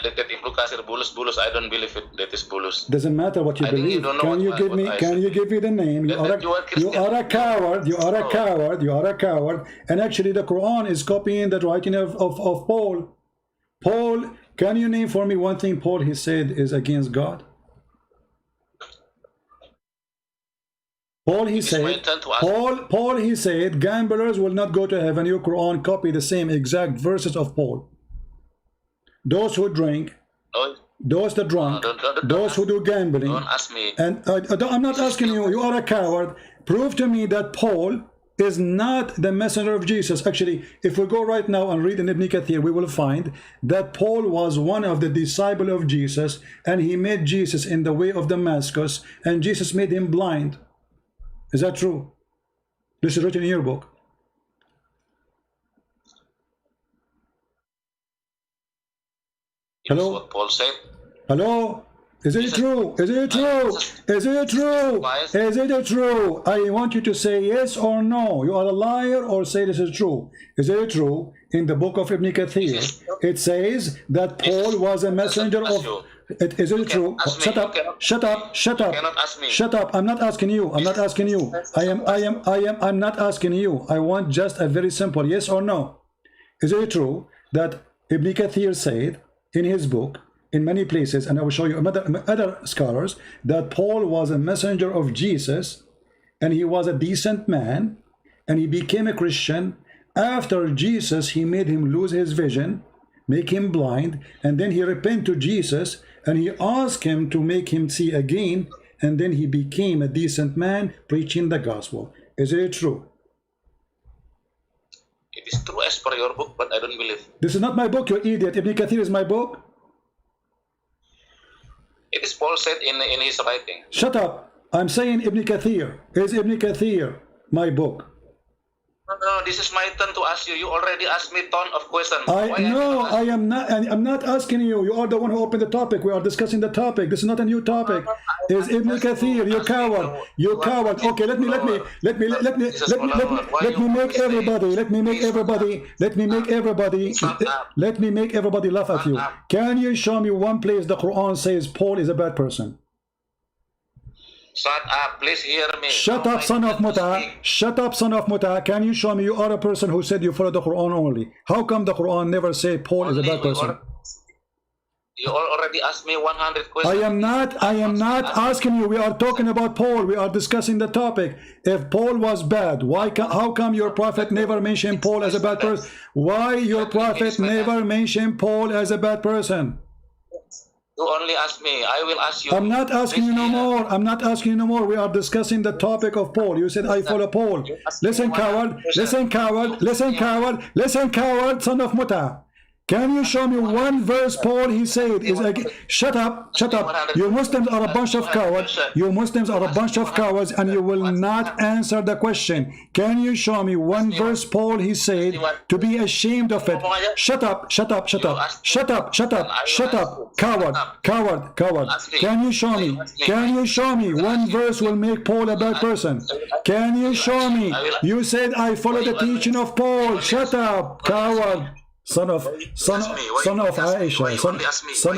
That Ibnu Kasir bulus. I don't believe it. That is bulus. Doesn't matter what you believe. Can you give me? Can you give me the name? You are a coward. You are a coward. You are a coward. And actually, the Quran is copying the writing of Paul. Paul, can you name for me one thing Paul he said is against God? Paul he said. Paul he said, gamblers will not go to heaven. Your Quran copy the same exact verses of Paul. Those who drink, those that drunk, those who do gambling. Don't ask me. And I'm not asking you. You are a coward. Prove to me that Paul is not the messenger of Jesus. Actually, if we go right now and read in Ibn Kathir, we will find that Paul was one of the disciples of Jesus, and he met Jesus in the way of Damascus, and Jesus made him blind. Is that true? This is written in your book. Hello? What Paul said. Hello? Is it true? Is it true? Is it true? Is it true? I want you to say yes or no. You are a liar, or say this is true. Is it true? In the book of Ibn Kathir, it says that Paul was a messenger of... Is it true? Shut up! Shut up! Shut up! Shut up! I'm not asking you. I'm not asking you. I'm not asking you. I want just a very simple yes or no. Is it true that Ibn Kathir said in his book, in many places, and I will show you other scholars, that Paul was a messenger of Jesus, and he was a decent man, and he became a Christian. After Jesus, he made him lose his vision, make him blind, and then he repented to Jesus, and he asked him to make him see again, and then he became a decent man preaching the gospel. Is it true? It is true as per your book, but I don't believe. This is not my book, you idiot. Ibn Kathir is my book. It is Paul said in his writing. Shut up. I'm saying Ibn Kathir. Is Ibn Kathir my book? No, this is my turn to ask you. You already asked me a ton of questions. I'm not asking you. You are the one who opened the topic. We are discussing the topic. This is not a new topic. Is Ibn Kathir? You coward. You coward. Okay, let me make everybody laugh at you. Can you show me one place the Quran says Paul is a bad person? Shut up, please hear me. Shut up, son of Muta. Shut up, son of Muta. Can you show me you are a person who said you follow the Quran only? How come the Quran never say Paul is a bad person? You already asked me 100 questions. I am not asking you. We are talking about Paul. We are discussing the topic. If Paul was bad, how come your prophet never mentioned Paul as a bad person? Why your prophet never mentioned Paul as a bad person? You only ask me. I will ask you. I'm not asking you no more. I'm not asking you no more. We are discussing the topic of Paul. You said I follow Paul. Listen, coward. Listen, coward. Listen, coward. Listen, coward, son of Muta. Can you show me one verse Paul he said is again? Shut up, shut up. You Muslims are a bunch of cowards. You Muslims are a bunch of cowards, and you will not answer the question. Can you show me one verse Paul he said to be ashamed of it? Shut up, shut up, shut up, shut up, shut up, shut up, coward, coward, coward. Can you show me? Can you show me one verse will make Paul a bad person? Can you show me? You said I follow the teaching of Paul. Shut up, coward. Son of Aisha, son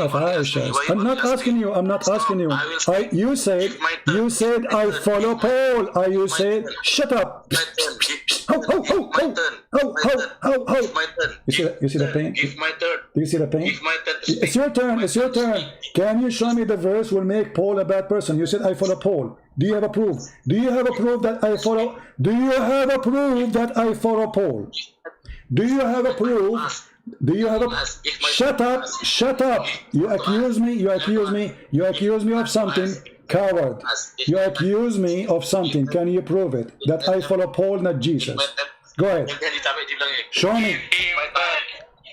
of Aisha. I'm not asking you. I'm not asking you. You said I follow Paul. You said shut up. You see the pain? Do you see the pain? It's your turn. It's your turn. Can you show me the verse will make Paul a bad person? You said I follow Paul. Do you have a proof? Do you have a proof that I follow? Do you have a proof that I follow Paul? Do you have a proof Do you have a... Shut up, shut up. You accuse me, you accuse me, you accuse me of something. Coward. You accuse me of something. Can you prove it? That I follow Paul, not Jesus. Go ahead. Show me.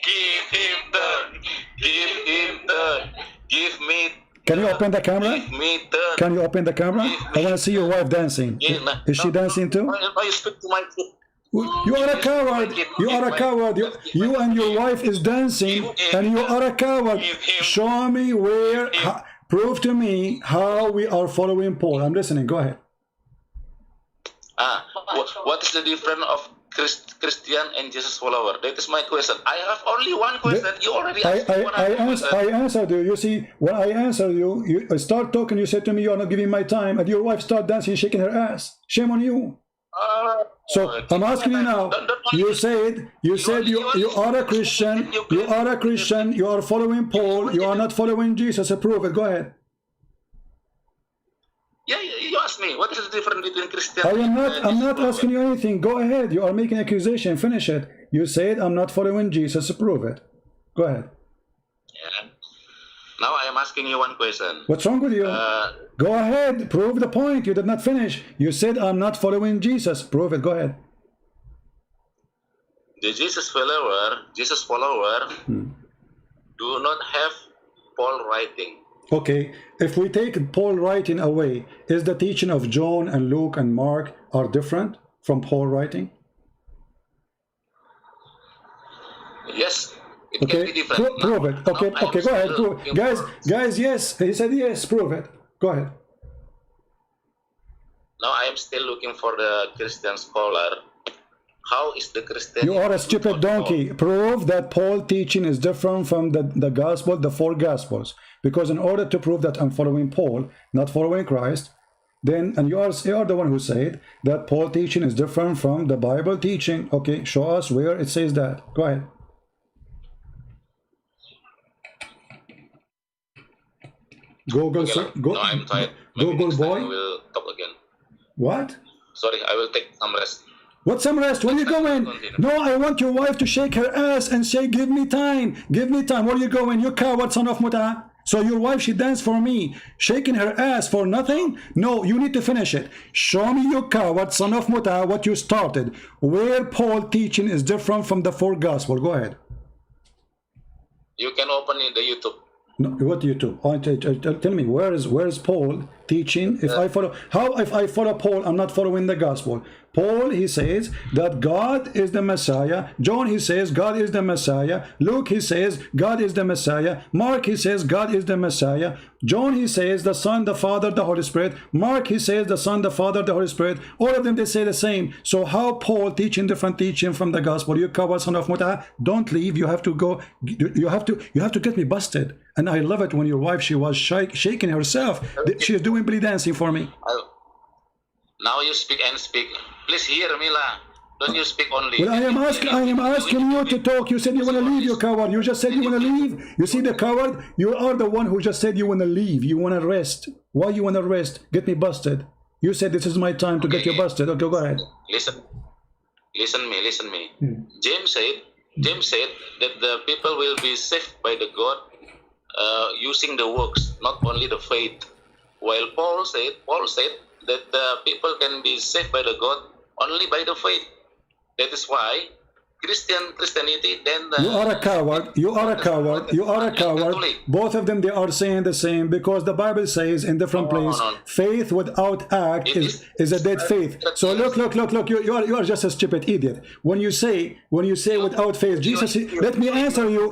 Give him turn. Give him turn. Give me. Can you open the camera? Give me turn. Can you open the camera? I want to see your wife dancing. Is she dancing too? You speak to my. You are a coward. You are a coward. You and your wife is dancing, and you are a coward. Show me where. Prove to me how we are following Paul. I'm listening. Go ahead. What is the difference of Christian and Jesus follower? That is my question. I have only one question. You already asked me I answered you. You see, when I answered you, you start talking. You said to me, "You are not giving my time," and your wife start dancing, shaking her ass. Shame on you. So I'm asking you now. You said you are a Christian. You are a Christian. You are following Paul. You are not following Jesus. Prove it. Go ahead. Yeah, you asked me. What is the difference between Christian? I'm not asking you anything. Go ahead. You are making accusation. Finish it. You said I'm not following Jesus. Prove it. Go ahead. Yeah. Now I am asking you one question. What's wrong with you? Go ahead. Prove the point. You did not finish. You said I'm not following Jesus. Prove it. Go ahead. The Jesus follower do not have Paul writing. Okay, if we take Paul writing away, is the teaching of John and Luke and Mark are different from Paul writing? Yes, it can be different. Prove it. Okay, okay, go ahead. Prove it. Guys, yes. He said yes. Prove it. Go ahead. Now I am still looking for the Christian scholar. How is the Christian? You are a stupid donkey. Prove that Paul teaching is different from the gospel, the four gospels. Because in order to prove that I'm following Paul, not following Christ, then, and you are the one who said that Paul teaching is different from the Bible teaching. Okay, show us where it says that. Go ahead. Google, okay, no, I'm tired. Google boy. I will talk again. What? Sorry, I will take some rest. What some rest? Where are you going? No, I want your wife to shake her ass and say, give me time. Give me time. Where are you going? You coward son of Muta. So your wife, she danced for me, shaking her ass for nothing? No, you need to finish it. Show me, you coward son of Muta, what you started. Where Paul teaching is different from the four gospel. Go ahead. You can open in the YouTube. No, what YouTube? Tell me, where is Paul teaching? If I follow Paul, I'm not following the gospel. Paul, he says that God is the Messiah. John, he says God is the Messiah. Luke, he says God is the Messiah. Mark, he says God is the Messiah. John, he says the Son, the Father, the Holy Spirit. Mark, he says the Son, the Father, the Holy Spirit. All of them, they say the same. So how Paul teaching different teaching from the gospel? You coward son of Muta, don't leave. You have to go. You have to get me busted. And I love it when your wife, she was shaking herself. She is doing belly dancing for me. Now you speak and speak. Please hear me, la. Don't you speak only. Well, I am asking you to talk. You said you want to leave, you coward. You just said you want to leave. You see the coward? You are the one who just said you want to leave. You want to rest. Why you want to rest? Get me busted. You said this is my time to get you busted. Okay, go ahead. Listen me. James said that the people will be saved by the God using the works, not only the faith. While Paul said that the people can be saved by the God only by the faith. That is why Christianity then you are a coward. You are a coward. You are a coward. Both of them, they are saying the same, because the Bible says in different places, faith without act is a dead faith. So look. You are just a stupid idiot. When you say without faith, Jesus. Let me answer you.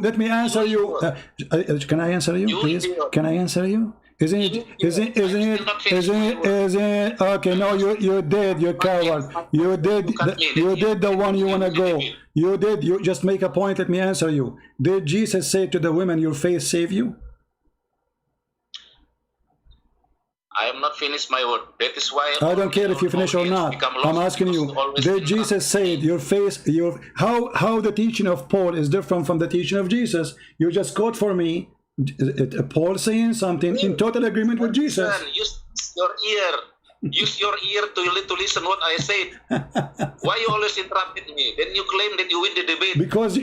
Can I answer you, please? Can I answer you? Isn't it? Okay, no, you did, you coward. You did the one you want to go. You did. You just make a point. Let me answer you. Did Jesus say to the women, your faith save you? I am not finished my word. That is why I don't care if you finish or not. I'm asking you, did Jesus say your faith, how the teaching of Paul is different from the teaching of Jesus? You just quote for me Paul saying something in total agreement with Jesus. Use your ear. Use your ear to listen what I said. Why you always interrupted me? Then you claim that you win the debate. Because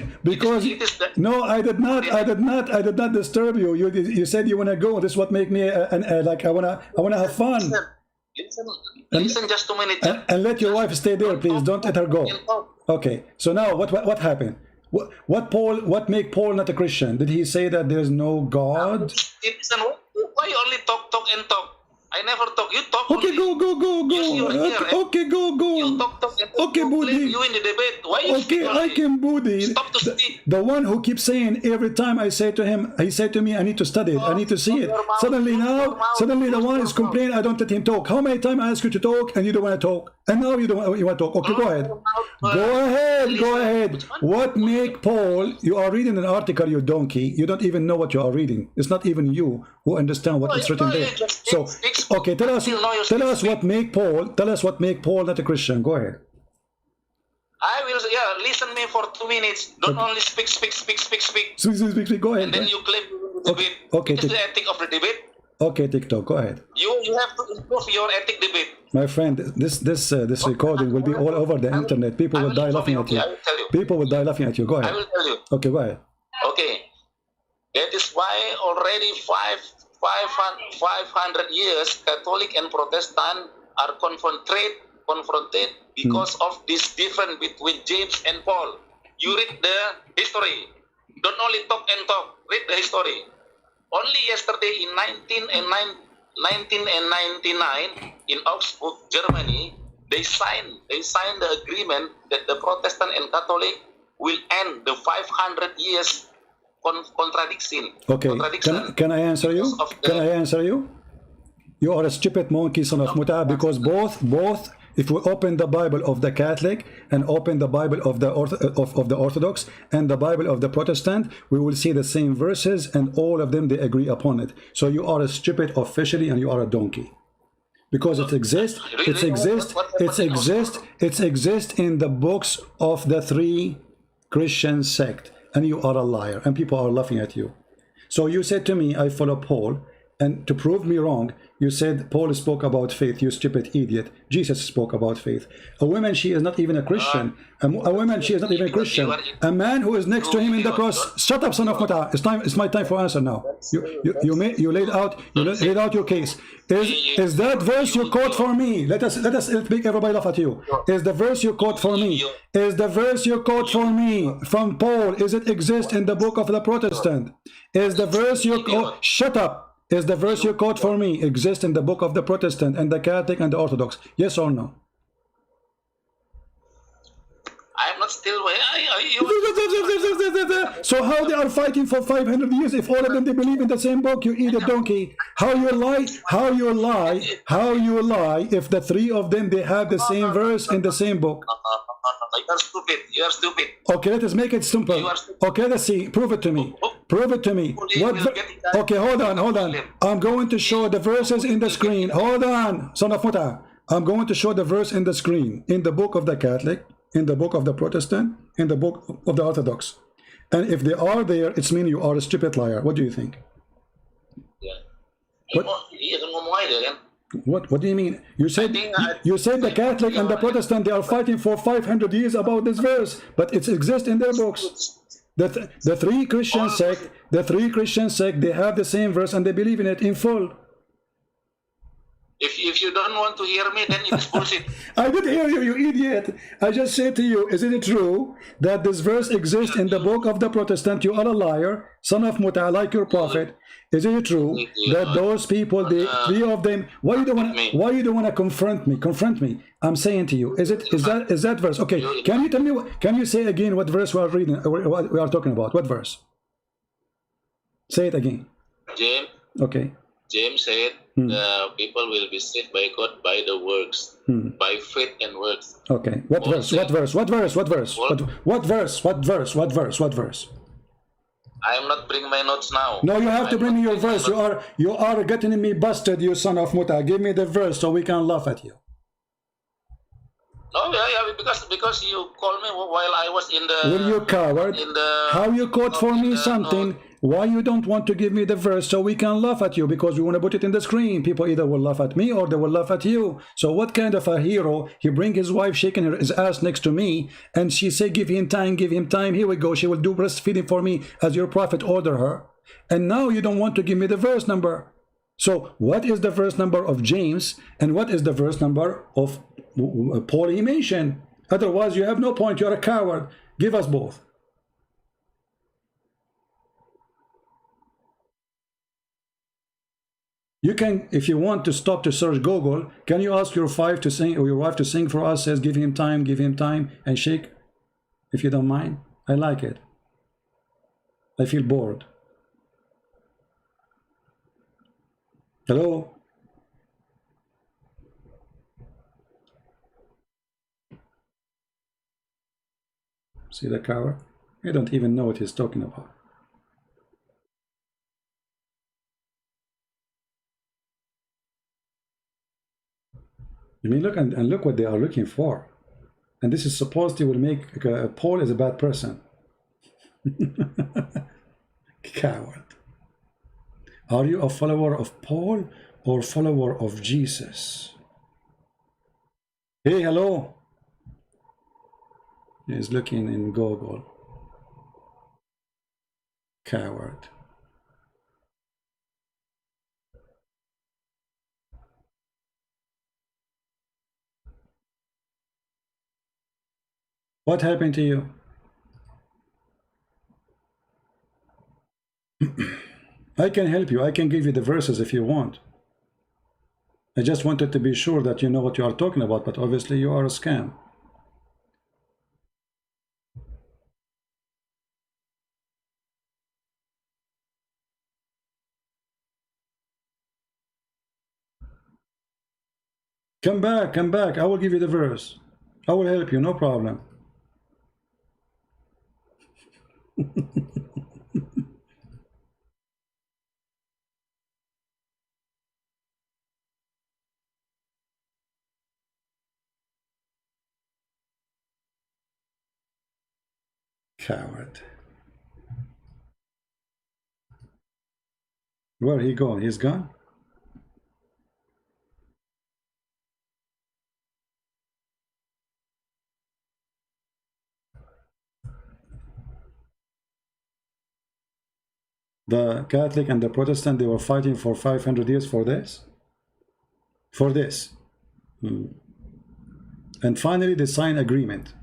no, I did not disturb you. You said you want to go. This is what make me like I wanna have fun. Listen just 2 minutes. And let your wife stay there, please. Don't let her go. Okay. So now what happened? What make Paul not a Christian? Did he say that there's no God? Listen, why you only talk and talk? I never talk. You talk. Okay, only. go. Okay, go. You talk and talk. Okay, Budi. You in the debate. Why you Okay, I can Budi. Stop to speak. The one who keeps saying every time I say to him, he said to me, I need to study it, I need to see it. Suddenly the one is complaining, I don't let him talk. How many times I ask you to talk and you don't want to talk? And now you want to talk. Okay, go ahead. Go ahead. What make Paul, you are reading an article, you donkey. You don't even know what you are reading. It's not even you who understand what is written there. So, okay, tell us what make Paul not a Christian. Go ahead. I will, listen me for 2 minutes. Don't only speak. Speak. Go ahead. And then you claim the debate. Okay. It is the ethic of the debate. Okay, TikTok, go ahead. You have to improve your ethic debate. My friend, this recording will be all over the internet. People will die laughing at you. I will tell you. People will die laughing at you. Go ahead. I will tell you. Okay, go ahead. Okay. That is why already 500 years Catholic and Protestant are confronted because of this difference between James and Paul. You read the history. Don't only talk and talk. Read the history. Only yesterday in 1999 in Augsburg, Germany, they signed the agreement that the Protestant and Catholic will end the 500 years contradiction. Okay, can I answer you? Can I answer you? You are a stupid monkey, son of Muta, because both, if we open the Bible of the Catholic and open the Bible of the Orthodox and the Bible of the Protestant, we will see the same verses, and all of them, they agree upon it. So you are a stupid officially, and you are a donkey. Because it exists in the books of the three Christian sect, and you are a liar, and people are laughing at you. So you said to me, I follow Paul, and to prove me wrong, you said Paul spoke about faith, you stupid idiot. Jesus spoke about faith. A woman, she is not even a Christian. A woman, she is not even a Christian. A man who is next to him in the cross. Shut up, son of Muta. It's my time for answer now. You laid out your case. Is that verse you quote for me? Let's make everybody laugh at you. Is the verse you quote for me? Is the verse you quote for me from Paul? Is it exist in the book of the Protestant? Is the verse you quote? Shut up. Is the verse you quote for me exist in the book of the Protestant and the Catholic and the Orthodox? Yes or no? I'm not still. So how they are fighting for 500 years if all of them they believe in the same book? You idiot donkey. How you lie if the three of them they have the same verse in the same book? You are stupid. Okay, let us make it simple. Okay, let's see. Prove it to me. Okay, hold on. I'm going to show the verses in the screen. Hold on, son of Muta. I'm going to show the verse in the screen, in the book of the Catholic, in the book of the Protestant, in the book of the Orthodox. And if they are there, it's mean you are a stupid liar. What do you think? What do you mean? You said the Catholic and the Protestant, they are fighting for 500 years about this verse, but it exists in their books. The three Christian sect, they have the same verse and they believe in it in full. If you don't want to hear me, then it's bullshit. I did hear you, you idiot. I just said to you, isn't it true that this verse exists in the book of the Protestant? You are a liar, son of Muta, like your prophet. Is it true that those people, the three of them, why you don't want to confront me? Confront me. I'm saying to you, is that verse? Okay, can you tell me? Can you say again what verse we are reading? What we are talking about? What verse? Say it again. James. Okay. James said the people will be saved by God by the works, by faith and works. Okay. What verse? What verse? What verse? What verse? What verse? What verse? What verse? What verse? I am not bringing my notes now. No, you have to bring me your verse. You are getting me busted, you son of Muta. Give me the verse so we can laugh at you. No, because you called me while I was in the. Will you coward? How you quote for me something? why you don't want to give me the verse so we can laugh at you? Because we want to put it in the screen. People either will laugh at me or they will laugh at you. So what kind of a hero? He bring his wife shaking his ass next to me, and she say, give him time, give him time. Here we go. She will do breastfeeding for me as your prophet order her. And now you don't want to give me the verse number. So what is the verse number of James, and what is the verse number of Paul he mentioned? Otherwise you have no point. You're a coward. Give us both. You can, if you want to stop to search Google, can you ask your wife to sing, or your wife to sing for us? Says, give him time, and shake, if you don't mind. I like it. I feel bored. Hello? See the coward? You don't even know what he's talking about. I mean, look, and look what they are looking for. And this is supposed to will make Paul is a bad person. Coward. Are you a follower of Paul or follower of Jesus? Hey, hello. He's looking in Google. Coward. What happened to you? I can help you. I can give you the verses if you want. I just wanted to be sure that you know what you are talking about, but obviously you are a scam. Come back, come back. I will give you the verse. I will help you, no problem. Coward. Where he gone? He's gone? The Catholic and the Protestant, they were fighting for 500 years for this? For this. And finally they sign agreement.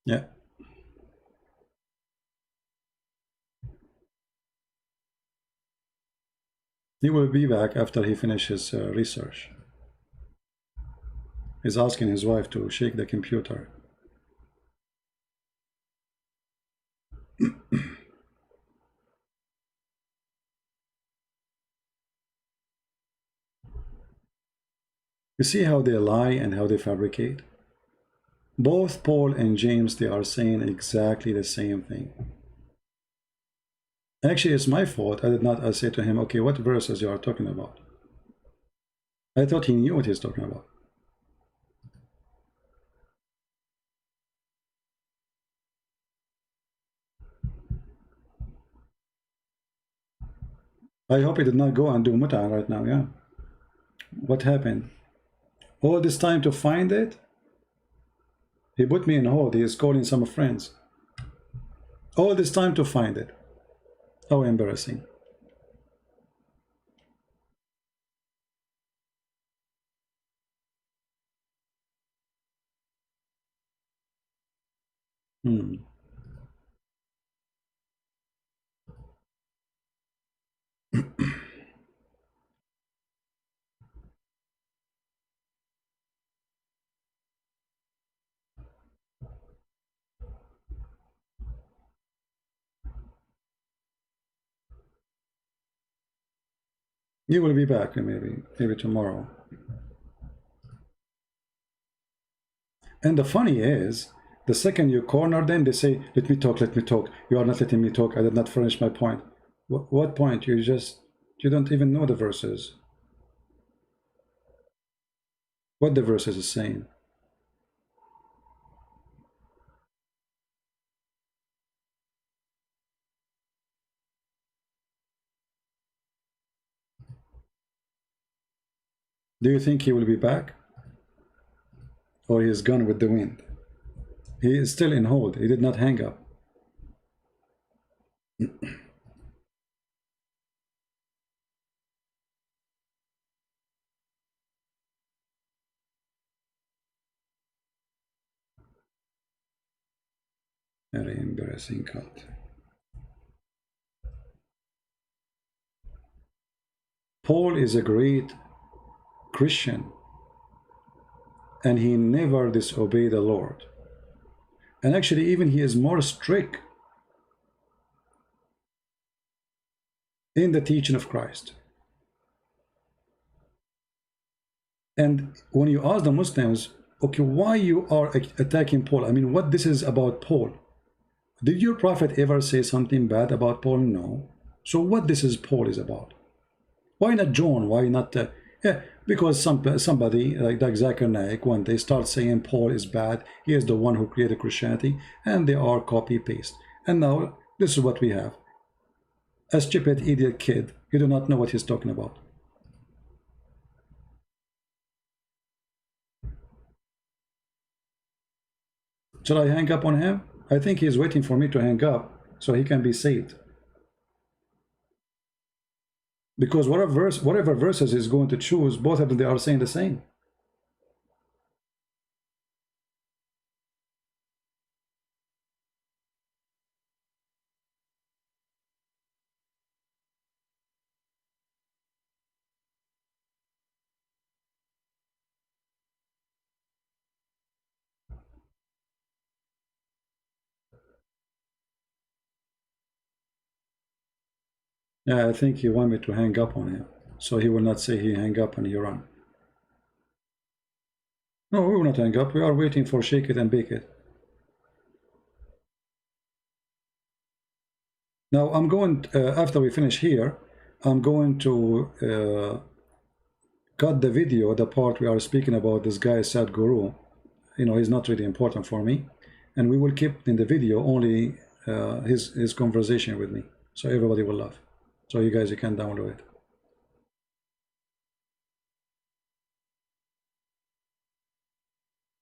Yeah. He will be back after he finishes research. He's asking his wife to shake the computer. You see how they lie and how they fabricate? Both Paul and James, they are saying exactly the same thing. Actually, it's my fault. I did not say to him, okay, what verses you are talking about? I thought he knew what he's talking about. I hope he did not go and do muta right now, yeah? What happened? All this time to find it? He put me in hold. He is calling some friends. All this time to find it. How embarrassing. You will be back maybe tomorrow. And the funny is, the second you corner them, they say, let me talk, let me talk. You are not letting me talk. I did not finish my point. What point? You don't even know the verses. What the verses is saying. Do you think he will be back? Or he is gone with the wind? He is still in hold. He did not hang up. Very embarrassing cult. Paul is a great Christian, and he never disobeyed the Lord. And actually, even he is more strict in the teaching of Christ. And when you ask the Muslims, okay, why you are attacking Paul? I mean, what this is about Paul? Did your prophet ever say something bad about Paul? No. So what this is Paul is about? Why not John? Why not? Yeah, because somebody like Zakir Naik, when they start saying Paul is bad, he is the one who created Christianity, and they are copy paste. And now this is what we have: a stupid idiot kid. You do not know what he's talking about. Shall I hang up on him? I think he's waiting for me to hang up so he can be saved. Because whatever verses he's going to choose, both of them, they are saying the same. Yeah, I think he want me to hang up on him, so he will not say he hang up and he run. No, we will not hang up. We are waiting for Shake It and Bake It. Now I'm going, after we finish here, I'm going to cut the video, the part we are speaking about this guy Sadhguru. You know, he's not really important for me, and we will keep in the video only his conversation with me, so everybody will laugh. So you guys, you can download it.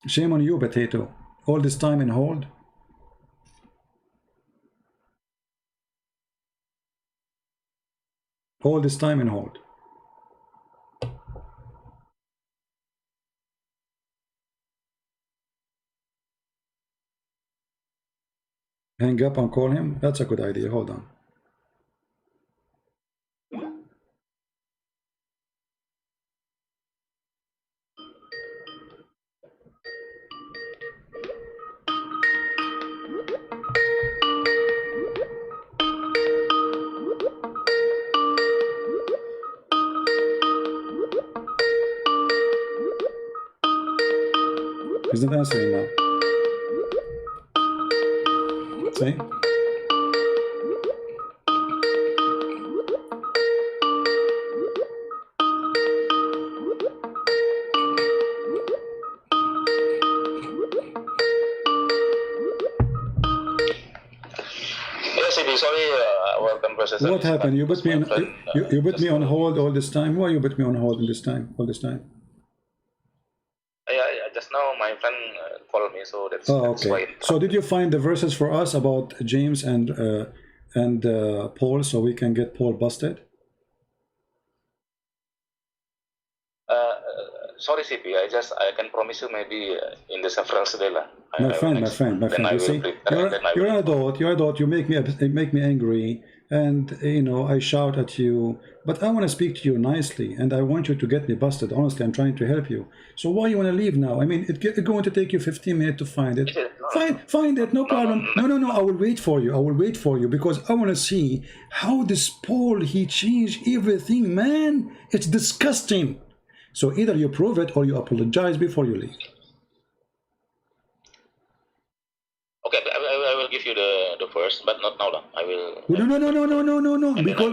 Shame on you, Potato. All this time in hold. All this time in hold. Hang up and call him. That's a good idea. Hold on. He's not answering now. See? Sorry, our conversation. What happened? You put me on you put me on hold all this time. Why you put me on hold all this time? Yeah, just now my friend called me, so that's okay. why. So did you find the verses for us about James and Paul, so we can get Paul busted? Sorry, CP. I can promise you maybe in the several day. My friend. You see, you're an adult. You're an adult. You make me angry, and you know I shout at you. But I want to speak to you nicely, and I want you to get me busted. Honestly, I'm trying to help you. So why you want to leave now? I mean, it's going to take you 15 minutes to find it. Find it, no problem. No. I will wait for you. I will wait for you because I want to see how this Paul he changed everything, man. It's disgusting. So either you prove it or you apologize before you leave. Okay, I will give you the first, but not now. I will. No. Because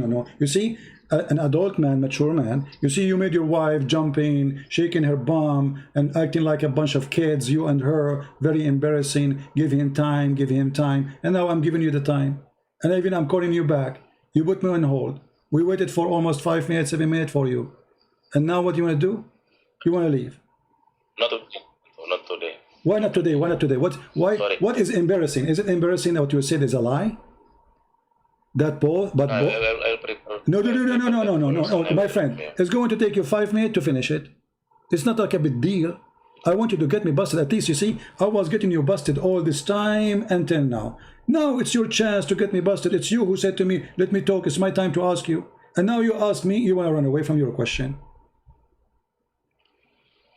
no. You see, an adult man, mature man. You see, you made your wife jumping, shaking her bum, and acting like a bunch of kids. You and her, very embarrassing. Give him time. And now I'm giving you the time, and even I'm calling you back. You put me on hold. We waited for almost 5 minutes, 7 minutes for you. And now what do you want to do? You want to leave. Not today. Not today. Why not today? Why not today? Why? Sorry. What is embarrassing? Is it embarrassing that what you said is a lie? That both, but both. I'll prepare. No, my friend. It's going to take you 5 minutes to finish it. It's not like a big deal. I want you to get me busted. At least you see, I was getting you busted all this time until now. Now it's your chance to get me busted. It's you who said to me, "Let me talk. It's my time to ask you." And now you ask me. You want to run away from your question.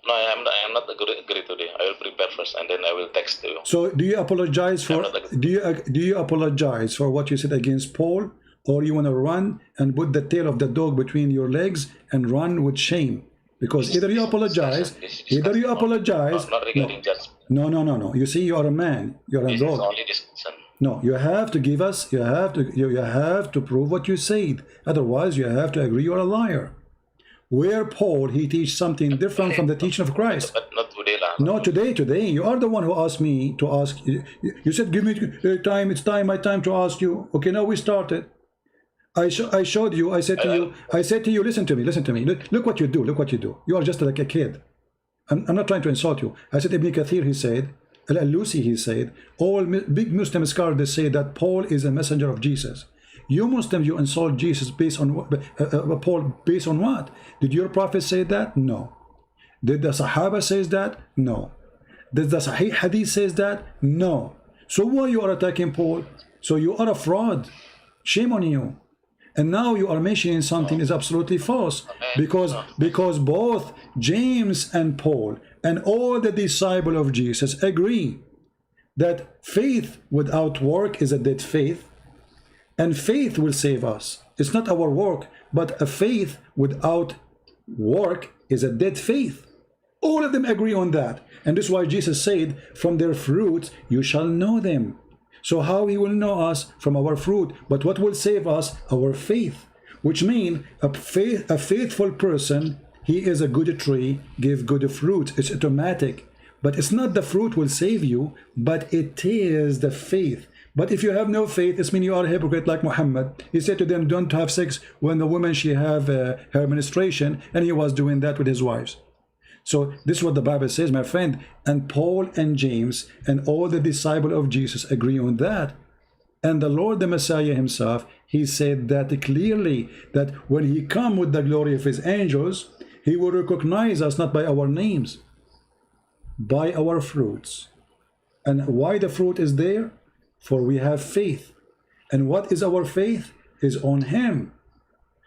No, I am not agree today. I will prepare first and then I will text you. So do you apologize for do you apologize for what you said against Paul, or you want to run and put the tail of the dog between your legs and run with shame? Because either you apologize, Not regarding judgment. No. You see, you are a man. You are a This dog. is only discussion. No, you have to give us. You have to prove what you said. Otherwise, you have to agree you are a liar. Where Paul, he teaches something different from the teaching of Christ. But not today, lah. No, today. You are the one who asked me to ask. You said, give me time. It's time, my time to ask you. Okay, now we started. I showed you. I said to you, listen to me. Look what you do. You are just like a kid. I'm not trying to insult you. I said, Ibn Kathir, he said, Al-Alusi, he said, all big Muslim scholars, they say that Paul is a messenger of Jesus. You Muslims, you insult Jesus based on what? Paul, based on what? Did your prophet say that? No. Did the Sahaba says that? No. Did the Sahih Hadith says that? No. So why you are attacking Paul? So you are a fraud. Shame on you. And now you are mentioning something is absolutely false, because both James and Paul and all the disciples of Jesus agree that faith without work is a dead faith, and faith will save us. It's not our work, but a faith without work is a dead faith. All of them agree on that, and this is why Jesus said, "From their fruits you shall know them." So how he will know us? From our fruit. But what will save us? Our faith. Which means a faithful person, he is a good tree, give good fruit. It's automatic. But it's not the fruit will save you, but it is the faith. But if you have no faith, it means you are a hypocrite like Muhammad. He said to them, don't have sex when the woman, she have her menstruation, and he was doing that with his wives. So this is what the Bible says, my friend. And Paul and James and all the disciples of Jesus agree on that. And the Lord, the Messiah himself, he said that clearly, that when he come with the glory of his angels, he will recognize us not by our names, by our fruits. And why the fruit is there? For we have faith. And what is our faith? Is on him.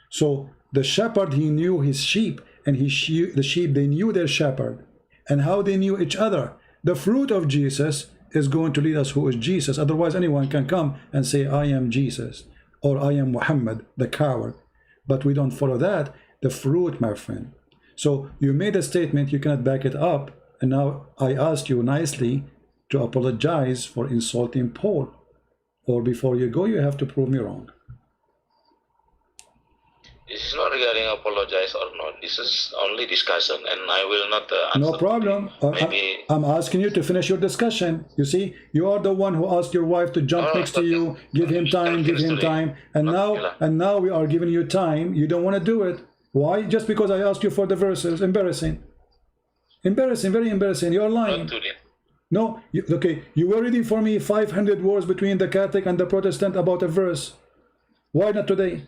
So the shepherd, he knew his sheep, and the sheep, they knew their shepherd. And how they knew each other? The fruit of Jesus is going to lead us who is Jesus. Otherwise, anyone can come and say, I am Jesus, or I am Muhammad, the coward. But we don't follow that. The fruit, my friend. So you made a statement, you cannot back it up. And now I ask you nicely to apologize for insulting Paul. Or before you go, you have to prove me wrong. This is not regarding apologize or not. This is only discussion, and I will not answer. No problem. I'm asking you to finish your discussion. You see, you are the one who asked your wife to jump next to you, give him time, and now we are giving you time. You don't want to do it. Why? Just because I asked you for the verses. Embarrassing. Embarrassing, very embarrassing. You are lying. Not today. No, okay. You were reading for me 500 words between the Catholic and the Protestant about a verse. Why not today?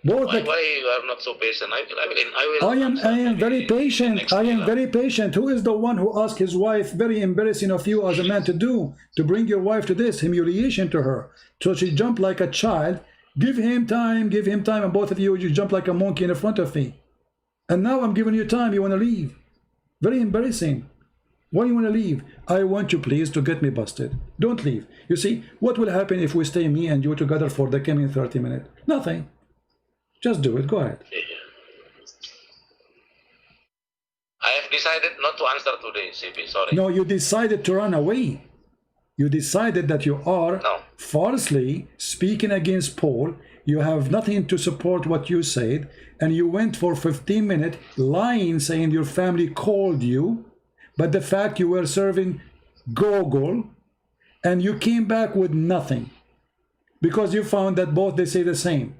Both why you are not so patient? I am very patient. I am very patient. Who is the one who asked his wife, very embarrassing of you as a man to do, to bring your wife to this humiliation to her? So she jumped like a child. Give him time, and both of you jump like a monkey in front of me. And now I'm giving you time, you want to leave. Very embarrassing. Why you want to leave? I want you, please, to get me busted. Don't leave. You see, what will happen if we stay, me and you, together for the coming 30 minutes? Nothing. Just do it. Go ahead. I have decided not to answer today, CP. Sorry. No, you decided to run away. You decided that you are falsely speaking against Paul. You have nothing to support what you said. And you went for 15 minutes lying, saying your family called you. But the fact you were serving Google, and you came back with nothing. Because you found that both, they say the same.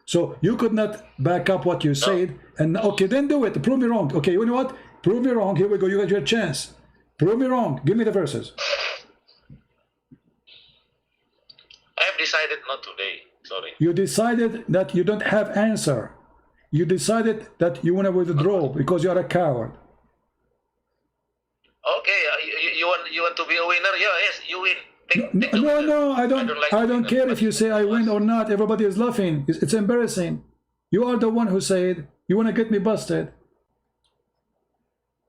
So you could not back up what you said, and okay, then do it. Prove me wrong. Okay, you know what? Prove me wrong. Here we go. You got your chance. Prove me wrong. Give me the verses. I have decided not today. Sorry. You decided that you don't have answer. You decided that you want to withdraw because you are a coward. Okay, you want to be a winner? Yeah, yes, you win. No, I don't care if you say I win or not. Everybody is laughing. It's embarrassing. You are the one who said you want to get me busted.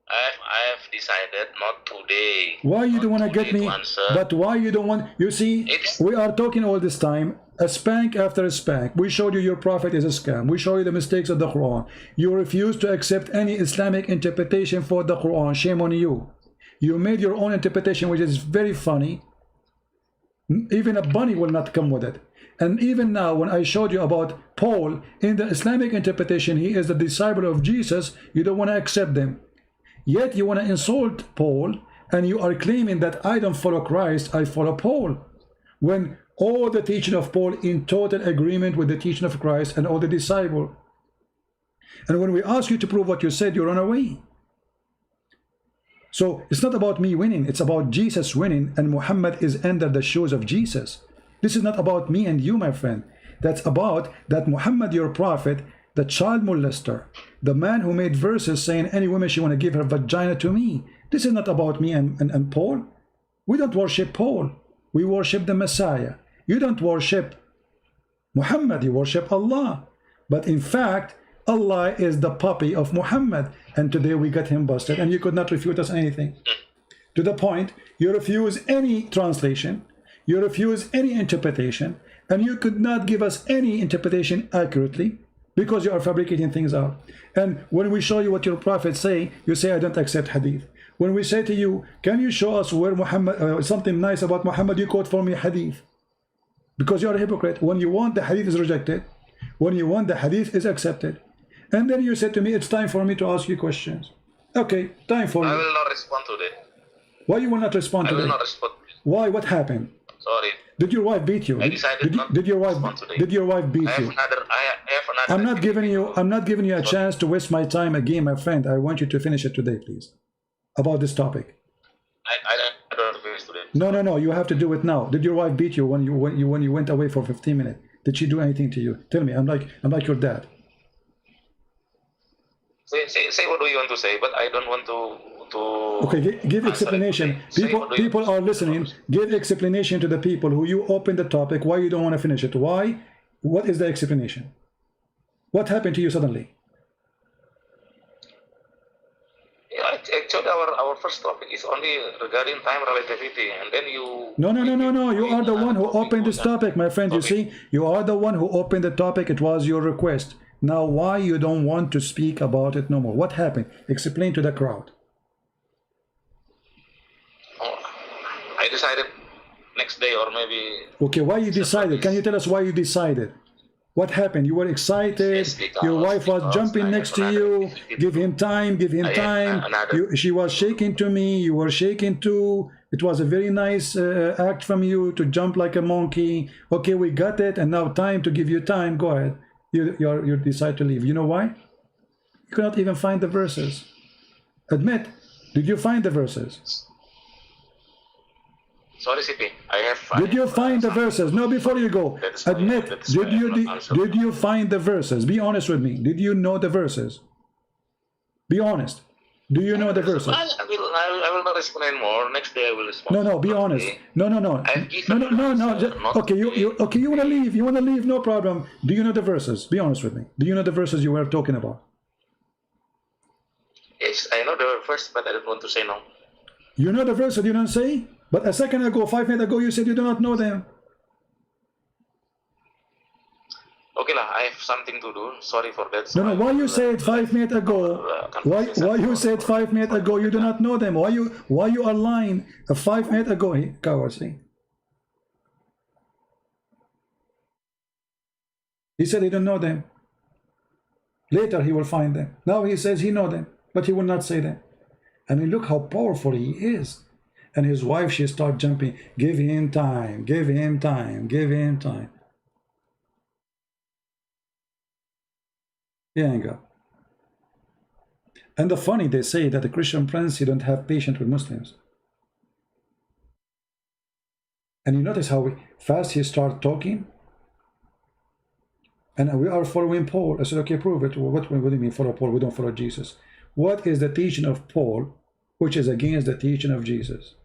I have decided not today. Why you don't want to get me? But why you don't want? You see, we are talking all this time, a spank after a spank. We showed you your prophet is a scam. We show you the mistakes of the Quran. You refuse to accept any Islamic interpretation for the Quran. Shame on you. You made your own interpretation, which is very funny. Even a bunny will not come with it. And even now, when I showed you about Paul, in the Islamic interpretation, he is the disciple of Jesus, you don't want to accept them. Yet you want to insult Paul, and you are claiming that I don't follow Christ, I follow Paul. When all the teaching of Paul in total agreement with the teaching of Christ and all the disciple. And when we ask you to prove what you said, you run away. So it's not about me winning, it's about Jesus winning, and Muhammad is under the shoes of Jesus. This is not about me and you, my friend. That's about that Muhammad, your prophet, the child molester, the man who made verses saying any woman she want to give her vagina to me. This is not about me and Paul. We don't worship Paul. We worship the Messiah. You don't worship Muhammad, you worship Allah. But in fact, Allah is the puppy of Muhammad, and today we got him busted, and you could not refute us anything. To the point, you refuse any translation, you refuse any interpretation, and you could not give us any interpretation accurately because you are fabricating things out. And when we show you what your prophets say, you say, I don't accept hadith. When we say to you, can you show us where Muhammad, something nice about Muhammad, you quote for me hadith. Because you are a hypocrite. When you want, the hadith is rejected. When you want, the hadith is accepted. And then you said to me, it's time for me to ask you questions. Okay, time for you. I will not respond today. Why you will not respond today? I will not respond. Why? What happened? Sorry. Did your wife beat you? I decided Did your wife beat you? I'm not giving you a chance to waste my time again, my friend. I want you to finish it today, please. About this topic. I don't finish today. No. You have to do it now. Did your wife beat you when you went away for 15 minutes? Did she do anything to you? Tell me. I'm like your dad. Say what do you want to say, but I don't want to okay, give explanation. People are listening. Give explanation to the people who you open the topic. Why you don't want to finish it? Why? What is the explanation? What happened to you suddenly? Yeah, actually, our first topic is only regarding time relativity, and then you. No. You are the one who opened this topic, my friend. You see, you are the one who opened the topic. It was your request. Now, why you don't want to speak about it no more? What happened? Explain to the crowd. I decided next day or maybe. Okay, why you decided? Can you tell us why you decided? What happened? You were excited. Yes, your wife was jumping next to you. Give him time. Give him time. She was shaking to me. You were shaking too. It was a very nice act from you to jump like a monkey. Okay, we got it, and now time to give you time. Go ahead. You decide to leave. You know why? You cannot even find the verses. Admit, did you find the verses? Sorry, CP. Did you find the verses? No, before you go, admit, did you find the verses? Be honest with me. Did you know the verses? Be honest. Do you know the verses? I will not explain more. Next day I will respond. No, be honest. No. Okay, you want to leave. You want to leave, no problem. Do you know the verses? Be honest with me. Do you know the verses you were talking about? Yes, I know the verse, but I don't want to say no. You know the verses you don't say? But a second ago, 5 minutes ago, you said you do not know them. Okay lah, I have something to do. Sorry for that. So no. Why you said 5 minutes ago? Why you said 5 minutes ago you do not know them? Why you are lying? 5 minutes ago, coward. See? He said he don't know them. Later he will find them. Now he says he know them, but he will not say them. I mean, look how powerful he is. And his wife, she start jumping. Give him time. Give him time. Give him time. He hang up. And the funny, they say that the Christian prince, he don't have patience with Muslims. And you notice how fast he start talking? And we are following Paul. I said, okay, prove it. What do you mean follow Paul? We don't follow Jesus. What is the teaching of Paul which is against the teaching of Jesus?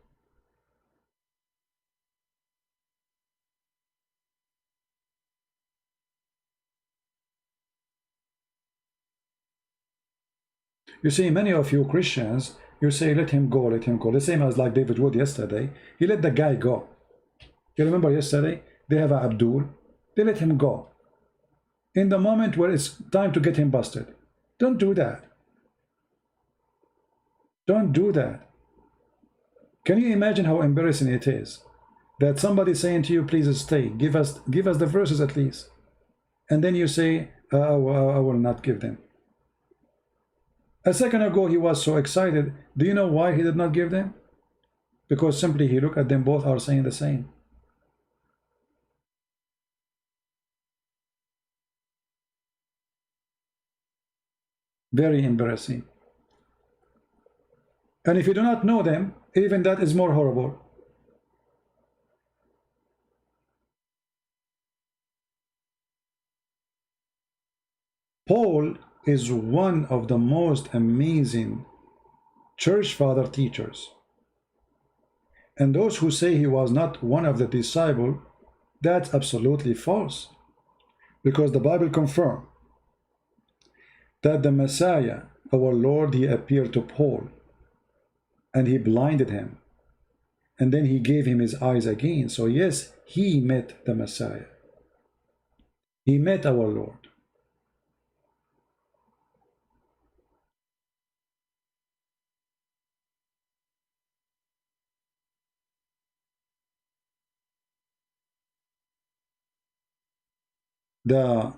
You see, many of you Christians, you say, let him go, let him go. The same as like David Wood yesterday. He let the guy go. You remember yesterday? They have Abdul. They let him go. In the moment where it's time to get him busted. Don't do that. Don't do that. Can you imagine how embarrassing it is that somebody saying to you, please stay, give us the verses at least, and then you say, I will not give them. A second ago he was so excited. Do you know why he did not give them? Because simply he looked at them, both are saying the same. Very embarrassing. And if you do not know them, even that is more horrible. Paul is one of the most amazing church father teachers. And those who say he was not one of the disciples, that's absolutely false. Because the Bible confirms that the Messiah, our Lord, he appeared to Paul and he blinded him. And then he gave him his eyes again. So yes, he met the Messiah. He met our Lord. The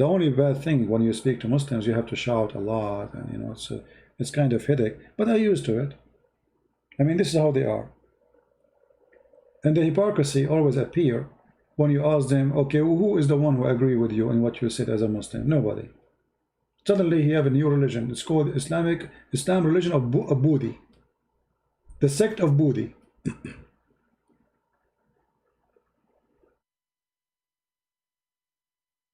only bad thing when you speak to Muslims, you have to shout a lot, and it's kind of headache. But I'm used to it. I mean, this is how they are. And the hypocrisy always appear when you ask them, okay, who is the one who agree with you in what you said as a Muslim? Nobody. Suddenly he have a new religion. It's called Islam religion of Budi. The sect of Budi.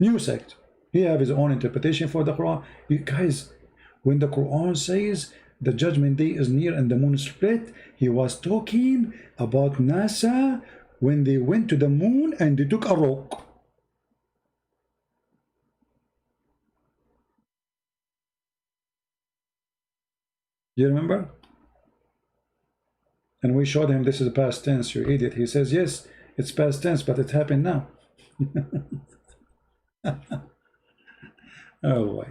New sect. He have his own interpretation for the Quran. You guys, when the Quran says the judgment day is near and the moon split, he was talking about NASA when they went to the moon and they took a rock. You remember? And we showed him this is past tense, you idiot. He says, yes, it's past tense, but it happened now. Oh boy.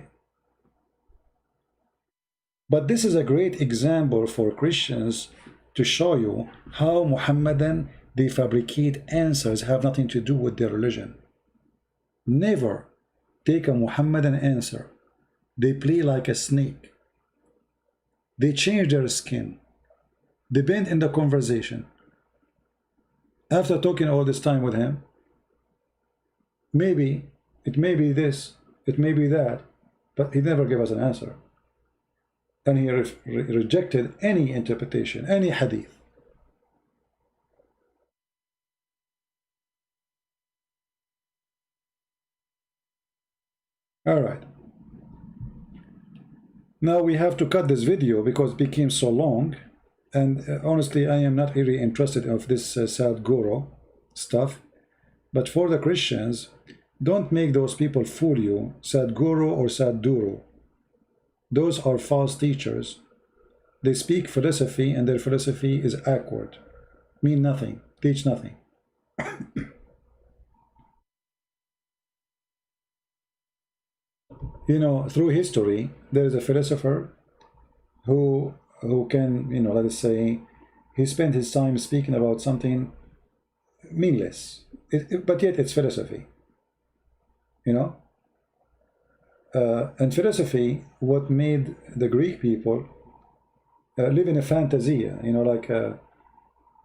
But this is a great example for Christians to show you how Muhammadan, they fabricate answers have nothing to do with their religion. Never take a Muhammadan answer. They play like a snake. They change their skin. They bend in the conversation. After talking all this time with him, maybe it may be this, it may be that, but he never gave us an answer. And he rejected any interpretation, any hadith. All right. Now we have to cut this video because it became so long. And honestly, I am not really interested in this Sadhguru stuff. But for the Christians, don't make those people fool you, Sadhguru or Sadhguru. Those are false teachers. They speak philosophy and their philosophy is awkward. Mean nothing, teach nothing. Through history, there is a philosopher who can, let us say, he spent his time speaking about something meaningless, but yet it's philosophy. And philosophy, what made the Greek people live in a fantasia, like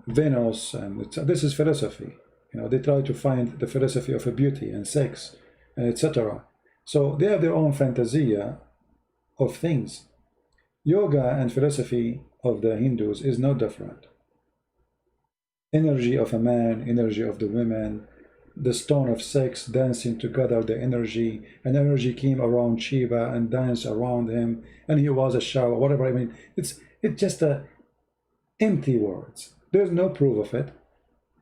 Venus, and this is philosophy. They try to find the philosophy of a beauty and sex, and etc. So they have their own fantasia of things. Yoga and philosophy of the Hindus is no different. Energy of a man, energy of the women, the stone of sex dancing together, the energy, and energy came around Shiva and danced around him, and he was a shower, whatever. I mean, it's just a empty words. There's no proof of it.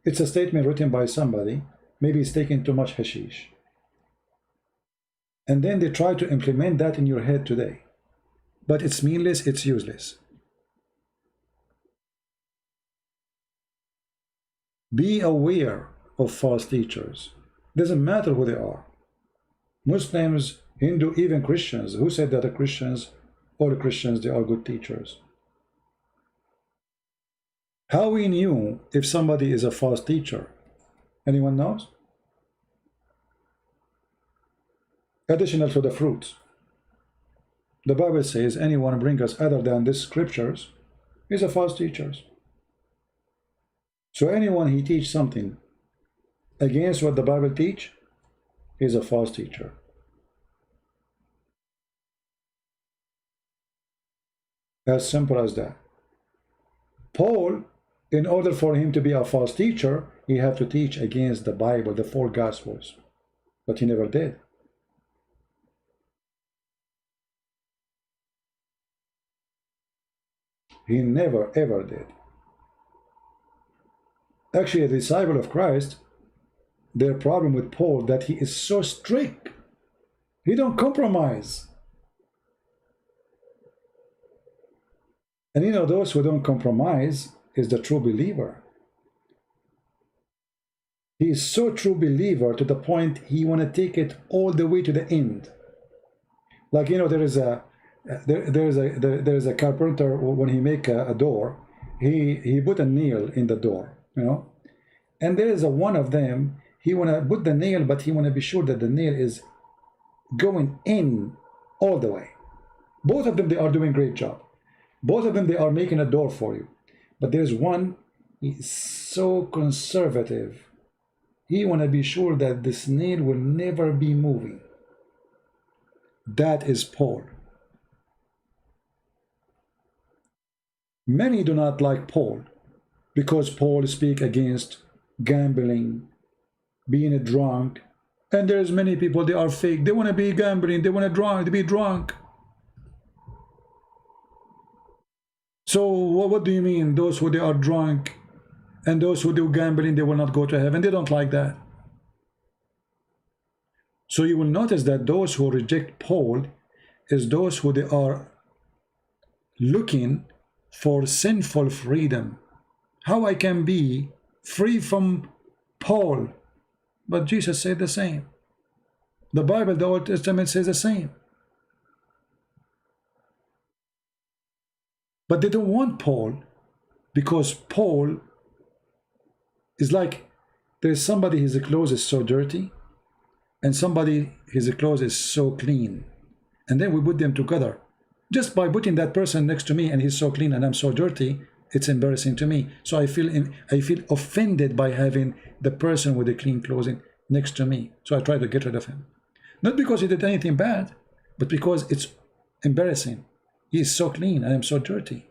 It's a statement written by somebody. Maybe it's taking too much hashish. And then they try to implement that in your head today. But it's meaningless, it's useless. Be aware of false teachers. Doesn't matter who they are. Muslims, Hindu, even Christians. Who said that the Christians, all Christians, they are good teachers? How we knew if somebody is a false teacher? Anyone knows? Additional to the fruits. The Bible says anyone bring us other than these scriptures is a false teacher. So anyone he teach something against what the Bible teach is a false teacher. As simple as that. Paul, in order for him to be a false teacher, he had to teach against the Bible, the 4 Gospels. But he never did. He never ever did. Actually, a disciple of Christ, their problem with Paul that he is so strict. He don't compromise. And you know, those who don't compromise is the true believer. He is so true believer to the point he want to take it all the way to the end. Like, you know, there is a carpenter, when he make a door, he put a nail in the door, you know, and there is a one of them, he want to put the nail, but he want to be sure that the nail is going in all the way. Both of them, they are doing great job. Both of them, they are making a door for you. But there's one, he's so conservative. He want to be sure that this nail will never be moving. That is Paul. Many do not like Paul because Paul speaks against gambling, being a drunk, and there's many people, they are fake. They want to be gambling, they want to be drunk. So what do you mean? Those who they are drunk and those who do gambling, they will not go to heaven? They don't like that. So you will notice that those who reject Paul is those who they are looking for sinful freedom. How I can be free from Paul? But Jesus said the same. The Bible, the Old Testament says the same. But they don't want Paul because Paul is like, there's somebody his clothes is so dirty and somebody his clothes is so clean. And then we put them together. Just by putting that person next to me and he's so clean and I'm so dirty, it's embarrassing to me. So I feel offended by having the person with the clean clothing next to me. So I try to get rid of him. Not because he did anything bad, but because it's embarrassing. He is so clean and I'm so dirty.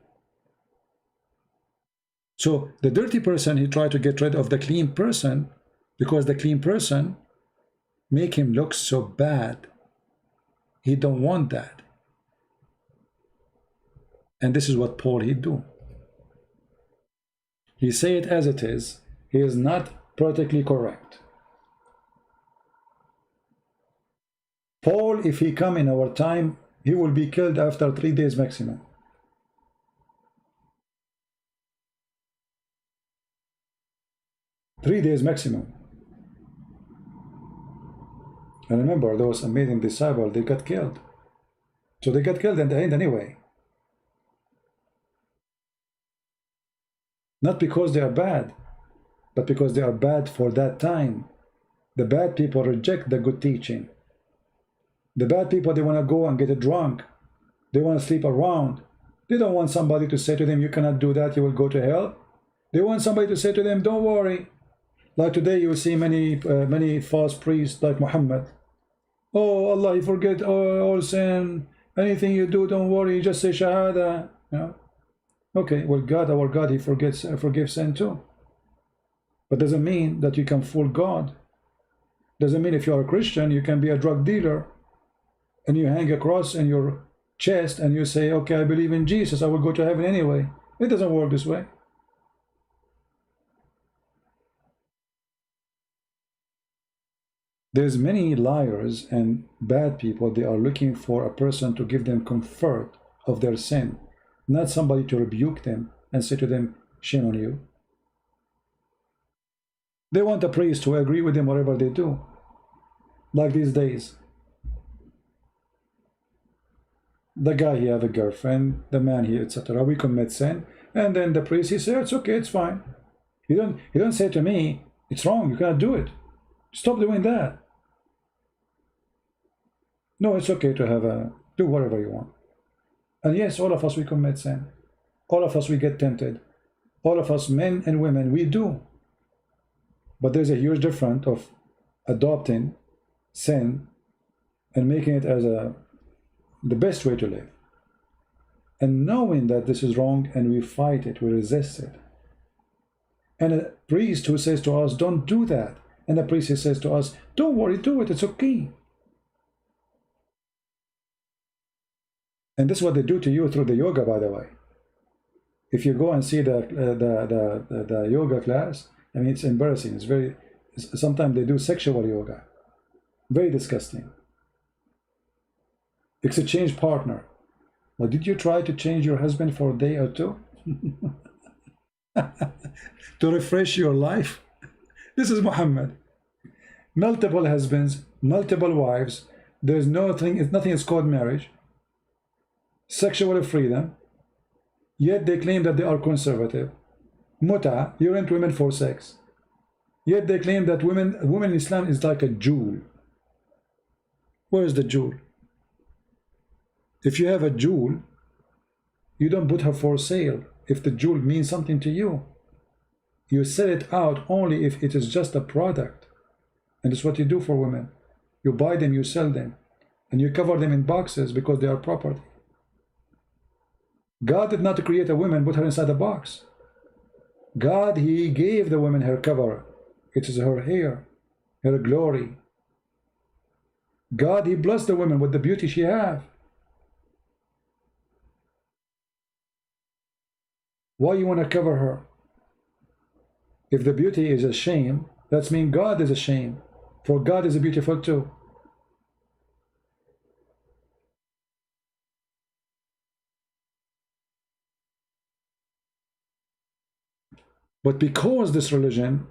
So the dirty person, he tried to get rid of the clean person because the clean person make him look so bad. He don't want that. And this is what Paul he do. He say it as it is. He is not politically correct. Paul, if he come in our time, he will be killed after 3 days maximum. Three days maximum. And remember, those amazing disciples, they got killed. So they got killed in the end anyway. Not because they are bad, but because they are bad for that time. The bad people reject the good teaching. The bad people, they want to go and get drunk. They want to sleep around. They don't want somebody to say to them, you cannot do that, you will go to hell. They want somebody to say to them, don't worry. Like today, you will see many false priests like Muhammad. Oh, Allah, He forget all sin. Anything you do, don't worry, just say Shahada. You know? Okay, well, God, our God, He forgives sin too. But doesn't mean that you can fool God. Doesn't mean if you are a Christian, you can be a drug dealer and you hang a cross in your chest and you say, okay, I believe in Jesus, I will go to heaven anyway. It doesn't work this way. There's many liars and bad people. They are looking for a person to give them comfort of their sin, not somebody to rebuke them and say to them, shame on you. They want a priest to agree with them whatever they do. Like these days, the guy, he have a girlfriend, the man, he, etc. We commit sin, and then the priest, he says, it's okay, it's fine. You don't say to me, it's wrong, you cannot do it. Stop doing that. No, it's okay to have do whatever you want. And yes, all of us, we commit sin. All of us, we get tempted. All of us, men and women, we do. But there's a huge difference of adopting sin and making it as the best way to live. And knowing that this is wrong, and we fight it, we resist it. And a priest who says to us, don't do that. And a priest who says to us, don't worry, do it, it's okay. And this is what they do to you through the yoga, by the way. If you go and see the yoga class, I mean, it's embarrassing. Sometimes they do sexual yoga. Very disgusting. It's a change partner. Well, did you try to change your husband for a day or two? To refresh your life? This is Muhammad. Multiple husbands, multiple wives. There's nothing is called marriage. Sexual freedom, yet they claim that they are conservative. Muta, you rent women for sex, yet they claim that women in Islam is like a jewel. Where is the jewel? If you have a jewel, you don't put her for sale. If the jewel means something to you, you sell it out only if it is just a product. And that's what you do for women. You buy them, you sell them, and you cover them in boxes because they are property. God did not create a woman, put her inside a box. God, He gave the woman her cover. It is her hair, her glory. God, He blessed the woman with the beauty she have. Why you want to cover her? If the beauty is a shame, that means God is a shame. For God is beautiful too. But because this religion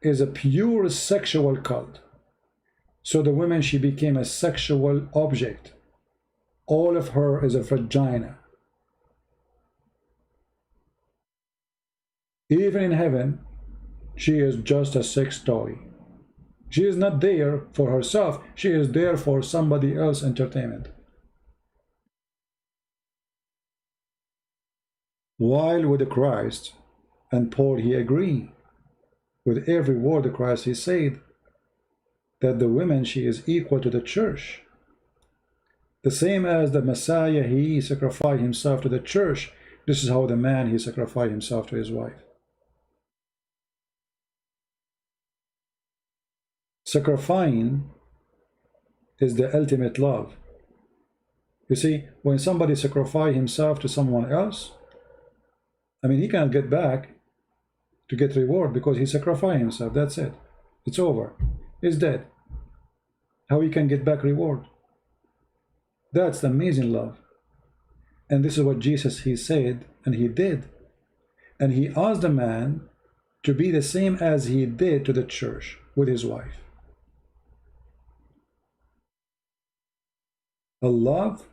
is a pure sexual cult, so the woman, she became a sexual object. All of her is a vagina. Even in heaven, she is just a sex toy. She is not there for herself. She is there for somebody else's entertainment. While with Christ and Paul, he agreed with every word of Christ. He said that the woman, she is equal to the church. The same as the Messiah, he sacrificed himself to the church. This is how the man, he sacrificed himself to his wife. Sacrificing is the ultimate love. You see, when somebody sacrifices himself to someone else, I mean, he cannot get back to get reward because he sacrificed himself. That's it. It's over. He's dead. How he can get back reward? That's the amazing love. And this is what Jesus, he said, and he did. And he asked the man to be the same as he did to the church with his wife. A love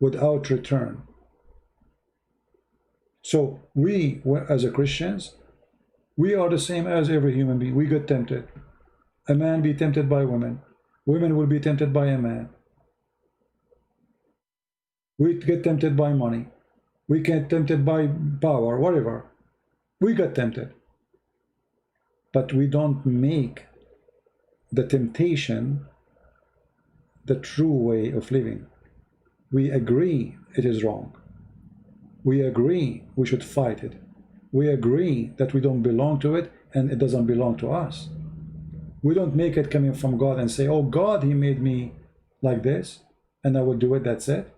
without return. So we, as a Christians, we are the same as every human being. We get tempted. A man be tempted by women. Women will be tempted by a man. We get tempted by money. We get tempted by power, whatever. We get tempted. But we don't make the temptation the true way of living. We agree it is wrong. We agree we should fight it. We agree that we don't belong to it and it doesn't belong to us. We don't make it coming from God and say, oh God, he made me like this and I will do it, that's it.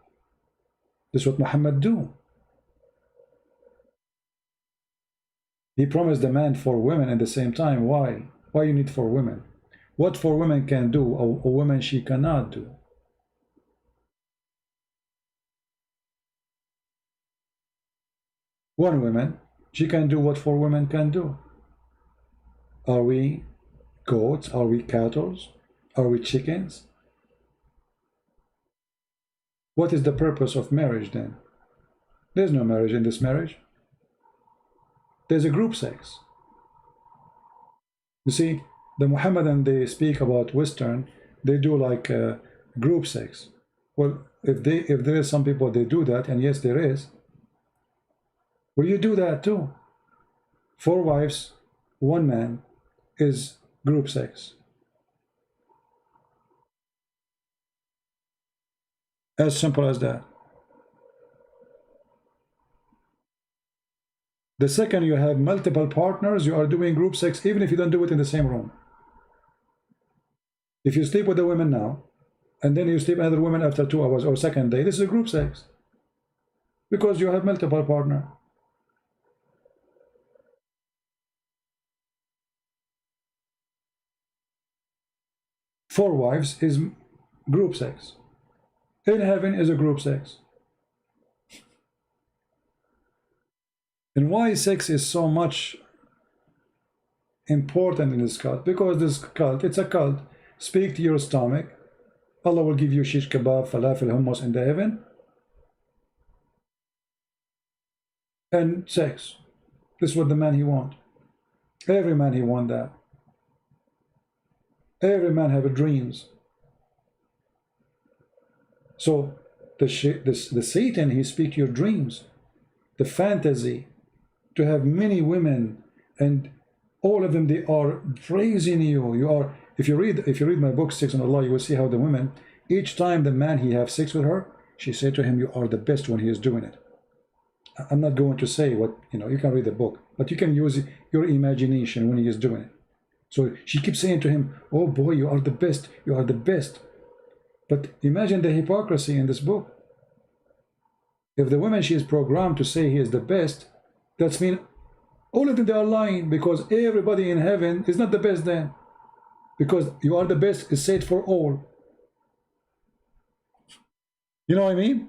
This is what Muhammad do. He promised a man for women at the same time. Why? Why you need for women? What for women can do, a woman she cannot do. One woman, she can do what four women can do. Are we goats? Are we cattle? Are we chickens? What is the purpose of marriage then? There's no marriage in this marriage. There's a group sex. You see, the Mohammedan, they speak about Western, they do like group sex. Well, if there is some people they do that, and yes there is, well, you do that too. 4 wives, 1 man is group sex. As simple as that. The second you have multiple partners, you are doing group sex even if you don't do it in the same room. If you sleep with a woman now, and then you sleep with another woman after 2 hours or second day, this is a group sex. Because you have multiple partners. Four wives is group sex. In heaven is a group sex. And why sex is so much important in this cult? Because this cult, it's a cult. Speak to your stomach. Allah will give you shish kebab, falafel, hummus in the heaven. And sex. This is what the man he want. Every man he want that. Every man have dreams. So the Satan, he speak your dreams, the fantasy, to have many women, and all of them they are praising you. You are, if you read my book Sex and Allah, you will see how the women, each time the man he have sex with her, she said to him, you are the best when he is doing it. I'm not going to say what, you can read the book, but you can use your imagination when he is doing it. So she keeps saying to him, oh boy, you are the best, you are the best. But imagine the hypocrisy in this book. If the woman, she is programmed to say he is the best, that's mean all of them they are lying, because everybody in heaven is not the best then. Because you are the best is said for all. You know what I mean?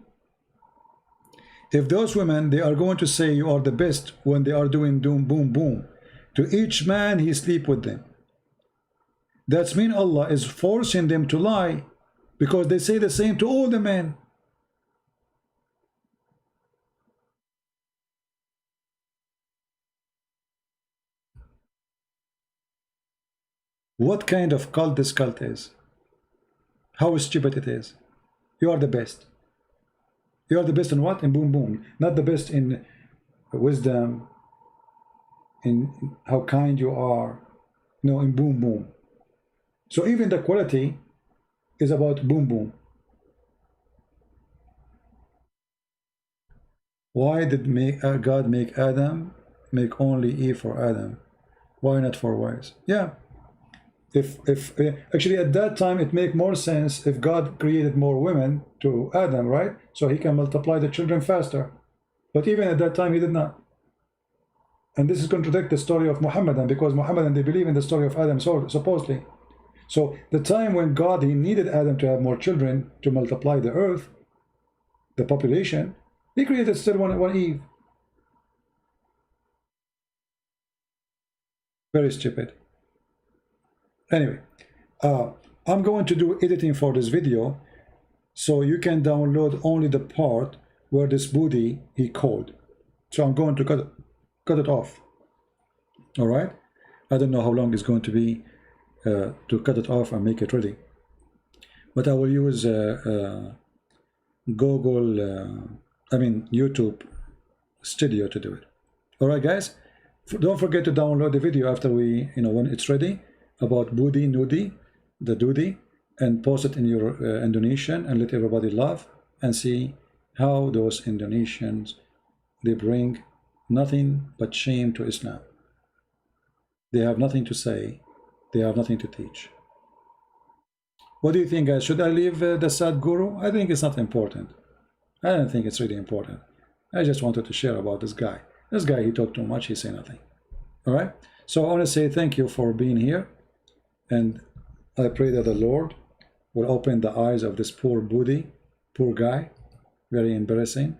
If those women, they are going to say you are the best when they are doing doom, boom, boom, to each man he sleep with them. That's mean Allah is forcing them to lie, because they say the same to all the men. What kind of cult this cult is? How stupid it is. You are the best. You are the best in what? In boom boom. Not the best in wisdom, in how kind you are. No, in boom boom. So even the quality is about boom boom. Why did God make Adam, make only Eve for Adam? Why not for wives? Yeah. If actually at that time it make more sense if God created more women to Adam, right? So he can multiply the children faster. But even at that time he did not. And this is contradict the story of Muhammadan, because Muhammadan, they believe in the story of Adam, supposedly. So the time when God, he needed Adam to have more children to multiply the earth, the population, he created still one Eve. Very stupid. Anyway, I'm going to do editing for this video, so you can download only the part where this Buddhi he called. So I'm going to cut it off. All right. I don't know how long it's going to be to cut it off and make it ready, but I will use YouTube Studio to do it. All right, guys. Don't forget to download the video after we, when it's ready, about Buddhi, Nudi, the Dudi, and post it in your Indonesian and let everybody laugh and see how those Indonesians, they bring nothing but shame to Islam. They have nothing to say. They have nothing to teach. What do you think, guys? Should I leave the Sadhguru? I think it's not important. I don't think it's really important. I just wanted to share about this guy. This guy, he talked too much, he said nothing. All right? So I want to say thank you for being here. And I pray that the Lord will open the eyes of this poor Buddhi, poor guy, very embarrassing.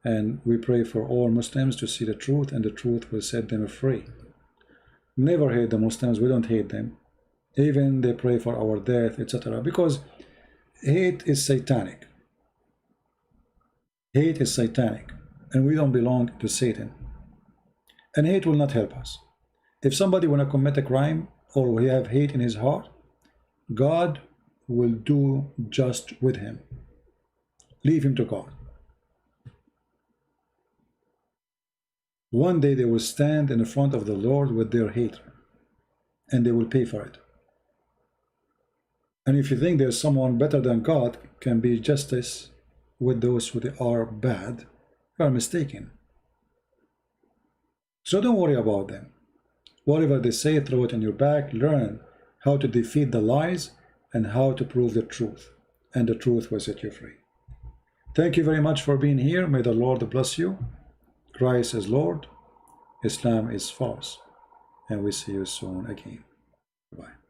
And we pray for all Muslims to see the truth, and the truth will set them free. Never hate the Muslims. We don't hate them. Even they pray for our death, etc. Because hate is satanic. Hate is satanic. And we don't belong to Satan. And hate will not help us. If somebody want to commit a crime or he have hate in his heart, God will do just with him. Leave him to God. One day they will stand in front of the Lord with their hate, and they will pay for it. And if you think there's someone better than God can be justice with those who are bad, you are mistaken. So don't worry about them. Whatever they say, throw it in your back. Learn how to defeat the lies and how to prove the truth. And the truth will set you free. Thank you very much for being here. May the Lord bless you. Christ is Lord. Islam is false. And we see you soon again. Bye.